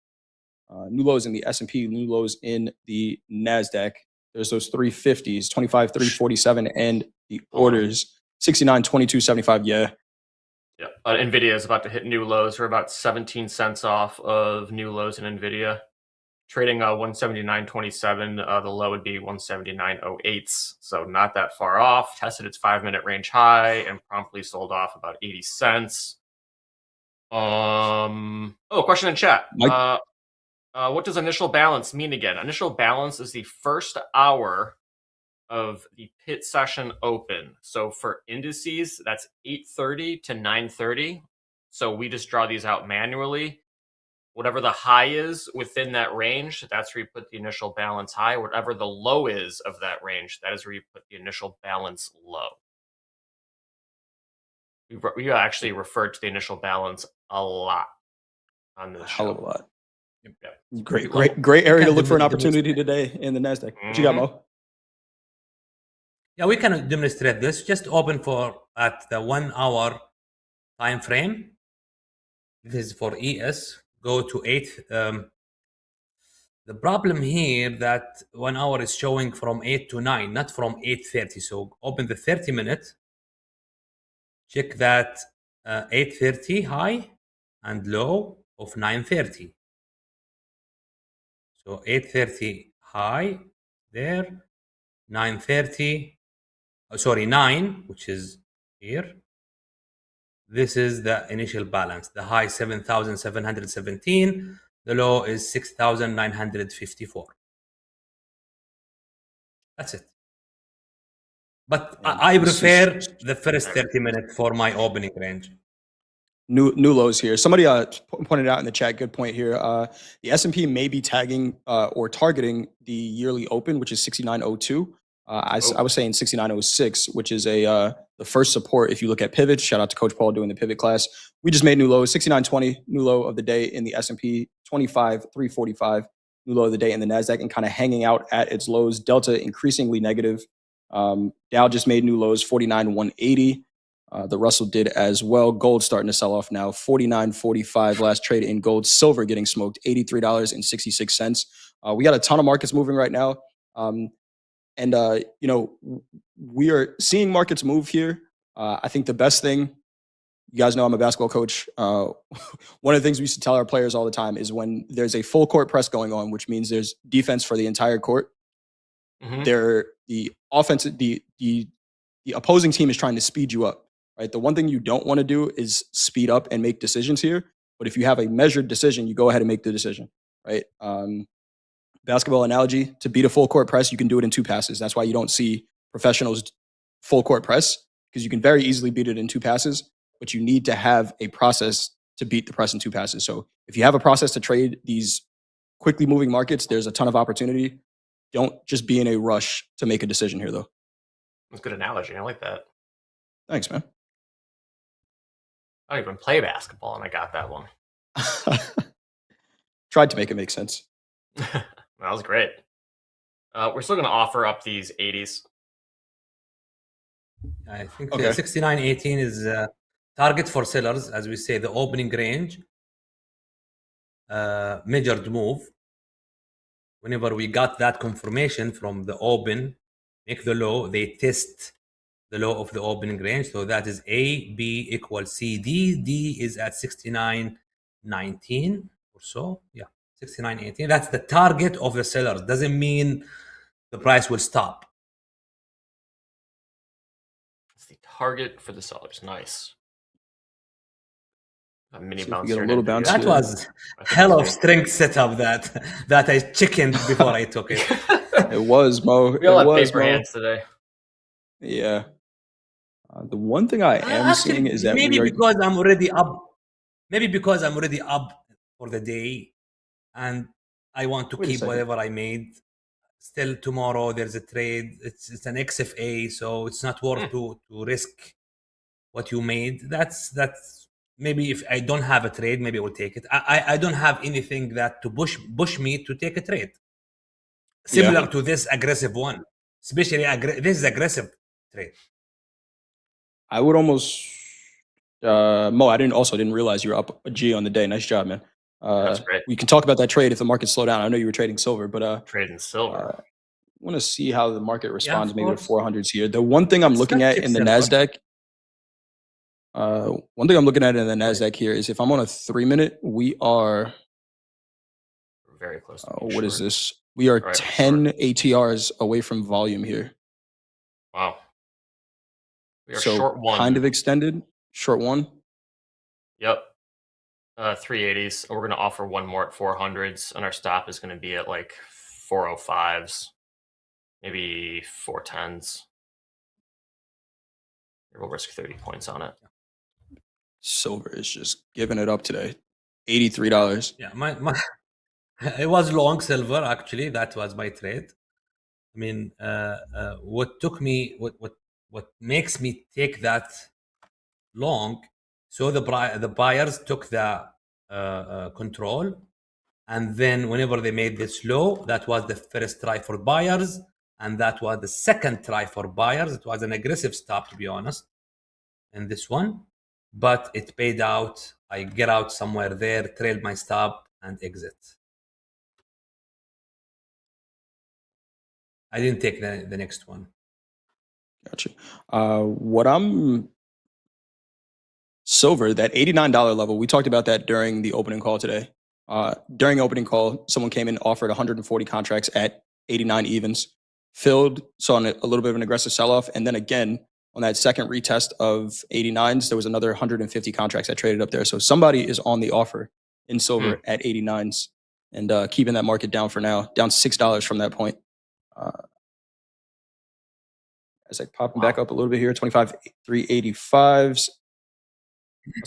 New lows in the S&P, new lows in the NASDAQ. There's those 350s, 25,347, and the orders, 69,2275. Yeah. Yeah, NVIDIA is about to hit new lows. We're about 17 cents off of new lows in NVIDIA. Trading 179.27. The low would be 179.08. So not that far off. Tested its 5-minute range high and promptly sold off about 80 cents. Question in chat. What does initial balance mean again? Initial balance is the first hour of the pit session open. So for indices, that's 8:30 to 9:30. So we just draw these out manually. Whatever the high is within that range, that's where you put the initial balance high. Whatever the low is of that range, that is where you put the initial balance low. We actually referred to the initial balance a lot on this show. Hell of a lot. Yeah. Great area to look for an opportunity today in the NASDAQ. What you got, Mo? Yeah, we can demonstrate this. Just open at the 1 hour time frame. This is for ES. Go to 8. The problem here that 1 hour is showing from 8 to 9, not from 8:30. So open the 30-minute. Check that 8:30 high and low of 9:30. So 8:30 high there, 9:30. Sorry, 9, which is here. This is the initial balance. The high 7,717. The low is 6,954. That's it. But I prefer the first 30-minute for my opening range. New lows here. Somebody pointed out in the chat, good point here. The S&P may be tagging or targeting the yearly open, which is 6902. I was saying 6906, which is the first support. If you look at pivots, shout out to Coach Paul doing the pivot class. We just made new lows, 6920, new low of the day in the S&P, 25,345, new low of the day in the NASDAQ, and kind of hanging out at its lows. Delta increasingly negative. Dow just made new lows, 49,180. The Russell did as well. Gold starting to sell off now. 49.45 last trade in gold. Silver getting smoked. $83.66. We got a ton of markets moving right now. We are seeing markets move here. I think the best thing, you guys know I'm a basketball coach. One of the things we used to tell our players all the time is when there's a full court press going on, which means there's defense for the entire court. The opposing team is trying to speed you up, right? The one thing you don't want to do is speed up and make decisions here. But if you have a measured decision, you go ahead and make the decision, right? Basketball analogy, to beat a full court press, you can do it in 2 passes. That's why you don't see professionals full court press, because you can very easily beat it in 2 passes, but you need to have a process to beat the press in 2 passes. So if you have a process to trade these quickly moving markets, there's a ton of opportunity. Don't just be in a rush to make a decision here, though. That's a good analogy. I like that. Thanks, man. I don't even play basketball, and I got that one. Tried to make it make sense. That was great. We're still going to offer up these 80s. I think 69.18 is target for sellers, as we say, the opening range, measured move. Whenever we got that confirmation from the open, make the low, they test the low of the opening range. So that is A, B equals C, D. D is at 69.19 or so. Yeah, 69.18. That's the target of the sellers. Doesn't mean the price will stop. It's the target for the sellers. Nice. A mini bounce. Get a little bounce. That was hell of strength setup that I chickened before I took it. It was, Mo. We all it have was, paper Mo. hands today. Yeah. The one thing I am seeing is that maybe because I'm already up. Maybe because I'm already up for the day, and I want to keep whatever I made. Still, tomorrow there's a trade. It's an XFA, so it's not worth to risk what you made. That's maybe if I don't have a trade, maybe I will take it. I don't have anything that to push me to take a trade similar to this aggressive one, especially this is aggressive trade. I would almost Mo, I didn't realize you were up a G on the day. Nice job, man. That's great. We can talk about that trade if the markets slow down. I know you were trading silver, but trading silver. I want to see how the market responds maybe to course. 400s here. The one thing I'm looking at in the NASDAQ, NASDAQ here is if I'm on a 3-minute, we are very close to what is this? We are 10 ATRs away from volume here. Wow. We are So short one. kind of extended. Short one. Yep. 380s. We're going to offer one more at 400s, and our stop is going to be at like 405s, maybe 410s. We'll risk 30 points on it. Silver is just giving it up today. $83. Yeah, my it was long silver actually. That was my trade. I mean, what makes me take that long? So the buyers took the control, and then whenever they made this low, that was the first try for buyers, and that was the second try for buyers. It was an aggressive stop, to be honest, in this one, but it paid out. I get out somewhere there, trailed my stop, and exit. I didn't take the next one. Gotcha. What I'm silver, that $89 level, we talked about that during the opening call today. During opening call, someone came in, offered 140 contracts at 89 evens, filled, saw a little bit of an aggressive sell-off, and then again, on that second retest of 89s, there was another 150 contracts that traded up there. So somebody is on the offer in silver at 89s and keeping that market down for now, down $6 from that point. As I popping back up a little bit here, 25, 385s.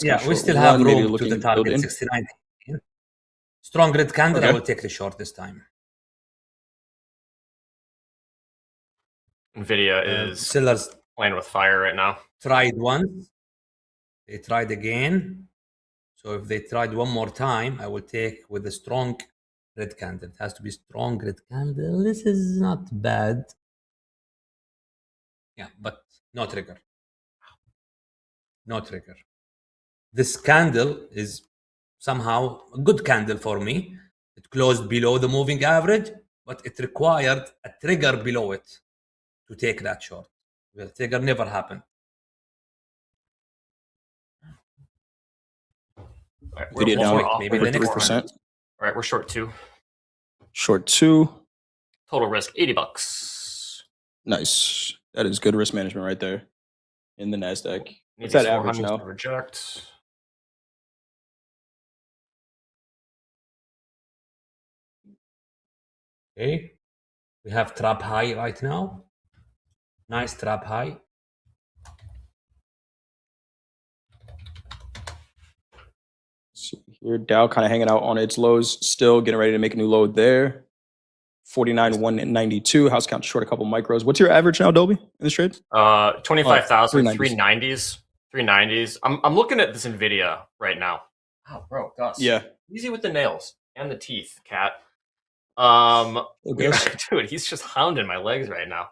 Yeah, we still have room to the target, 69. Strong red candle, I will take the short this time. NVIDIA is sellers playing with fire right now. Tried once, they tried again. So if they tried one more time, I will take with a strong red candle. It has to be strong red candle. This is not bad. Yeah, but no trigger. No trigger. This candle is somehow a good candle for me. It closed below the moving average, but it required a trigger below it to take that short. The trigger never happened. All right, Video down maybe over the next 3%. All right, we're short 2. Short 2. Total risk $80. Nice. That is good risk management right there in the NASDAQ. What's Need that average 400s now? to reject. Okay. We have trap high right now. Nice trap high. See here, Dow kind of hanging out on its lows, still getting ready to make a new low there. 49,192. House count short a couple micros. What's your average now, Dolby, in this trade? 25,000, 390s. 390s. I'm looking at this NVIDIA right now. Oh, bro, Gus. Yeah. Easy with the nails and the teeth, cat. Okay. Dude, he's just hounding my legs right now.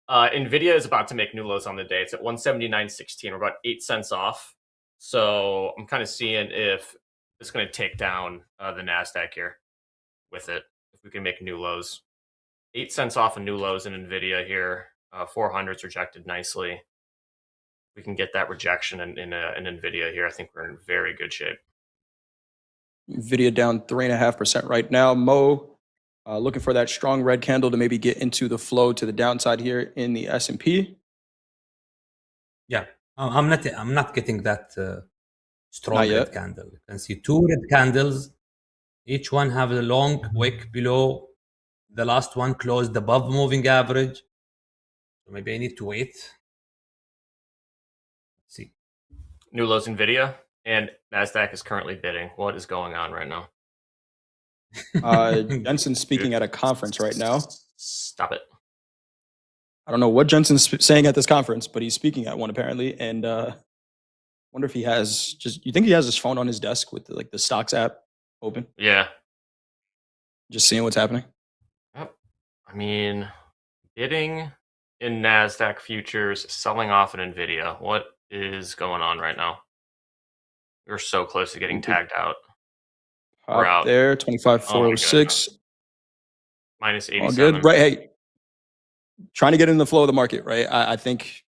NVIDIA is about to make new lows on the day. It's at 179.16. We're about 8 cents off. So I'm kind of seeing if it's going to take down the NASDAQ here with it. If we can make new lows. 8 cents off of new lows in NVIDIA here. 400's rejected nicely. We can get that rejection in NVIDIA here. I think we're in very good shape. NVIDIA down 3.5% right now. Mo, looking for that strong red candle to maybe get into the flow to the downside here in the S&P. Yeah, I'm not getting that strong Not red yet. candle. You can see 2 red candles. Each one have a long wick below. The last one closed above moving average. So maybe I need to wait. Let's see. New lows NVIDIA and NASDAQ is currently bidding. What is going on right now? Jensen's speaking at a conference right now. Stop it. I don't know what Jensen's saying at this conference, but he's speaking at one apparently. And wonder if he has you think he has his phone on his desk with the stocks app open? Yeah. Just seeing what's happening. Yep. I mean, bidding in NASDAQ futures, selling off in NVIDIA. What is going on right now? We're so close to getting tagged out. We're out. There, 25,406. Minus All 87. good. Right. Hey, trying to get in the flow of the market, right? I think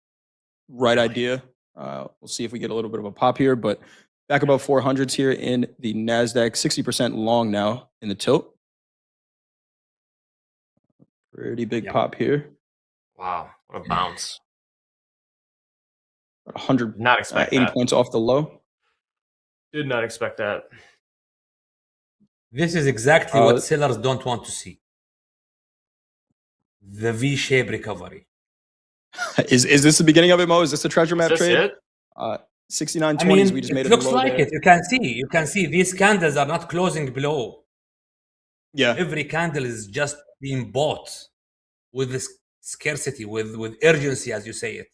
right idea. We'll see if we get a little bit of a pop here, but back above 400s here in the NASDAQ, 60% long now in the tilt. Pretty big pop here. Wow, what a bounce. 100, Not expect 80 that. points off the low. Did not expect that. This is exactly what sellers don't want to see. The V-shaped recovery. Is this the beginning of it, Mo? Is this the treasure map trade? It? 69.20s. We just made it it. Looks like there. it. You can see these candles are not closing below. Yeah. Every candle is just being bought with this scarcity, with urgency, as you say it.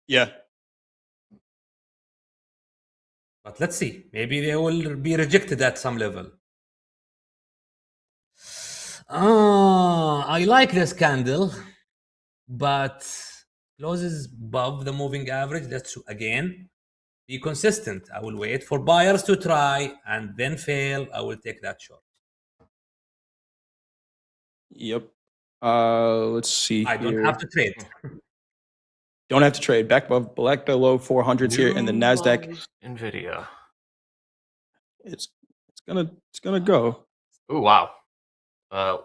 Yeah. But let's see. Maybe they will be rejected at some level. I like this candle, but closes above the moving average. Let's again be consistent. I will wait for buyers to try and then fail. I will take that short. Yep. Let's see. I don't have to trade. Don't have to trade. Back below 400s here in the NASDAQ. NVIDIA. It's gonna go. Oh wow.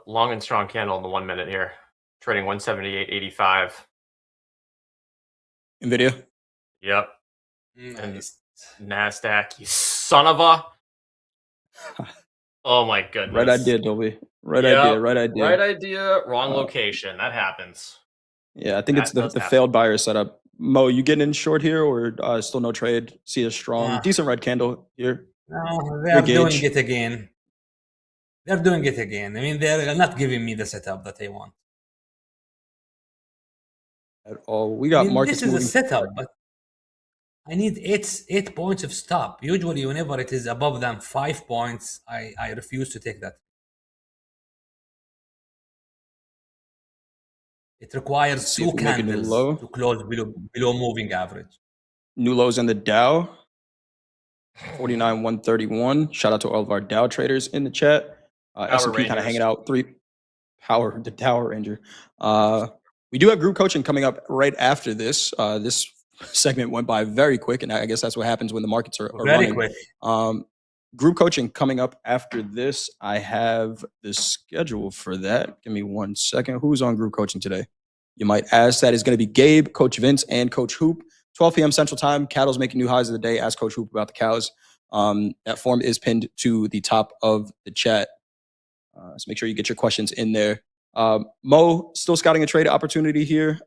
Long and strong candle in the 1 minute here. Trading 178.85. NVIDIA. Yep. Nice. And NASDAQ, you son of a. Oh my goodness. Right idea, Dolby. Right Yep. idea. Right idea. Right idea. Wrong location. That happens. Yeah, I think it's That the does failed buyer setup. Mo, you getting in short here or still no trade? See a strong, decent red candle here. No, they're doing it again. They're doing it again. I mean, they're not giving me the setup that I want. At all. We got markets This is a moving setup, forward. but I need 8 points of stop. Usually, whenever it is above them 5 points, I refuse to take that. It requires See if 2 we make a new candles low. to close below moving average. new lows in the Dow. 49,131. Shout out to all of our Dow traders in the chat. S&P kind of hanging out. The Dow Ranger. We do have group coaching coming up right after this. This segment went by very quick, and I guess that's what happens when the markets are Very running. quick. Group coaching coming up after this. I have the schedule for that. Give me 1 second. Who's on group coaching today? You might ask. That is going to be Gabe, Coach Vince, and Coach Hoop. 12 p.m. Central Time. Cattle's making new highs of the day. Ask Coach Hoop about the cows. That form is pinned to the top of the chat. So make sure you get your questions in there. Mo, still scouting a trade opportunity here.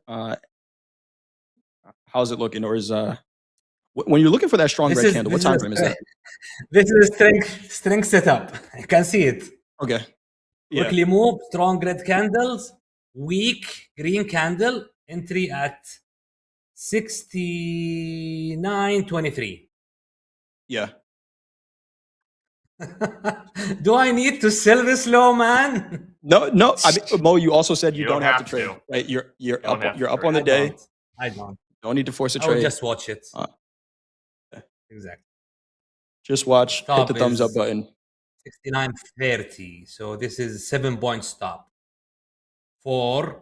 How's it looking? Or is when you're looking for that strong red candle, what time frame is that? This is a strength setup. I can see it. Okay. Yeah. Quickly move, strong red candles, weak green candle, entry at 69.23. Yeah. Do I need to sell this low, man? No. I mean, Mo, you also said you don't have to trade. Right? You're up on the day. I don't. Don't need to force a I will trade. just watch it. Okay. Exactly. Just watch. Stop hit the thumbs up button. 69.30. So this is 7-point stop. For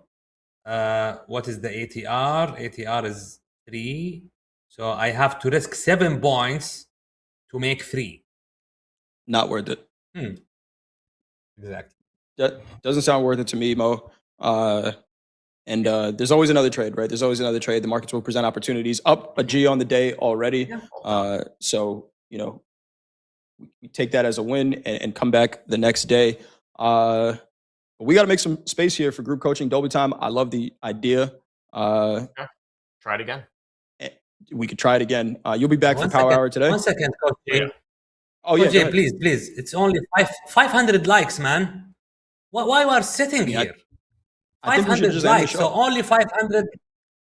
what is the ATR? ATR is 3. So I have to risk 7 points to make 3. Not worth it. Exactly. That doesn't sound worth it to me, Mo. And there's always another trade, right? There's always another trade. The markets will present opportunities. Up a G on the day already. Yeah. So, we take that as a win and come back the next day. We got to make some space here for group coaching. Dolby time. I love the idea. Yeah. Try it again. We could try it again. You'll be back for Power Hour today? 1 second, Coach Jay. Oh, yeah. Coach Jay, please. It's only 500 likes, man. Why we are sitting here? I think we should 500 just end the likes. show. So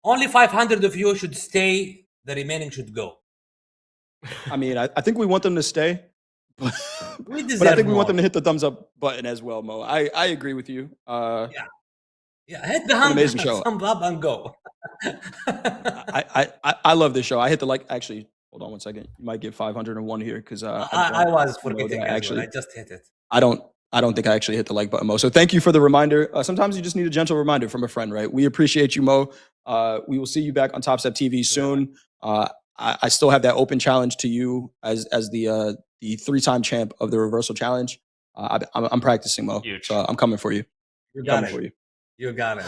only 500 of you should stay. The remaining should go. I mean, I think we want them to stay. But We I deserve think we want more. them to hit the thumbs up button as well, Mo. I agree with you. Yeah, hit the amazing show. thumb up and go. I love this show. I hit the like. Actually, hold on 1 second. You might get 501 here because I was don't know forgetting that as well. I just hit it. I don't think I actually hit the like button, Mo. So thank you for the reminder. Sometimes you just need a gentle reminder from a friend, right? We appreciate you, Mo. We will see you back on TopstepTV soon. I still have that open challenge to you as the 3-time champ of the reversal challenge. I'm practicing, Mo. So I'm coming for you. You got Coming for it. You got it.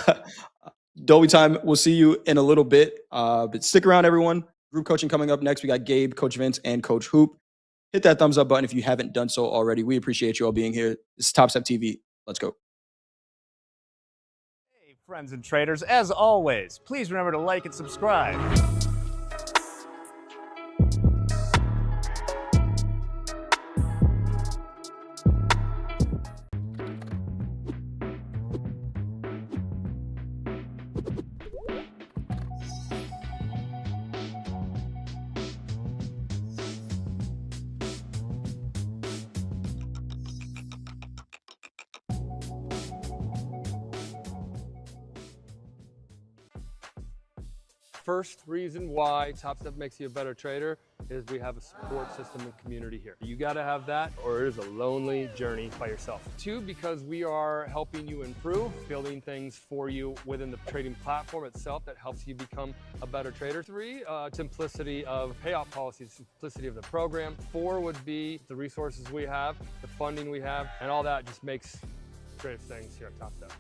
Dolby time. We'll see you in a little bit. But stick around, everyone. Group coaching coming up next. We got Gabe, Coach Vince, and Coach Hoop. Hit that thumbs up button if you haven't done so already. We appreciate you all being here. This is Topstep TV. Let's go. Hey, friends and traders. As always, please remember to like and subscribe. First reason why Topstep makes you a better trader is we have a support system and community here. You got to have that or it is a lonely journey by yourself. 2, because we are helping you improve, building things for you within the trading platform itself that helps you become a better trader. 3, simplicity of payout policies, simplicity of the program. 4 would be the resources we have, the funding we have, and all that just makes great things here at Topstep.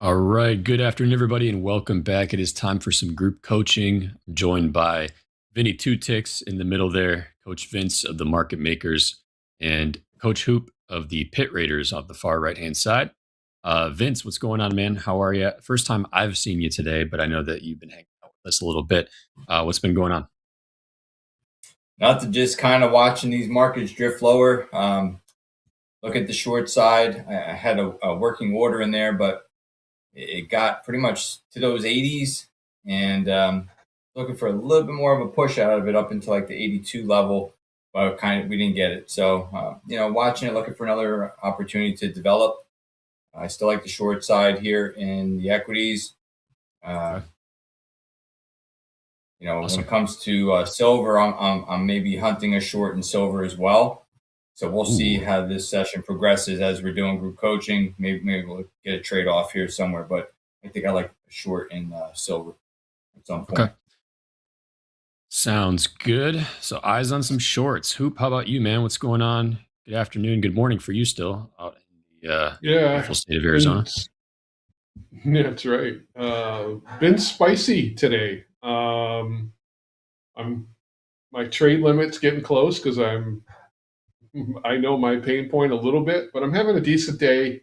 All right. Good afternoon, everybody, and welcome back. It is time for some group coaching. I'm joined by Vinny Two Ticks in the middle there, Coach Vince of the Market Makers, and Coach Hoop of the Pit Raiders on the far right-hand side. Vince, what's going on, man? How are you? First time I've seen you today, but I know that you've been hanging out with us a little bit. What's been going on? Not to just kind of watching these markets drift lower. Look at the short side. I had a working order in there, but it got pretty much to those 80s, and looking for a little bit more of a push out of it up into like the 82 level, but we didn't get it. So watching it, looking for another opportunity to develop. I still like the short side here in the equities. When it comes to silver, I'm maybe hunting a short in silver as well. So we'll see how this session progresses as we're doing group coaching. Maybe we'll get a trade off here somewhere, but I think I like a short in silver at some point. Okay. Sounds good. So eyes on some shorts. Hoop, how about you, man? What's going on? Good afternoon. Good morning for you still out in the beautiful state of Arizona. Yeah, that's right. Been spicy today. My trade limit's getting close because I know my pain point a little bit, but I'm having a decent day.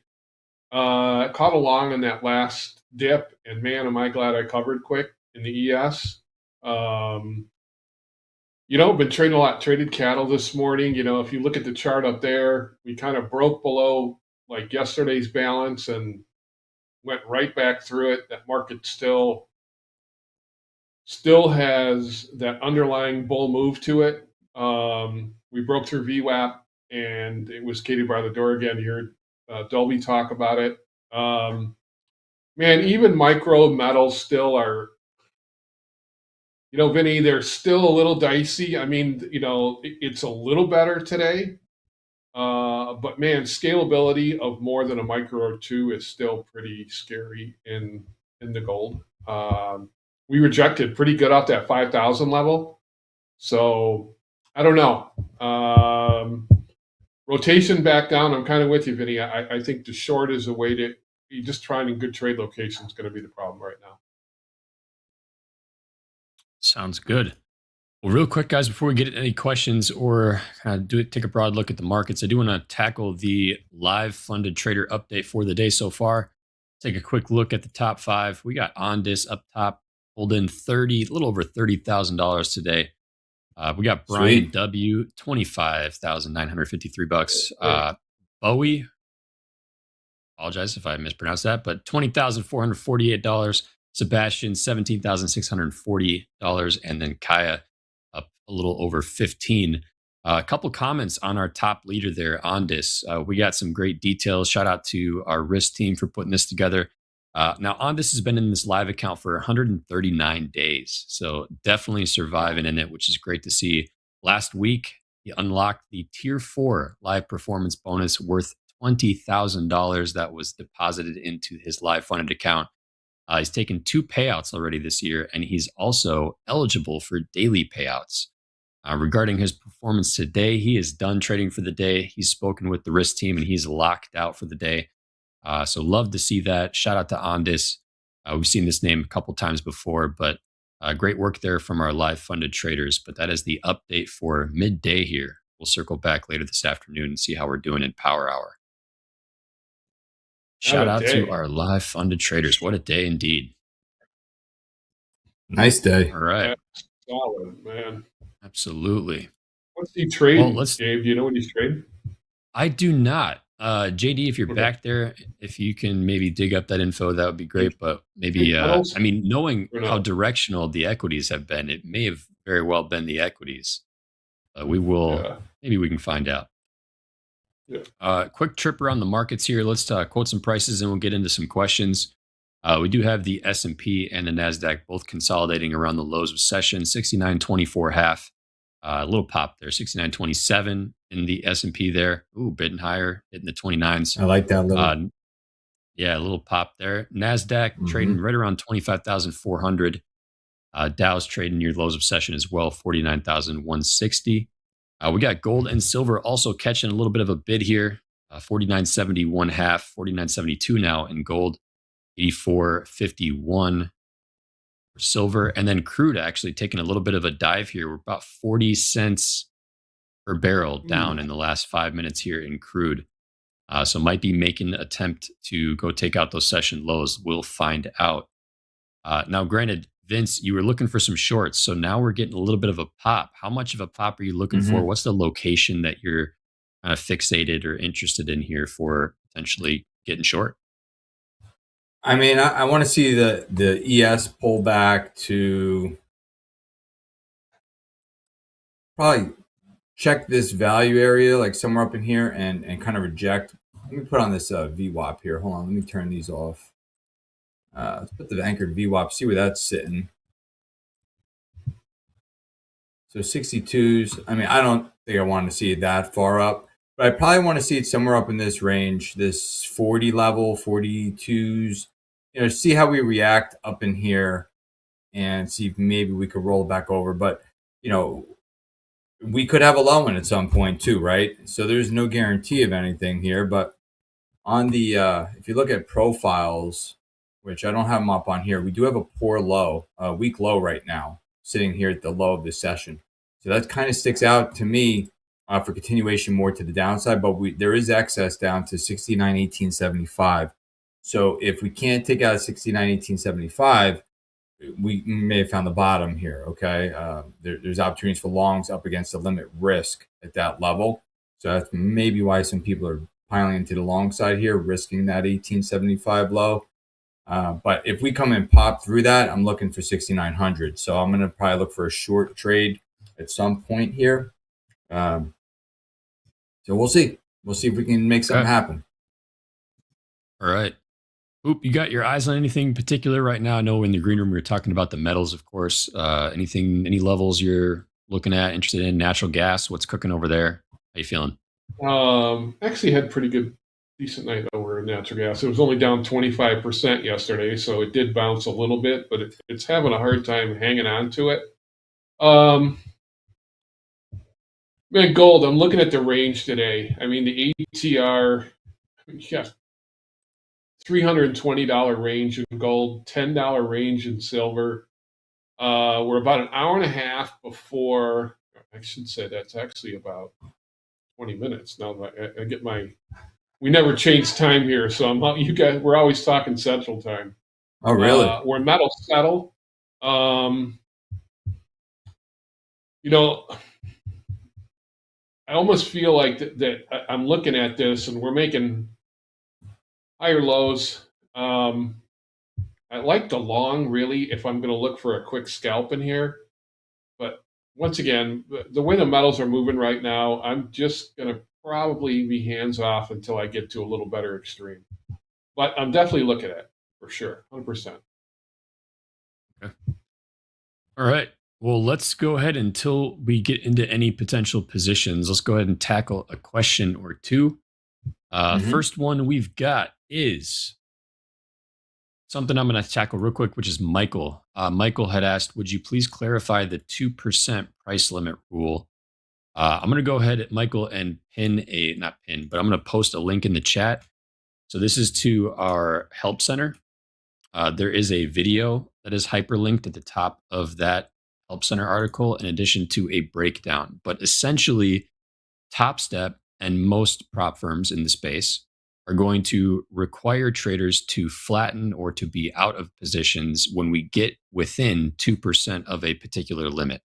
Caught along in that last dip, and man, am I glad I covered quick in the ES. Been trading a lot, traded cattle this morning. If you look at the chart up there, we kind of broke below like yesterday's balance and went right back through it. That market still has that underlying bull move to it. We broke through VWAP, and it was Katie by the door again. You heard Dolby talk about it. Man, even micro metals still are, Vinny, they're still a little dicey. I mean, it's a little better today. But man, scalability of more than a micro or two is still pretty scary in the gold. We rejected pretty good off that 5,000 level. So I don't know. Rotation back down. I'm kind of with you, Vinny. I think the short is a way to be just trying in good trade location is going to be the problem right now. Sounds good. Well, real quick, guys, before we get into any questions or take a broad look at the markets, I do want to tackle the live funded trader update for the day so far. Take a quick look at the top five. We got Ondis up top, holding a little over $30,000 today. We got Brian Sweet. W, $25,953. Bowie, apologize if I mispronounced that, but $20,448. Sebastian, $17,640. And then Kaya up a little over 15. A couple comments on our top leader there, Ondis. We got some great details. Shout out to our risk team for putting this together. Now, Ondis has been in this live account for 139 days. So definitely surviving in it, which is great to see. Last week, he unlocked the Tier 4 live performance bonus worth $20,000 that was deposited into his live funded account. He's taken 2 payouts already this year, and he's also eligible for daily payouts. Regarding his performance today, he is done trading for the day. He's spoken with the risk team, and he's locked out for the day. So love to see that. Shout out to Ondis. We've seen this name a couple times before, but great work there from our live funded traders. But that is the update for midday here. We'll circle back later this afternoon and see how we're doing in Power Hour. Shout out to our live funded traders. What a day indeed. Nice day. All right. That's solid, man. Absolutely. What's he trading, Well, Dave? Do you know what he's trading? I do not. JD, if you're back there, if you can maybe dig up that info, that would be great. But maybe, knowing how directional the equities have been, it may have very well been the equities. We will, maybe we can find out. Yeah. Quick trip around the markets here. Let's quote some prices and we'll get into some questions. We do have the S&P and the NASDAQ both consolidating around the lows of session, 69.24.5. A little pop there, 69.27 in the S&P there. Ooh, bidding higher, hitting the 29s. I like that little. Yeah, a little pop there. NASDAQ trading right around 25,400. Dow's trading near lows of session as well, 49,160. We got gold and silver also catching a little bit of a bid here, 49.71 half, 49.72 now in gold. 84.51 for silver. And then crude actually taking a little bit of a dive here. We're about 40 cents per barrel down in the last 5 minutes here in crude. So might be making an attempt to go take out those session lows. We'll find out. Now, granted, Vince, you were looking for some shorts. So now we're getting a little bit of a pop. How much of a pop are you looking for? What's the location that you're kind of fixated or interested in here for potentially getting short? I mean, I want to see the ES pull back to probably check this value area, like somewhere up in here, and kind of reject. Let me put on this VWAP here. Hold on, let me turn these off. Let's put the anchored VWAP, see where that's sitting. So 62s. I mean, I don't think I want to see it that far up, but I probably want to see it somewhere up in this range, this 40 level, 42s. You know, see how we react up in here and see if maybe we could roll back over. But, you know, we could have a low one at some point too, right? So there's no guarantee of anything here. But on the, if you look at profiles, which I don't have them up on here, we do have a poor low, a weak low right now, sitting here at the low of the session. So that kind of sticks out to me for continuation more to the downside. But there is excess down to 69.1875. So if we can't take out 69.1875, we may have found the bottom here, okay? There's opportunities for longs up against the limit risk at that level. So that's maybe why some people are piling into the long side here, risking that 1875 low. But if we come and pop through that, I'm looking for 6,900. So I'm going to probably look for a short trade at some point here. So we'll see. We'll see if we can make something happen. All right. Oop, you got your eyes on anything particular right now? I know in the green room we were talking about the metals, of course. Anything, any levels you're looking at, interested in? Natural gas, what's cooking over there? How you feeling? Actually had pretty good, decent night over in natural gas. It was only down 25% yesterday, so it did bounce a little bit, but it's having a hard time hanging on to it. Man, gold, I'm looking at the range today. I mean, the ATR, yeah, $320 range in gold, $10 range in silver. We're about an hour and a half before, I should say that's actually about 20 minutes. Now I get my, we never change time here, so you guys, we're always talking Central Time. Oh, really? Where metal settle. You know, I almost feel like that I'm looking at this and we're making higher lows. I like the long, really, if I'm going to look for a quick scalp in here. But once again, the way the metals are moving right now, I'm just going to probably be hands off until I get to a little better extreme. But I'm definitely looking at it, for sure, 100%. Okay. All right. Well, let's go ahead until we get into any potential positions. Let's go ahead and tackle a question or two. First one we've got is something I'm going to tackle real quick, which is Michael. Michael had asked, would you please clarify the 2% price limit rule? I'm going to go ahead, Michael, and I'm going to post a link in the chat. So this is to our help center. There is a video that is hyperlinked at the top of that help center article, in addition to a breakdown. But essentially, Topstep and most prop firms in the space are going to require traders to flatten or to be out of positions when we get within 2% of a particular limit.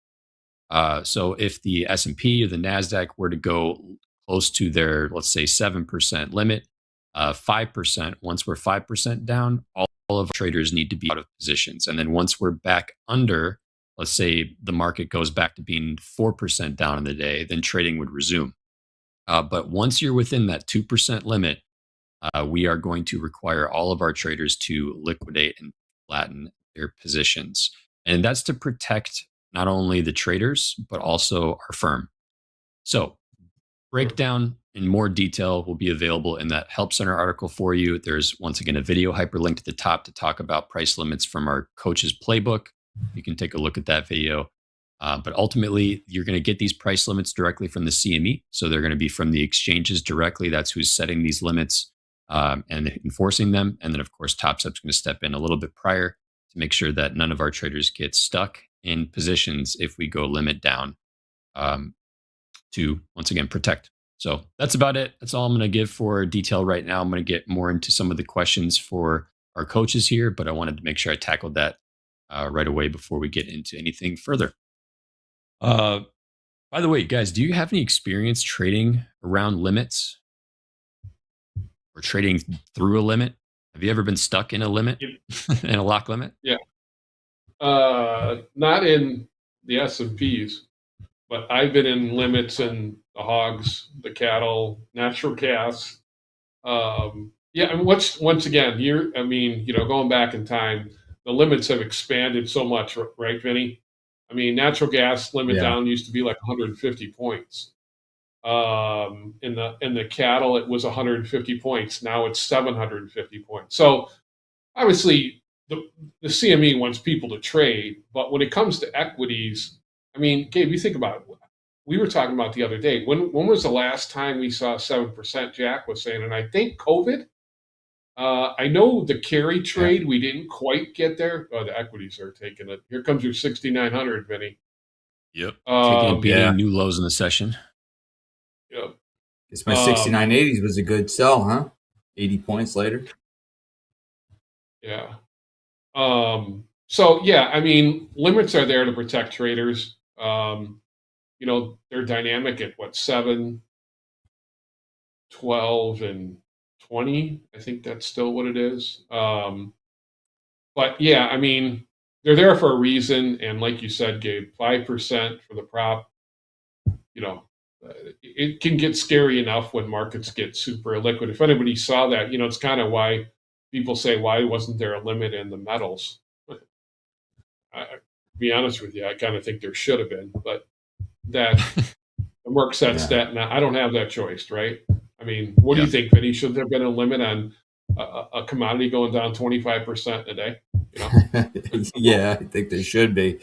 So if the S&P or the NASDAQ were to go close to their, let's say, 7% limit, 5%, once we're 5% down, all of our traders need to be out of positions. And then once we're back under, let's say the market goes back to being 4% down in the day, then trading would resume. But once you're within that 2% limit, we are going to require all of our traders to liquidate and flatten their positions. And that's to protect not only the traders, but also our firm. So breakdown in more detail will be available in that Help Center article for you. There's, once again, a video hyperlinked at the top to talk about price limits from our coach's playbook. You can take a look at that video. But ultimately, you're going to get these price limits directly from the CME. So they're going to be from the exchanges directly. That's who's setting these limits. and enforcing them. And then, of course, Topstep's going to step in a little bit prior to make sure that none of our traders get stuck in positions if we go limit down, to once again protect. So that's about it. That's all I'm going to give for detail right now. I'm going to get more into some of the questions for our coaches here, but I wanted to make sure I tackled that right away before we get into anything further. By the way, guys, do you have any experience trading around limits or trading through a limit? Have you ever been stuck in a limit, in a lock limit? Yeah. Not in the S&Ps, but I've been in limits in the hogs, the cattle, natural gas. Yeah, and once again, going back in time, the limits have expanded so much, right, Vinny? I mean, natural gas limit down used to be like 150 points. In the cattle, it was 150 points. Now it's 750 points. So obviously, the CME wants people to trade, but when it comes to equities, I mean, Gabe, you think about it. We were talking about the other day. When was the last time we saw 7%? Jack was saying, and I think COVID. I know the carry trade, we didn't quite get there. Oh, the equities are taking it. Here comes your 6,900, Vinny. Yep. Taking and beating new lows in the session. Yep. Guess my 6980s was a good sell, huh? 80 points later. Yeah. So yeah, I mean, limits are there to protect traders. They're dynamic at what, 7, 12, and 20. I think that's still what it is. But yeah, I mean, they're there for a reason. And like you said, Gabe, 5% for the prop, it can get scary enough when markets get super illiquid. If anybody saw that, it's kind of why people say, why wasn't there a limit in the metals? To be honest with you, I kind of think there should have been, but that Merck said stat. Now I don't have that choice, right? I mean, what do you think, Vinny? Should there have been a limit on a commodity going down 25% a day? Yeah, I think there should be.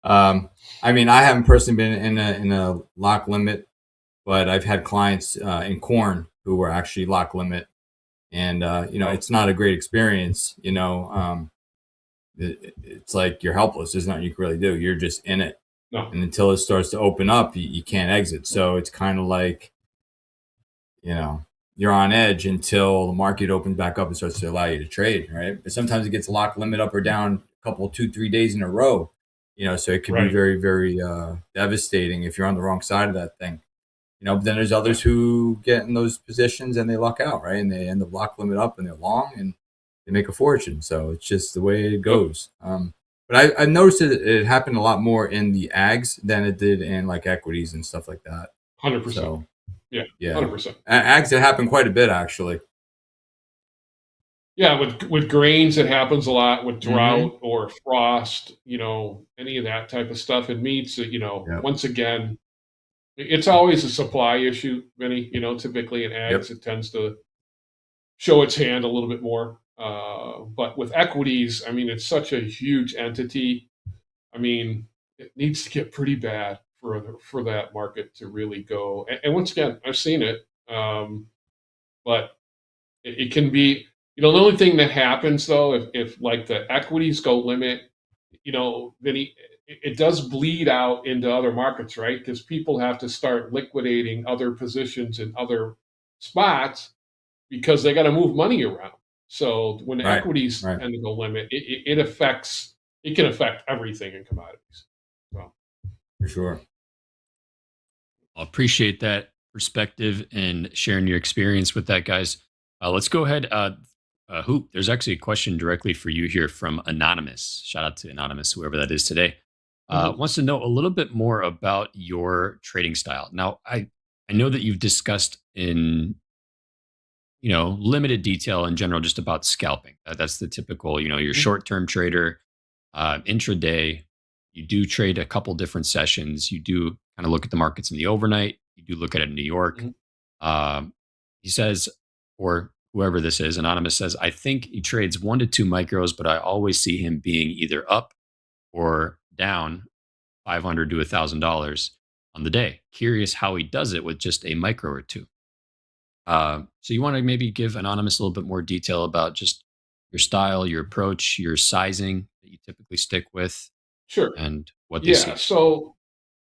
I mean, I haven't personally been in a lock limit, but I've had clients in corn who were actually lock limit, and it's not a great experience. It's like you're helpless. There's nothing you can really do. You're just in it. No. And until it starts to open up, you can't exit. So it's kind of like, you're on edge until the market opens back up and starts to allow you to trade, right? But sometimes it gets lock limit up or down a couple, 2-3 days in a row, so it can be very, very devastating if you're on the wrong side of that thing. But then there's others who get in those positions and they luck out, right? And they end up lock limit up and they're long and they make a fortune. So it's just the way it goes. But I noticed it happened a lot more in the ags than it did in like equities and stuff like that. 100%. So, yeah, 100%. Ags, it happened quite a bit, actually. Yeah, with grains, it happens a lot. With drought or frost, any of that type of stuff. And meats, once again, it's always a supply issue, Vinny. Typically in ags, it tends to show its hand a little bit more. But with equities, I mean, it's such a huge entity. I mean, it needs to get pretty bad for that market to really go. And once again, I've seen it, but it can be. The only thing that happens though, if like the equities go limit, then it does bleed out into other markets, right? Because people have to start liquidating other positions in other spots because they got to move money around. So when equities tend to go limit, it can affect everything in commodities. So. For sure. I appreciate that perspective and sharing your experience with that, guys. Let's go ahead. Hoop, there's actually a question directly for you here from Anonymous. Shout out to Anonymous, whoever that is today. Wants to know a little bit more about your trading style. Now, I know that you've discussed in limited detail in general just about scalping. That's the typical, your short-term trader, intraday. You do trade a couple different sessions. You do kind of look at the markets in the overnight. You do look at it in New York. He says, or whoever this is, Anonymous says, I think he trades 1 to 2 micros, but I always see him being either up or down $500 to $1,000 on the day. Curious how he does it with just a micro or two. So you want to maybe give Anonymous a little bit more detail about just your style, your approach, your sizing that you typically stick with, Sure. and what they see. Yeah. So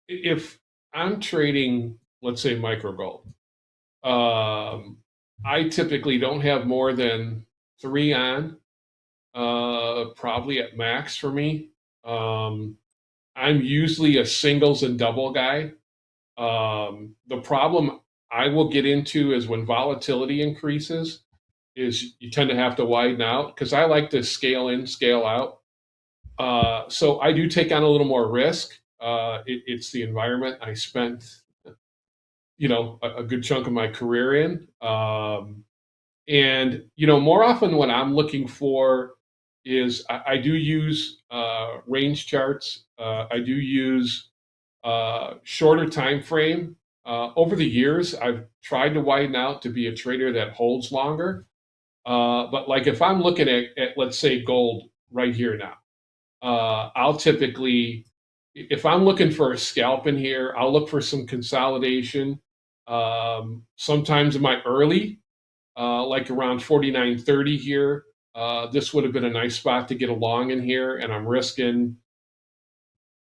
if I'm trading, let's say micro gold, I typically don't have more than 3 on, probably at max for me. I'm usually a singles and double guy. The problem I will get into is when volatility increases, is you tend to have to widen out because I like to scale in, scale out. So I do take on a little more risk. It's the environment I spent, a good chunk of my career in. And more often what I'm looking for is I do use range charts. I do use shorter time frame. Over the years, I've tried to widen out to be a trader that holds longer. But like if I'm looking at let's say gold right here now, I'll typically, if I'm looking for a scalp in here, I'll look for some consolidation. Sometimes it might early, like around 49.30 here. This would have been a nice spot to get along in here, and I'm risking,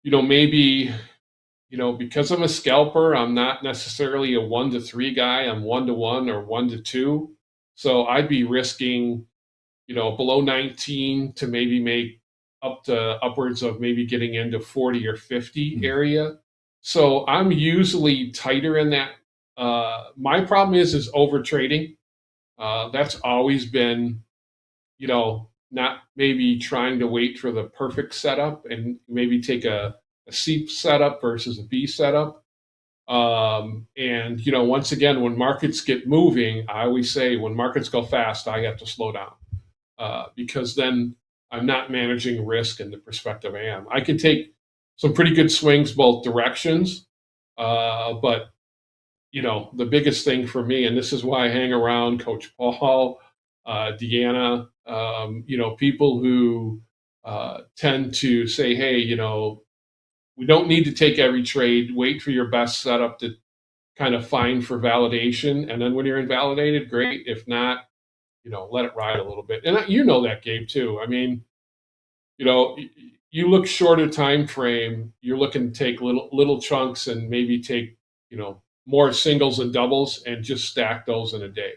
maybe, because I'm a scalper, I'm not necessarily a 1 to 3 guy. I'm 1 to 1 or 1 to 2. So I'd be risking, below 19 to maybe make up to upwards of maybe getting into 40 or 50 area. So I'm usually tighter in that. My problem is over trading. That's always been, not maybe trying to wait for the perfect setup and maybe take a C setup versus a B setup. And, once again, when markets get moving, I always say when markets go fast, I have to slow down because then I'm not managing risk in the perspective I am. I can take some pretty good swings both directions, but the biggest thing for me, and this is why I hang around Coach Paul, Deanna, people who tend to say, hey, we don't need to take every trade, wait for your best setup to kind of find for validation. And then when you're invalidated, great. If not, let it ride a little bit. And that, Gabe, too. I mean, you look shorter time frame, you're looking to take little chunks and maybe take, more singles and doubles and just stack those in a day.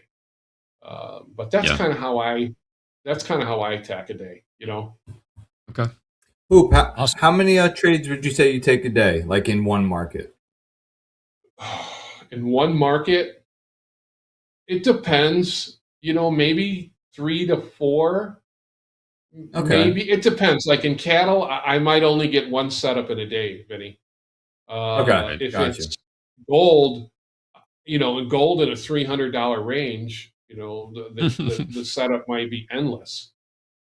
But that's kind of how I attack a day, Okay. Oop, how many trades would you say you take a day, like in one market? In one market, it depends. Maybe 3 to 4. Okay. Maybe it depends. Like in cattle, I might only get one setup in a day, Vinny. Okay, If gotcha. it's gold, in gold at a $300 range, the setup might be endless.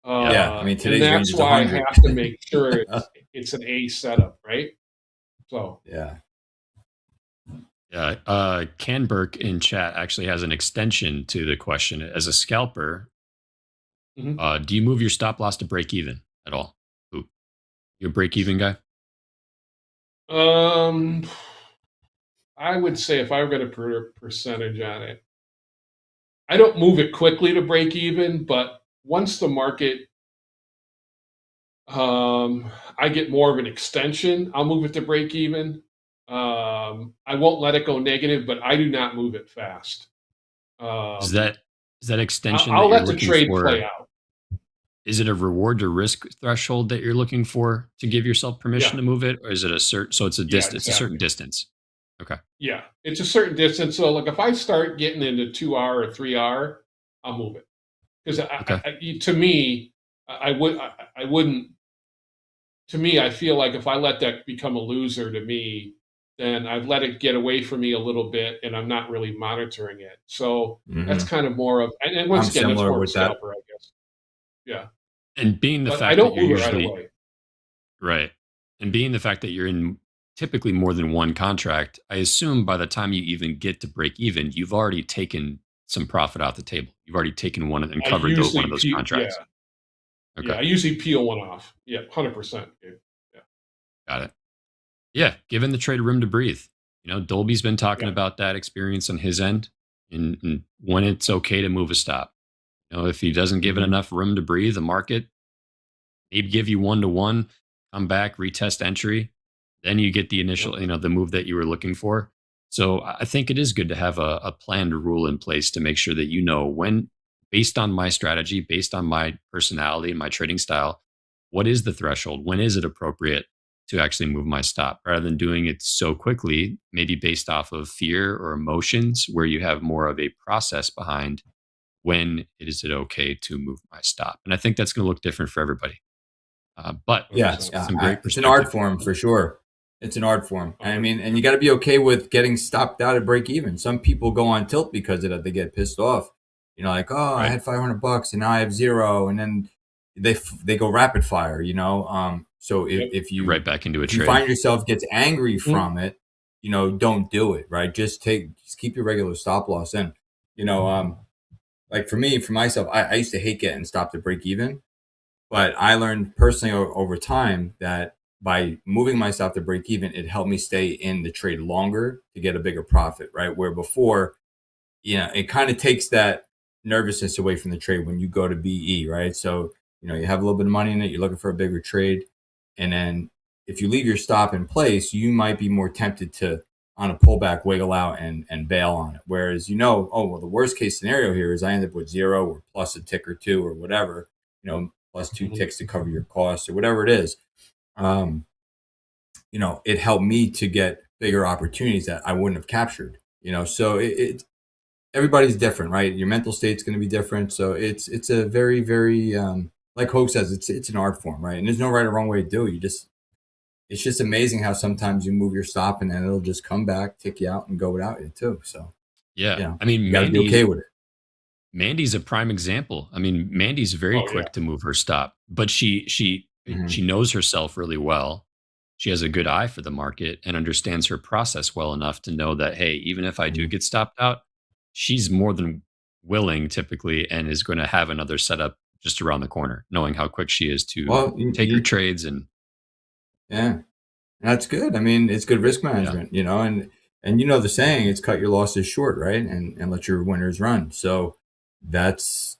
Yeah, I mean, today's and range that's is why I 100. have to make sure it's an A setup, right? So yeah. Yeah. Canberk in chat actually has an extension to the question. As a scalper, do you move your stop loss to break even at all? Ooh. You a break even guy? I would say if I were going to put a percentage on it, I don't move it quickly to break even, but once the market, I get more of an extension, I'll move it to break even. I won't let it go negative, but I do not move it fast. Is that extension I'll that let you're the looking trade for? play out. Is it a reward to risk threshold that you're looking for to give yourself permission Yeah. to move it, or is it a certain? So it's a distance. It's a certain exactly. distance. Okay. Yeah, it's a certain distance. So, like, if I start getting into 2R or 3R, I'll move it because to me, I wouldn't. To me, I feel like if I let that become a loser to me, then I've let it get away from me a little bit, and I'm not really monitoring it. So that's kind of more of, and once I'm again, that's similar more of a with that. scalper, I guess. Yeah, And being the but I fact don't that you're move it right usually away. right, and being the fact that you're in typically more than one contract, I assume by the time you even get to break even, you've already taken some profit off the table. You've already taken one and I covered one usually of those yeah, contracts. Okay, yeah, I usually peel one off. Yeah, 100%. Yeah. got it. Yeah, giving the trader room to breathe. Dolby's been talking about that experience on his end. and when it's okay to move a stop. If he doesn't give it enough room to breathe, the market maybe give you 1-to-1, come back, retest entry, then you get the initial, the move that you were looking for. So I think it is good to have a planned rule in place to make sure that when, based on my strategy, based on my personality and my trading style, what is the threshold? When is it appropriate to actually move my stop, rather than doing it so quickly, maybe based off of fear or emotions, where you have more of a process behind when is it okay to move my stop. And I think that's going to look different for everybody. But Yes, some great it's an art perspective. form for sure. It's an art form. I mean, and you got to be okay with getting stopped out at break even. Some people go on tilt because of that. They get pissed off. Like, oh, I had $500 and now I have zero, and then they go rapid fire. So if you right back into a if you trade, find yourself gets angry from it, don't do it. Right, just keep your regular stop loss in. Like for myself, I used to hate getting stopped at break even, but I learned personally over time that by moving myself to break even, it helped me stay in the trade longer to get a bigger profit, right? Where before, it kind of takes that nervousness away from the trade when you go to BE, right? So, you have a little bit of money in it, you're looking for a bigger trade. And then if you leave your stop in place, you might be more tempted to, on a pullback, wiggle out and bail on it. Whereas, the worst case scenario here is I end up with zero or plus a tick or two or whatever, plus 2 ticks to cover your costs or whatever it is. It helped me to get bigger opportunities that I wouldn't have captured. So everybody's different, right? Your mental state's going to be different. So it's a very, very like Hogue says, it's an art form, right? And there's no right or wrong way to do it. It's just amazing how sometimes you move your stop and then it'll just come back, tick you out, and go without you too. So yeah, I mean, you gotta be okay with it. Mandy's a prime example. I mean, Mandy's very quick to move her stop, but she knows herself really well. She has a good eye for the market and understands her process well enough to know that, hey, even if I do get stopped out, she's more than willing typically and is going to have another setup just around the corner, knowing how quick she is to take her trades. And yeah, that's good. I mean, it's good risk management, and the saying, it's cut your losses short, right? And let your winners run. So that's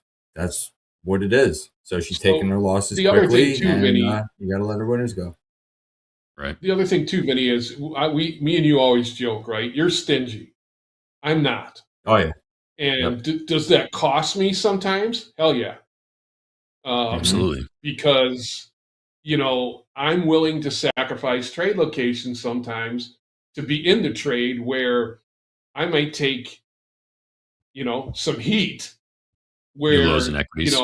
what it is. So she's taking her losses the other quickly, thing too, and Vinny, you got to let her winners go. Right. The other thing too, Vinny, is me and you always joke, right? You're stingy. I'm not. Oh yeah. And does that cost me sometimes? Hell yeah. Absolutely. Because, I'm willing to sacrifice trade locations sometimes to be in the trade where I might take, some heat where, New lows and equities,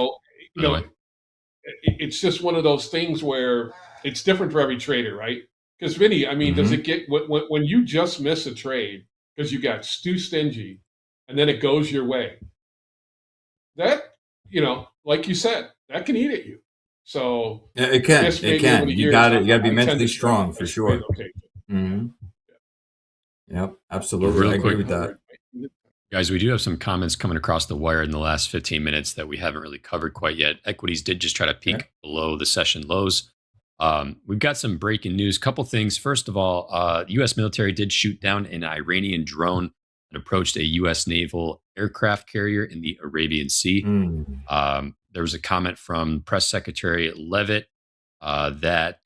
it's just one of those things where it's different for every trader, right? Because Vinny, I mean, does it get when you just miss a trade because you got too stingy and then it goes your way? That, like you said, that can eat at you. So it can. It can. You got to be mentally strong for sure. Yep, absolutely. I agree with that. Guys, we do have some comments coming across the wire in the last 15 minutes that we haven't really covered quite yet. Equities did just try to peak below the session lows. We've got some breaking news. Couple things. First of all, U.S. military did shoot down an Iranian drone that approached a U.S. naval aircraft carrier in the Arabian Sea. There was a comment from Press Secretary Leavitt that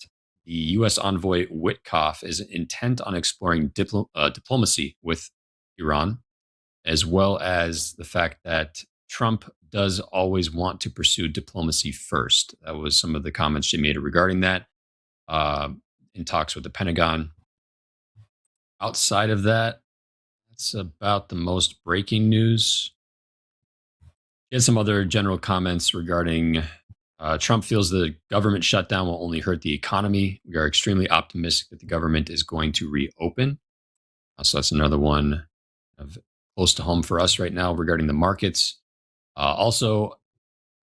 the U.S. envoy Witkoff is intent on exploring diplomacy with Iran, as well as the fact that Trump does always want to pursue diplomacy first. That was some of the comments she made regarding that in talks with the Pentagon. Outside of that, that's about the most breaking news. He had some other general comments regarding Trump feels the government shutdown will only hurt the economy. We are extremely optimistic that the government is going to reopen. So that's another one of close to home for us right now regarding the markets. Also,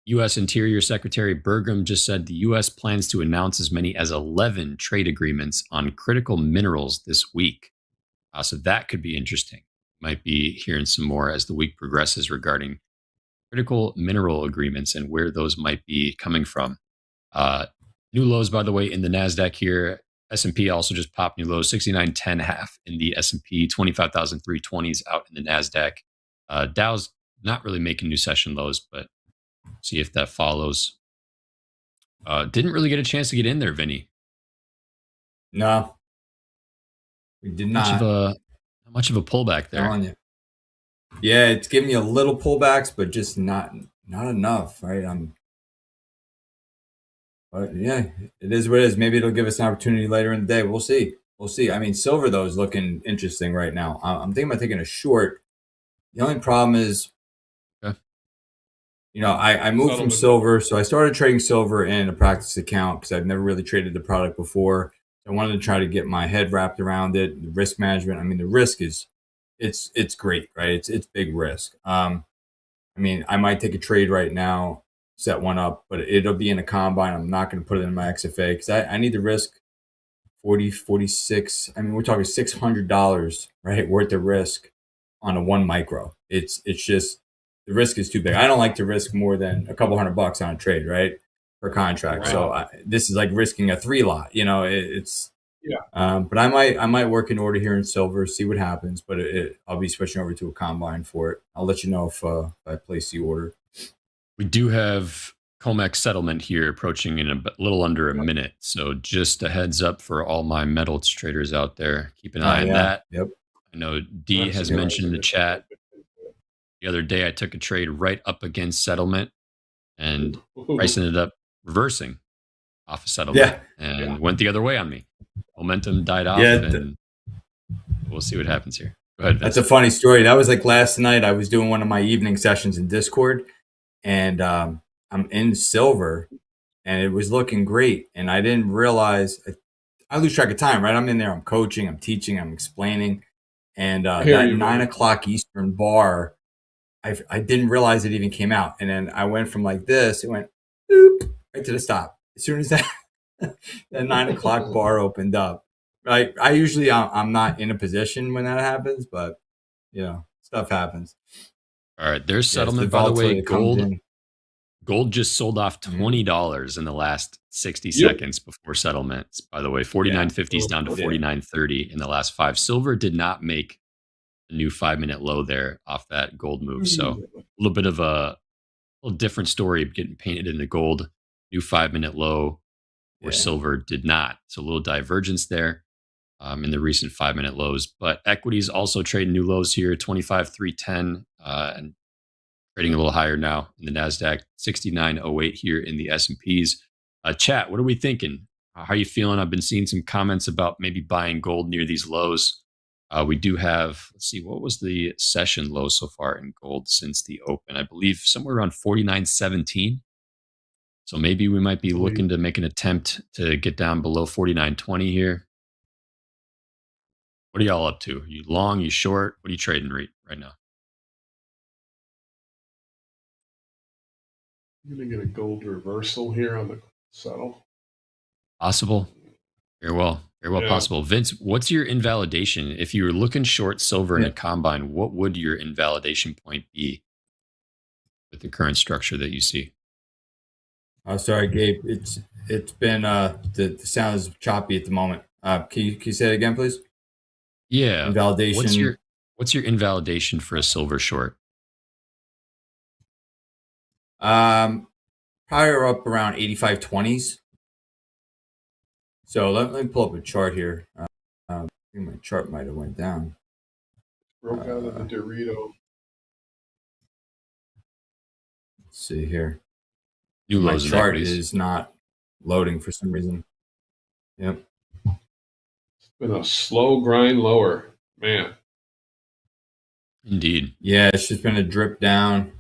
U.S. Interior Secretary Burgum just said the U.S. plans to announce as many as 11 trade agreements on critical minerals this week. So that could be interesting. Might be hearing some more as the week progresses regarding critical mineral agreements and where those might be coming from. New lows, by the way, in the NASDAQ here. S&P also just popped new lows, 69.10 half in the S&P, 25,320s out in the NASDAQ. Dow's not really making new session lows, but see if that follows. Didn't really get a chance to get in there, Vinny. No, we did not. Not much of a pullback there. Telling you. Yeah, it's giving you a little pullbacks, but just not enough, right? But yeah, it is what it is. Maybe it'll give us an opportunity later in the day. We'll see. We'll see. I mean, silver though is looking interesting right now. I'm thinking about taking a short. The only problem is, you know, I moved from silver, so I started trading silver in a practice account because I've never really traded the product before. I wanted to try to get my head wrapped around it. The risk management. I mean, the risk is, it's great, right? It's big risk. I mean, I might take a trade right now, set one up, but it'll be in a combine. I'm not going to put it in my XFA because I need the risk 40, 46. I mean, we're talking $600, right? Worth of risk on a 1 micro. It's just, the risk is too big. I don't like to risk more than a couple $100 on a trade, right? Per contract. Right. So this is like risking a 3 lot, you know, but I might work in order here in silver, see what happens, but I'll be switching over to a combine for it. I'll let you know if I place the order. We do have COMEX settlement here approaching in a little under a minute. So just a heads up for all my metals traders out there. Keep an eye on that. Yep. I know D has mentioned in the chat. The other day I took a trade right up against settlement and price ended up reversing off of settlement and went the other way on me. Momentum died off and we'll see what happens here. Go ahead, Vince. That's a funny story. That was like last night. I was doing one of my evening sessions in Discord and I'm in silver and it was looking great. And I didn't realize, I lose track of time, right? I'm in there, I'm coaching, I'm teaching, I'm explaining. And that 9 o'clock Eastern bar, I didn't realize it even came out. And then I went from like this, it went boop, right to the stop. As soon as that 9 o'clock bar opened up. Right. I usually, I'm not in a position when that happens, but you know, stuff happens. All right. There's settlement, by the way, gold just sold off $20 in the last 60 seconds before settlements. By the way, 49.50 is down to 49.30 in the last 5. Silver did not make a new 5-minute low there off that gold move. So a little bit of a little different story getting painted into gold, new 5-minute low where silver did not. So a little divergence there in the recent 5-minute lows. But equities also trading new lows here, 25,310 and trading a little higher now in the NASDAQ, 69.08 here in the S&Ps. Chat, what are we thinking? How are you feeling? I've been seeing some comments about maybe buying gold near these lows. We do have, let's see, what was the session low so far in gold since the open? I believe somewhere around 49.17. So maybe we might be looking to make an attempt to get down below 49.20 here. What are y'all up to? You long, you short? What are you trading right now? I'm going to get a gold reversal here on the settle. Possible. Very well possible. Vince, what's your invalidation? If you were looking short silver in a combine, what would your invalidation point be with the current structure that you see? Oh, sorry, Gabe. It's been the sound is choppy at the moment. Can you say it again, please? Yeah. Invalidation. What's your invalidation for a silver short? Probably up around 85.20s. So let me pull up a chart here. I think my chart might have went down. Broke out of the Dorito. Let's see here. New My lows in chart equities. is not loading for some reason. Yep. It's been a slow grind lower, man. Indeed. Yeah, it's just been a drip down.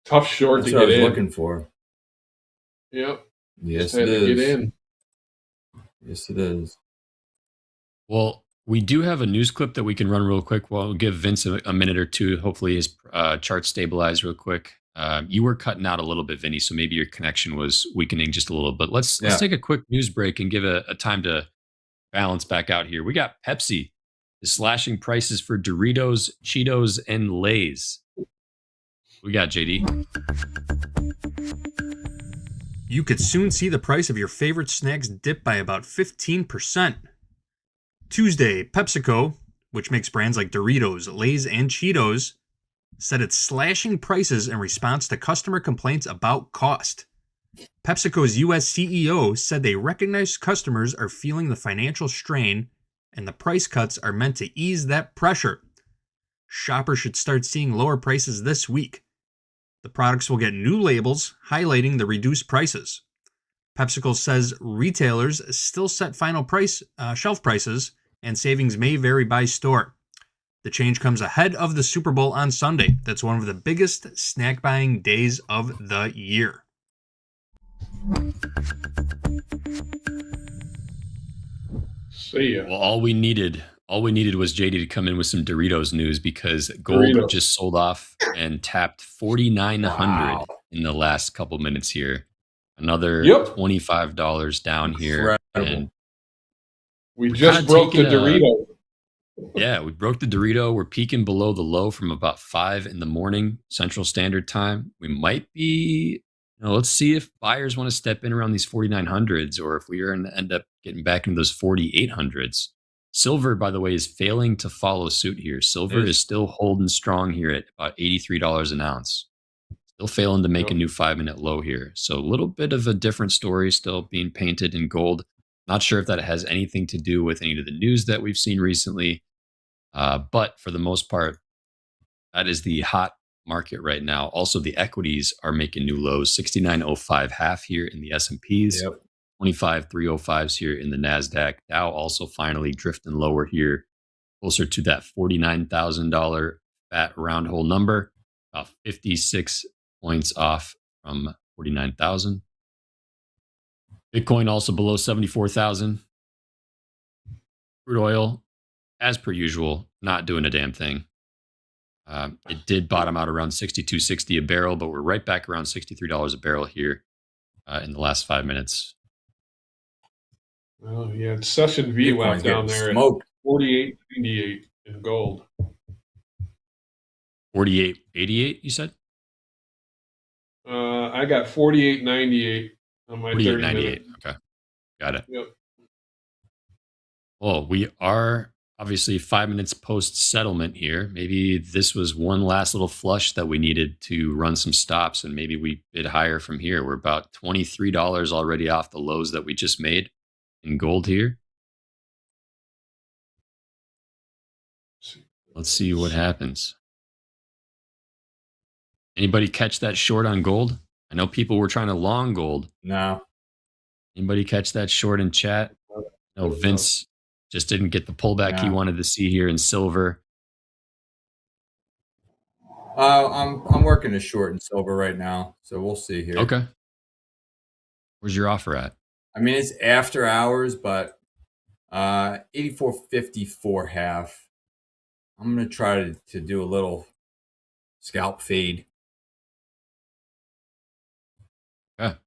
Tough short That's to what get I was in. looking for. Yep. Yes, Just had it to is. get in. Yes, it is. Well, we do have a news clip that we can run real quick. We'll give Vince a minute or two. Hopefully his chart stabilize real quick. You were cutting out a little bit, Vinny, so maybe your connection was weakening just a little bit. Let's take a quick news break and give a time to balance back out here. We got Pepsi is slashing prices for Doritos, Cheetos, and Lay's. We got JD. You could soon see the price of your favorite snacks dip by about 15%. Tuesday, PepsiCo, which makes brands like Doritos, Lay's, and Cheetos, said it's slashing prices in response to customer complaints about cost. PepsiCo's U.S. CEO said they recognize customers are feeling the financial strain and the price cuts are meant to ease that pressure. Shoppers should start seeing lower prices this week. The products will get new labels highlighting the reduced prices. PepsiCo says retailers still set final shelf prices, and savings may vary by store. The change comes ahead of the Super Bowl on Sunday. That's one of the biggest snack buying days of the year. See ya. Well, all we needed was JD to come in with some Doritos news, because gold just sold off and tapped 4,900 in the last couple minutes here. Another $25 down here. And we just broke the Dorito. Yeah, we broke the Dorito. We're peaking below the low from about 5 in the morning Central Standard Time. We might be, let's see if buyers want to step in around these 4,900s, or if we are going to end up getting back into those 4,800s. Silver, by the way, is failing to follow suit here. Silver is still holding strong here at about $83 an ounce. Still failing to make a new 5-minute low here. So a little bit of a different story still being painted in gold. Not sure if that has anything to do with any of the news that we've seen recently. But for the most part, that is the hot market right now. Also, the equities are making new lows. 69.05 half here in the S&Ps. 25,305s here in the NASDAQ. Dow also finally drifting lower here, closer to that $49,000 fat round hole number, about 56 points off from 49,000. Bitcoin also below 74,000. Crude oil, as per usual, not doing a damn thing. It did bottom out around $62.60 a barrel, but we're right back around $63 a barrel here in the last 5 minutes. Oh yeah, Session V went down there at 48.98 in gold. 48.88, you said? I got 48.98 on my 30 minute. Okay, got it. Yep. Well, we are obviously 5 minutes post settlement here. Maybe this was one last little flush that we needed to run some stops, and maybe we bid higher from here. We're about $23 already off the lows that we just made in gold here. Let's see what happens. Anybody catch that short on gold? I know people were trying to long gold. No. Anybody catch that short in chat? No, Vince just didn't get the pullback he wanted to see here in silver. I'm working a short in silver right now, so we'll see here. Okay. Where's your offer at? I mean, it's after hours, but 84.54 half. I'm gonna try to do a little scalp fade. Okay.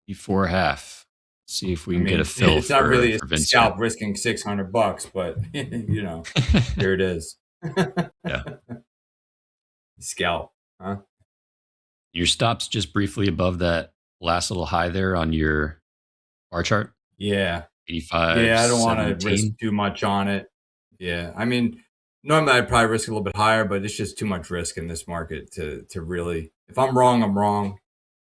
84 half. See if we can get a fill. It's not really for a Vince scalp risking $600, but here it is. Yeah. Scalp, huh? Your stop's just briefly above that last little high there on your bar chart. Yeah. 85. Yeah, I don't want to 17. risk too much on it. Yeah, I mean, normally I'd probably risk a little bit higher, but it's just too much risk in this market to really. If I'm wrong, I'm wrong.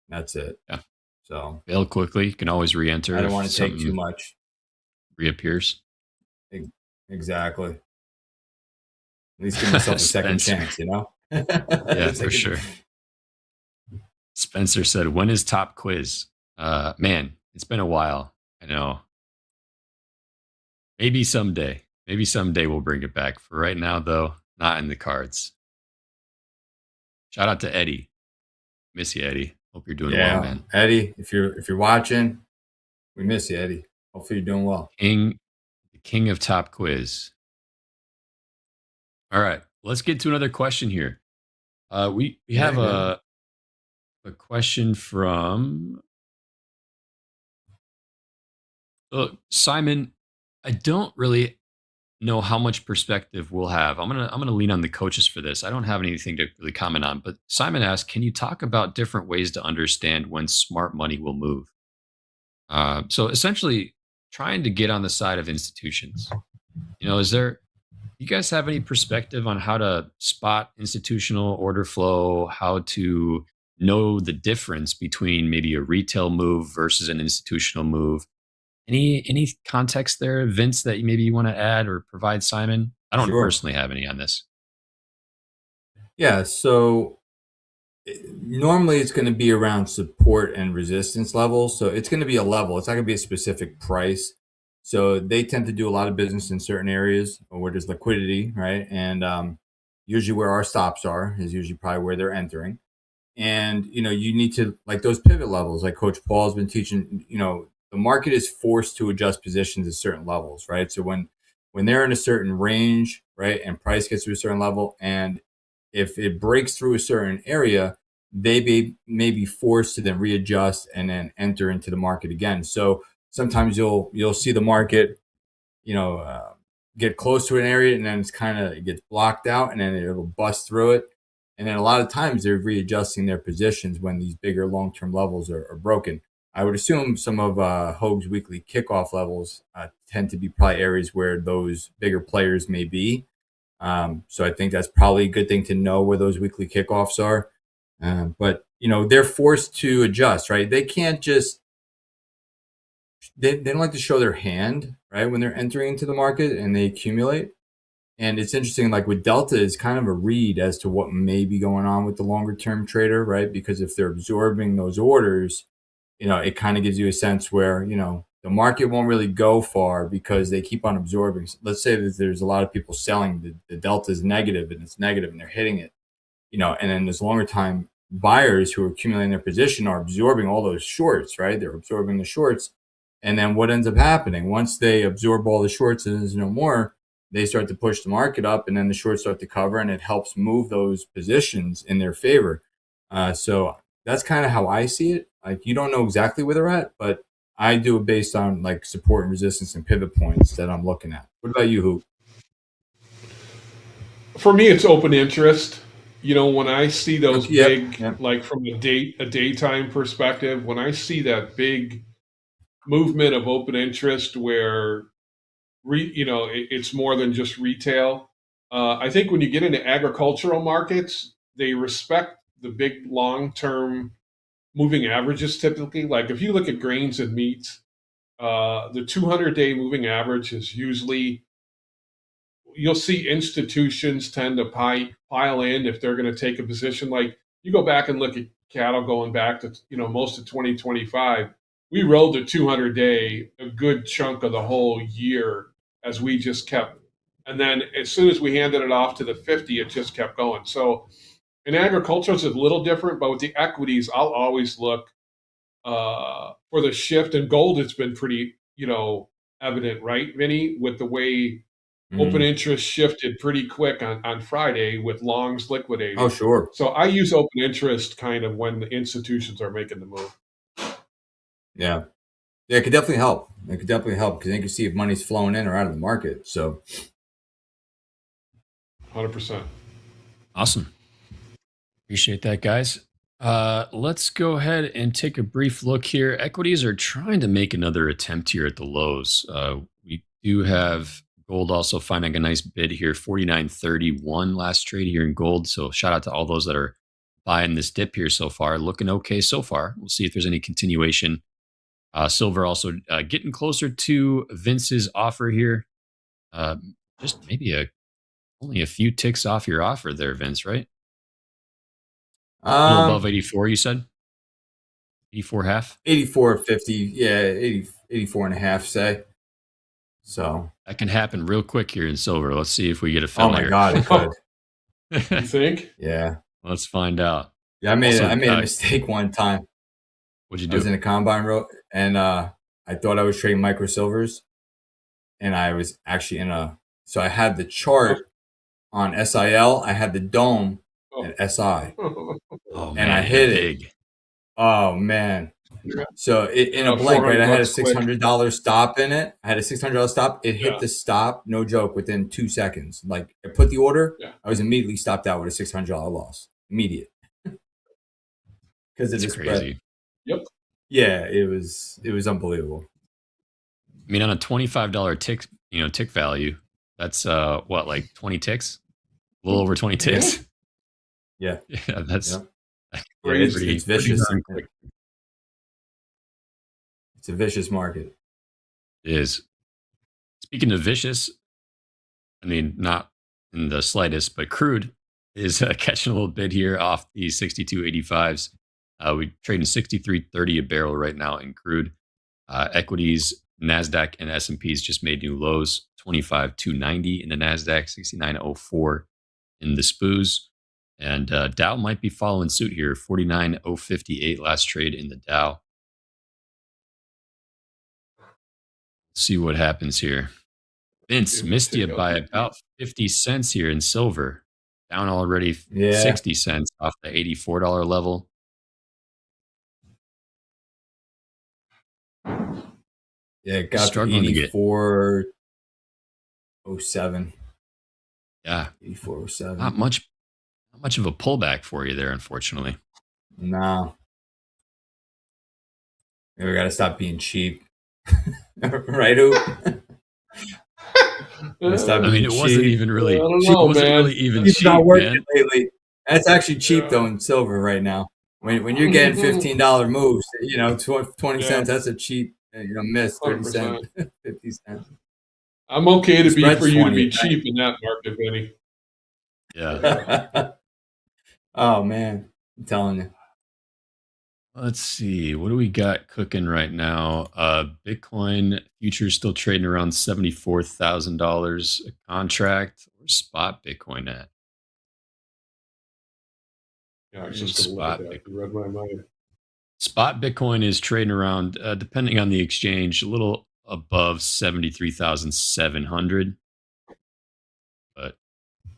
That's it. Yeah. So fail quickly. You can always re-enter. I don't want to take too much. Reappears. Exactly. At least give myself a second chance, Yeah, for sure. Spencer said, "When is Top Quiz?" Man, it's been a while. I know. Maybe someday. Maybe someday we'll bring it back. For right now, though, not in the cards. Shout out to Eddie. Miss you, Eddie. Hope you're doing well, man. Eddie, if you're watching, we miss you, Eddie. Hopefully you're doing well. The king of Top Quiz. All right, let's get to another question here. We have a question from Simon. I don't really know how much perspective we'll have. I'm gonna lean on the coaches for this. I don't have anything to really comment on. But Simon asked, "Can you talk about different ways to understand when smart money will move?" So essentially, trying to get on the side of institutions. Is there You guys have any perspective on how to spot institutional order flow, how to know the difference between maybe a retail move versus an institutional move? Any context there, Vince, that maybe you want to add or provide, Simon? I don't Sure. personally have any on this. Yeah, so normally it's going to be around support and resistance levels. So it's going to be a level. It's not going to be a specific price. So they tend to do a lot of business in certain areas where there's liquidity, right? And usually where our stops are is usually probably where they're entering. And you need to, like, those pivot levels, like Coach Paul's been teaching. The market is forced to adjust positions at certain levels, right? So when they're in a certain range, right, and price gets to a certain level, and if it breaks through a certain area, they may be forced to then readjust and then enter into the market again. So sometimes you'll see the market, get close to an area, and then it gets blocked out, and then it'll bust through it. And then a lot of times they're readjusting their positions when these bigger long-term levels are broken. I would assume some of Hoag's weekly kickoff levels tend to be probably areas where those bigger players may be. So I think that's probably a good thing to know where those weekly kickoffs are. But they're forced to adjust, right? They can't just they don't like to show their hand, right, when they're entering into the market and they accumulate. And it's interesting, like with Delta, is kind of a read as to what may be going on with the longer term trader, right? Because if they're absorbing those orders, it kind of gives you a sense where, the market won't really go far because they keep on absorbing. Let's say that there's a lot of people selling, the Delta is negative and it's negative and they're hitting it, and then there's longer time buyers who are accumulating their position are absorbing all those shorts, right? They're absorbing the shorts. And then what ends up happening once they absorb all the shorts and there's no more, they start to push the market up, and then the shorts start to cover, and it helps move those positions in their favor. So that's kind of how I see it. Like, you don't know exactly where they're at, but I do it based on like support and resistance and pivot points that I'm looking at. What about you, Hoop? For me, it's open interest. When I see those like from a daytime perspective, when I see that big movement of open interest where it's more than just retail. I think when you get into agricultural markets, they respect the big long-term moving averages typically. Like if you look at grains and meats, the 200-day moving average is usually, you'll see institutions tend to pile in if they're going to take a position. Like you go back and look at cattle going back to most of 2025. We rode the 200-day a good chunk of the whole year as we just kept. And then as soon as we handed it off to the 50, it just kept going. So in agriculture, it's a little different, but with the equities, I'll always look for the shift. In gold, it's been pretty, evident, right, Vinny, with the way open interest shifted pretty quick on Friday with longs liquidating. Oh, sure. So I use open interest kind of when the institutions are making the move. Yeah. Yeah, it could definitely help. It could definitely help because they can see if money's flowing in or out of the market. So 100%. Awesome. Appreciate that, guys. Let's go ahead and take a brief look here. Equities are trying to make another attempt here at the lows. We do have gold also finding a nice bid here, 49.31 last trade here in gold. So shout out to all those that are buying this dip here so far. Looking okay so far. We'll see if there's any continuation. Silver also getting closer to Vince's offer here. Just maybe only a few ticks off your offer there, Vince, right? A little above 84, you said? 84 half? 84.50, yeah, 84 and a half, say. So that can happen real quick here in silver. Let's see if we get a fill. Oh my God, it could. You think? Yeah. Let's find out. Yeah, I made a mistake one time. What'd you do? I was in a combine row, and I thought I was trading micro silvers, and I was actually so I had the chart on SIL, I had the dome at SI. Oh, and I hit it. Oh man. So in a blink, right? I had a $600 stop in it. I had a $600 stop. It hit the stop, no joke, within 2 seconds. Like I put the order, I was immediately stopped out with a $600 loss. Immediate. Because it is crazy. Yep. Yeah, it was unbelievable. I mean, on a $25 tick value, That's what, like 20 ticks? A little over 20 ticks. Yeah. Yeah, that's it's vicious. darn quick. It's a vicious market. It is. Speaking of vicious, I mean, not in the slightest, but crude is catching a little bit here off the 62.85s. We trading 63.30 a barrel right now in crude. Equities, NASDAQ and S&Ps just made new lows. 25.290 in the NASDAQ, 69.04 in the SPOOs. And Dow might be following suit here. 49.058 last trade in the Dow. See what happens here. Vince missed you by about 50 cents here in silver. Down already 60 cents off the $84 level. Yeah, it got Struggling to get 84.07. Yeah. 84.07. Not much of a pullback for you there, unfortunately. No. We got to stop being cheap. Right, Oop? I mean, it wasn't even really. I don't It know, wasn't man. really even It's cheap, not working man. lately. That's actually cheap though in silver right now. When you're getting $15 moves, 20 cents. That's a cheap, miss. 30 cents, 50 cents. I'm okay to be Spread's for you to 20, be right? cheap in that market, Vinny. Yeah. Oh man, I'm telling you. Let's see. What do we got cooking right now? Bitcoin futures still trading around $74,000 a contract. Where's spot Bitcoin at? Yeah, I was just going to look at that. You read my mind. Spot Bitcoin is trading around, depending on the exchange, a little above 73,700. But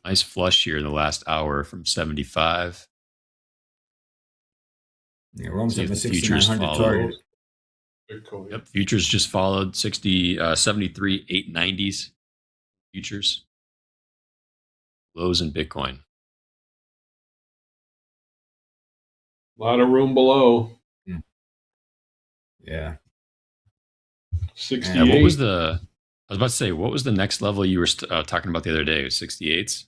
nice flush here in the last hour from 75. Yeah, we're almost See at if the the futures 6,900 follow. target. Bitcoin. Yep, futures just followed 73,890s. Futures. Lows in Bitcoin. A lot of room below. Yeah. 68. Yeah, what was the? I was about to say, what was the next level you were talking about the other day? 68s.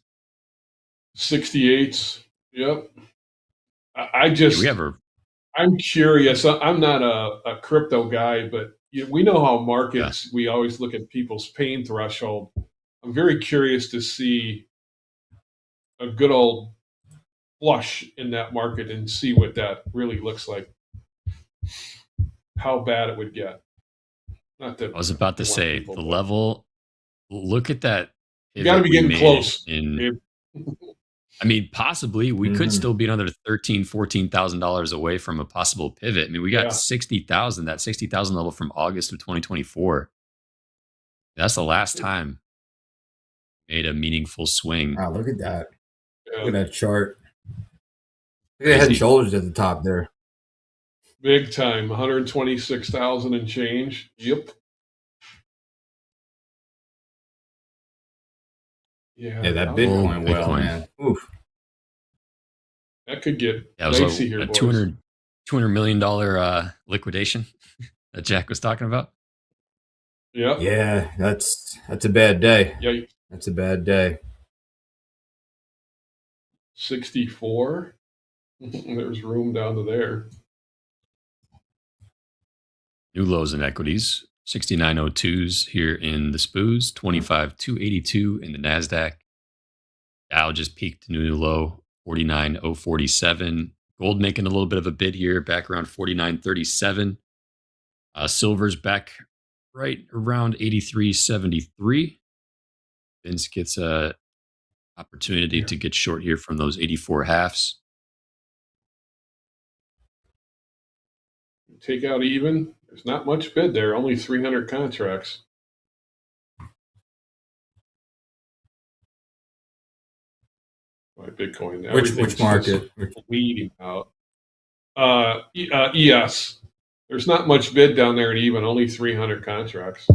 68s. Yep. I just. Yeah, we have a. I'm curious. I'm not a crypto guy, but we know how markets. We always look at people's pain threshold. I'm very curious to see a good old flush in that market and see what that really looks like. How bad it would get. Not that I was about to say the level. Look at that. You got to be getting close. I mean, possibly we could still be another $14,000 away from a possible pivot. I mean, we got 60,000. That 60,000 level from August of 2024. That's the last time made a meaningful swing. Wow, look at that. Look at that chart. Look at head and shoulders at the top there. Big time. 126,000 and change. Yep. Yeah, that Bitcoin well, man. Oof. That could get it was dicey here, a boys. $200 million liquidation that Jack was talking about. Yep. Yeah, that's a bad day. Yeah. That's a bad day. 64. There's room down to there. New lows in equities. 69.02s here in the SPOOs. 25.282 in the NASDAQ. Dow just peaked to new low. 49.047. Gold making a little bit of a bid here, back around 49.37. Silver's back right around 83.73. Vince gets a opportunity to get short here from those 84 halves. Take out even. There's not much bid there. Only 300 contracts. By Bitcoin. Which market? Bleeding out. ES. There's not much bid down there at even. Only 300 contracts.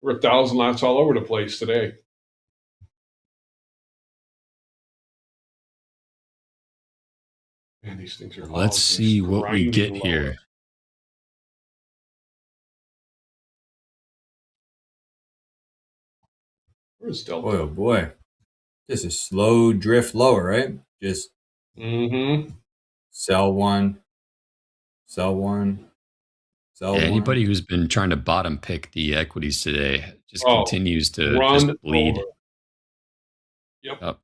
We're 1,000 lots all over the place today. Man, these things are. Let's see what we get here. Where's Delta? Oh boy, just a slow drift lower, right? Just sell one, sell one, sell Yeah, one. anybody who's been trying to bottom pick the equities today just Oh, continues to run just bleed over. Yep. up.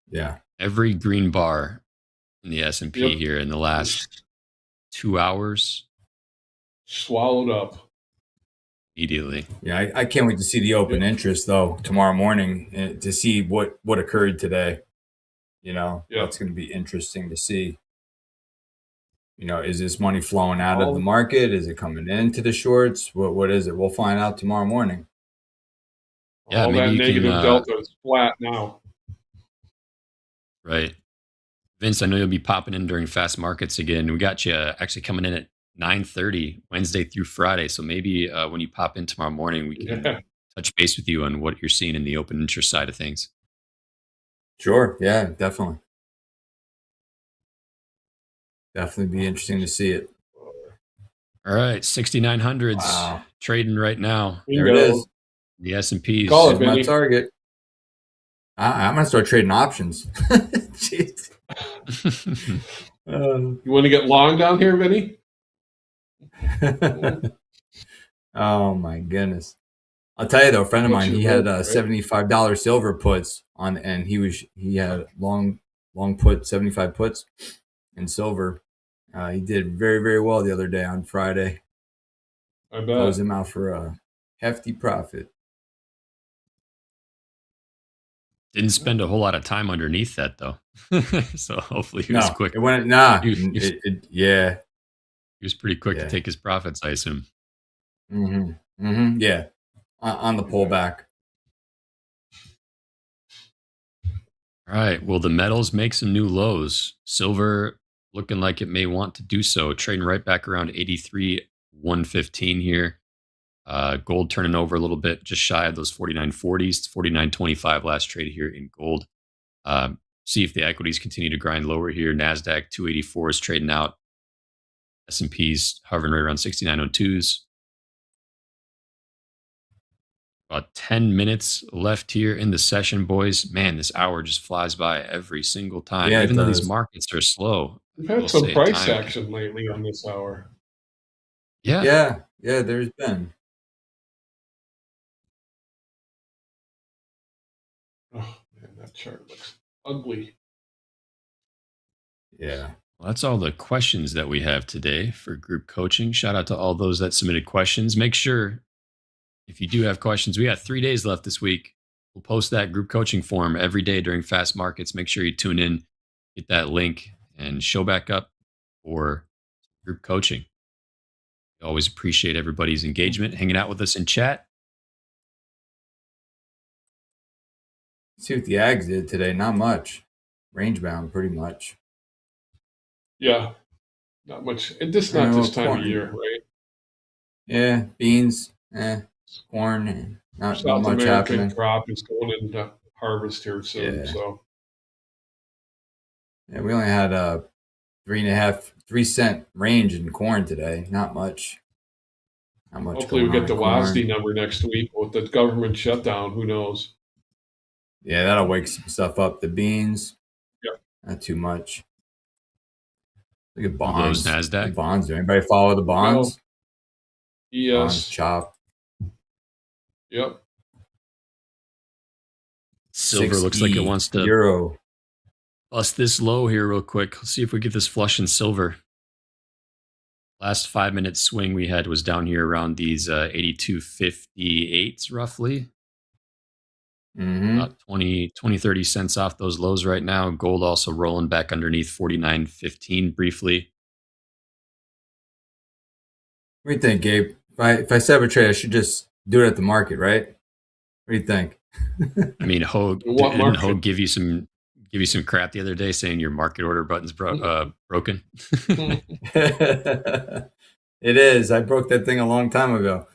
Yeah. Every green bar in the S&P Yep. here in the last 2 hours Swallowed up. immediately. Yeah, I can't wait to see the open interest though tomorrow morning to see what occurred today. You know, that's going to be interesting to see. You know, is this money flowing out of the market? Is it coming into the shorts? What is it? We'll find out tomorrow morning. Yeah, All maybe that you negative can, delta is flat now. Right. Vince, I know you'll be popping in during fast markets again. We got you actually coming in at 9:30 Wednesday through Friday. So maybe when you pop in tomorrow morning, we can touch base with you on what you're seeing in the open interest side of things. Sure. Yeah, definitely. Definitely be interesting to see it. All right, 6900s trading right now. There it is. The S&Ps. Call it, Here's my Vinny. target. I'm gonna start trading options. Jeez. You want to get long down here, Vinny? Oh my goodness! I'll tell you though, a friend of mine, he had $75 silver puts on, and he had long put 75 puts in silver. He did very, very well the other day on Friday. I bet. Closed him out for a hefty profit. Didn't spend a whole lot of time underneath that though. So hopefully he was quick. It went yeah. He was pretty quick to take his profits, I assume. Yeah. On the pullback. All right. Well, the metals make some new lows. Silver looking like it may want to do so. Trading right back around 83.115 here. Gold turning over a little bit, just shy of those 49.40s, 49.25 last trade here in gold. See if the equities continue to grind lower here. NASDAQ 284 is trading out. S&P's hovering right around 69.02s. About 10 minutes left here in the session, boys. Man, this hour just flies by every single time. Yeah, Even though these markets are slow. We've had some price action lately on this hour. Yeah. Yeah, there's been. Oh, man, that chart looks ugly. Yeah. Well, that's all the questions that we have today for group coaching. Shout out to all those that submitted questions. Make sure, if you do have questions, we got 3 days left this week. We'll post that group coaching form every day during fast markets. Make sure you tune in, hit that link, and show back up for group coaching. We always appreciate everybody's engagement, hanging out with us in chat. See what the Ags did today. Not much. Range bound, pretty much. Yeah, not much. And this not this time of year, right? Yeah, beans, corn, not South much American happening. crop is going into harvest here soon. Yeah. So Yeah, we only had a 3 cent range in corn today. Not much. Not much. hopefully we going get the on in WASD corn. number next week with the government shutdown. Who knows? Yeah, that'll wake some stuff up. The beans. Yep. Not too much. Look at Those bonds. NASDAQ. Bonds. Do anybody follow the bonds? Yes. Bonds chop. Yep. Silver looks like it wants to euro. bust this low here real quick. Let's see if we get this flush in silver. Last 5 minute swing we had was down here around these 82.58s roughly. About 20, 30 cents off those lows right now. Gold also rolling back underneath 49.15 briefly. What do you think, Gabe? If I set up a trade, I should just do it at the market, right? What do you think? I mean, Hogue What didn't market? Hogue give you some crap the other day saying your market order button's broken? It is. I broke that thing a long time ago.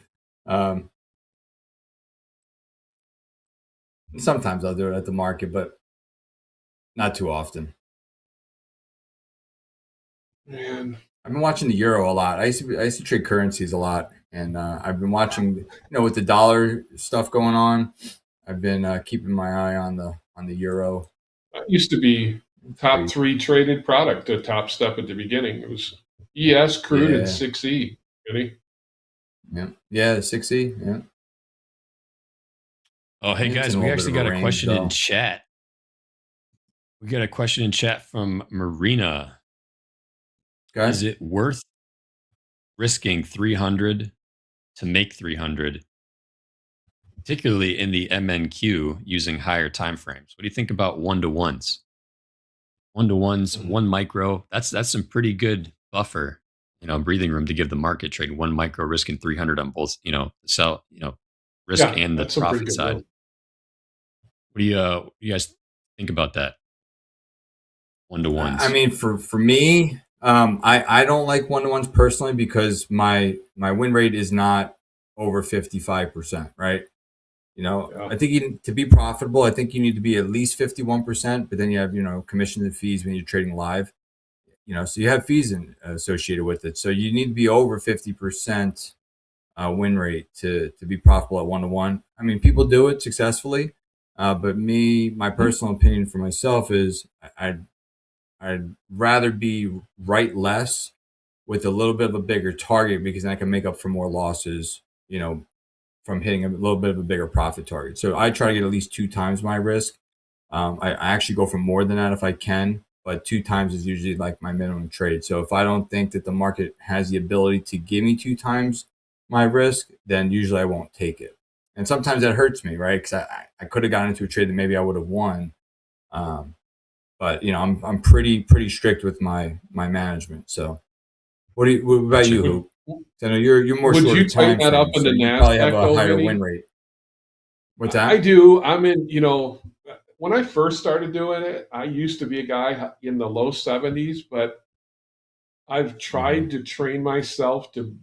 Sometimes I'll do it at the market, but not too often. Man, I've been watching the euro a lot. I used to trade currencies a lot. And I've been watching, with the dollar stuff going on, I've been keeping my eye on the euro. It used to be top 3 traded product at Topstep at the beginning. It was ES, Crude, and 6E. Really? Yeah, 6E. Yeah. Oh, hey guys, we actually got a question in chat. We got a question in chat from Marina. Is it worth risking 300 to make 300, particularly in the MNQ using higher time frames? What do you think about 1-to-1s? 1-to-1s, 1 micro. That's some pretty good buffer, breathing room to give the market trade 1 micro risking 300 on both, sell, risk and the profit side. Deal. What do you guys think about that? 1-to-1s. I mean, for me, I don't like 1-to-1s personally because my win rate is not over 55%, right? I think to be profitable, I think you need to be at least 51%, but then you have, commissions and fees when you're trading live, so you have fees associated with it. So you need to be over 50% win rate to be profitable at 1-to-1. I mean, people do it successfully, but my personal opinion for myself is I'd rather be right less with a little bit of a bigger target because then I can make up for more losses, from hitting a little bit of a bigger profit target. So I try to get at least 2 times my risk. I actually go for more than that if I can, but 2 times is usually like my minimum trade. So if I don't think that the market has the ability to give me 2 times my risk, then usually I won't take it. And sometimes that hurts me, right? Because I could have gotten into a trade that maybe I would have won. But I'm pretty strict with my management. So what about you, Hoop? I know you're more. Would short you time tighten that up in the you probably have NASDAQ a higher already? win rate. What's that? I do. I'm in. When I first started doing it, I used to be a guy in the low 70s, but I've tried to train myself to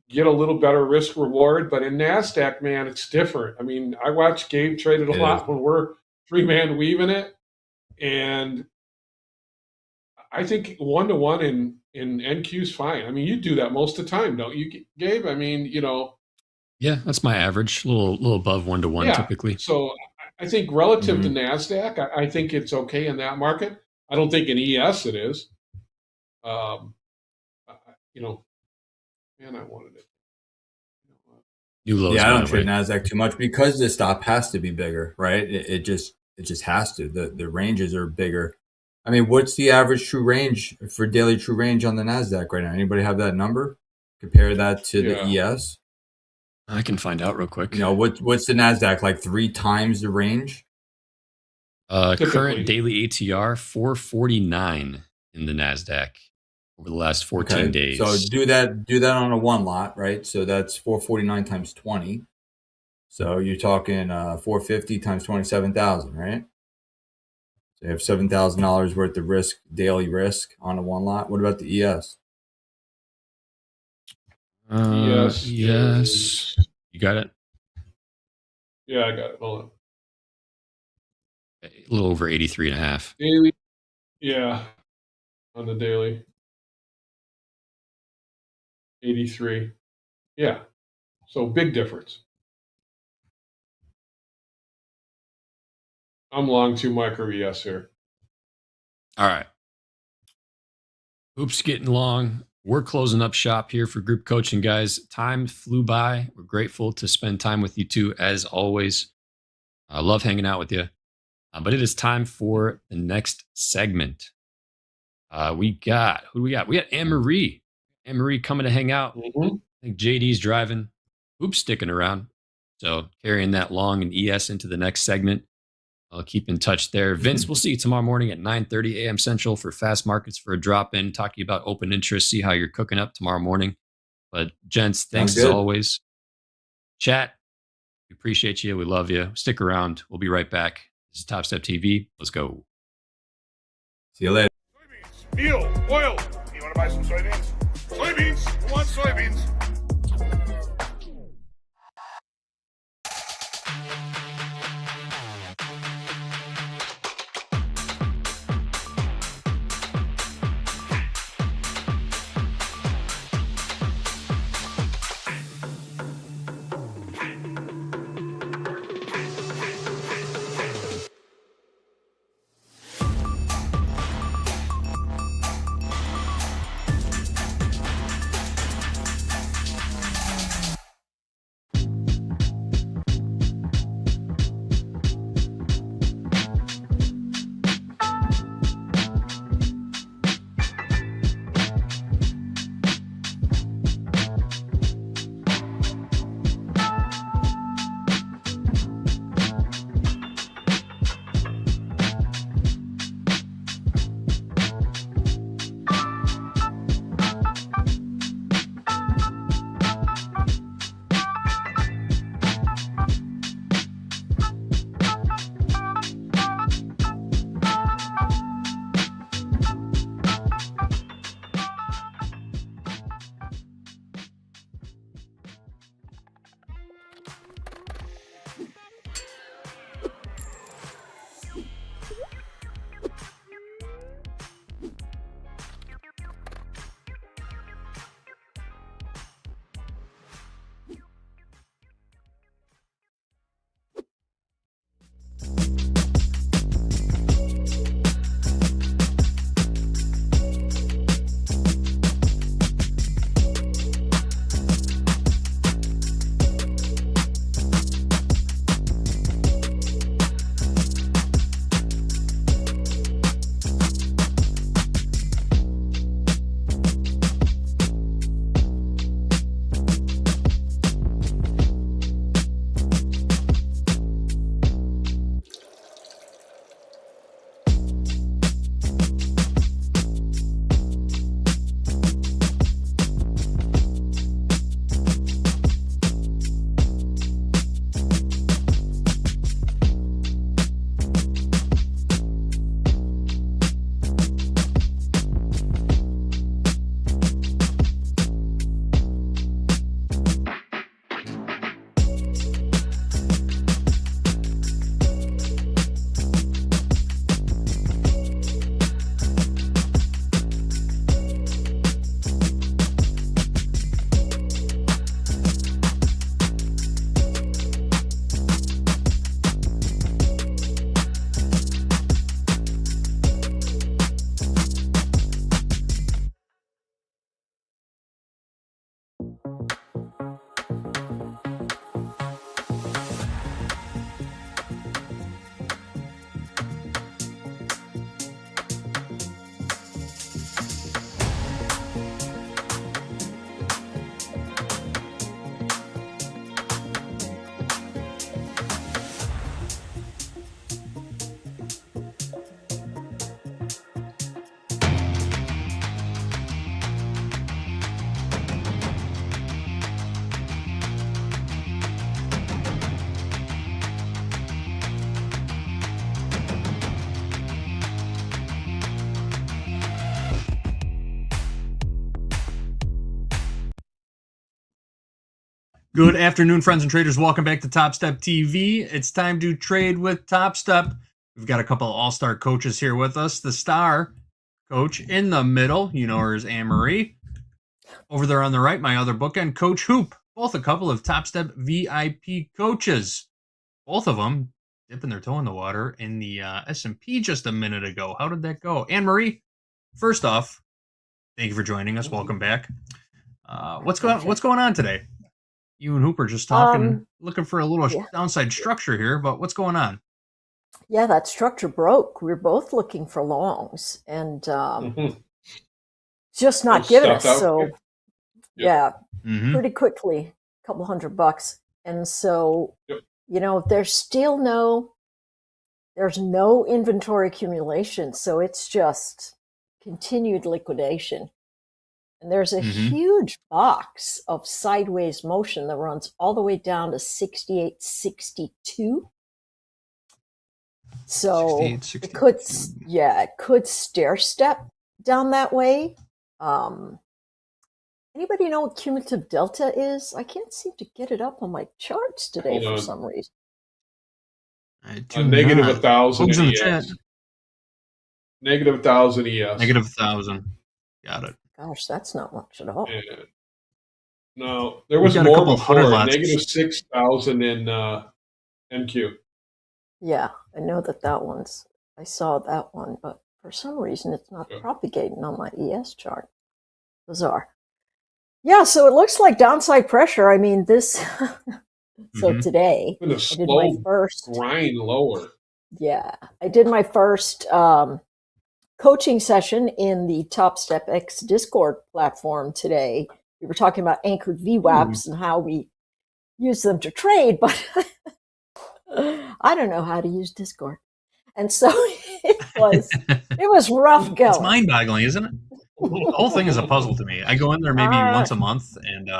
get a little better risk reward. But in NASDAQ, man, it's different. I mean, I watch Gabe trade it a lot when we're 3-man weaving it, and I think 1-to-1 in NQ is fine. I mean, you do that most of the time, don't you, Gabe? I mean, Yeah, that's my average. A little above 1-to-1 typically. So I think relative to NASDAQ, I think it's okay in that market. I don't think in ES it is. Man, I wanted it. I don't trade NASDAQ too much because the stop has to be bigger, right? It just has to. The ranges are bigger. I mean, what's the average true range for daily true range on the NASDAQ right now? Anybody have that number? Compare that to the ES. I can find out real quick. What's the NASDAQ, like 3 times the range? Current daily ATR 449 in the NASDAQ over the last 14 days. So do that on a 1 lot, right? So that's 449 times 20. So you're talking 450 times 27,000, right? So you have $7,000 worth of daily risk on a 1 lot. What about the ES? Yes. You got it? Yeah, I got it. Hold on. A little over 83.5. Daily. Yeah. On the daily. 83. Yeah. So big difference. I'm long 2 micro ES here. All right. Oops, getting long. We're closing up shop here for group coaching, guys. Time flew by. We're grateful to spend time with you too, as always. I love hanging out with you. But it is time for the next segment. Who do we got? We got Anne-Marie. Anne-Marie coming to hang out. I think JD's driving. Oops, sticking around. So carrying that long and ES into the next segment. I'll keep in touch there. Vince, we'll see you tomorrow morning at 9:30 a.m. Central for Fast Markets for a drop-in, talking about open interest, see how you're cooking up tomorrow morning. But gents, thanks as always. Chat, we appreciate you. We love you. Stick around. We'll be right back. This is Topstep TV. Let's go. See you later. Meal, oil. You want to buy some soybeans? Soybeans. Who wants soybeans? Good afternoon, friends and traders. Welcome back to Topstep TV. It's time to trade with Topstep. We've got a couple of all-star coaches here with us. The star coach in the middle, you know her as Anne-Marie. Over there on the right, my other bookend, Coach Hoop. Both a couple of Topstep VIP coaches. Both of them dipping their toe in the water in the S&P just a minute ago. How did that go? Anne-Marie, first off, thank you for joining us. Welcome back. What's going on today? You and Hooper just talking, looking for a little downside structure here, but what's going on? Yeah, that structure broke. We're both looking for longs and just not giving us. So, pretty quickly, a couple $100. And so, you know, there's no inventory accumulation. So it's just continued liquidation. And there's a huge box of sideways motion that runs all the way down to 68.62. So it could stair step down that way. Anybody know what cumulative delta is? I can't seem to get it up on my charts today for some reason. Negative 1,000 ES. Negative 1,000 ES. Negative 1,000. Got it. Gosh, that's not much at all. Yeah. No, there was more before. Negative 6,000 in NQ. Yeah, I know that one's. I saw that one, but for some reason it's not propagating on my ES chart. Bizarre. Yeah, so it looks like downside pressure. I mean, this. So today, I did my first grind lower. Yeah, I did my first coaching session in the Topstep X Discord platform today. We were talking about anchored VWAPs and how we use them to trade, but I don't know how to use Discord. And so it was rough going. It's mind-boggling, isn't it? The whole thing is a puzzle to me. I go in there maybe once a month, and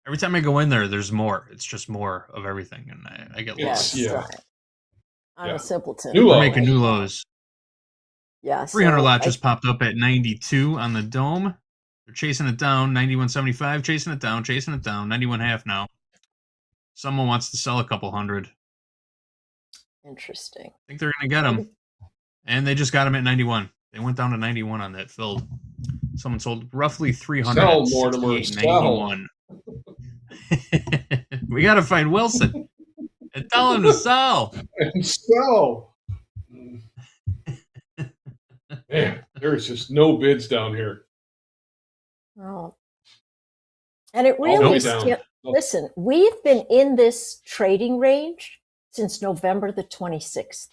every time I go in there, there's more. It's just more of everything, and I get lost. I'm a simpleton. We're making new lows. Yeah, 300 lot just popped up at 92 on the dome. They're chasing it down, 91.75, chasing it down, 91.5 now. Someone wants to sell a couple hundred. Interesting. I think they're going to get them. And they just got them at 91. They went down to 91 on that filled. Someone sold roughly 300. Sell, Mortimer, sell. We got to find Wilson and tell him to sell. And sell. Man, there's just no bids down here. Oh. And it really listen, we've been in this trading range since November the 26th.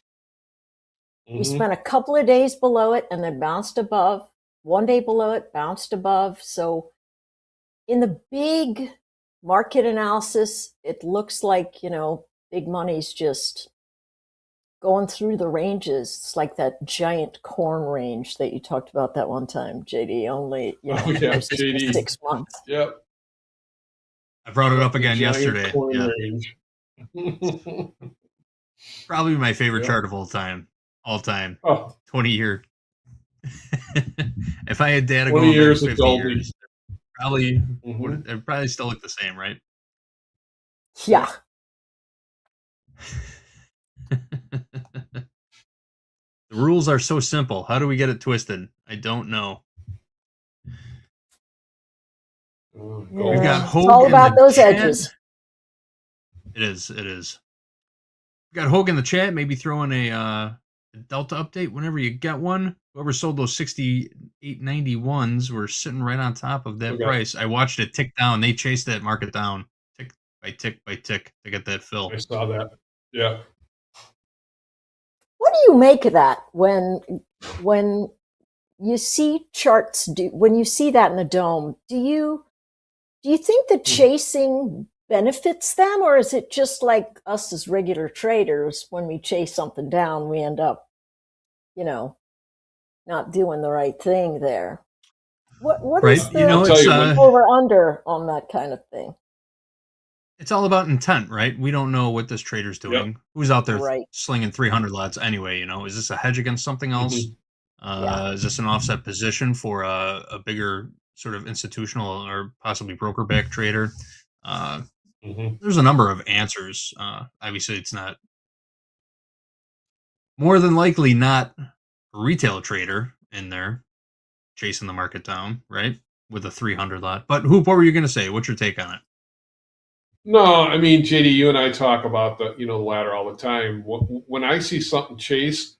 We spent a couple of days below it and then bounced above. One day below it, bounced above. So in the big market analysis, it looks like, you know, big money's just going through the ranges. It's like that giant corn range that you talked about that one time, JD, only, you know, JD. 6 months. Yep. I brought it up again yesterday. Probably my favorite chart of all time. 20-year. If I had data going back 50 years, probably it'd probably still look the same, right? Yeah. The rules are so simple. How do we get it twisted? I don't know. We've got Hogue. It's all about those edges. It is. We've got Hogue in the chat. Maybe throw in a Delta update whenever you get one. Whoever sold those 68.91s were sitting right on top of that price. I watched it tick down. They chased that market down tick by tick by tick to get that fill. I saw that. Yeah. What do you make of that when you see charts? When you see that in the dome, do you think the chasing benefits them, or is it just like us as regular traders? When we chase something down, we end up, you know, not doing the right thing there. What is the over under on that kind of thing? It's all about intent, right? We don't know what this trader's doing. Who's out there slinging 300 lots anyway? You know, is this a hedge against something else? Is this an offset position for a bigger sort of institutional or possibly broker-backed trader? There's a number of answers. Obviously, it's not more than likely not a retail trader in there chasing the market down, right? With a 300 lot. But Hoop, what were you going to say? What's your take on it? No, I mean, JD, you and I talk about the ladder all the time. When I see something chase,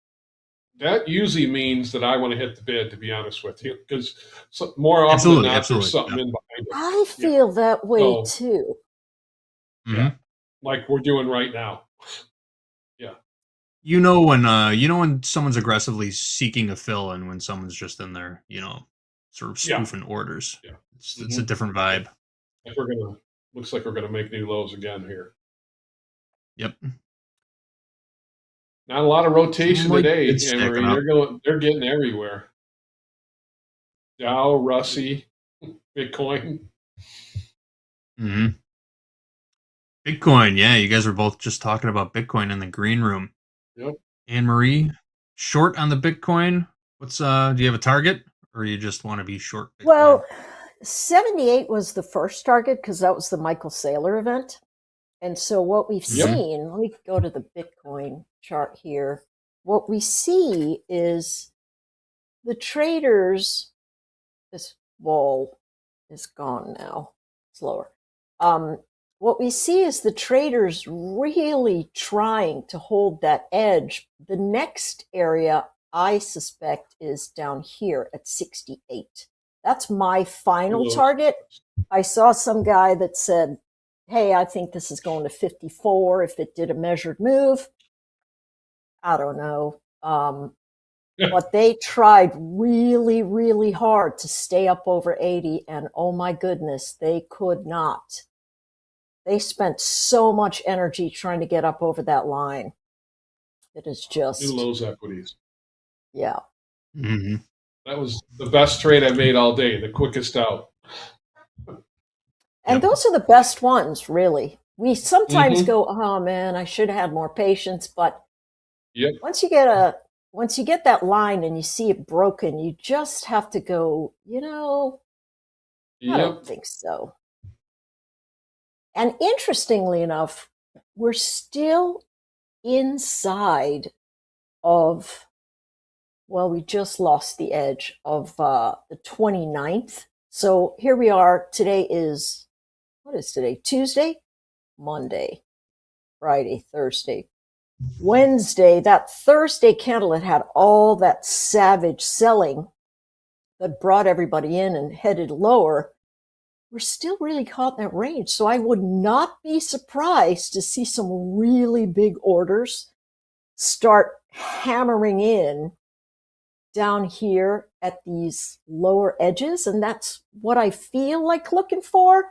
that usually means that I want to hit the bid, to be honest with you, because more often than not, there's something in behind it. I feel that way too. Yeah, like we're doing right now. Yeah. You know when someone's aggressively seeking a fill and when someone's just in there, sort of spoofing orders. Yeah. It's a different vibe. Looks like we're gonna make new lows again here. Yep. Not a lot of rotation today, it's Emery. stacking up. They're getting everywhere. Dow, Russie, Bitcoin. Mm-hmm. Bitcoin, yeah. You guys were both just talking about Bitcoin in the green room. Yep. Anne Marie, short on the Bitcoin. What's do you have a target, or you just want to be short Bitcoin? Well, 78 was the first target because that was the Michael Saylor event. And so what we've seen, let me go to the Bitcoin chart here. What we see is the traders, this wall is gone now, it's lower. What we see is the traders really trying to hold that edge. The next area I suspect is down here at 68. That's my final target. I saw some guy that said, hey, I think this is going to 54 if it did a measured move. I don't know. But they tried really, really hard to stay up over 80, and oh my goodness, they could not. They spent so much energy trying to get up over that line. It is just... New lows equities. Yeah. Mm-hmm. That was the best trade I made all day, the quickest out. And those are the best ones, really. We sometimes go, oh man, I should have had more patience, but once you get that line and you see it broken, you just have to go, I don't think so. And interestingly enough, we're still inside of, well, we just lost the edge of the 29th. So here we are. Today is, what is today? Tuesday, Monday, Friday, Thursday, Wednesday. That Thursday candle that had all that savage selling that brought everybody in and headed lower, we're still really caught in that range. So I would not be surprised to see some really big orders start hammering in down here at these lower edges. And that's what I feel like looking for.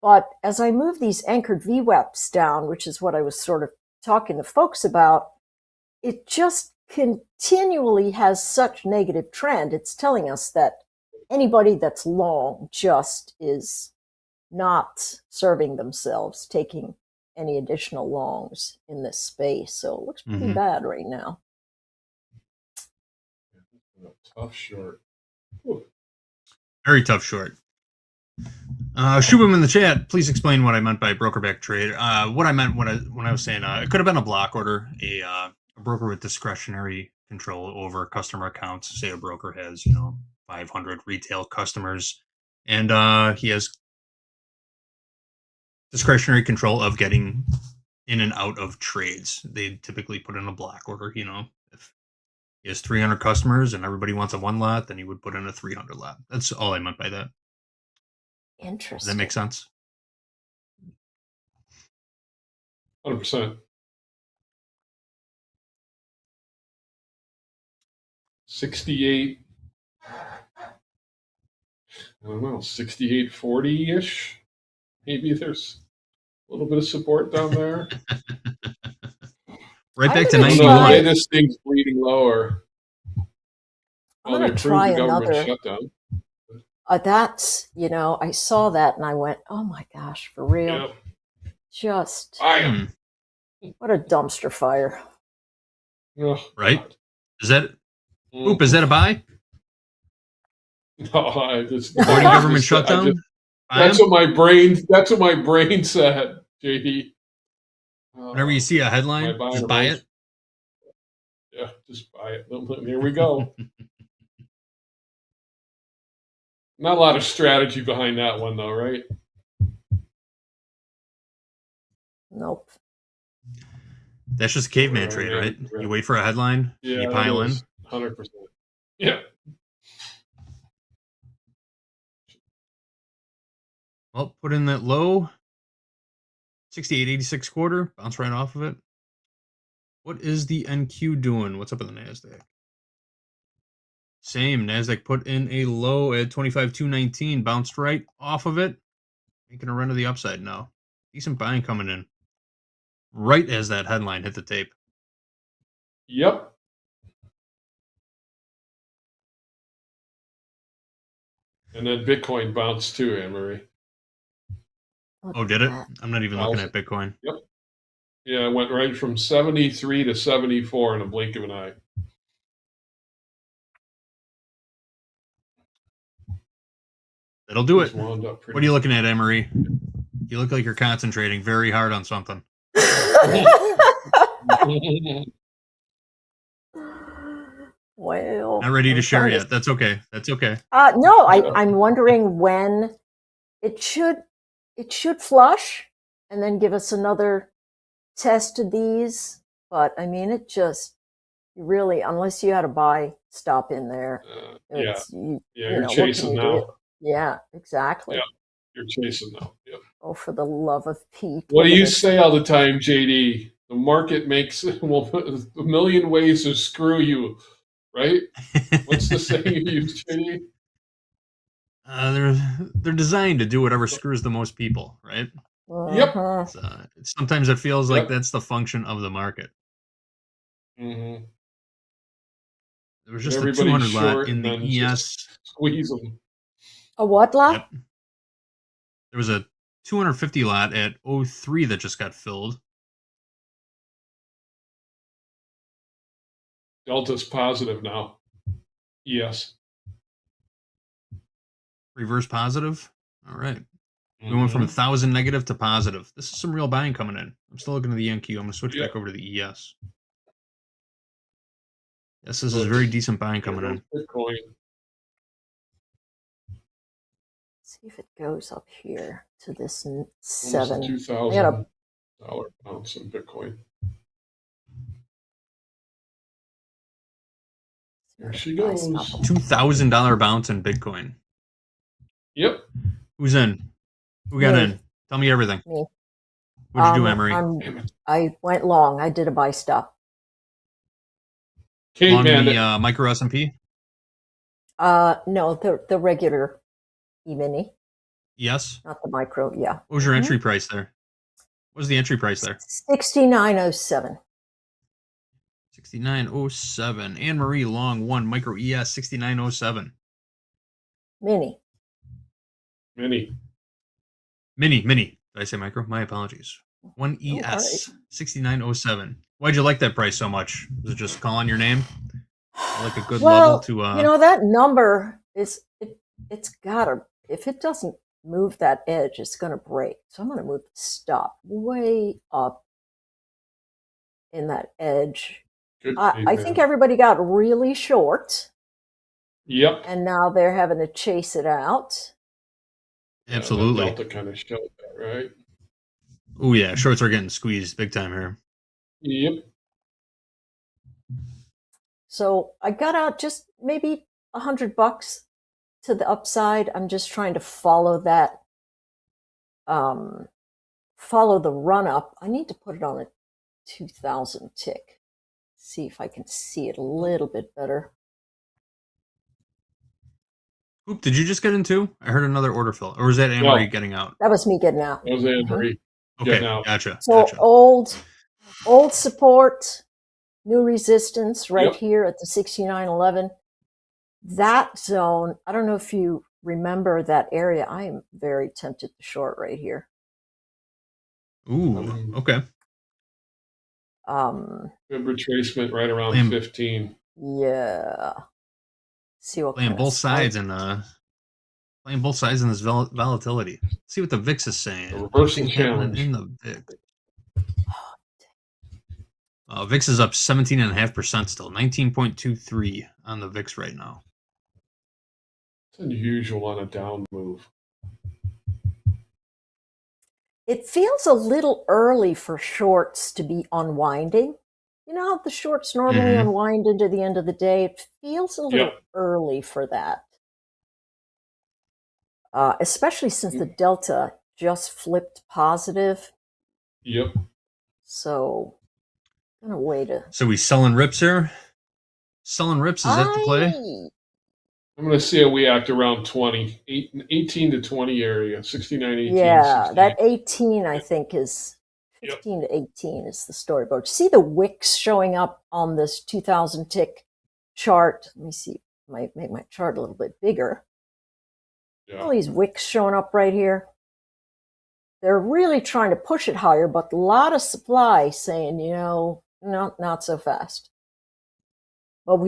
But as I move these anchored VWAPs down, which is what I was sort of talking to folks about, it just continually has such negative trend. It's telling us that anybody that's long just is not serving themselves, taking any additional longs in this space. So it looks pretty bad right now. Tough short. Very tough short. Shubham in the chat, please explain what I meant by broker back trade. What I meant when I was saying it could have been a block order, a broker with discretionary control over customer accounts. Say a broker has 500 retail customers, and he has discretionary control of getting in and out of trades. They typically put in a block order. If he has 300 customers and everybody wants a 1 lot, then he would put in a 300 lot. That's all I meant by that. Interesting. Does that make sense? 100%. 68. I don't know, 68.40-ish. Maybe there's a little bit of support down there. Right back to 91. This thing's bleeding lower. I'm going to try another. Shutdown. That's, I saw that and I went, oh my gosh, for real? Yep. Just, what a dumpster fire. Oh, right? God. Is that, Oop, is that a buy? No, I just avoiding government shutdown. That's what my brain said. JD. Whenever you see a headline, just buy it. Yeah, just buy it. Here we go. Not a lot of strategy behind that one, though, right? Nope. That's just a caveman trade, right? You wait for a headline, Yeah, you pile in. 100%. Yeah. Well, put in that low, 68.86 quarter, bounce right off of it. What is the NQ doing? What's up in the NASDAQ? Same, NASDAQ put in a low at 25,219, bounced right off of it, making a run to the upside now. Decent buying coming in. Right as that headline hit the tape. Yep. And then Bitcoin bounced too, Anne-Marie. Oh, did it? I'm not even looking at Bitcoin. Yep. Yeah, it went right from 73 to 74 in a blink of an eye. That'll do it. What are you looking at, Anne-Marie? You look like you're concentrating very hard on something. Well, Not ready to I'm share trying yet. That's okay. That's okay. No, I'm wondering when it should flush and then give us another test of these. But I mean, it just really, unless you had a buy stop in there, you're chasing now. Yeah, exactly. Yeah, you're chasing now. Yep. Oh, for the love of Pete! What do you say all the time, JD? The market makes a million ways to screw you, right? What's the saying you use, JD? They're designed to do whatever screws the most people, right? Yep. Sometimes it feels like that's the function of the market. Mm-hmm. There was just a 200 lot in the ES. Squeeze them. A what lot? Yep. There was a 250 lot at 03 that just got filled. Delta's positive now. Yes. Reverse positive. All right. We went from 1,000 negative to positive. This is some real buying coming in. I'm still looking at the NQ. I'm going to switch back over to the ES. Yes, this is very decent buying coming in. Bitcoin. See if it goes up here to this Almost 7. $2,000 bounce in Bitcoin. There she goes. $2,000 bounce in Bitcoin. Yep. Who's in? Who got in? Tell me everything. Me. What'd you do, Anne-Marie? I went long. I did a buy stop. On the micro S&P? No, the regular E-mini. Yes. Not the micro, yeah. What was your entry price there? What was the entry price there? 69.07. 69.07. Anne-Marie long 1 micro ES 69.07. Mini. Mini. Did I say micro? My apologies. 1 ES 69.07. Why'd you like that price so much? Was it just calling your name? Like a good level to that number is it's gotta, if it doesn't move that edge, it's gonna break. So I'm gonna move the stop way up in that edge. I think everybody got really short. Yep. And now they're having to chase it out. Absolutely. Delta kind of showed that, right? Oh yeah, shorts are getting squeezed big time here. Yep. So I got out just maybe $100 to the upside. I'm just trying to follow that, follow the run up. I need to put it on a 2,000 tick. See if I can see it a little bit better. Oop, did you just get in too? I heard another order fill. Or was that Anne-Marie getting out? That was me getting out. That was Anne-Marie getting out. Gotcha. So old support, new resistance right here at the 69.11. That zone, I don't know if you remember that area. I am very tempted to short right here. Ooh, okay. Good retracement right around 15. Yeah. See what playing both sides and Playing both sides in this volatility. Let's see what the VIX is saying. The reversal Things happening challenge. in the VIX. VIX is up 17.5% still, 19.23 on the VIX right now. It's unusual on a down move. It feels a little early for shorts to be unwinding. You know how the shorts normally unwind into the end of the day? It feels a little early for that. Especially since the delta just flipped positive. Yep. So, I'm going to wait a... So we selling rips here? Selling rips, is that the play? I'm going to see how we act around 20. 18 to 20 area. 69, 18, Yeah, 68. that 18, I think, is 15 to 18 is the storyboard. See the wicks showing up on this 2,000 tick chart? Let me see. Might make my chart a little bit bigger. Yeah. All these wicks showing up right here. They're really trying to push it higher, but a lot of supply saying, you know, not so fast. But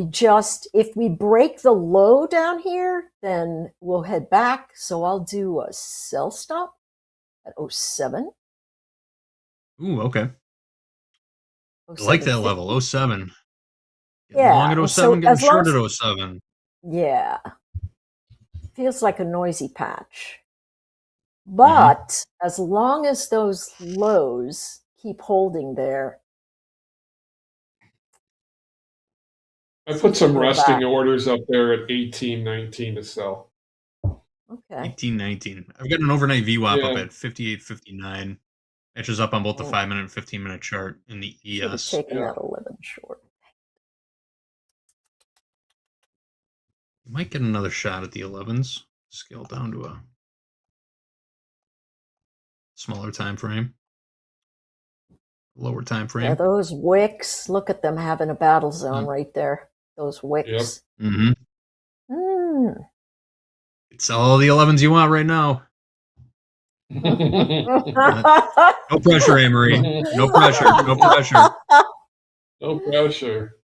if we break the low down here, then we'll head back. So I'll do a sell stop at 07. Ooh, okay. I like that level, 07. Getting Yeah. long at 07, getting short at 07. Yeah. Feels like a noisy patch. But as long as those lows keep holding there. I put some resting orders up there at 18, 19 to sell. Okay. 18, 19. I've got an overnight VWAP up at 58.59. Matches up on both the 5-minute and 15-minute chart in the ES. Taking that 11 short. You might get another shot at the 11s. Scale down to a smaller time frame. Lower time frame. Yeah, those wicks, look at them having a battle zone right there. Those wicks. Yep. It's all the 11s you want right now. No pressure, Amory. No pressure. No pressure. No pressure.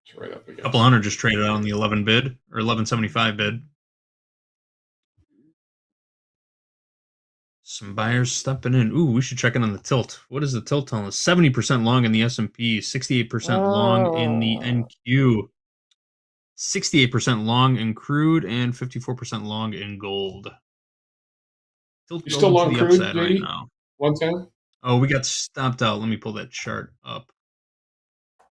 It's right up again. A couple hundred just traded out on the 11 bid or 1175 bid. Some buyers stepping in. Ooh, we should check in on the tilt. What is the tilt telling us? 70% long in the S&P, 68% long in the NQ, 68% long in crude, and 54% long in gold. Tilt You still long to the crude, upside right now. 110? Oh, we got stopped out. Let me pull that chart up.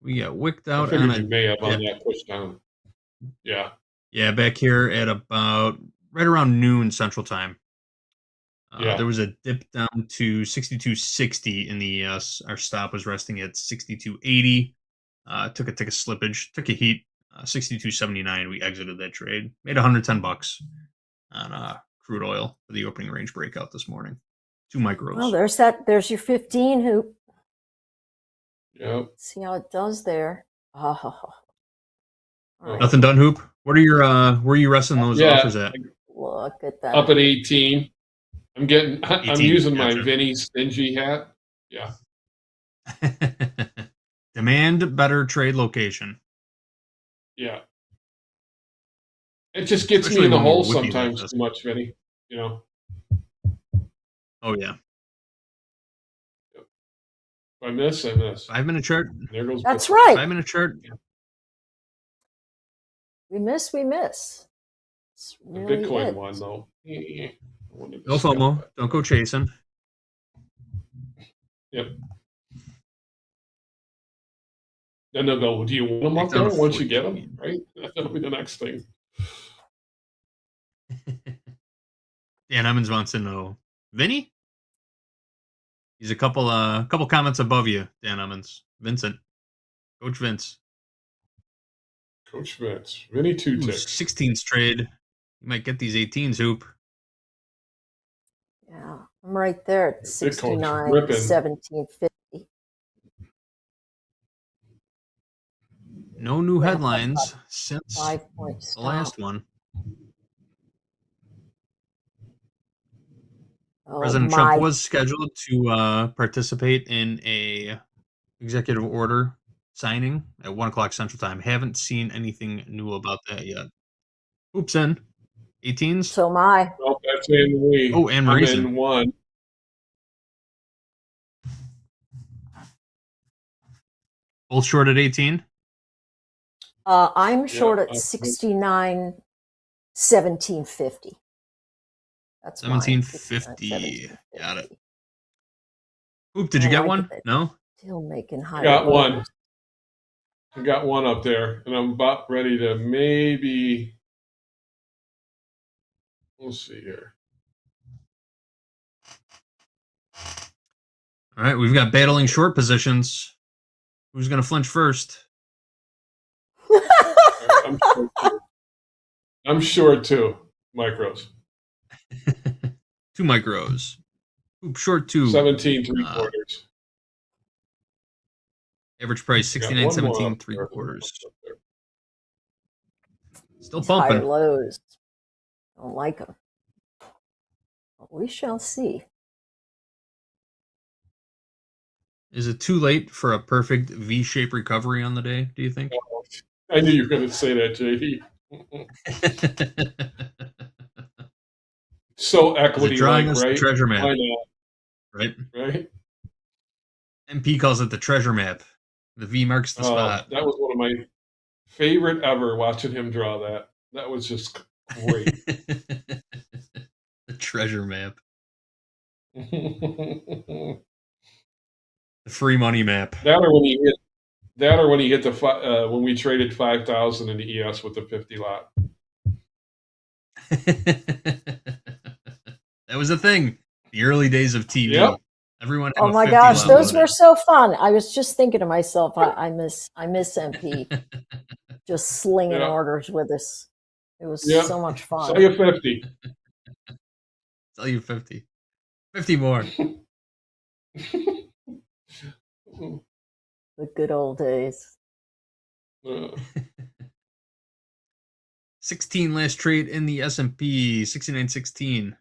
We got wicked out I on figured a you may have on dip. that push down. Yeah. Yeah, back here at about right around noon Central Time. There was a dip down to 62.60 in the ES. Our stop was resting at 62.80. Took a slippage, took a heat. 62.79. We exited that trade. Made $110 on crude oil for the opening range breakout this morning. 2 micros. Well, there's your 15 hoop. Yep. See how it does there. Oh. Right. Nothing done, hoop. What are your where are you resting those offers at? Look at that. Up at 18. I'm 18, using gotcha. my Vinny stingy hat. Yeah. Demand better trade location. Yeah. It just gets Especially me in the when we're hole whippy like sometimes this. too much, Vinny. You know. Oh yeah. If I miss, I miss. 5-minute chart. There goes. That's right. 5-minute chart. We miss. It's The really Bitcoin it. one though. No FOMO. Don't go chasing. Yep. Then they'll go, do you want them up Take down there a once you get them? Right? That'll be the next thing. Dan Emmons wants to know, Vinny? He's a couple comments above you, Dan Emmons. Vincent. Coach Vince. Coach Vince. Vinny 2 ticks. 16s trade. You might get these 18s, hoop. Yeah, I'm right there at Bitcoin's 69, ripping. 1750. No new headlines since 5-point the stop. last one. Oh, President Trump was scheduled to participate in a executive order signing at 1 o'clock Central Time. Haven't seen anything new about that yet. Oops, in 18s. So am I. Nope, that's Anne Marie. Oh, Anne I'm Marie's in one. Both short at 18. I'm short at 69, 1750. That's 1750. Got it. Oop, did you get one? No? Still making high. I got one. I got one up there, and I'm about ready to maybe. We'll see here. All right, we've got battling short positions. Who's going to flinch first? I'm short too. Micros. 2 micros. Oop, short 2. 17 3/4. Average price 69, 17 3/4. Still pumping. Higher lows. Don't like them. But we shall see. Is it too late for a perfect V-shaped recovery on the day, do you think? I knew you were going to say that, JD. So equity, drawing like, us the right? treasure map. Why not? Right? Right? MP calls it the treasure map. The V marks the spot. That was one of my favorite ever, watching him draw that. That was just great. The treasure map. The free money map. That or when he hit the when we traded 5,000 in the ES with the 50 lot. That was a thing. The early days of TV. Yep. Everyone. Oh my gosh, those were so fun. I was just thinking to myself, I miss MP. Just slinging orders with us. It was so much fun. Sell you 50. Sell you 50. 50 more. The good old days. 16 last trade in the S&P, 69.16.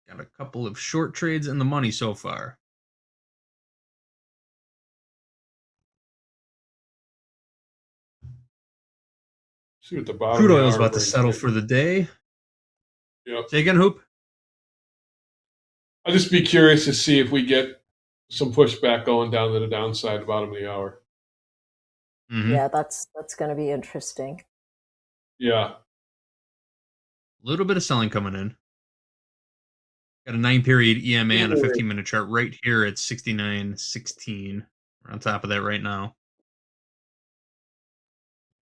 Got a couple of short trades in the money so far. See what the bottom. Crude oil is about to settle for the day. Yep. Say again, Hoop? I'll just be curious to see if we get some pushback going down to the downside bottom of the hour. Mm-hmm. Yeah, that's going to be interesting. Yeah. A little bit of selling coming in. Got a 9-period EMA on a 15-minute chart right here at 69.16. We're on top of that right now.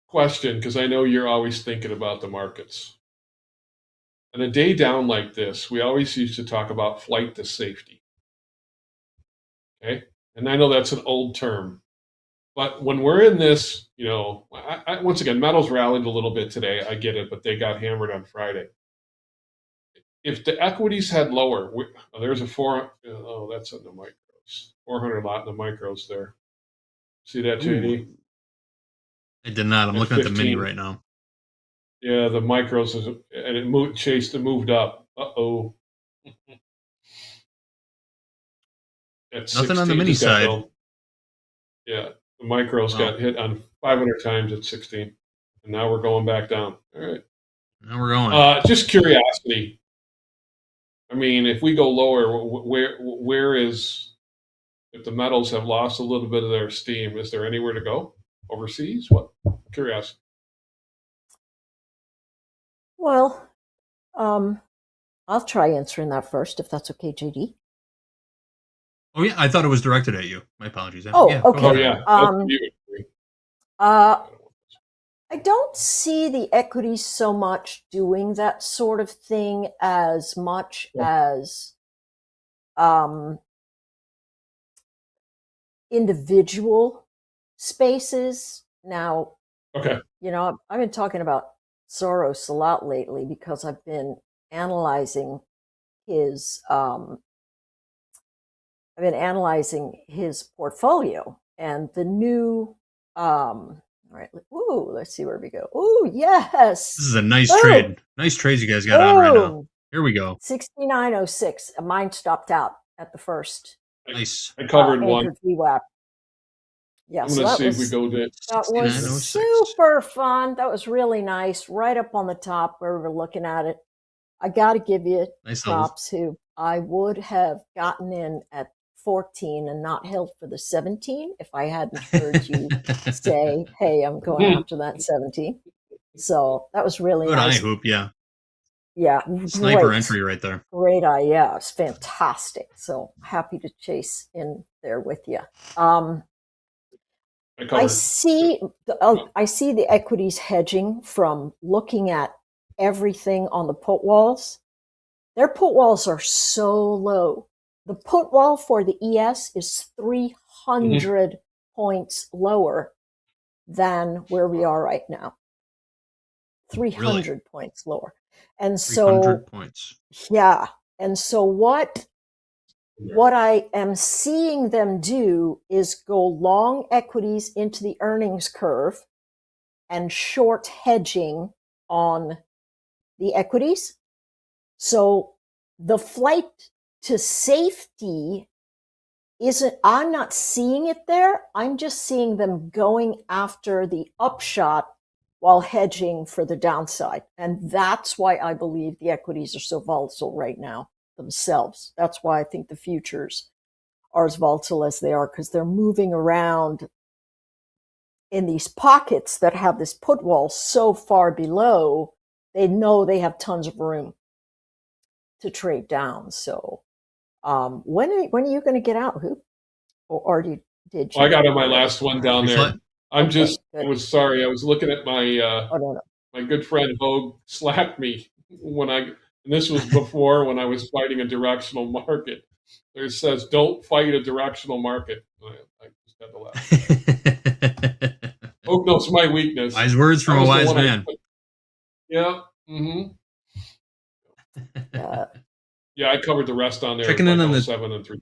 Question, because I know you're always thinking about the markets. On a day down like this, we always used to talk about flight to safety. Okay? And I know that's an old term. But when we're in this, you know, once again, metals rallied a little bit today. I get it, but they got hammered on Friday. If the equities had lower, there's a that's in the micros. 400 lot in the micros there. See that, JD? I did not. I'm looking at the mini right now. Yeah, the micros and it moved up. Uh-oh. Nothing on the mini side. Yeah, the micros got hit on 500 times at 16, and now we're going back down. All right. Now we're going. Just curiosity. I mean, if we go lower, where is, if the metals have lost a little bit of their steam, is there anywhere to go? Overseas? What? Curiosity. Well, I'll try answering that first, if that's okay, JD. Oh, yeah. I thought it was directed at you. My apologies. Oh, yeah, okay. Oh, yeah. I don't see the equities so much doing that sort of thing as much as individual spaces. Now, you know, I've been talking about Soros a lot lately because I've been analyzing his portfolio and the new all right. Ooh, let's see where we go. Ooh, yes. This is a nice trade. Nice trades you guys got on right now. Here we go. 69.06. Mine stopped out at the first. Nice. I covered one. VWAP. Yeah, I'm so going to that see if we was go to that was 69.06. super fun. That was really nice, right up on the top where we were looking at it. I got to give you Nice little- props. Who I would have gotten in at 14 and not held for the 17 if I hadn't heard you say, "Hey, I'm going after that 17." So that was really Good eye nice. hoop, yeah. Yeah, Sniper great. entry right there. Great eye. Yeah, it's fantastic. So happy to chase in there with you. I see the equities hedging from looking at everything on the put walls. Their put walls are so low. The put wall for the ES is 300 points lower than where we are right now. 300 points lower. And so 300 points. yeah. And so what I am seeing them do is go long equities into the earnings curve and short hedging on the equities. So the flight to safety I'm not seeing it there. I'm just seeing them going after the upshot while hedging for the downside. And that's why I believe the equities are so volatile right now themselves. That's why I think the futures are as volatile as they are, because they're moving around in these pockets that have this put wall so far below, they know they have tons of room to trade down. So when are you going to get out, Hoop? Or did you? I got on my last one down there. I was sorry. I was looking at my my good friend Hogue slapped me and this was before when I was fighting a directional market. There it says, "Don't fight a directional market." I just had to laugh. Hogue knows my weakness. Wise words from a wise man. Yeah. Mm-hmm. Yeah, I covered the rest on there. Checking in on the 7 and 3.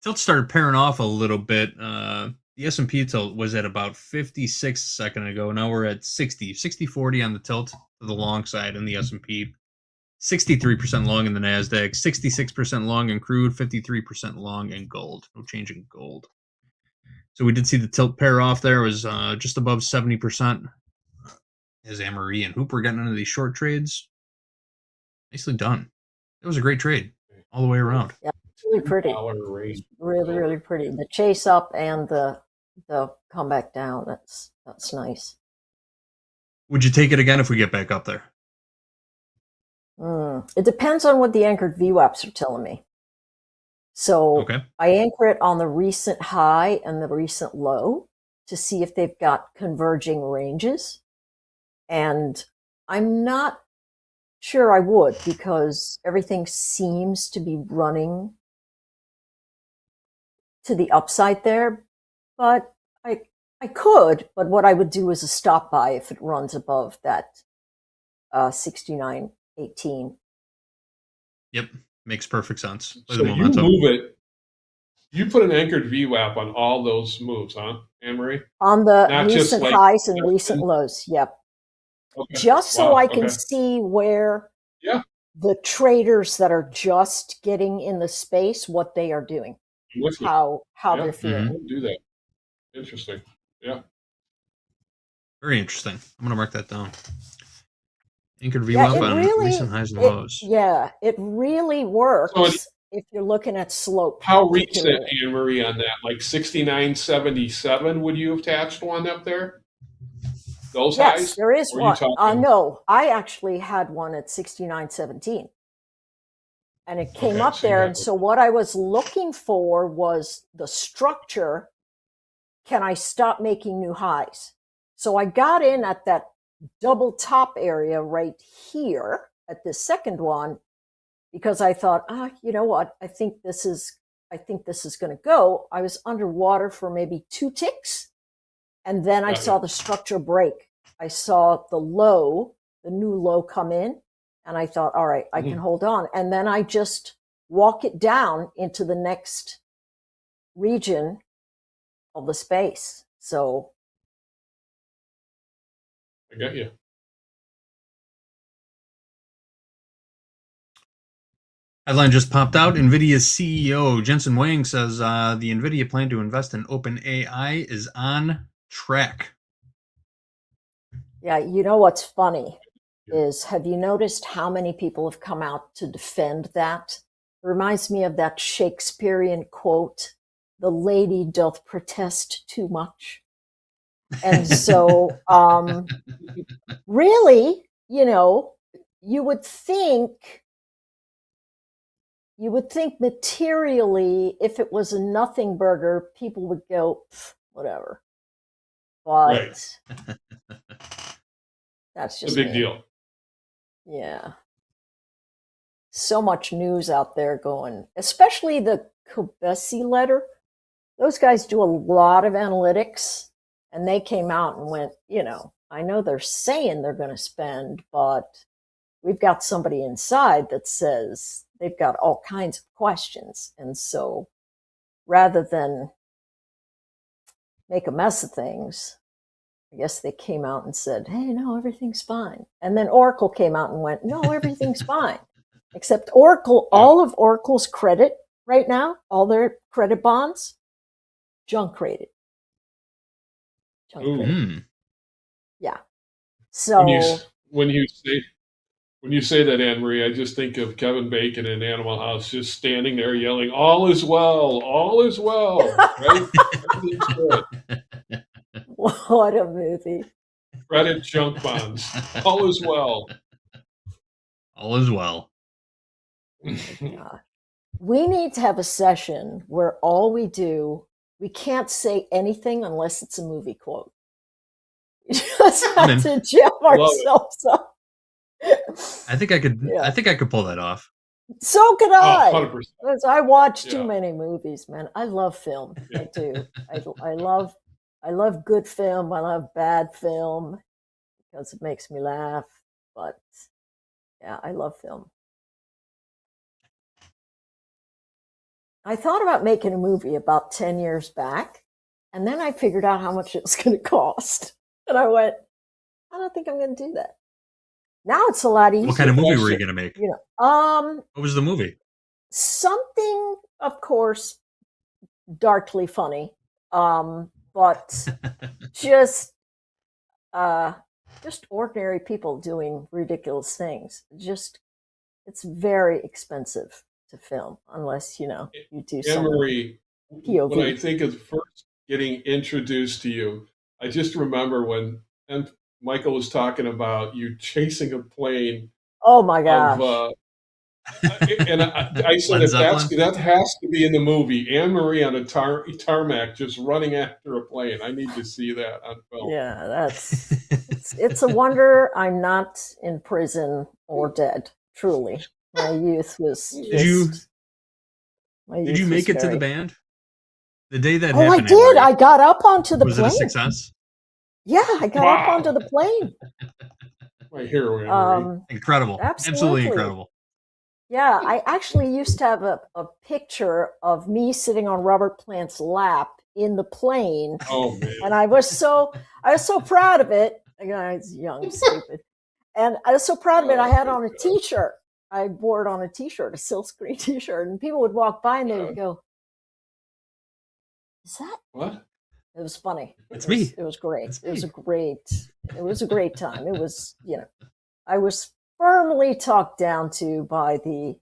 Tilt started pairing off a little bit. The S&P tilt was at about 56 a second ago. Now we're at 60-40 on the tilt to the long side in the S&P. 63% long in the NASDAQ, 66% long in crude, 53% long in gold. No change in gold. So we did see the tilt pair off there. It was just above 70%. As Anne-Marie and Hooper getting into these short trades. Nicely done. It was a great trade all the way around. Yeah, really pretty. Really pretty. The chase up and the comeback down. That's nice. Would you take it again if we get back up there? It depends on what the anchored VWAPs are telling me. So I anchor it on the recent high and the recent low to see if they've got converging ranges. And I'm not sure I would, because everything seems to be running to the upside there. But I could, but what I would do is a stop buy if it runs above that 69.18. Yep, makes perfect sense. So you move it. You put an anchored VWAP on all those moves, huh, Anne-Marie? On the Not recent just highs and recent lows, yep. Okay. Just so Wow, I can okay. see where the traders that are just getting in the space, what they are doing, how they're feeling. I would do that. Interesting. Yeah. Very interesting. I'm going to mark that down. Anchored Yeah, VWAP it on really, recent highs and lows. it really works So if you're looking at slope. How recent, particularly. Anne-Marie, on that? Like 69.77, would you have attached one up there? Those Yes, highs? there is Or are you one. talking- No, I actually had one at 69.17. And it came Okay, up so you there. got And so what I was looking for was the structure. Can I stop making new highs? So I got in at that double top area right here at this second one, because I thought, you know what? I think this is going to go. I was underwater for maybe 2 ticks. And then I saw the structure break. I saw the new low come in. And I thought, all right, I can hold on. And then I just walk it down into the next region of the space. So I got you. Headline just popped out. NVIDIA's CEO Jensen Huang says the NVIDIA plan to invest in OpenAI is on track. Yeah, you know what's funny is, have you noticed how many people have come out to defend that? It reminds me of that Shakespearean quote, "The lady doth protest too much." And so, really, you would think materially, if it was a nothing burger, people would go, whatever. But that's just a big deal. Yeah. So much news out there going, especially the Kobesi letter. Those guys do a lot of analytics, and they came out and went, I know they're saying they're going to spend, but we've got somebody inside that says they've got all kinds of questions. And so rather than make a mess of things, I guess they came out and said, hey, no, everything's fine. And then Oracle came out and went, no, everything's fine. Except Oracle, all of Oracle's credit right now, all their credit bonds, junk rated. Yeah. So when you say that, Anne Marie, I just think of Kevin Bacon in Animal House just standing there yelling, all is well, right? Everything's good. What a movie. Credit junk bonds. All is well. All is well. We need to have a session where all we do, we can't say anything unless it's a movie quote. We just have to jam ourselves up. I think I could pull that off. So could I. 100%. Because I watch too many movies, man. I love film. I do. I love good film. I love bad film because it makes me laugh. But yeah, I love film. I thought about making a movie about 10 years back, and then I figured out how much it was going to cost. And I went, I don't think I'm going to do that. Now it's a lot easier. What kind of movie were you going to make? What was the movie? Something, of course, darkly funny, but just ordinary people doing ridiculous things. It's very expensive to film unless you do something. Anne-Marie, POV. when I think of first getting introduced to you, I just remember when Michael was talking about you chasing a plane. Oh my gosh! And I said that has to be in the movie. Anne-Marie on a tarmac just running after a plane. I need to see that on film. Yeah, it's a wonder I'm not in prison or dead. Truly, my youth was. Did you make it to the band? The day that happened. I did. Anne-Marie. I got up onto the plane. Was it a success? Yeah, I got up onto the plane. My hero, incredible. Absolutely incredible. Yeah, I actually used to have a picture of me sitting on Robert Plant's lap in the plane. Oh man! And I was so proud of it. I was young, stupid, and I was so proud of it. I had on a T-shirt. I wore it on a T-shirt, a silkscreen T-shirt, and people would walk by and they would go, "Is that what?" It was funny. It's me. It was great. It was a great time. It was, I was firmly talked down to by the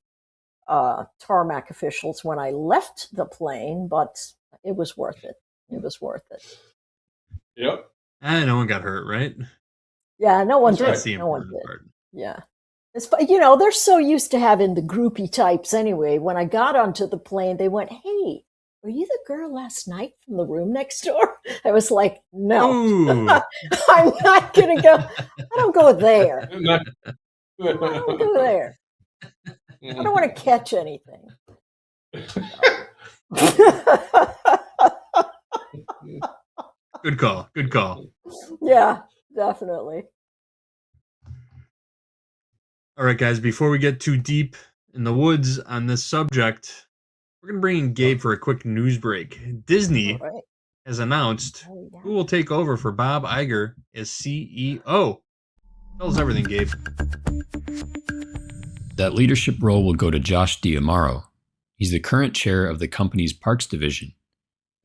tarmac officials when I left the plane, but it was worth it. It was worth it. Yep. And no one got hurt, right? Yeah, no one That's did. the No one important did. part. Yeah. It's, they're so used to having the groupie types anyway. When I got onto the plane, they went, hey, were you the girl last night from the room next door? I was like, no, I'm not going to go. I don't go there. I don't go there. I don't want to catch anything. Good call. Good call. Yeah, definitely. All right, guys, before we get too deep in the woods on this subject, we're going to bring in Gabe for a quick news break. Disney has announced who will take over for Bob Iger as CEO. Tell us everything, Gabe. That leadership role will go to Josh D'Amaro. He's the current chair of the company's Parks division.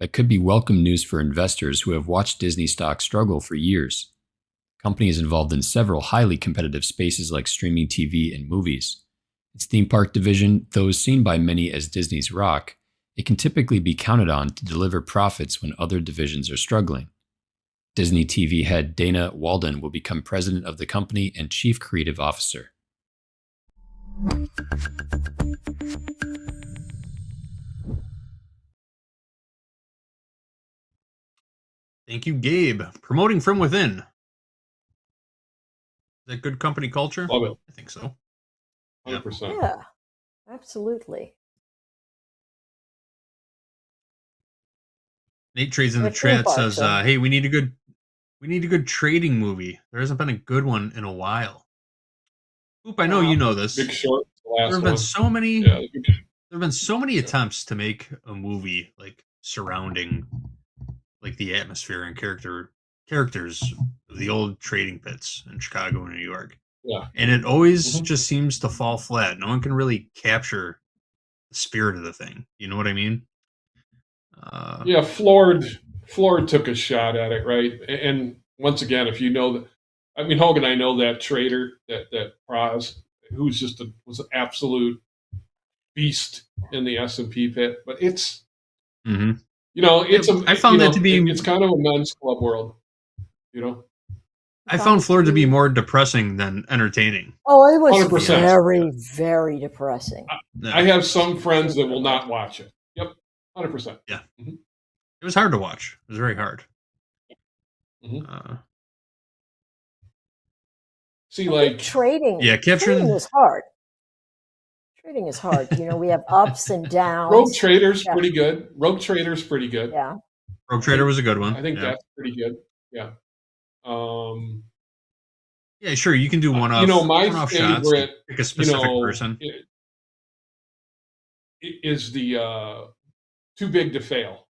That could be welcome news for investors who have watched Disney stock struggle for years. The company is involved in several highly competitive spaces like streaming TV and movies. Its theme park division, though seen by many as Disney's rock, it can typically be counted on to deliver profits when other divisions are struggling. Disney TV head Dana Walden will become president of the company and chief creative officer. Thank you, Gabe. Promoting from within. Is that good company culture? Love it. I think so. 100%. Yeah, absolutely. Nate Trades in the chat says, "Hey, we need a good trading movie. There hasn't been a good one in a while." Oop, I know you know this. Big Short. There have been so many. Yeah, There have been so many attempts to make a movie like surrounding, like the atmosphere and characters of the old trading pits in Chicago and New York. Yeah, and it always just seems to fall flat. No one can really capture the spirit of the thing. You know what I mean? Yeah, Flord took a shot at it, right? And once again, if you know that, I mean, Hogan, I know that trader, that Praz, who's was an absolute beast in the S&P pit, but it's, Mm-hmm. you know, it's I found that to be it's kind of a men's club world, you know. I found Florida to be more depressing than entertaining. Oh, it was 100%. very, very depressing. I have some friends that will not watch it. Yep, 100%. Yeah, it was hard to watch. It was very hard. See, like trading. Yeah, trading is hard. Trading is hard. You know, we have ups and downs. Rogue Trader's pretty good. Rogue Trader's pretty good. Yeah. Rogue Trader was a good one. I think Yeah. that's pretty good. Yeah. Yeah, sure. You can do one off. You know, my one-off shots, favorite, pick a specific you know, person. Is the Too Big to Fail.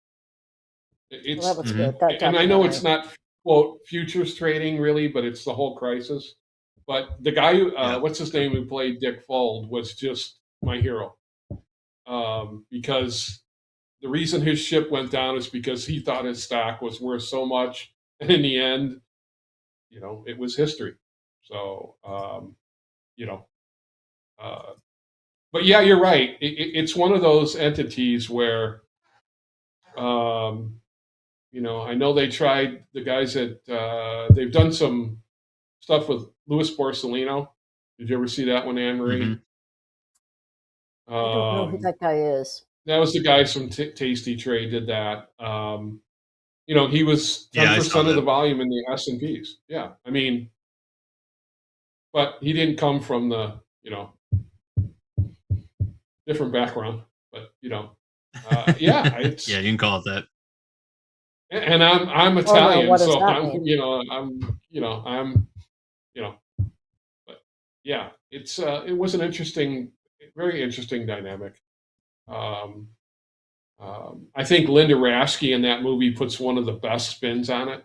It's Well, that was good. That and I know it's documentary. not quote futures trading really, but it's the whole crisis. But the guy who what's his name who played Dick Fold was just my hero. Because the reason his ship went down is because he thought his stock was worth so much, and in the end, you know, it was history. So you know, but yeah, you're right. It's one of those entities where, you know, I know they tried, the guys at, they've done some stuff with Louis Borsellino. Did you ever see that one, Anne-Marie? I don't know who that guy is. That was the guys from Tasty Trade did that. You know, he was 10% of the volume in the S&Ps. Yeah, I mean, but he didn't come from the, you know, different background. But you know, yeah, it's Yeah, you can call it that. and I'm Italian, what does so that I'm mean? you know but yeah, it's it was an interesting, very interesting dynamic. I think Linda Raschke in that movie puts one of the best spins on it,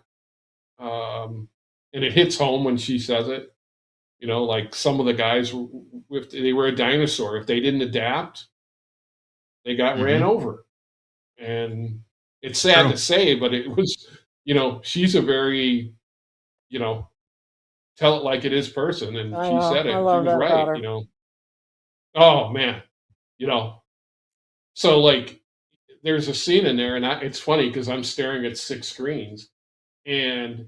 and it hits home when she says it. You know, like some of the guys, if they were a dinosaur, if they didn't adapt, they got ran over. And it's sad to say, but it was, you know, she's a very, you know, tell it like it is person, and I she know. said it. I She love was that about right, her. you know. Oh man, you know. So like, there's a scene in there, and it's funny because I'm staring at 6 screens, and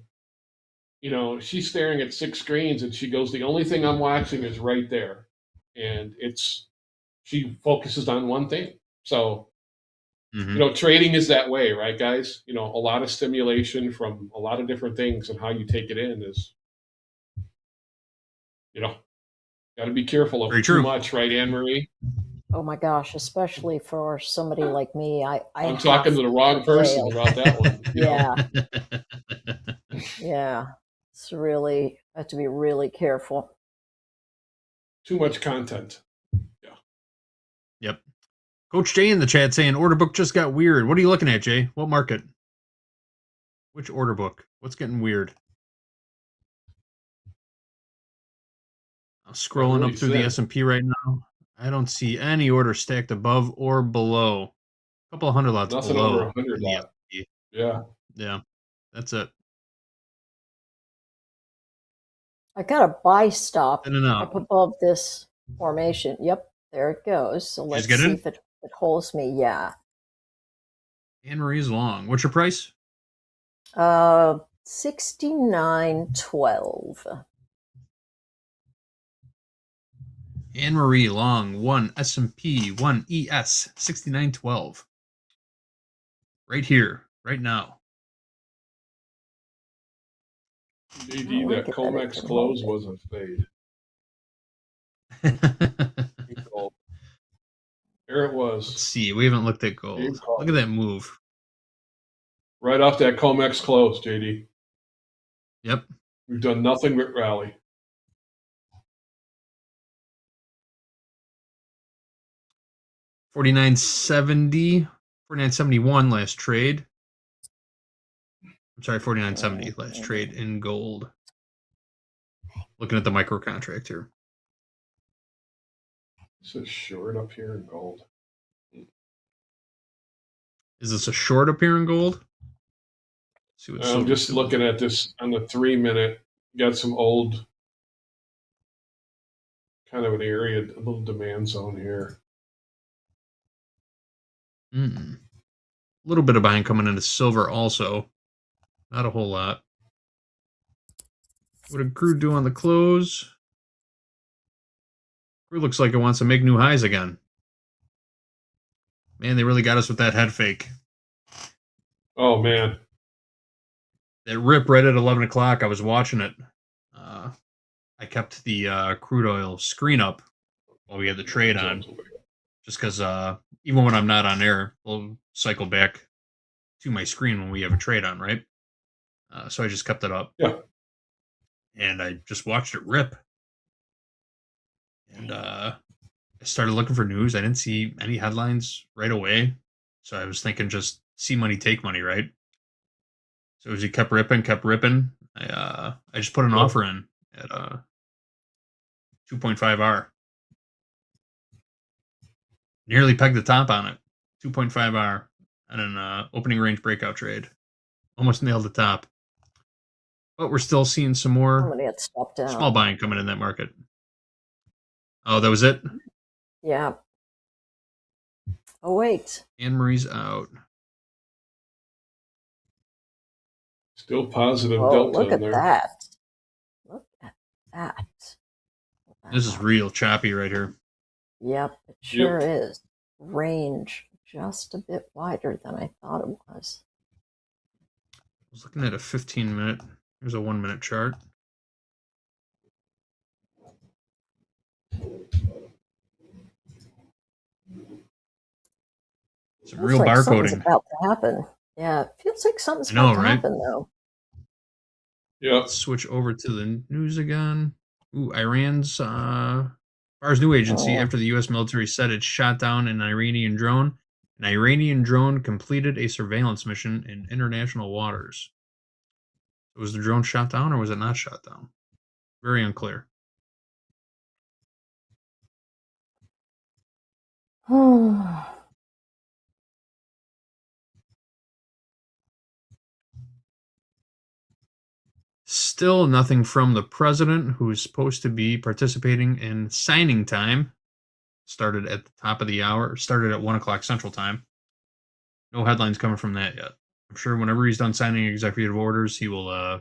you know, she's staring at 6 screens, and she goes, "The only thing I'm watching is right there," and she focuses on one thing. So, you know, trading is that way, right, guys? You know, a lot of stimulation from a lot of different things, and how you take it in is, you know, got to be careful of Very too true. much, right, Anne-Marie? Oh my gosh, especially for somebody like me. I'm talking to the wrong person about that one. You know? Yeah. Yeah. It's really, I have to be really careful. Too much content. Yep. Coach Jay in the chat saying order book just got weird. What are you looking at, Jay? What market? Which order book? What's getting weird? I'm scrolling really up through the thin. S&P right now. I don't see any order stacked above or below. A couple of hundred lots Nothing below. over 100 in the lot. S&P. Yeah. Yeah, that's it. I got a buy stop In and out. up above this formation. Yep, there it goes. So let's get see in? if it holds me. Yeah. Anne Marie's long. What's your price? 69.12. Anne Marie long, 1 S&P, 1 ES, 69.12. Right here, right now. JD, Oh, that look at that, it Comex can close hold wasn't fade. Gold. There it was. Let's see. We haven't looked at gold. Look at that move. Right off that Comex close, JD. Yep. We've done nothing but rally. $49.71 last trade. I'm sorry, $49.70 last trade in gold. Looking at the micro contract here. This is short up here in gold. Is this a short up here in gold? Let's see what I'm silver's just doing. looking at this on the 3-minute. Got some old kind of an area, a little demand zone here. A little bit of buying coming into silver also. Not a whole lot. What did Crude do on the close? Crude looks like it wants to make new highs again. Man, they really got us with that head fake. Oh, man. That rip right at 11 o'clock, I was watching it. I kept the crude oil screen up while we had the trade on. Just because even when I'm not on air, we'll cycle back to my screen when we have a trade on, right? So I just kept it up. Yeah. And I just watched it rip. And I started looking for news. I didn't see any headlines right away. So I was thinking just see money, take money, right? So as he kept ripping, I just put an offer in at 2.5R. Nearly pegged the top on it. 2.5R on an opening range breakout trade. Almost nailed the top. But we're still seeing some more Somebody had stopped down. small buying coming in that market. Oh, that was it? Yeah. Oh, wait. Anne Marie's out. Still positive Oh, delta look in at there. that. Look at that. This is real choppy right here. Yep, it sure is. Range just a bit wider than I thought it was. I was looking at a 15-minute. Here's a 1-minute chart. Some Feels real like something's barcoding. about to happen. Yeah, it feels like something's I know, about to right? happen, though. Yeah. Switch over to the news again. Ooh, Iran's Fars new agency after the U.S. military said it shot down an Iranian drone. An Iranian drone completed a surveillance mission in international waters. Was the drone shot down or was it not shot down? Very unclear. Still nothing from the president, who's supposed to be participating in signing time. Started at the top of the hour. Started at 1 o'clock Central Time. No headlines coming from that yet. I'm sure whenever he's done signing executive orders, he will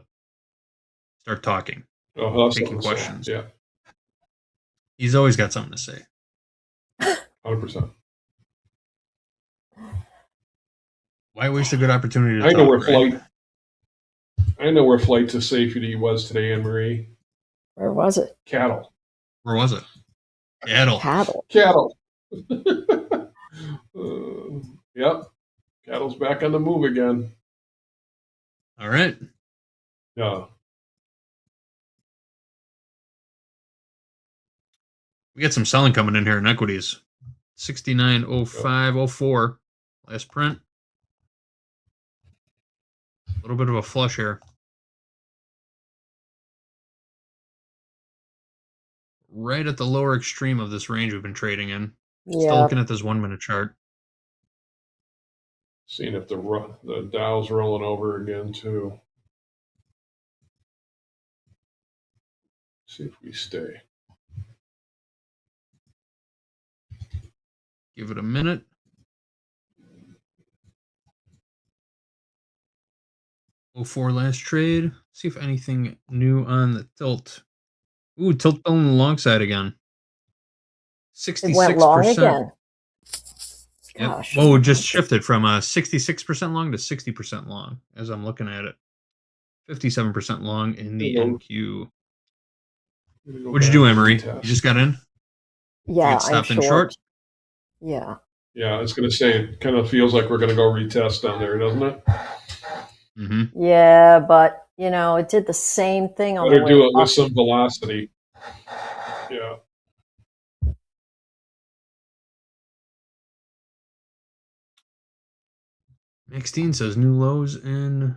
start talking, taking questions. Yeah. He's always got something to say. 100%. Why waste a good opportunity to I talk, know where right? flight to safety was today, Anne Marie. Where was it? Cattle. Where was it? Cattle. Cattle. Yep. Cattle's back on the move again. All right. Yeah. We got some selling coming in here in equities. 69.05.04. Last print. A little bit of a flush here. right at the lower extreme of this range we've been trading in. Still Yeah. looking at this 1 minute chart. Seeing if the Dow's rolling over again too. See if we stay. Give it a minute. .04 last trade. See if anything new on the tilt. Ooh, tilt on the long side again. 66%. It went long again. Yep. Gosh. Whoa, just shifted from 66% long to 60% long as I'm looking at it. 57% long in the NQ. What'd you do, Emery? You just got in? Yeah, You get stopped I'm in short? Yeah. Yeah, I was going to say, it kind of feels like we're going to go retest down there, doesn't it? Mm-hmm. Yeah, but you know, it did the same thing on the Better way do it up. with some velocity. Yeah. Maxine says new lows in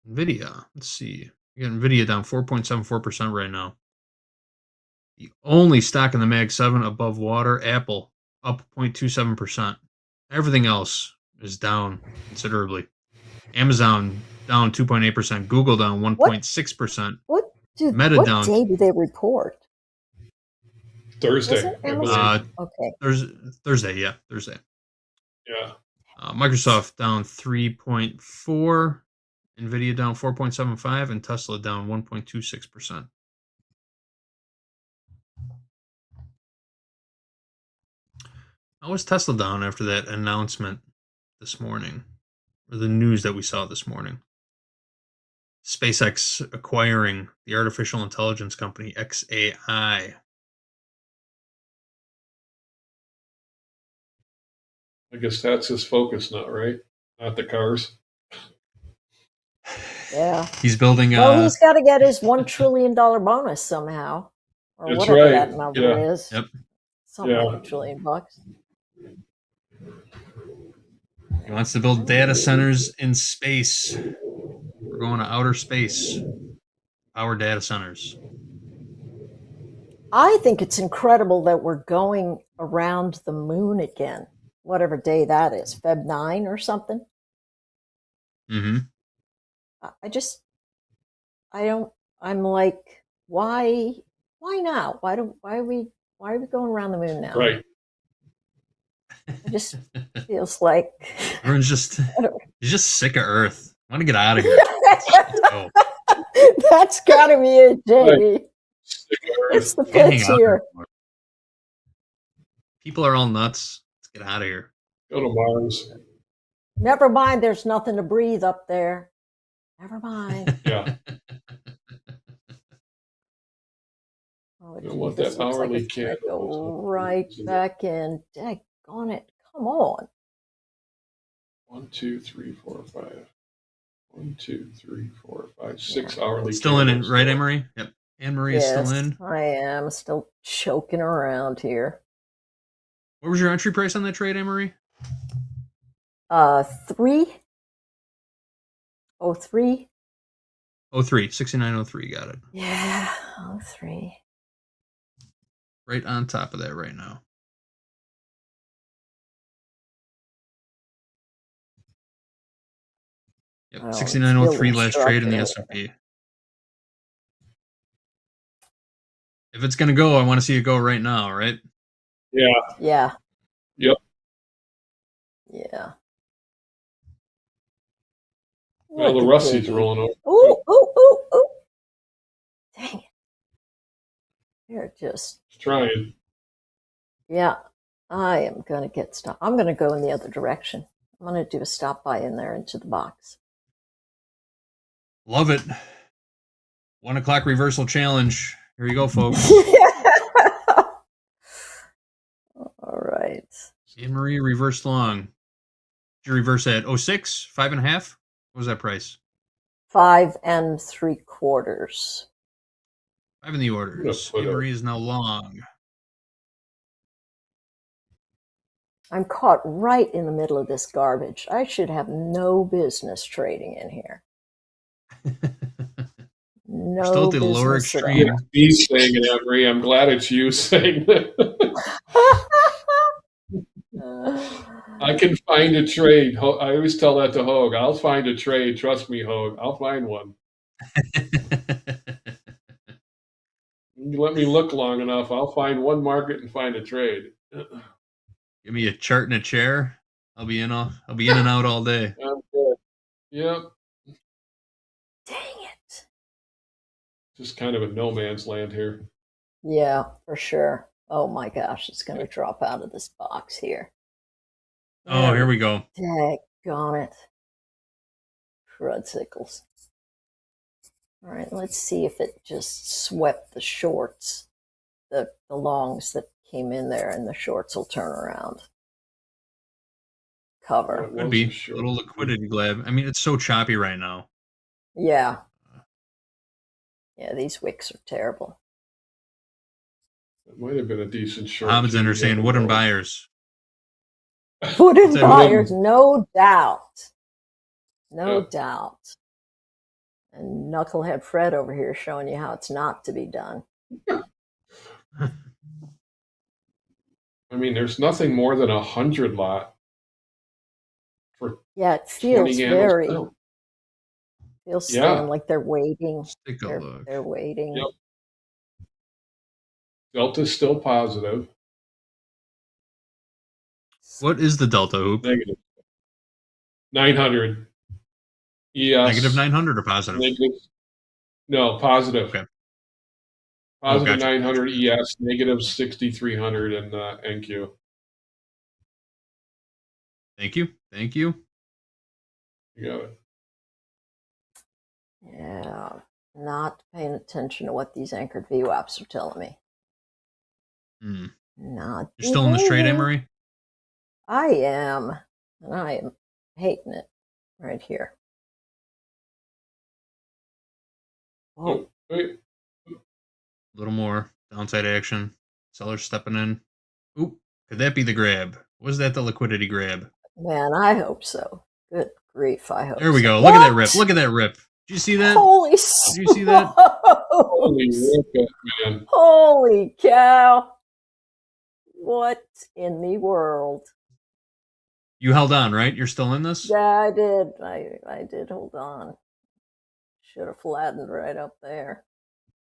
NVIDIA. Let's see. We got NVIDIA down 4.74% right now. The only stock in the Mag 7 above water, Apple, up 0.27%. Everything else is down considerably. Amazon down 2.8%. Google down 1.6%. What Meta what down. day do they report? Thursday, Was it I Amazon? believe. Okay. Thursday, yeah, Thursday. Yeah. Microsoft down 3.4%. NVIDIA down 4.75%, and Tesla down 1.26%. How was Tesla down after that announcement this morning, or the news that we saw this morning? SpaceX acquiring the artificial intelligence company XAI. I guess that's his focus now, right? Not the cars. Yeah. He's building. Well, he's got to get his $1 trillion bonus somehow, or That's whatever right. that number Yeah. is. Yep. Something Yeah. like $1 trillion. He wants to build data centers in space. We're going to outer space. Power data centers. I think it's incredible that we're going around the moon again, whatever day that is, Feb 9 or something. Mm-hmm. I'm like, why now? Why are we going around the moon now? Right. It just feels like Everyone's he's just sick of Earth. I want to get out of here. Go. That's gotta be it, JD. It's the Can't hang pitch out here. anymore. People are all nuts. Let's get out of here. Go to Mars. Never mind, there's nothing to breathe up there. Never mind. Yeah. Oh, You don't want this that looks like hourly it's gonna candle. go right back in. Daggone it. Come on. 1, 2, 3, 4, 5. 1, 2, 3, 4, 5, 6 hourly. Still in it, candles. right, Anne-Marie? Yep. Anne-Marie is Yes, still in. I am still choking around here. What was your entry price on that trade, Anne-Marie? 303. 03, 6903, got it. Yeah, 03. Right on top of that right now. Yep, Oh, 6903 it's last really trade in the struck S&P. If it's going to go, I want to see it go right now, right? Yeah. Yeah. Yep. Yeah. Well, the Look at Rusty's JD. rolling over. Ooh. Dang it. You're just. He's trying. Yeah. I am going to get stopped. I'm going to go in the other direction. I'm going to do a stop by in there into the box. Love it. 1 o'clock reversal challenge. Here you go, folks. All right. Anne-Marie reversed long. Did you reverse at 06, 5.5? What was that price? 5 3/4. 5 in the orders. Anne-Marie is now long. I'm caught right in the middle of this garbage. I should have no business trading in here. No Still at the lower business at all. extreme. He's saying it, Emery. I'm glad it's you saying it. I can find a trade. I always tell that to Hogue. I'll find a trade. Trust me, Hogue. I'll find one. You let me look long enough, I'll find one market and find a trade. Give me a chart and a chair. I'll be in and out all day. I'm good. Yep. Dang it. Just kind of a no man's land here. Yeah, for sure. Oh my gosh, it's going to drop out of this box here. Oh, here we go. Daggone it. Crudsickles. All right, let's see if it just swept the shorts, the longs that came in there, and the shorts will turn around. Cover. Could be a little liquidity grab. I mean, it's so choppy right now. Yeah. Yeah, these wicks are terrible. It might have been a decent short. Hobbinsender saying wooden buyers. Wooden buyers, no doubt. No doubt. And Knucklehead Fred over here showing you how it's not to be done. I mean, there's nothing more than 100 lot. Yeah, it feels very. Feels Yeah. like they're waiting. Take a look. They're waiting. Yep. Delta's still positive. What is the Delta hoop? Negative. 900. Yes. Negative 900 or positive? Negative. No, positive. Okay. Positive gotcha. 900 ES, negative 6,300 in NQ. Thank you. Thank you. You got it. Yeah, not paying attention to what these anchored VWAPs are telling me. Not. You're still in this trade, behaving. Emery? I am, and I am hating it right here. Oh, wait. A little more downside action. Sellers stepping in. Oop, could that be the grab? Was that the liquidity grab? Man, I hope so. Good grief, I hope. There we so. go. Look at that rip. Look at that rip. Did you see that? Holy Did you see that? Holy rip, man. Holy cow! What in the world? You held on, right? You're still in this? Yeah, I did. I did hold on. Should have flattened right up there.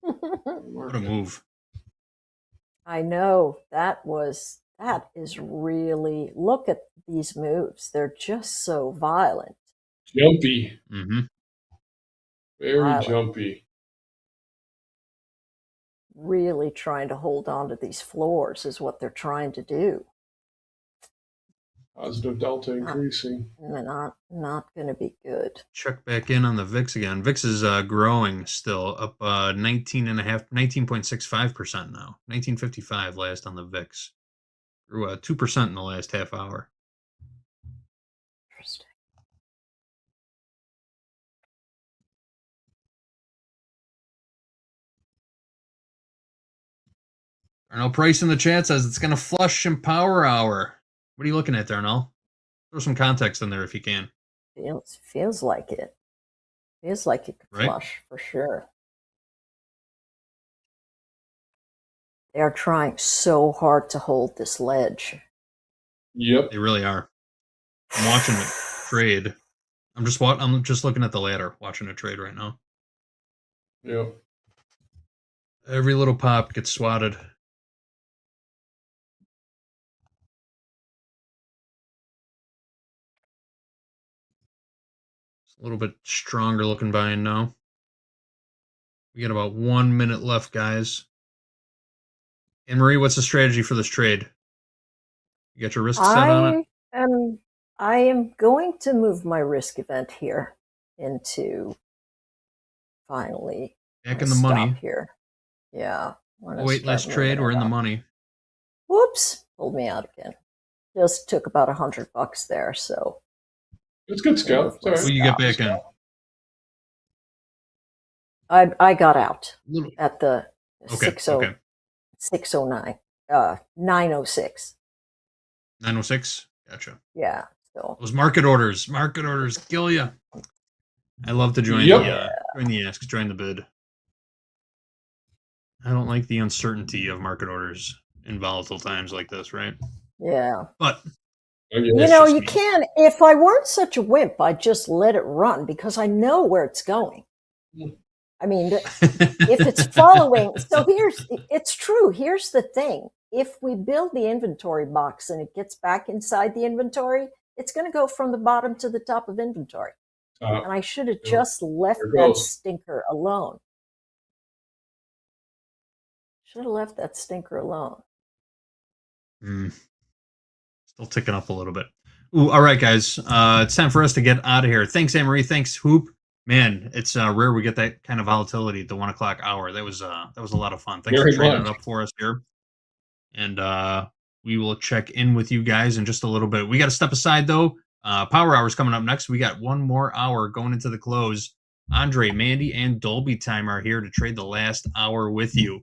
What a move. I know. That is really, look at these moves. They're just so violent. Jumpy. Mm-hmm. Very Violent. jumpy. Really trying to hold on to these floors is what they're trying to do. Positive delta increasing. And they're not going to be good. Check back in on the VIX again. VIX is growing still, up 19.65% now. 19.55 last on the VIX. Grew 2% in the last half hour. Interesting. Darnell Price in the chat says it's going to flush in power hour. What are you looking at, Darnell? Throw some context in there if you can. Feels like it. Feels like it could Right? flush for sure. They are trying so hard to hold this ledge. Yep. They really are. I'm watching it trade. I'm just looking at the ladder, watching it trade right now. Yep. Every little pop gets swatted. It's a little bit stronger looking buying now. We got about 1 minute left, guys. And Marie, what's the strategy for this trade? You got your risk set on it? I am going to move my risk event here into finally Back I'm in the gonna money. stop here. Yeah. Oh, wait, last trade. We're in the money. Whoops! Pulled me out again. Just took about $100 there, so It's good, Scout. It's all right. Will you get back in? I got out at the Okay, 609, 906. 906? Gotcha. Yeah. So Those market orders kill you. I love to join Yep. join the ask, join the bid. I don't like the uncertainty of market orders in volatile times like this, right? Yeah. But you know, you can. If I weren't such a wimp, I'd just let it run because I know where it's going. I mean, if it's following, so it's true. Here's the thing. If we build the inventory box and it gets back inside the inventory, it's going to go from the bottom to the top of inventory. And I should have just left that stinker alone. Should have left that stinker alone. Still ticking up a little bit. Ooh, all right, guys. It's time for us to get out of here. Thanks, Anne-Marie. Thanks, Hoop. Man, it's rare we get that kind of volatility at the 1 o'clock hour. That was a lot of fun. Thanks for trading it up for us here. And we will check in with you guys in just a little bit. We got to step aside though. Power Hour's coming up next. We got one more hour going into the close. Andre, Mandy, and Dolby Time are here to trade the last hour with you.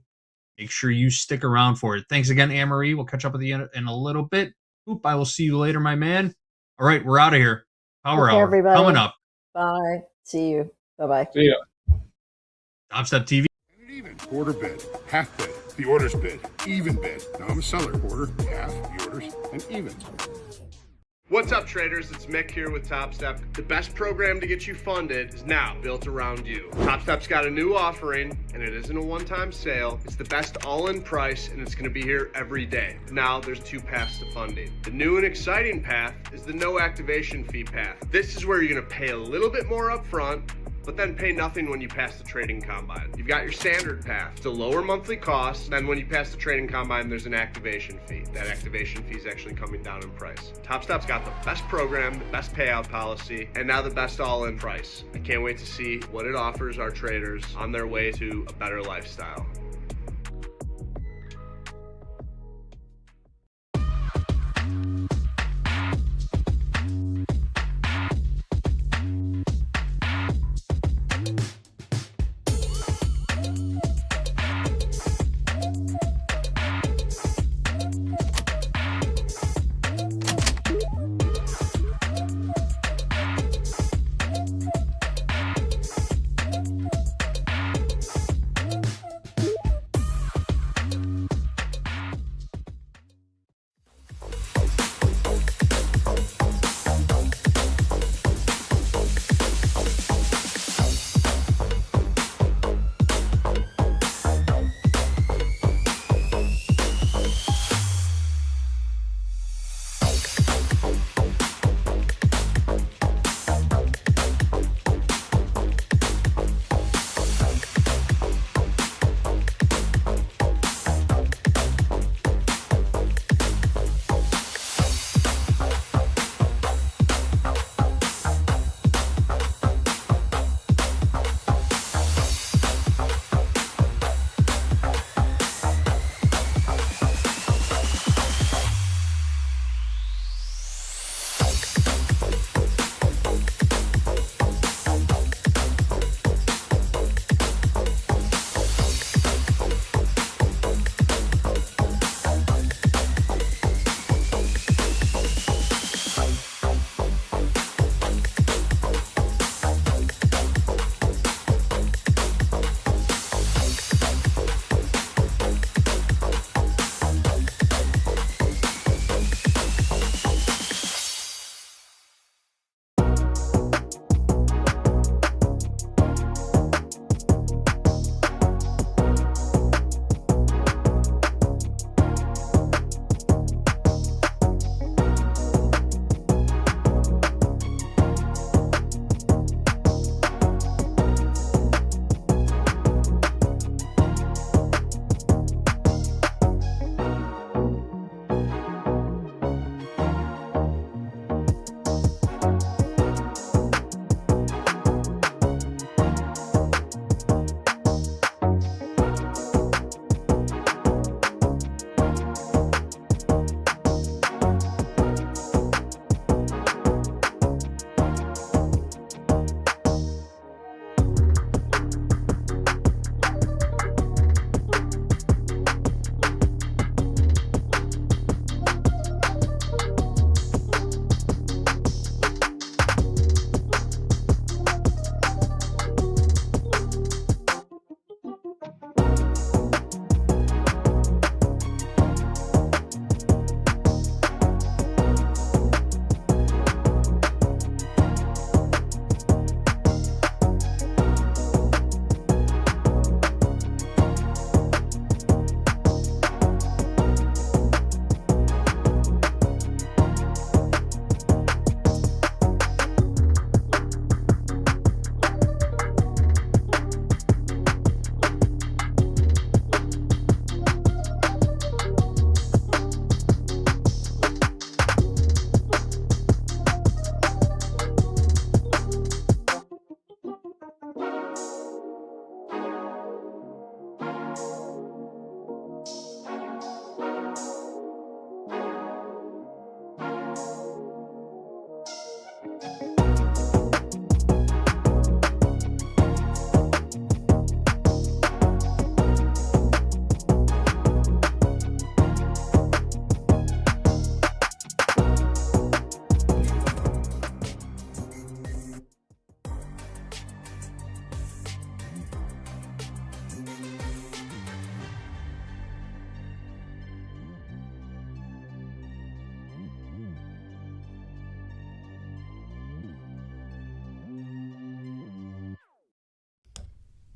Make sure you stick around for it. Thanks again, Anne-Marie. We'll catch up with you in a little bit. Oop, I will see you later, my man. All right, we're out of here. Power Hour everybody. coming up. Bye. See you. Bye-bye. See ya. Topstep TV. Quarter bid, half bid, the orders bid, even bid. Now I'm a seller. Quarter, half, the orders, and even. What's up, traders? It's Mick here with Topstep. The best program to get you funded is now built around you. Topstep's got a new offering, and it isn't a one-time sale. It's the best all-in price, and it's going to be here every day. Now, there's two paths to funding. The new and exciting path is the no activation fee path. This is where you're going to pay a little bit more upfront, but then pay nothing when you pass the trading combine. You've got your standard path. It's a lower monthly cost. Then when you pass the trading combine, there's an activation fee. That activation fee is actually coming down in price. Topstep's got the best program, the best payout policy, and now the best all-in price. I can't wait to see what it offers our traders on their way to a better lifestyle.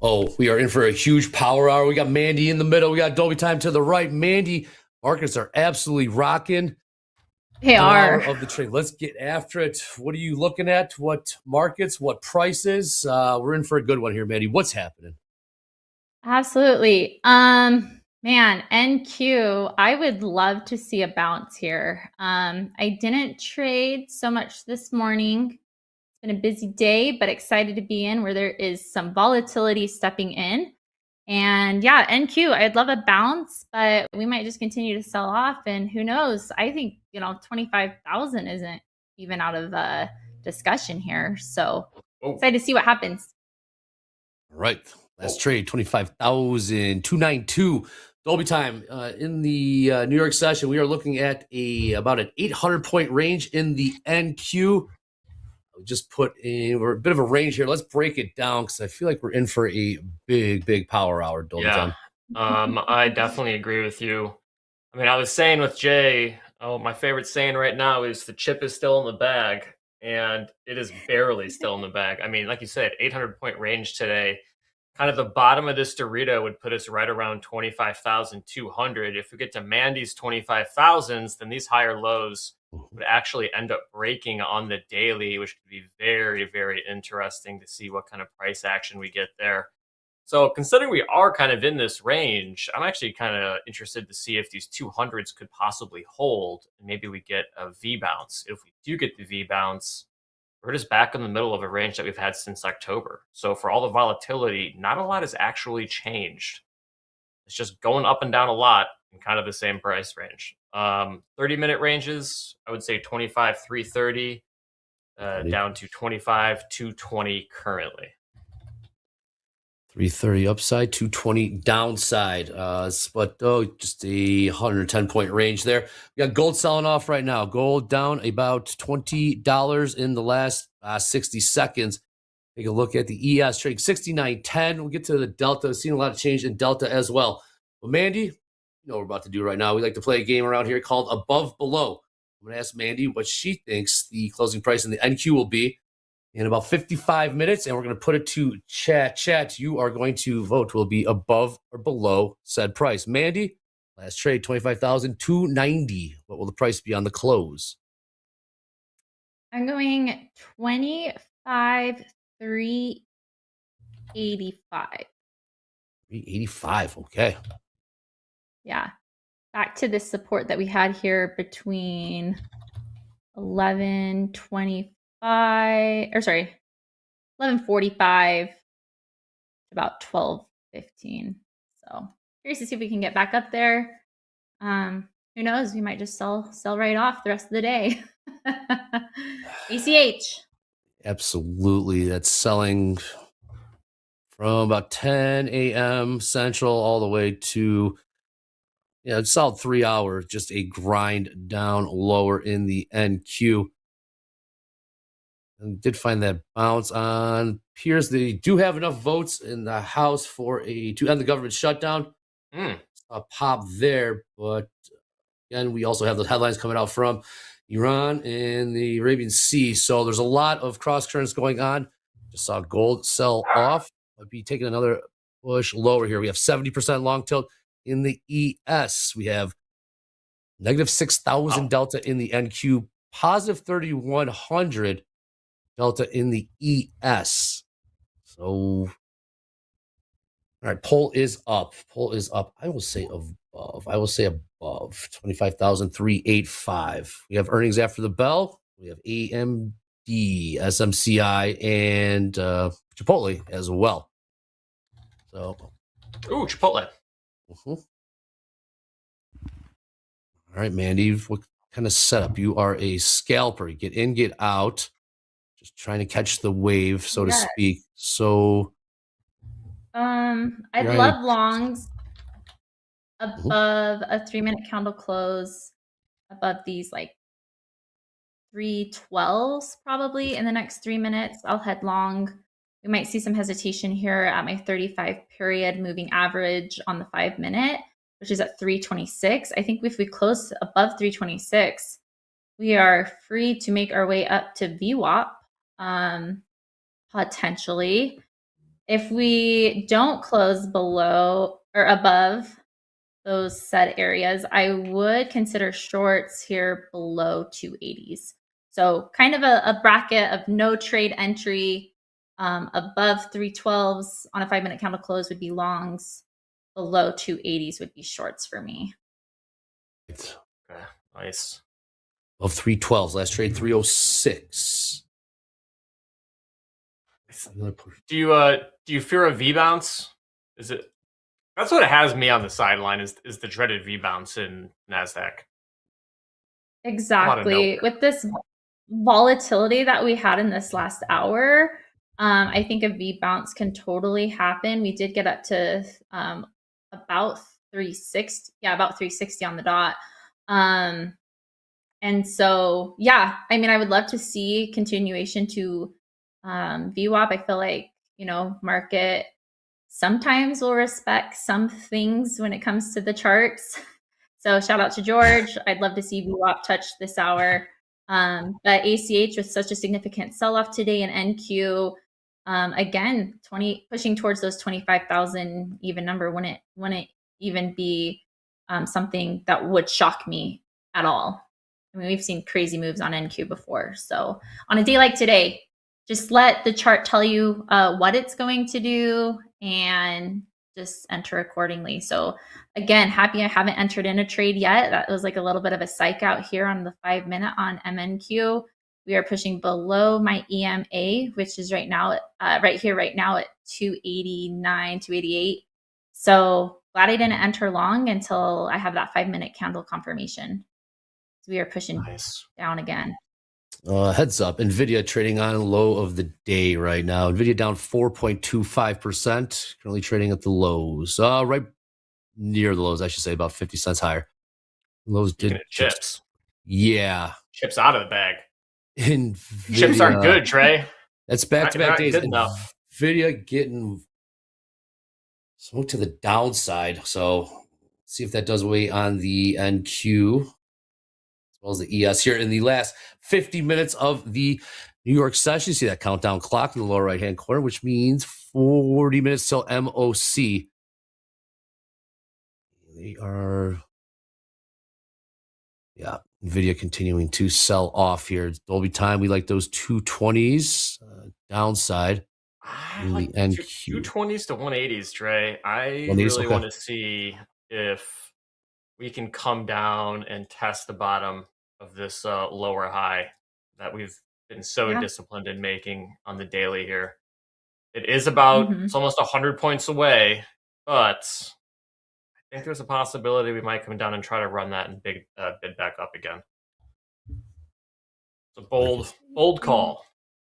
Oh, we are in for a huge power hour. We got Mandy in the middle. We got Dolby Time to the right. Mandy, markets are absolutely rocking. They An are. hour of the trade. Let's get after it. What are you looking at? What markets? What prices? We're in for a good one here, Mandy. What's happening? Absolutely. Man, NQ, I would love to see a bounce here. I didn't trade so much this morning. It's been a busy day, but excited to be in where there is some volatility stepping in. And yeah, NQ, I'd love a bounce, but we might just continue to sell off. And who knows? I think, 25,000 isn't even out of discussion here. So excited to see what happens. All right. Last trade, 25,000, 292. Dolby Time in the New York session. We are looking at about an 800-point range in the NQ. Just put in, we're a bit of a range here. Let's break it down because I feel like we're in for a big power hour, Dolby Yeah, Time. I definitely agree with you. I mean, I was saying with Jay, my favorite saying right now is the chip is still in the bag, and it is barely still in the bag. I mean, like you said, 800-point range today. Kind of the bottom of this Dorito would put us right around 25,200. If we get to Mandy's 25,000s, then these higher lows would actually end up breaking on the daily, which could be very interesting to see what kind of price action we get there. So considering we are kind of in this range, I'm actually kind of interested to see if these 200s could possibly hold and maybe we get a V bounce. If we do get the V bounce, we're just back in the middle of a range that we've had since October. So for all the volatility, not a lot has actually changed. It's just going up and down a lot in kind of the same price range. 30-minute ranges, I would say 25,330 down to 25,220 currently. 330 upside, 220 downside. But just a 110-point range there. We got gold selling off right now. Gold down about $20 in the last 60 seconds. Take a look at the ES trading 69.10. We'll get to the Delta. We've seen a lot of change in Delta as well. Well, Mandy, you know what we're about to do right now. We like to play a game around here called Above Below. I'm going to ask Mandy what she thinks the closing price in the NQ will be in about 55 minutes, and we're going to put it to chat. Chat, you are going to vote will be above or below said price. Mandy, last trade, 25,290. What will the price be on the close? I'm going 25,385. 385, okay. Yeah. Back to the support that we had here between 11:45 to about 12:15. So curious to see if we can get back up there. Who knows? We might just sell right off the rest of the day. ACH. Absolutely. That's selling from about 10 a.m. Central all the way to, it's solid 3 hours, just a grind down lower in the NQ. And did find that bounce on peers. They do have enough votes in the House to end the government shutdown. A pop there, but again, we also have the headlines coming out from Iran and the Arabian Sea. So there's a lot of cross currents going on. Just saw gold sell off. I'd be taking another push lower here. We have 70% long tilt in the ES. We have negative 6,000 delta in the NQ, positive 3,100 delta in the ES. So, all right, poll is up. Poll is up. I will say above. 25,385. We have earnings after the bell. We have AMD, SMCI, and Chipotle as well. So, Chipotle. All right, Mandy, what kind of setup? You are a scalper. You get in, get out. Just trying to catch the wave, so to speak. So, I'd love longs above a 3-minute candle close, above these like 312s probably in the next 3 minutes. I'll head long. We might see some hesitation here at my 35 period moving average on the 5-minute, which is at 326. I think if we close above 326, we are free to make our way up to VWAP, potentially. if we don't close below or above those set areas, I would consider shorts here below 280s. So kind of a bracket of no trade entry. Above 312s on a 5-minute candle close would be longs. Below 280s would be shorts for me. Okay, nice. Of 312s, last trade 306. Do you fear a V bounce? Is it? That's what has me on the sideline. Is the dreaded V bounce in NASDAQ? Exactly. With this volatility that we had in this last hour, I think a V bounce can totally happen. We did get up to about 360. Yeah, about 360 on the dot. And so, yeah, I mean, I would love to see continuation to VWAP. I feel like, market sometimes will respect some things when it comes to the charts. So shout out to George. I'd love to see VWAP touch this hour. But ACH with such a significant sell-off today in NQ, again, pushing towards those 25,000 even number wouldn't even be something that would shock me at all. I mean, we've seen crazy moves on NQ before. So on a day like today, just let the chart tell you what it's going to do and just enter accordingly. So again, happy I haven't entered in a trade yet. That was like a little bit of a psych out here on the 5-minute on MNQ. We are pushing below my EMA, which is right now at 289, 288. So glad I didn't enter long until I have that 5-minute candle confirmation. So we are pushing down again. Heads up, NVIDIA trading on low of the day right now. NVIDIA down 4.25%, currently trading at the lows. Right near the lows, I should say, about 50 cents higher. Lows did chips. Yeah. Chips out of the bag. NVIDIA, chips aren't good, Trey. That's back-to-back days. NVIDIA getting smoked to the downside. So see if that does weigh on the NQ. As well as the ES here in the last 50 minutes of the New York session. You see that countdown clock in the lower right-hand corner, which means 40 minutes till MOC. They are, NVIDIA continuing to sell off here. It's Dolby time. We like those 220s downside. I like 220s to 180s, Trey. I 180s, really okay. want to see if we can come down and test the bottom of this lower high that we've been so disciplined in making on the daily here. It is about, it's almost 100 points away, but I think there's a possibility we might come down and try to run that and bid back up again. It's a bold call.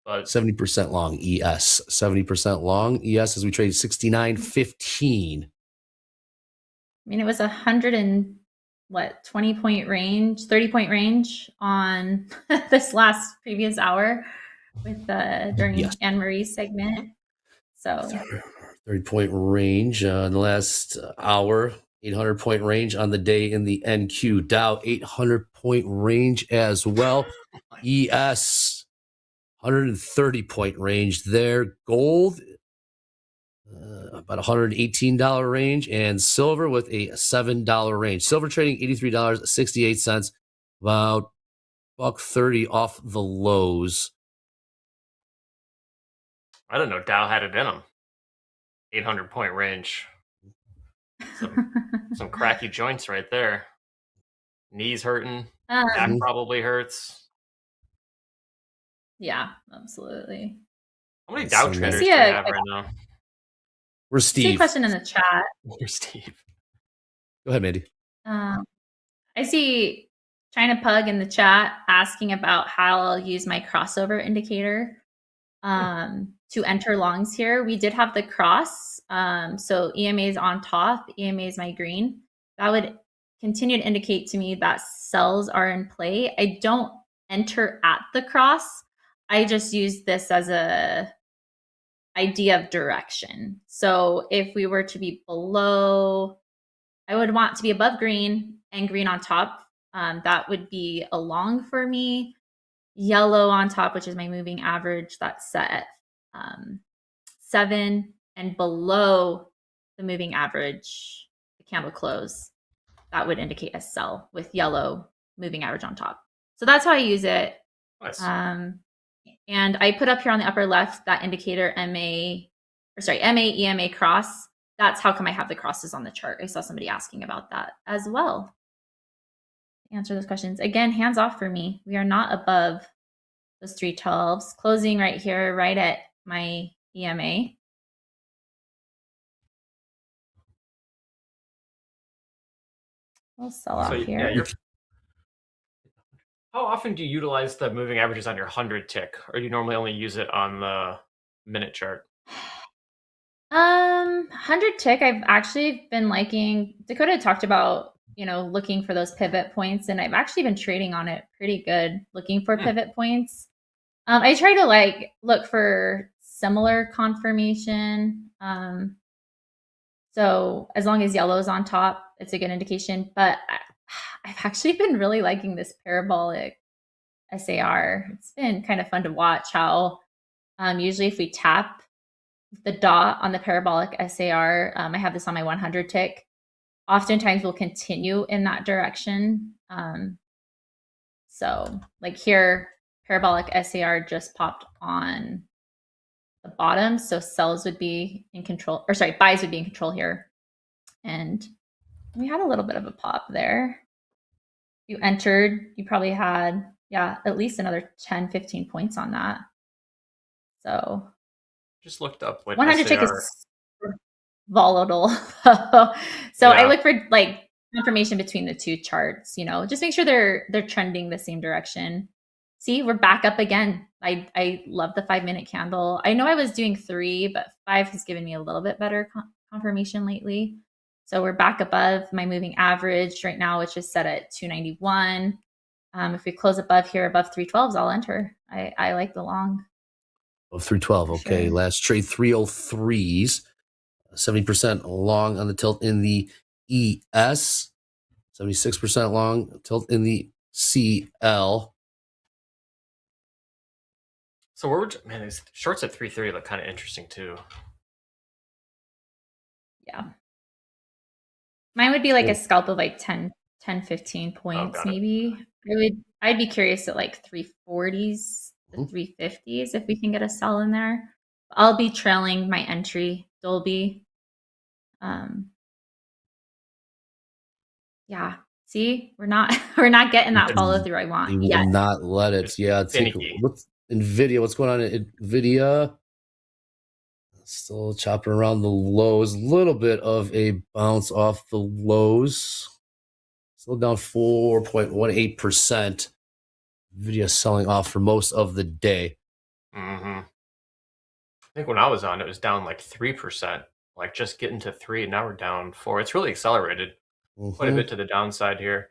But 70% long ES. 70% long ES as we trade 69.15. I mean, it was 20 point range, 30 point range on this last previous hour with during Anne Marie's segment. So 30 point range in the last hour, 800 point range on the day in the NQ. Dow 800 point range as well. ES 130 point range there. Gold about $118 range, and silver with a $7 range. Silver trading $83.68, about $1.30 off the lows. I don't know. Dow had it in them. 800 point range. Some cracky joints right there. Knees hurting. Back probably hurts. Yeah, absolutely. How many Dow traders do you have right now? Where's Steve? See a question in the chat. Where's Steve? Go ahead, Mandy. I see China Pug in the chat asking about how I'll use my crossover indicator to enter longs here. We did have the cross. So EMA is on top. EMA is my green. That would continue to indicate to me that sells are in play. I don't enter at the cross. I just use this as a idea of direction. So if we were to be below, I would want to be above green and green on top. That would be a long for me. Yellow on top, which is my moving average, that's set at 7, and below the moving average, the candle close, that would indicate a sell with yellow moving average on top. So that's how I use it. Nice. And I put up here on the upper left that indicator MA, EMA cross. That's how come I have the crosses on the chart. I saw somebody asking about that as well. Answer those questions. Again, hands off for me. We are not above those 312s. Closing right here, right at my EMA. We'll sell off here. Yeah, how often do you utilize the moving averages on your 100 tick, or do you normally only use it on the minute chart? 100 tick, I've actually been liking. Dakota talked about, looking for those pivot points, and I've actually been trading on it pretty good, looking for pivot points. I try to look for similar confirmation. So as long as yellow's on top, it's a good indication. But I've actually been really liking this parabolic SAR. It's been kind of fun to watch how usually if we tap the dot on the parabolic SAR, I have this on my 100 tick, oftentimes we'll continue in that direction. So like here, parabolic SAR just popped on the bottom. So sells would be in control, or sorry, buys would be in control here. And we had a little bit of a pop there. You entered, you probably had, at least another 10, 15 points on that. So just looked up what 100 SAR... tick is volatile. So I look for information between the two charts, just make sure they're trending the same direction. See, we're back up again. I love the 5-minute candle. I know I was doing 3, but 5 has given me a little bit better confirmation lately. So we're back above my moving average right now, which is set at 291. If we close above here, above 312s, I'll enter. I like the long. Of 312. Okay. Sure. Last trade 303s. 70% long on the tilt in the ES. 76% long tilt in the CL. So where would these shorts at 330 look kind of interesting too. Yeah. Mine would be like a scalp of like 10, 15 points maybe. I'd be curious at like 340s, the 350s if we can get a sell in there. I'll be trailing my entry, Dolby. Yeah. See, we're not getting that follow through I want. You will not let it. Take what's NVIDIA. What's going on in NVIDIA? Still chopping around the lows. A little bit of a bounce off the lows. Still down 4.18%. NVIDIA selling off for most of the day. I think when I was on, it was down like 3%. Like just getting to 3, and now we're down 4. It's really accelerated quite a bit to the downside here.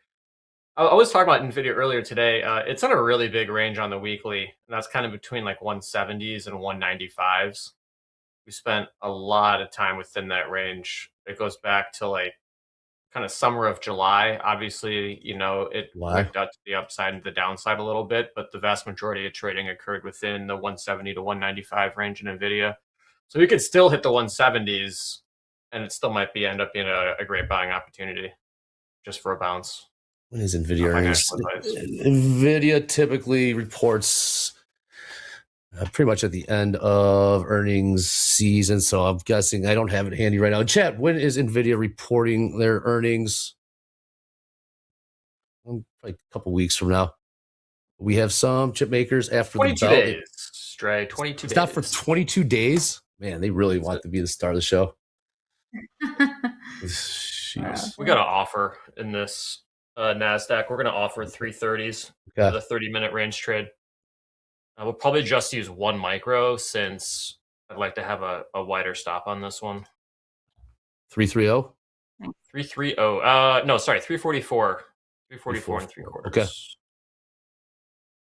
I was talking about NVIDIA earlier today. It's on a really big range on the weekly, and that's kind of between like 170s and 195s. We spent a lot of time within that range. It goes back to like kind of summer of July. Obviously, it went out to the upside and the downside a little bit, but the vast majority of trading occurred within the 170 to 195 range in NVIDIA. So we could still hit the 170s, and it still might end up being a great buying opportunity just for a bounce. When is NVIDIA earnings? NVIDIA typically reports pretty much at the end of earnings season, so I'm guessing I don't have it handy right now. Chat, when is NVIDIA reporting their earnings? Like a couple weeks from now. We have some chip makers after 22 the bell. days. Stray, 22 days. It's not for 22 days? Man, they really want to be the star of the show. We got an offer in this NASDAQ. We're going to offer 330s for the 30-minute range trade. We'll probably just use 1 micro since I'd like to have a wider stop on this one. 330? 330. No, sorry, 344. 344 and 3/4. Okay.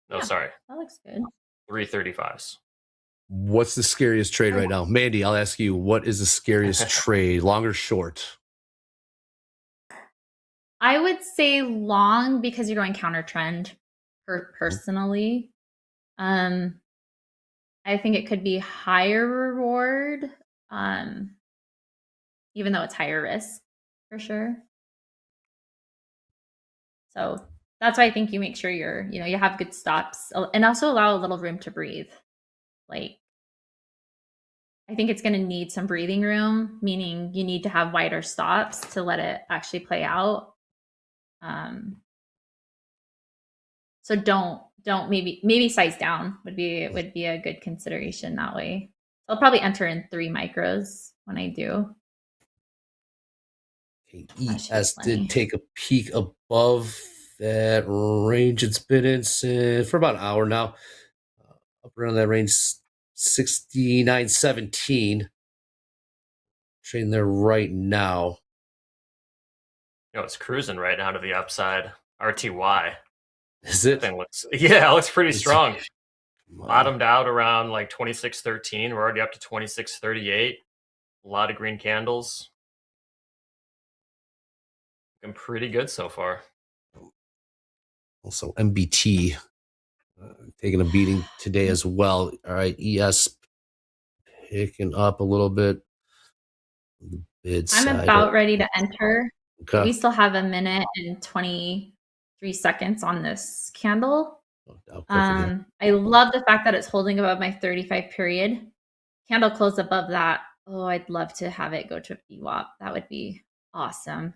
No, sorry. That looks good. 335s. What's the scariest trade right now? Mandy, I'll ask you, what is the scariest trade, long or short? I would say long because you're going counter trend personally. I think it could be higher reward even though it's higher risk for sure. So that's why I think you make sure you have good stops and also allow a little room to breathe. Like, I think it's going to need some breathing room, meaning you need to have wider stops to let it actually play out. So don't maybe size down would be a good consideration that way. So I'll probably enter in 3 micros when I do. ES did take a peek above that range it's been in for about an hour now. Up around that range, 69.17. Trading there right now. It's cruising right now to the upside. RTY. Is it? That thing looks pretty strong. Bottomed out around like 26.13. We're already up to 26.38. A lot of green candles. Looking pretty good so far. Also, MBT taking a beating today as well. All right, ES picking up a little bit. I'm about ready to enter. Okay. We still have 1 minute and 23 seconds on this candle. I love the fact that it's holding above my 35 period. Candle close above that. Oh, I'd love to have it go to a VWAP. That would be awesome.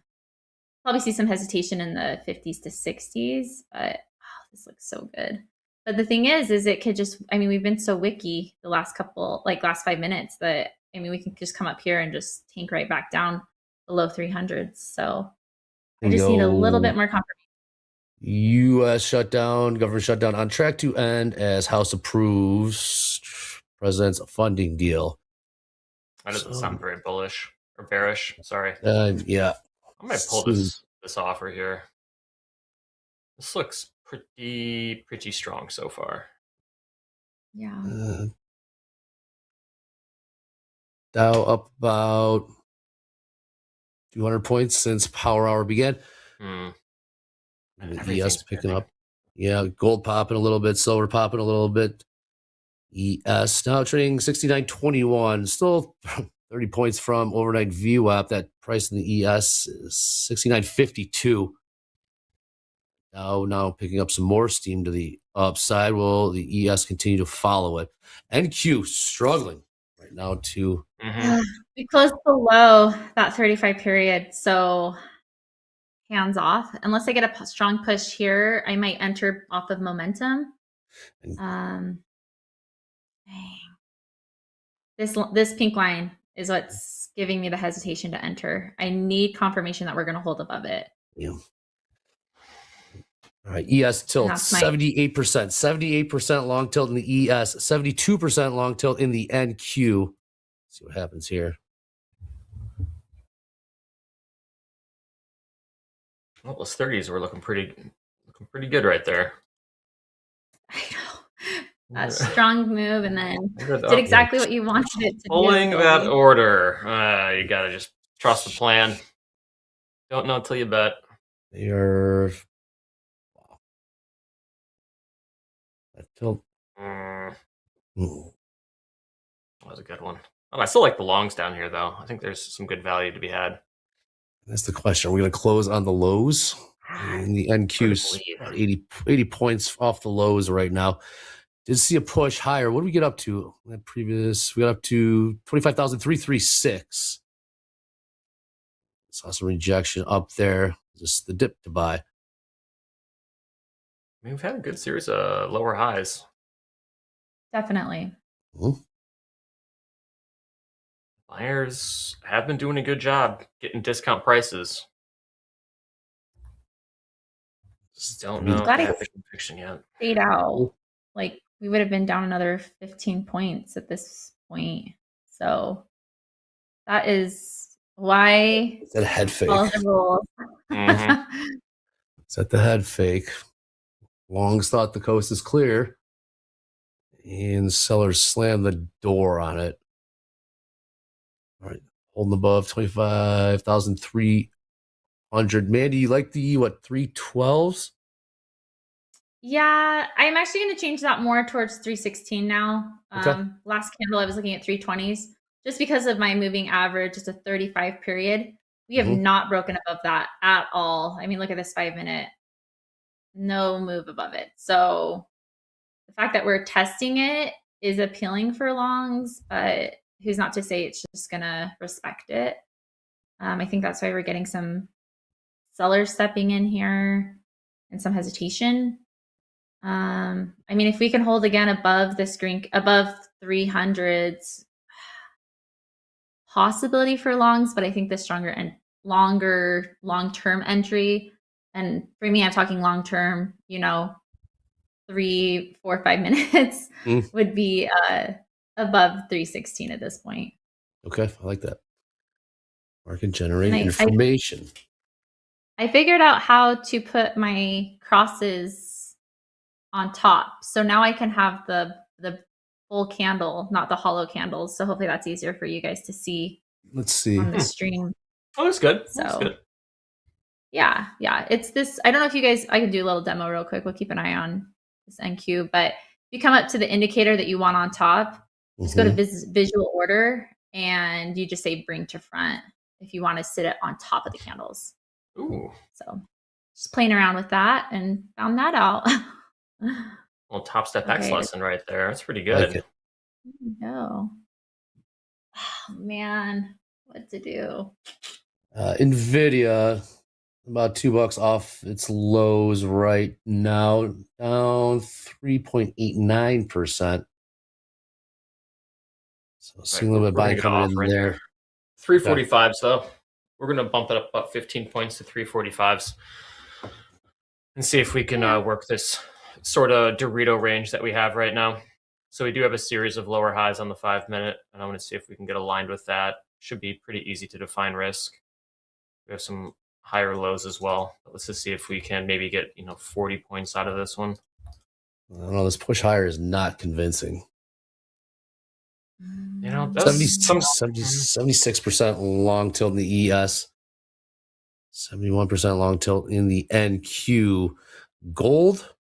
Probably see some hesitation in the 50s to 60s, but this looks so good. But the thing is it could just, we've been so wicky the last 5 minutes that, we can just come up here and just tank right back down below 300s. So I just need a little bit more confirmation. U.S. shutdown, government shutdown on track to end as House approves President's funding deal. That doesn't sound very bullish or bearish. Sorry. Yeah. I might pull this offer here. This looks pretty strong so far. Yeah. Dow up about 200 points since Power Hour began. ES picking up. Yeah, gold popping a little bit, silver popping a little bit. ES now trading 69.21, still 30 points from overnight VWAP. That price in the ES is 69.52. Now picking up some more steam to the upside. Will the ES continue to follow it? NQ struggling right now to. We closed below that 35 period, so hands off. Unless I get a strong push here, I might enter off of momentum. This pink line is what's giving me the hesitation to enter. I need confirmation that we're going to hold above it. Yeah. All right, ES tilt 78%, 78% long tilt in the ES, 72% long tilt in the NQ. Let's see what happens here. Well, those 30s were looking pretty good right there. I know. That strong move, and then did exactly what you wanted it to Pulling do. that order. You got to just trust the plan. Don't know until you bet. They're that tilt. That was a good one. I still like the longs down here, though. I think there's some good value to be had. That's the question. Are we going to close on the lows? In the NQ's 80 points off the lows right now. Did see a push higher. What did we get up to? We got up to 25,336. Saw some rejection up there. Just the dip to buy. We've had a good series of lower highs. Definitely. Buyers have been doing a good job getting discount prices. Don't know if they have the conviction yet. Stayed out. Like, we would have been down another 15 points at this point. So that is why it's a head fake. Follow the rules. It's at the head fake. Longs thought the coast is clear. And sellers slammed the door on it. All right. Holding above 25,300. Mandy, you like the 312s? Yeah, I'm actually going to change that more towards 316 now. Okay. Last candle, I was looking at 320s. just because of my moving average, it's a 35 period. We have not broken above that at all. I mean, look at this 5-minute, no move above it. So the fact that we're testing it is appealing for longs, but who's not to say it's just gonna respect it. I think that's why we're getting some sellers stepping in here and some hesitation. I mean, if we can hold again above this green, above 300s, possibility for longs, but I think the stronger and longer long-term entry, and for me, I'm talking long-term, you know, 3, 4, 5 minutes would be above 316 at this point. Okay, I like that. Market generate And information. I figured out how to put my crosses on top. So now I can have the full candle, not the hollow candles. So hopefully that's easier for you guys to see. Let's see. On the stream. Oh, that's good. So That's good. yeah. It's this. I don't know if you guys, I can do a little demo real quick. We'll keep an eye on this NQ, but if you come up to the indicator that you want on top, just go to visual order and you just say bring to front if you want to sit it on top of the candles. Ooh. So just playing around with that and found that out. Well, Topstep X Okay. lesson right there. That's pretty I like good. it. No. Oh, man, what to do? Nvidia, about $2 off its lows right now, down 3.89%. So seeing a little bit of buying coming in there. 345s though. We're gonna bump it up about 15 points to 345s and see if we can work this sort of Dorito range that we have right now. So we do have a series of lower highs on the 5-minute, and I want to see if we can get aligned with that. Should be pretty easy to define risk. We have some higher lows as well. But let's just see if we can maybe get 40 points out of this one. I don't know. This push higher is not convincing. That's 76% long tilt in the ES, 71% long tilt in the NQ. Gold,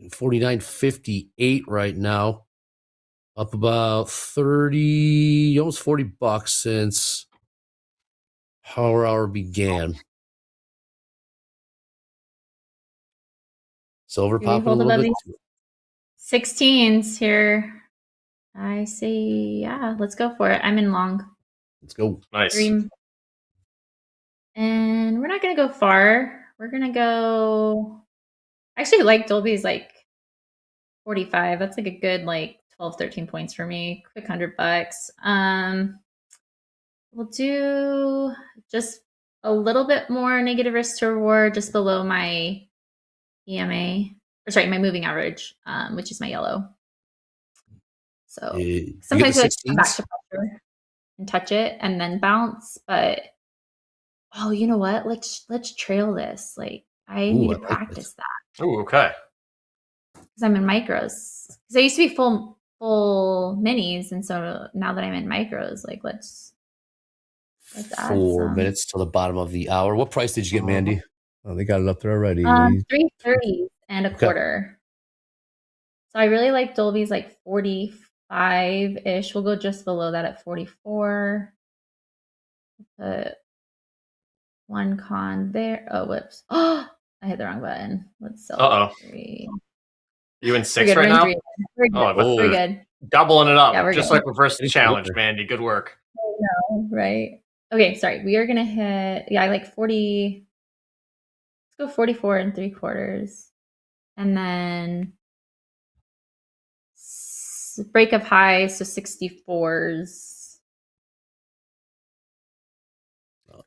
49.58 right now, up about 30, almost $40 since power hour began. Silver Do we popping a hold little above bit. these 16s here? I say, yeah, let's go for it. I'm in long. Let's go. Nice. And we're not going to go far. We're going to go. Actually, like Dolby's like 45. That's like a good 12, 13 points for me. Quick $100. We'll do just a little bit more negative risk to reward, just below my EMA, or sorry, my moving average, which is my yellow. So sometimes I like to come back to pressure and touch it and then bounce. But oh, you know what? Let's trail this. I need to practice that. Oh, okay. Because I'm in micros. Because I used to be full minis, and so now that I'm in micros, let's add 4 some. minutes till the bottom of the hour. What price did you get, Mandy? Oh, they got it up there already. 330 and a Okay. quarter. So I really like Dolby's 45-ish. We'll go just below that at 44. Put one con there. Oh, whoops. Oh, I hit the wrong button. Let's sell. Uh-oh. 3. You in We're 6 good. right We're in now? 3. We're good. Oh, We're good. doubling it up. Yeah, we're Just good. like reverse the challenge, Mandy. Good work. I know, right? Okay, sorry. We are gonna hit. Yeah, I like 40. Let's go 44 and 3/4, and then break of highs, so 64s.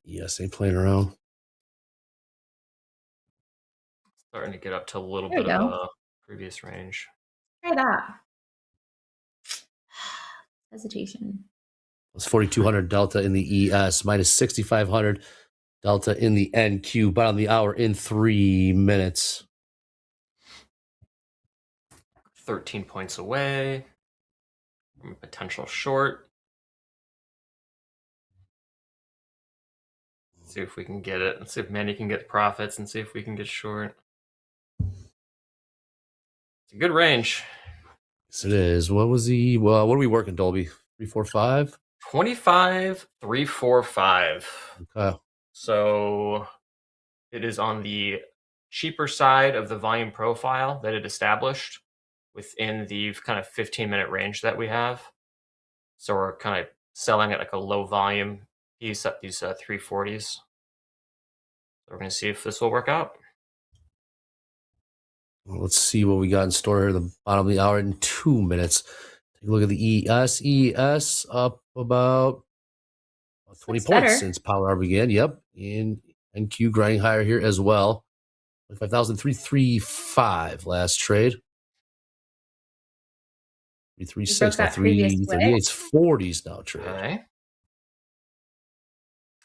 Yes, ain't playing around. Starting to get up to a little There bit we of go. a previous range. Try that. Hesitation. It's 4,200 delta in the ES, minus 6,500 delta in the NQ, bottom of the hour in 3 minutes. 13 points away from a potential short. Let's see if we can get it. Let's see if Mandy can get profits and see if we can get short. It's a good range. Yes, it is. What was the? Well, what are we working, Dolby? 345. 25,345. Okay. So it is on the cheaper side of the volume profile that it established within the kind of 15-minute range that we have. So we're kind of selling at like a low volume piece at these 340s. So we're going to see if this will work out. Well, let's see what we got in store here at the bottom of the hour in 2 minutes. Take a look at the ES. ES up about 20 points better. since power hour began. Yep. And NQ grinding higher here as well. 25,335 last trade. 336 now, that previous 338's 40s now trade. Okay.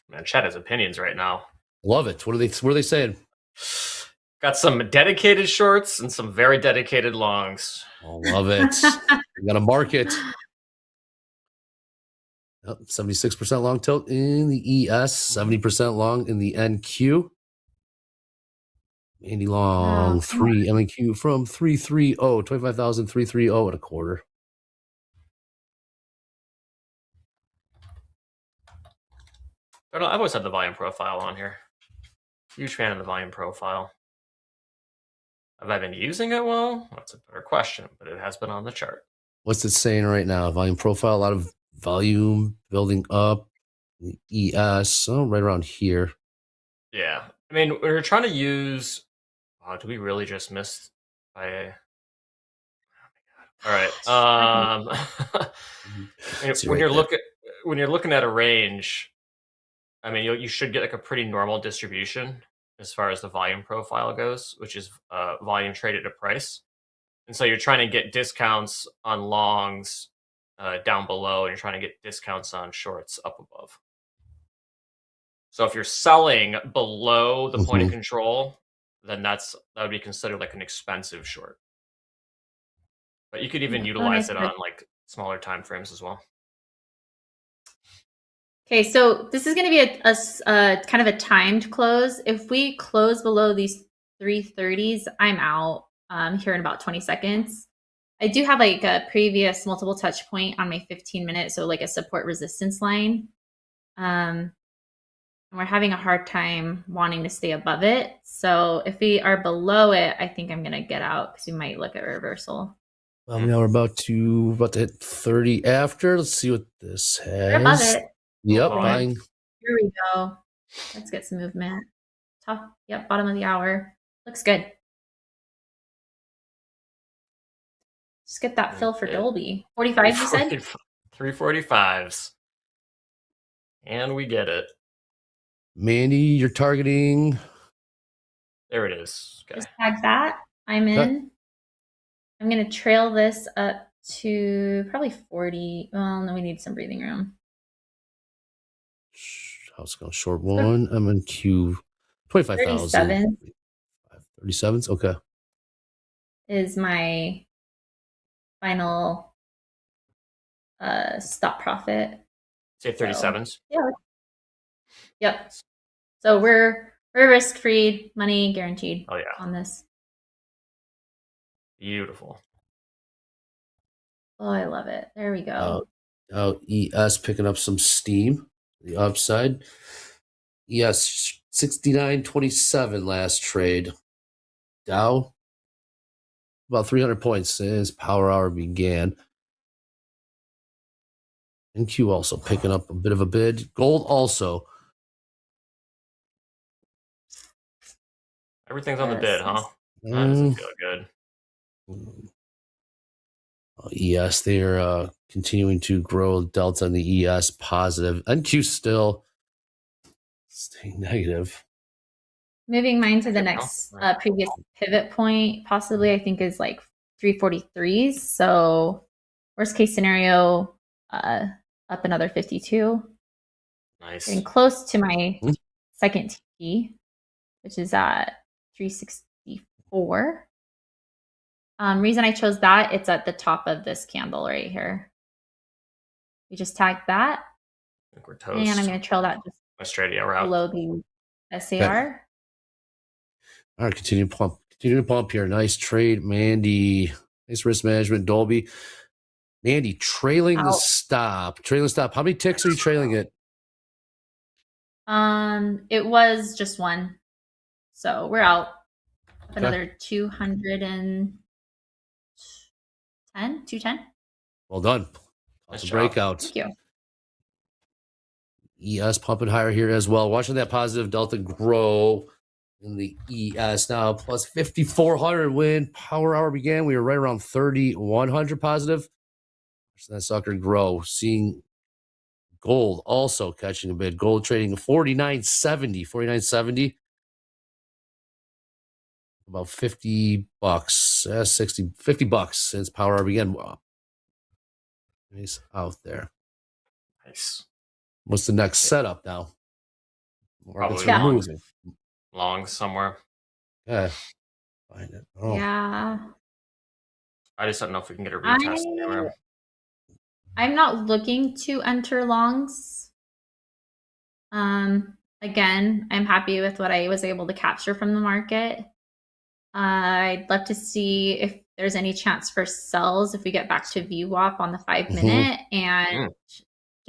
Man, chat has opinions right now. Love it. What are they saying? Got some dedicated shorts and some very dedicated longs. Oh, love it. We got a market. Yep, 76% long tilt in the ES, 70% long in the NQ. Andy Long, 3 LNQ from 330, 25,330 and a quarter. I've always had the volume profile on here. Huge fan of the volume profile. Have I been using it well? That's a better question, but it has been on the chart. What's it saying right now? Volume profile, a lot of volume building up. The ES, right around here. Yeah. I mean, we're trying to use... Oh, do we really just miss by... All right. When you're looking at a range, I mean, you should get like a pretty normal distribution as far as the volume profile goes, which is volume traded at price. And so you're trying to get discounts on longs down below, and you're trying to get discounts on shorts up above. So if you're selling below the point of control, then that would be considered like an expensive short. But you could even utilize it on like smaller time frames as well. Okay, so this is going to be a kind of a timed close. If we close below these 330s, I'm out here in about 20 seconds. I do have like a previous multiple touch point on my 15-minute, so like a support resistance line. And we're having a hard time wanting to stay above it. So if we are below it, I think I'm going to get out because we might look at reversal. Well, now we're about to hit 30 after. Let's see what this has. We're above it. Yep, Okay. buying. Here we go. Let's get some movement. Top, yep, bottom of the hour. Looks good. Just get that fill for Dolby. 45, you said? 345s. And we get it. Mandy, you're targeting. There it is. Okay. Just tag that. I'm in. I'm going to trail this up to probably 40. Well, no, we need some breathing room. How's it going? Short one. I'm in Q. 25,000. 37s. Okay. Is my final stop profit. Say 37s. So, yeah. Yep. So we're risk free, money guaranteed. Oh yeah. On this. Beautiful. Oh, I love it. There we go. ES picking up some steam. The upside. ES 69.27 last trade. Dow about 300 points since power hour began. NQ also picking up a bit of a bid. Gold also. Everything's on the bid, huh? That doesn't feel good. ES, they're continuing to grow delta in the ES positive. NQ still staying negative. Moving mine to the next previous pivot point, possibly, I think is like 343s. So worst case scenario, up another 52. Nice. Getting close to my second TP, which is at 364. Reason I chose that, it's at the top of this candle right here. We just tagged that. I think we're toast. And I'm going to trail that just Australia route below the SAR. Okay. All right, continue to pump here. Nice trade, Mandy. Nice risk management, Dolby. Mandy, trailing the Out. stop. Trailing the stop. How many ticks are you trailing it? It was just one. So we're out. Okay. Another 210. 210. Well done. Nice Awesome job. breakout. Thank you. ES pumping higher here as well. Watching that positive delta grow in the ES now, plus 5,400 when power hour began. We were right around 3,100 positive. Watching that sucker grow. Seeing gold also catching a bit. Gold trading 49.70. 49.70. About 50 bucks. 50 bucks since power hour began. Wow. Nice out there. Nice. What's the next setup now? Markets Probably are longs. moving. Longs somewhere. Yeah. Find it. Oh. Yeah. I just don't know if we can get a retest anywhere. I'm not looking to enter longs. Again, I'm happy with what I was able to capture from the market. I'd love to see if there's any chance for sells if we get back to VWAP on the 5-minute and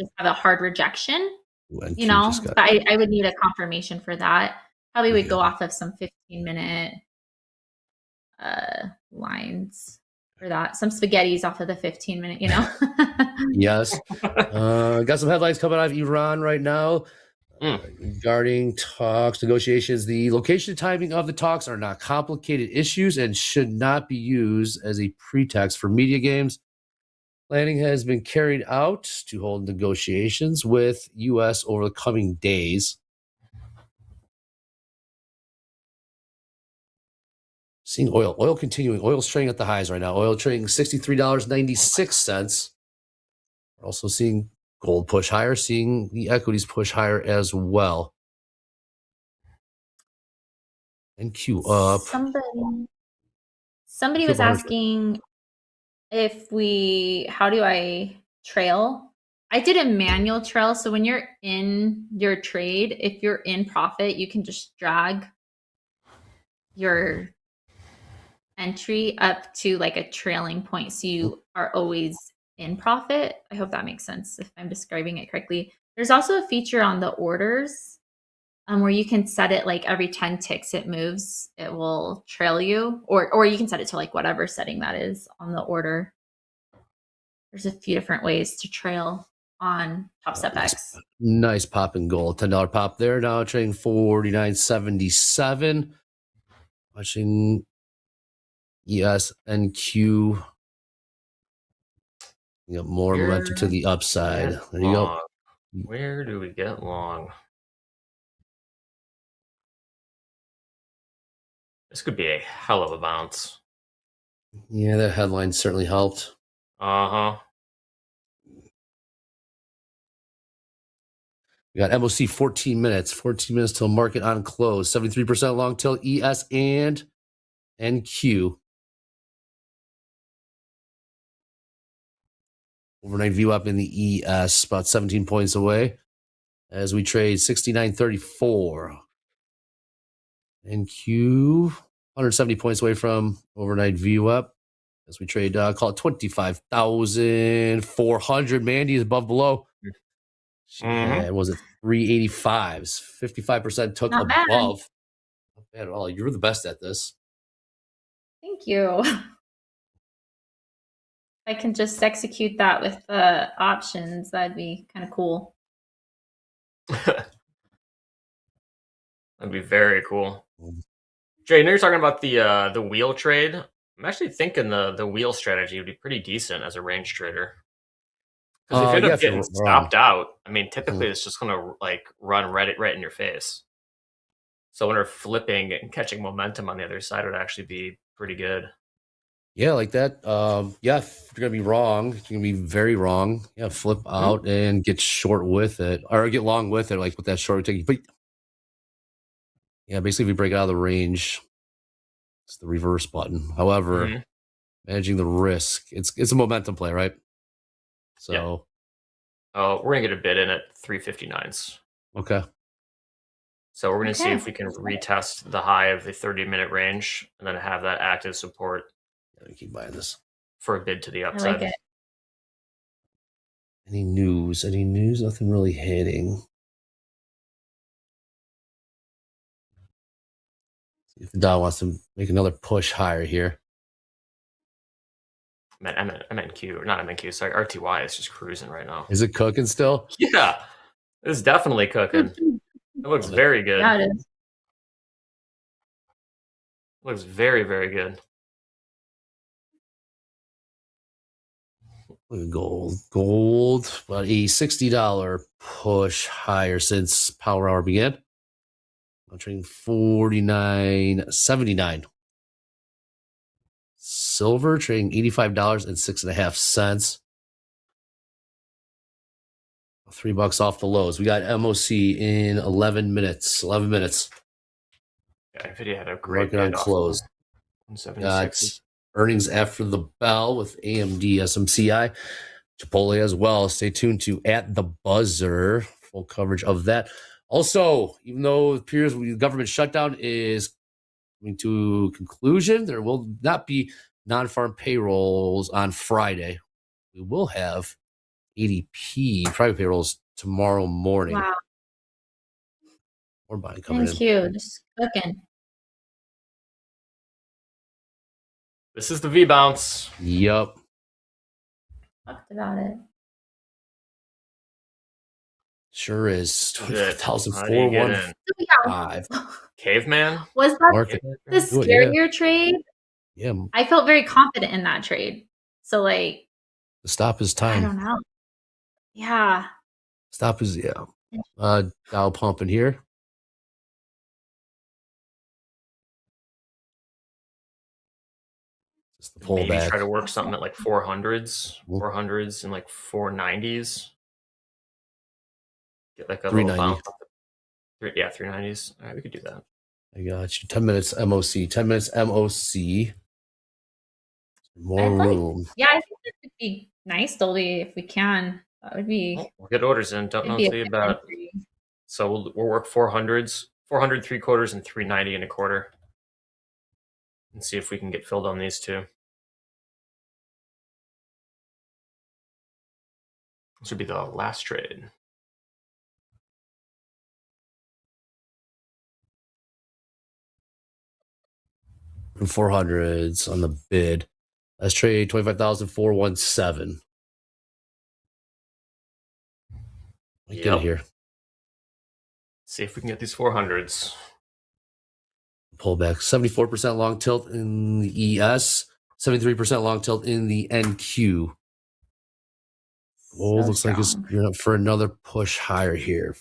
just have a hard rejection. You know, but I would need a confirmation for that. Probably would go off of some 15-minute lines for that. Some spaghettis off of the 15-minute, you know? Yes. Got some headlines coming out of Iran right now regarding talks, negotiations. The location and timing of the talks are not complicated issues and should not be used as a pretext for media games. Planning has been carried out to hold negotiations with U.S. over the coming days. Seeing oil continuing. Oil's trading at the highs right now. Oil trading $63.96. We're also seeing gold push higher, seeing the equities push higher as well. NQ up. Somebody was asking how do I trail? I did a manual trail. So when you're in your trade, if you're in profit, you can just drag your entry up to like a trailing point. So you are always in profit. I hope that makes sense if I'm describing it correctly. There's also a feature on the orders where you can set it like every 10 ticks it moves, it will trail you, or you can set it to like whatever setting that is on the order. There's a few different ways to trail on TopstepX. Nice pop in gold. $10 pop there. Now trading $49.77. Watching ES and Q. You got more momentum to the upside. There you go. Where do we get long? This could be a hell of a bounce. Yeah, that headline certainly helped. Uh-huh. We got MOC 14 minutes. 14 minutes till market on close. 73% long till ES and NQ. Overnight view up in the ES, about 17 points away as we trade 69.34. NQ, 170 points away from overnight view up as we trade, call it 25,400. Mandy is above below. Yeah, was it 385s? 55% took Not above. bad. Not bad at all. You're the best at this. Thank you. I can just execute that with the options. That'd be kind of cool. That'd be very cool. Jay, I know you're talking about the wheel trade. I'm actually thinking the wheel strategy would be pretty decent as a range trader. Because if you end up getting stopped out, I mean, typically it's just gonna like run right in your face. So when we're flipping and catching momentum on the other side would actually be pretty good. Yeah, like that. Yeah, if you're gonna be wrong, you're gonna be very wrong. Yeah, flip out and get short with it, or get long with it, like with that short take. But yeah, basically, if you break out of the range, it's the reverse button. However, managing the risk, it's a momentum play, right? So, we're gonna get a bid in at 359s. Okay. So we're gonna see if we can retest the high of the 30-minute range and then have that active support. Keep buying this for a bid to the I upside. like it. Any news? Any news? Nothing really hitting. See if the Dow wants to make another push higher here. MNQ, or not MNQ, sorry, RTY is just cruising right now. Is it cooking still? Yeah, it's definitely cooking. It looks very good. Yeah, it is. Looks very, very good. Look at gold. Gold, about a $60 push higher since Power Hour began. I'm trading $49.79. Silver trading $85.06.5. $3 off the lows. We got MOC in 11 minutes. 11 minutes. Yeah, Nvidia had a great Working on bid off close. of 176. Got earnings after the bell with AMD, SMCI, Chipotle as well. Stay tuned to At the Buzzer. Full coverage of that. Also, even though it appears the government shutdown is coming to conclusion, there will not be non-farm payrolls on Friday. We will have ADP private payrolls tomorrow morning. Wow. More buying coming Thank in. you. Just cooking. This is the V bounce. Yep. Talked about it. Sure is. How do you get in? 25,415. Caveman? Was that Market. the Do it, yeah. scarier trade? Yeah. I felt very confident in that trade. So, like, The stop is I time. don't know. Yeah. Stop is, yeah. Dow pumping here. Just the Maybe pullback. try to work something at like 400s and like 490s. Get like a little 390. bounce. Yeah, 390s. All right, we could do that. I got you. 10 minutes MOC. 10 minutes MOC. More room. Yeah, I think this would be nice, Dolby, if we can. That would be. We'll get orders in. Don't know it'd be until a you good about. entry. So we'll work 400s, 400 3/4 and 390 and a quarter, and see if we can get filled on these two. This would be the last trade. And 400s on the bid. Let's trade 25,417. Get it here. See if we can get these 400s. Pullback. 74% long tilt in the ES. 73% long tilt in the NQ. Gold looks like it's gearing up for another push higher here.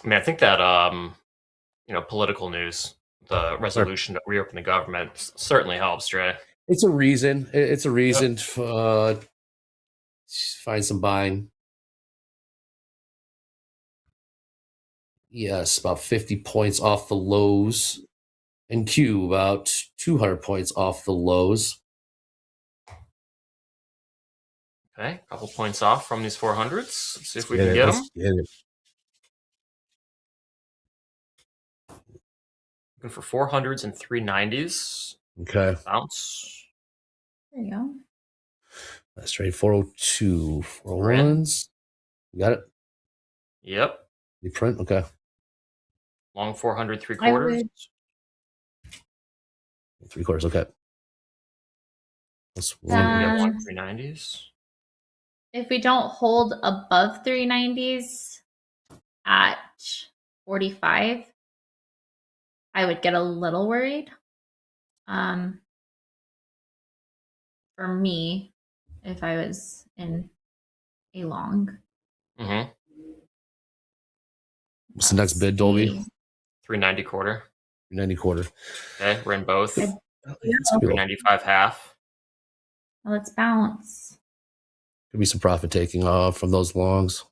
I mean, I think that political news, the resolution to reopen the government certainly helps, Dre. It's a reason. It's a reason to find some buying. Yes, about 50 points off the lows. And Q, about 200 points off the lows. Okay, a couple points off from these 400s. Let's see if we can get them. Looking for 400s and 390s. Okay. Bounce. There you go. Let's trade 402. 401s. You got it? Yep. You print? Okay. Long 400 3/4. 3/4, okay. Let's We have long 390s. If we don't hold above 390s at 45, I would get a little worried. For me, if I was in a long. Mm-hmm. What's the next bid, Dolby? 390 quarter. 390 quarter. Okay, we're in both. Yeah. 395 half. Let's bounce. Could be some profit taking from those longs.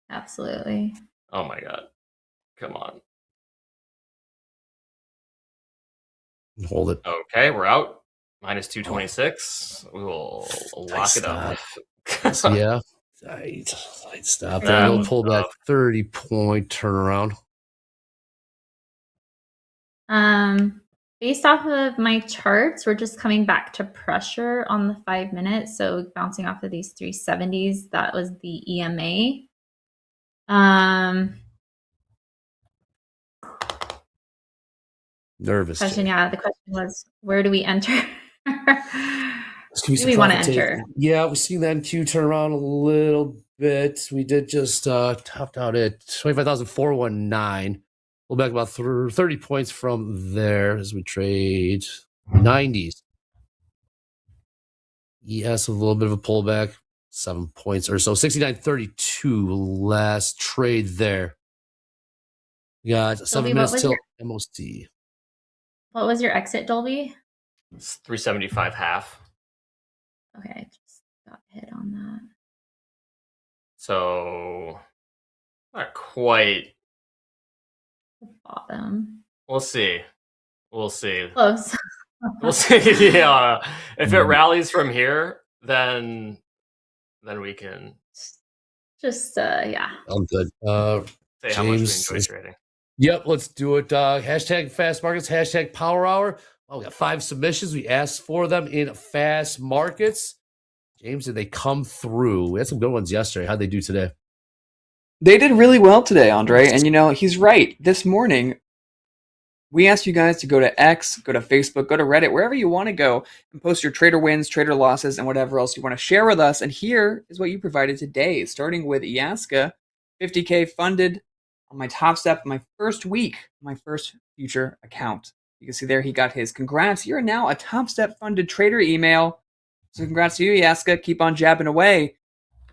Absolutely. Oh my god. Come on. Hold it. Okay, we're out. Minus 226. We will lock it up. Yeah. Tight stop there. We'll pull back 30-point turnaround. based off of my charts, we're just coming back to pressure on the 5 minutes. So bouncing off of these 370s, that was the EMA. Nervous. Question, yeah. The question was, where do we enter? Do we want to enter? Yeah, we've seen the NQ turn around a little bit. We did just topped out at 25,419. We'll back about 30 points from there as we trade 90s. Yes, with a little bit of a pullback, 7 points or so. 69.32 last trade there. We got 7 minutes till MOC. What was your exit, Dolby? It's 375 half. Okay, I just got hit on that. So not quite. Bottom. We'll see. We'll see. Close. We'll see. Yeah. If it rallies from here, then we can just yeah. I'm good. say how much we enjoy trading. Yep, let's do it. Hashtag fast markets, hashtag power hour. Oh, we got 5 submissions. We asked for them in fast markets. James, did they come through? We had some good ones yesterday. How'd they do today? They did really well today, Andre. And you know, he's right. This morning, we asked you guys to go to X, go to Facebook, go to Reddit, wherever you want to go, and post your trader wins, trader losses, and whatever else you want to share with us. And here is what you provided today, starting with Yaska, 50K funded on my Topstep, my first week, my first future account. You can see there he got his congrats. You're now a Topstep funded trader email. So congrats to you, Yaska. Keep on jabbing away.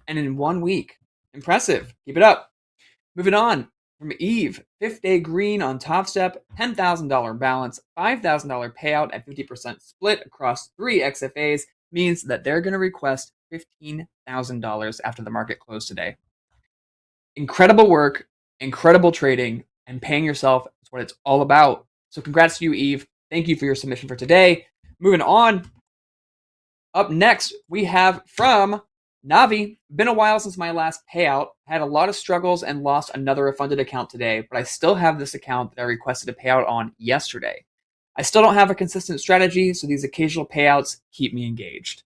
And in 1 week, impressive. Keep it up. Moving on from Eve, 5th day green on Topstep, $10,000 balance, $5,000 payout at 50% split across 3 XFAs means that they're going to request $15,000 after the market closed today. Incredible work, incredible trading, and paying yourself is what it's all about. So congrats to you, Eve. Thank you for your submission for today. Moving on. Up next, we have from Navi. Been a while since my last payout. Had a lot of struggles and lost another funded account today, but I still have this account that I requested a payout on yesterday. I still don't have a consistent strategy, so these occasional payouts keep me engaged.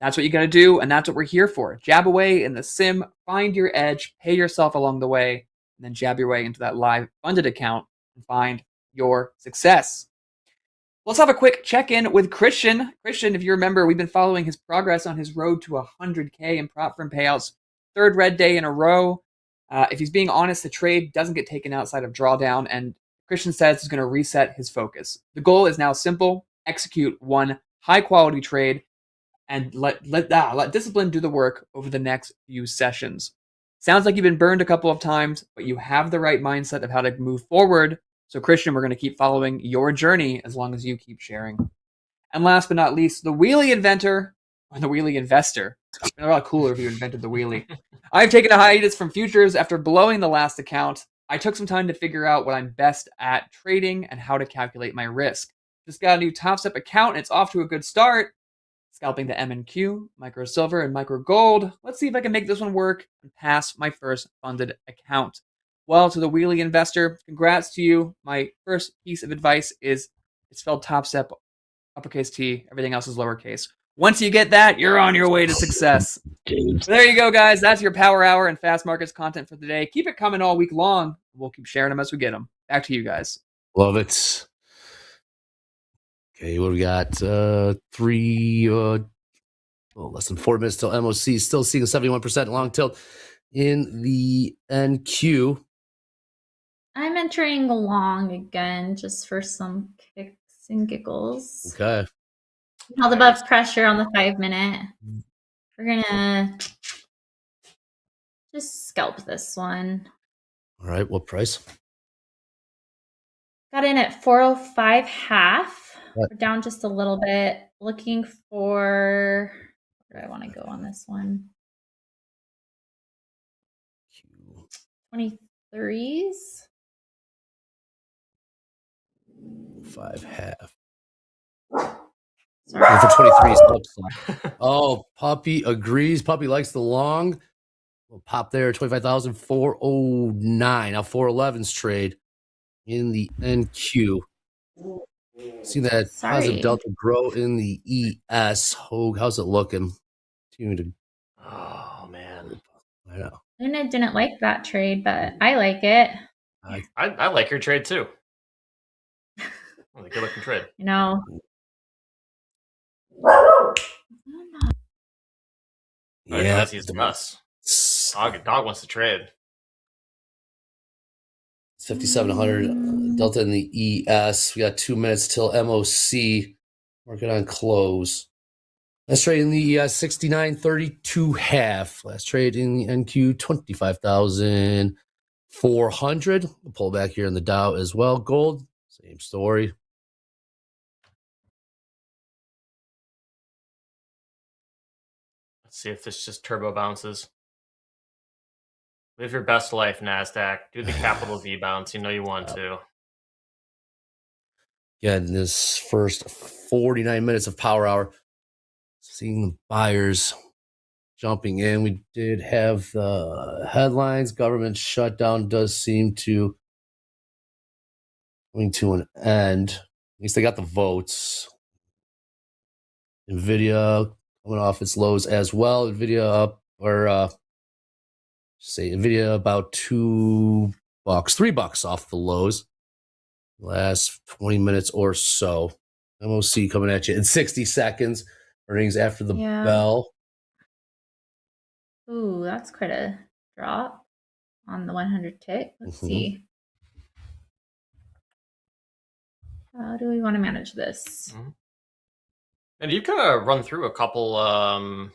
That's what you got to do, and that's what we're here for. Jab away in the sim, find your edge, pay yourself along the way, and then jab your way into that live funded account and find your success. Let's have a quick check-in with Christian. Christian, if you remember, we've been following his progress on his road to 100K in prop firm payouts. 3rd red day in a row. If he's being honest, the trade doesn't get taken outside of drawdown, and Christian says he's going to reset his focus. The goal is now simple: execute one high-quality trade and let discipline do the work over the next few sessions. Sounds like you've been burned a couple of times, but you have the right mindset of how to move forward. So Christian, we're going to keep following your journey as long as you keep sharing. And last but not least, the wheelie inventor, or the wheelie investor. It's been a lot cooler if you invented the wheelie. I've taken a hiatus from futures after blowing the last account. I took some time to figure out what I'm best at trading and how to calculate my risk. Just got a new Topstep account and it's off to a good start. Scalping the MNQ, micro silver, and micro gold. Let's see if I can make this one work and pass my first funded account. Well, to the wheelie investor, congrats to you. My first piece of advice is it's spelled Topstep, uppercase T, everything else is lowercase. Once you get that, you're on your way to success. So there you go, guys. That's your power hour and fast markets content for the day. Keep it coming all week long. We'll keep sharing them as we get them. Back to you guys. Love it. Okay, what do we got? Less than 4 minutes till MOC. Still seeing a 71% long tilt in the NQ. I'm entering long again just for some kicks and giggles. Okay. Held above pressure on the 5 minute. We're gonna just scalp this one. All right, what price? Got in at 405 half. What? We're down just a little bit. Looking for, where do I want to go on this one? 23s. 5 half. Sorry. For 23s. Oh, Puppy agrees. Puppy likes the long. We'll pop there. 25,409. Now 411's trade in the NQ. See that positive delta grow in the ES. Hogue, how's it looking? Oh man, I know. Luna didn't like that trade, but I like it. I like your trade too. Good looking trade. You know. Yeah, he's us. Dog wants to trade. It's 5,700 delta in the ES. We got 2 minutes till MOC. Market on close. Last trade in the ES 69.32 half. Last trade in the NQ 25,400. We'll pull back here in the Dow as well. Gold, same story. Let's see if this just turbo bounces. Live your best life, NASDAQ. Do the capital V bounce. You know you want to. Again, this first 49 minutes of Power Hour, seeing the buyers jumping in. We did have the headlines. Government shutdown does seem to coming to an end. At least they got the votes. NVIDIA coming off its lows as well. NVIDIA up, or say NVIDIA about $2, $3 off the lows. Last 20 minutes or so. MOC coming at you in 60 seconds. Earnings after the bell. Ooh, that's quite a drop on the 100 tick. Let's see. How do we want to manage this? And you've kind of run through a couple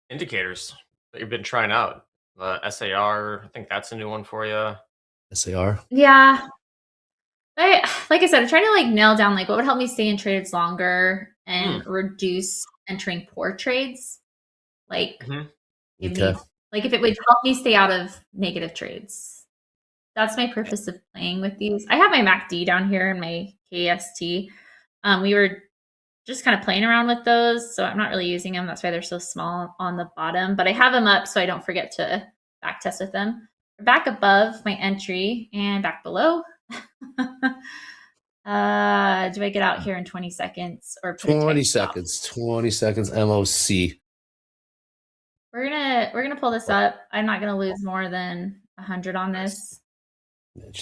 indicators that you've been trying out. The SAR, I think that's a new one for you. SAR? Yeah. Like I said, I'm trying to like nail down like what would help me stay in trades longer and reduce entering poor trades. Like give me, like if it would help me stay out of negative trades. That's my purpose of playing with these. I have my MACD down here and my KST. We were just kind of playing around with those, so I'm not really using them. That's why they're so small on the bottom. But I have them up so I don't forget to back test with them. We're back above my entry and back below. Do I get out here in 20 seconds or put 20 seconds. 20 seconds MOC. We're gonna pull this up. I'm not gonna lose more than 100 on this.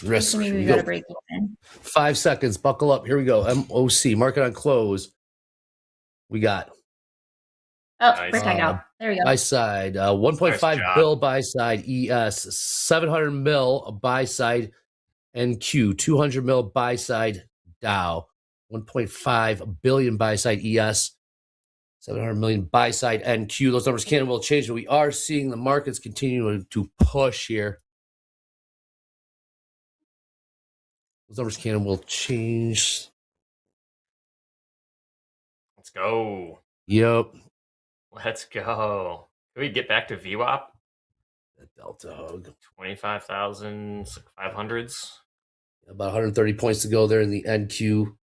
Risk. Maybe we gotta break even. 5 seconds. Buckle up. Here we go. MOC. Market on close. We got. Oh, we're tagged out. There we go. Buy side. 1.5 bill buy side ES. 700 mil buy side NQ. 200 mil buy side Dow. 1.5 billion buy side ES. 700 million buy side NQ. Those numbers can and will change, but we are seeing the markets continue to push here. Those numbers can and will change. Let's go. Yep. Let's go. Can we get back to VWAP? Delta hug. 25,500s. About 130 points to go there in the NQ.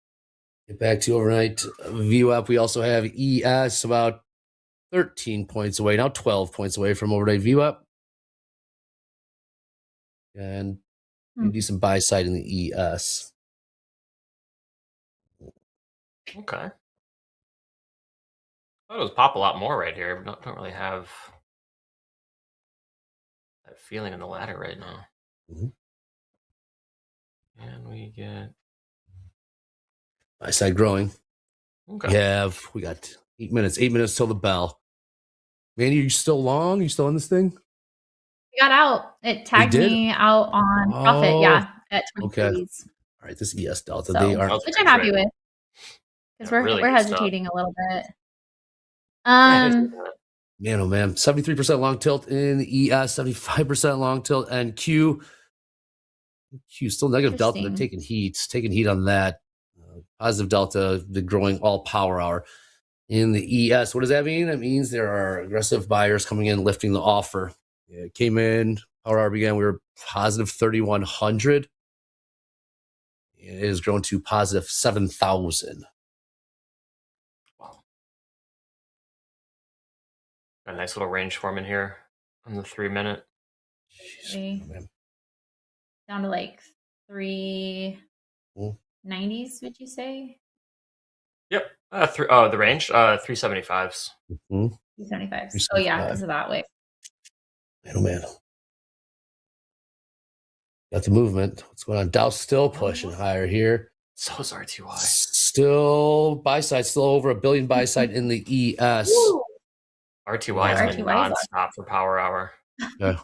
Get back to overnight VWAP. We also have ES about 13 points away. Now 12 points away from overnight VWAP. And decent buy side in the ES. Okay. I thought it was pop a lot more right here, but don't really have that feeling in the ladder right now. And we get buy side growing. Okay. We got 8 minutes. 8 minutes till the bell. Man, you still long? You still in this thing? We got out. It tagged me out on profit. Yeah, at 20 Okay. Days. All right, this ES Delta. So, They are which I'm happy with because we're really we're good stuff. hesitating a little bit. Man, oh man, 73% long tilt in the ES, 75% long tilt, and Q still negative delta. They're taking heat on that. Positive delta, the growing all power hour in the ES. What does that mean? That means there are aggressive buyers coming in, lifting the offer. It came in, power hour began, we were positive 3,100. It has grown to positive 7,000. A nice little range form in here on the 3 minute. Down to like 3. 90s, would you say? Yep. The range, 375s. 375s. Oh yeah, because of that way. Oh man. Got the movement. What's going on? Dow's still pushing higher here. So is RTY. Still buy side, still over $1 billion buy side in the ES. RTY has been nonstop for power hour. Yeah.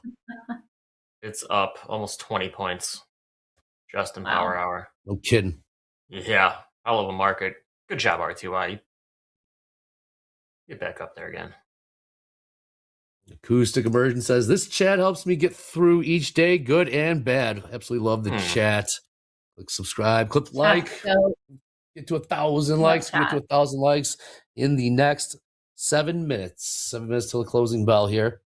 It's up almost 20 points just in power hour. No kidding. Yeah. Hell of a market. Good job, RTY. Get back up there again. Acoustic Immersion says, this chat helps me get through each day, good and bad. Absolutely love the chat. Click subscribe, click like. Get to 1,000 likes. Get to 1,000 likes in the next 7 minutes. 7 minutes till the closing bell here.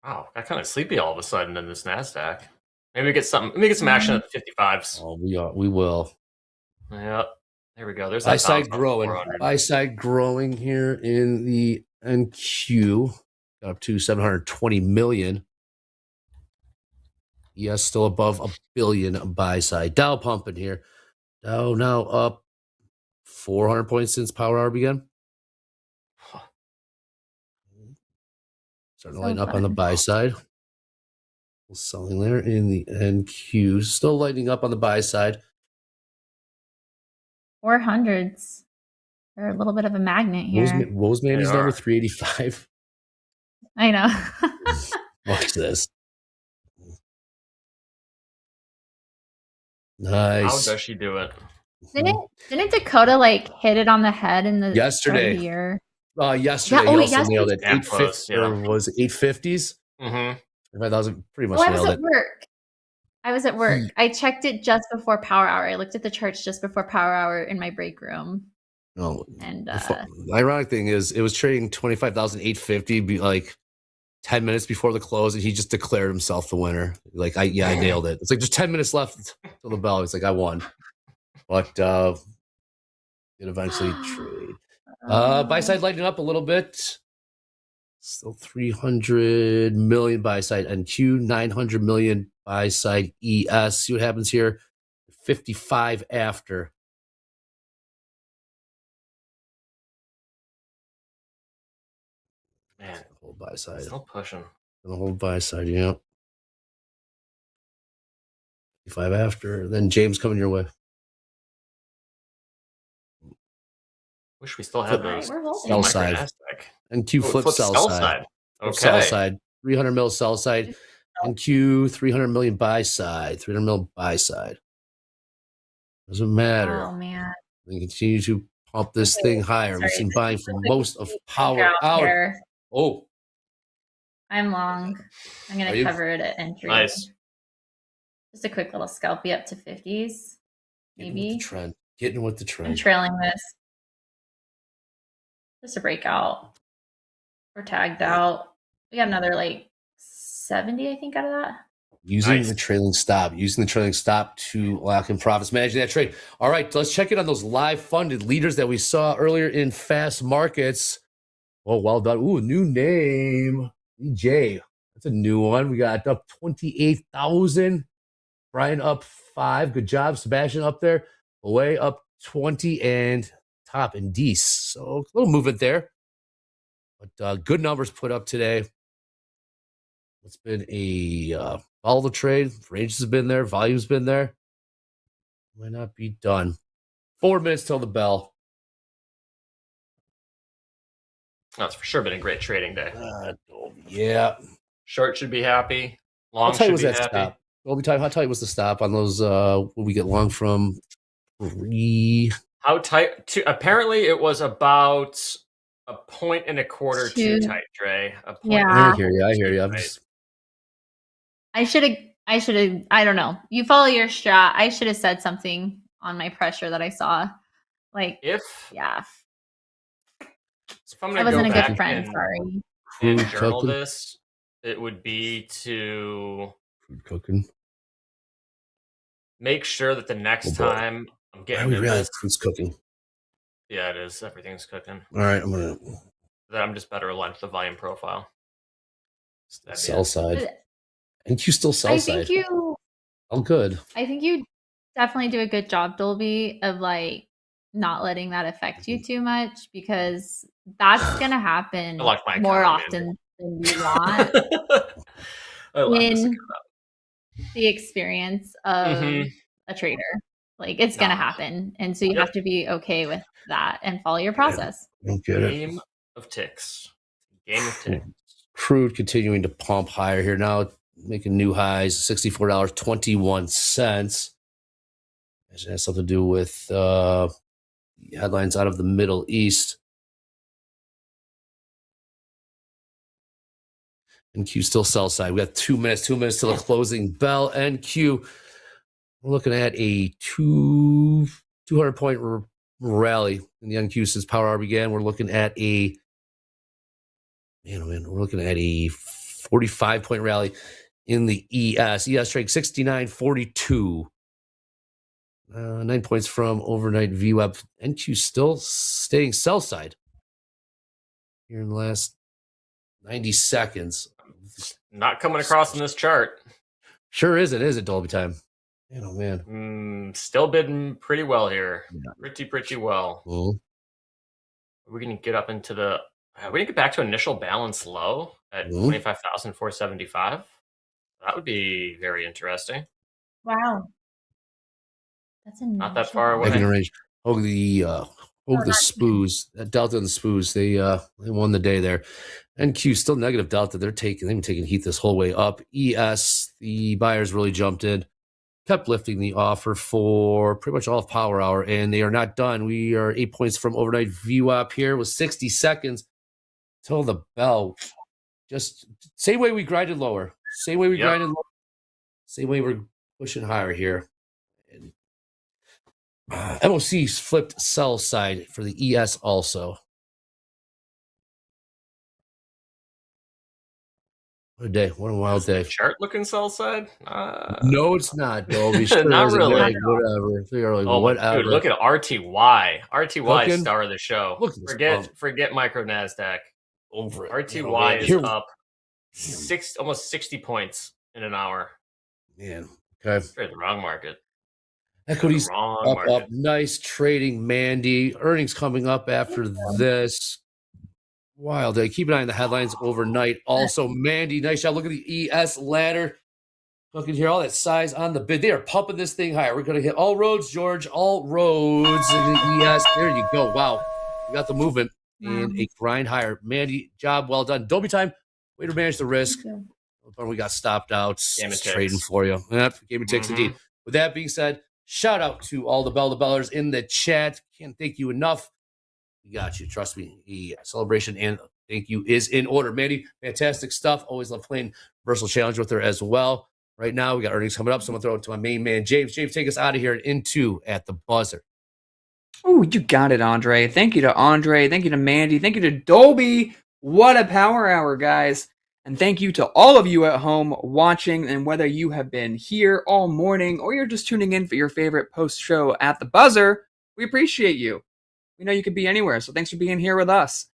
Wow, got kind of sleepy all of a sudden in this NASDAQ. Maybe we get some action at the 55s. Oh, we will. Yep. There we go. There's Buy that side growing. Buy side growing here in the NQ. Got up to 720 million. Yes, still above $1 billion buy side. Dow pumping here. Dow now up 400 points since power hour began. Starting to lighten up on the buy side. Selling there in the NQ. Still lightening up on the buy side. 400s. They're a little bit of a magnet here. What was Mandy's number? 385. I know. Watch this. Nice. How does she do it? Didn't Dakota like hit it on the head in the yesterday? Start of the year? Yesterday, yeah, he also nailed it. 850, yeah. or was it 850s? Mm-hmm. That was pretty much I nailed was it. at work. I was at work. I checked it just before power hour. I looked at the charts just before power hour in my break room. No, and the ironic thing is, it was trading 25,850 like 10 minutes before the close, and he just declared himself the winner. Like, I nailed it. It's like just 10 minutes left till the bell. It's like, I won. But it eventually trade. Buy side lighting up a little bit. Still 300 million buy side NQ, 900 million buy side ES. See what happens here. 55 after. Man, hold buy side. Still pushing. Gonna hold buy side, yeah. 55 after. Then James coming your way. Wish we still had those. Sell side. NQ flip sell side. Okay. Sell side. 300 mil sell side. NQ 300 million buy side. 300 mil buy side. Doesn't matter. Oh man. We continue to pump this thing higher. We've seen buying for most of power hour. Oh. I'm long. I'm gonna cover it at entry. Nice. Just a quick little scalpy up to 50s. Maybe. Getting with the trend. I'm trailing this. Just a breakout. We're tagged out. We got another like 70, I think, out of that. Using the trailing stop. Using the trailing stop to lock in profits. Managing that trade. All right, let's check in on those live funded leaders that we saw earlier in fast markets. Oh, well done. Ooh, new name. EJ. That's a new one. We got up 28,000. Brian up 5. Good job. Sebastian up there. Away up 20. And Top and Dees. So a little movement there. But good numbers put up today. It's been a volatile trade. Ranges have been there. Volume's been there. Might not be done. 4 minutes till the bell. That's for sure been a great trading day. Yeah. Short should be happy. Long How tight should was be that happy. stop? How tight was the stop on those? When we get long from 3. How tight? Apparently, it was about a point and a quarter too tight, Dre. A point Yeah. I hear you. I'm just... I should have, I don't know. You follow your strat. I should have said something on my pressure that I saw. Like, if I'm gonna I wasn't go a back good friend, and- sorry. and Crude journal cooking. this, it would be to Cooking. make sure that the next boy. time I'm Why getting we in realize this. food's cooking? Yeah, it is. Everything's cooking. All right, I'm gonna I'm just better aligned with the volume profile. sell side. NQ still sell I side. think you Oh, good. I think you definitely do a good job, Dolby, of like not letting that affect you too much because that's gonna happen I like my more economy, often than you want I love this in account. the experience of Mhm. a trader. Like it's gonna happen. And so you have to be okay with that and follow your process. Don't get it. Game of ticks. Game of ticks. Crude continuing to pump higher here now, making new highs, $64.21. It has something to do with headlines out of the Middle East. NQ still sell side. We got 2 minutes till the closing bell. NQ, we're looking at a 200 point rally in the NQ since power hour began. We're looking at a 45 point rally in the ES. ES trade 69.42. 9 points from overnight VWAP. NQ still staying sell side here in the last 90 seconds. Not coming across in this chart. Sure isn't, is it, Dolby time? Man, oh man. Still bidding pretty well here. Pretty well. Mhm. We're going to get up into the... we can get back to initial balance low at 25,475. That would be very interesting. Wow. That's Not that far away. Back in range. The spoos, that delta and the spoos, they won the day there. NQ still negative delta. They've been taking heat this whole way up. ES, the buyers really jumped in, kept lifting the offer for pretty much all of power hour, and they are not done. We are 8 points from overnight VWAP here with 60 seconds till the bell. Just same way we grinded lower. Same way we grinded lower. Same way we're pushing higher here. MOC's flipped sell side for the ES also. What a day. What a wild day. Chart looking sell side? No, it's not, Dolby. Sure Not isn't. really. Like, whatever. They're like, Oh, whatever. dude, look at RTY. RTY Cooking. star of the show. Look at this Forget micro NASDAQ. Over it. RTY is Here- up almost 60 points in an hour. Man, okay. Straight the wrong market. Equities Wrong up, market. up. Nice trading, Mandy. Earnings coming up after this. Wild day. Keep an eye on the headlines overnight. Also, Mandy, nice job. Look at the ES ladder. Look at here, all that size on the bid. They are pumping this thing higher. We're going to hit all roads, George. All roads in the ES. There you go. Wow. We got the movement and a grind higher. Mandy, job well done. Dolby time. Way to manage the risk. But we got stopped out. Game of Trading ticks. for you. Yep, game of ticks indeed. With that being said, shout out to all the bellers in the chat. Can't thank you enough. We got you. Trust me. The celebration and thank you is in order. Mandy, fantastic stuff. Always love playing Versatile Challenge with her as well. Right now, we got earnings coming up, so I'm going to throw it to my main man, James. James, take us out of here and into At the Buzzer. Oh, you got it, Andre. Thank you to Andre. Thank you to Mandy. Thank you to Dolby. What a power hour, guys. And thank you to all of you at home watching, and whether you have been here all morning or you're just tuning in for your favorite post-show At the Buzzer, we appreciate you. We know you could be anywhere, so thanks for being here with us.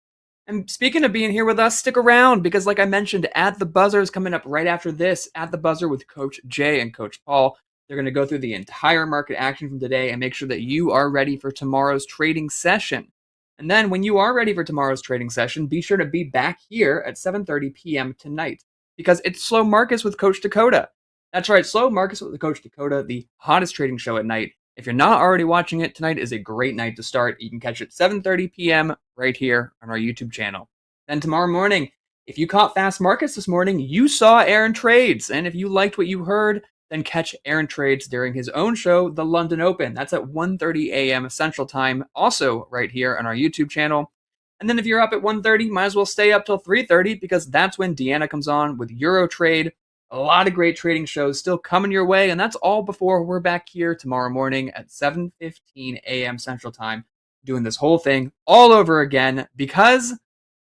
And speaking of being here with us, stick around, because like I mentioned, At the Buzzer is coming up right after this. At the Buzzer with Coach Jay and Coach Paul. They're going to go through the entire market action from today and make sure that you are ready for tomorrow's trading session. And then when you are ready for tomorrow's trading session, be sure to be back here at 7:30 p.m. tonight, because it's Slow Markets with Coach Dakota. That's right, Slow Markets with Coach Dakota, the hottest trading show at night. If you're not already watching it, tonight is a great night to start. You can catch it 7:30 p.m. right here on our YouTube channel. Then tomorrow morning, if you caught Fast Markets this morning, you saw Aaron Trades. And if you liked what you heard, then catch Aaron Trades during his own show, The London Open. That's at 1:30 a.m. Central Time, also right here on our YouTube channel. And then if you're up at 1:30, might as well stay up till 3:30, because that's when Deanna comes on with Euro Trade. A lot of great trading shows still coming your way, and that's all before we're back here tomorrow morning at 7:15 a.m. Central Time, doing this whole thing all over again because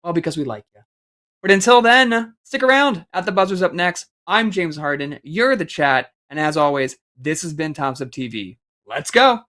we like you. But until then, stick around. At the Buzzer's up next. I'm James Harden. You're the chat. And as always, this has been TopstepTV. Let's go.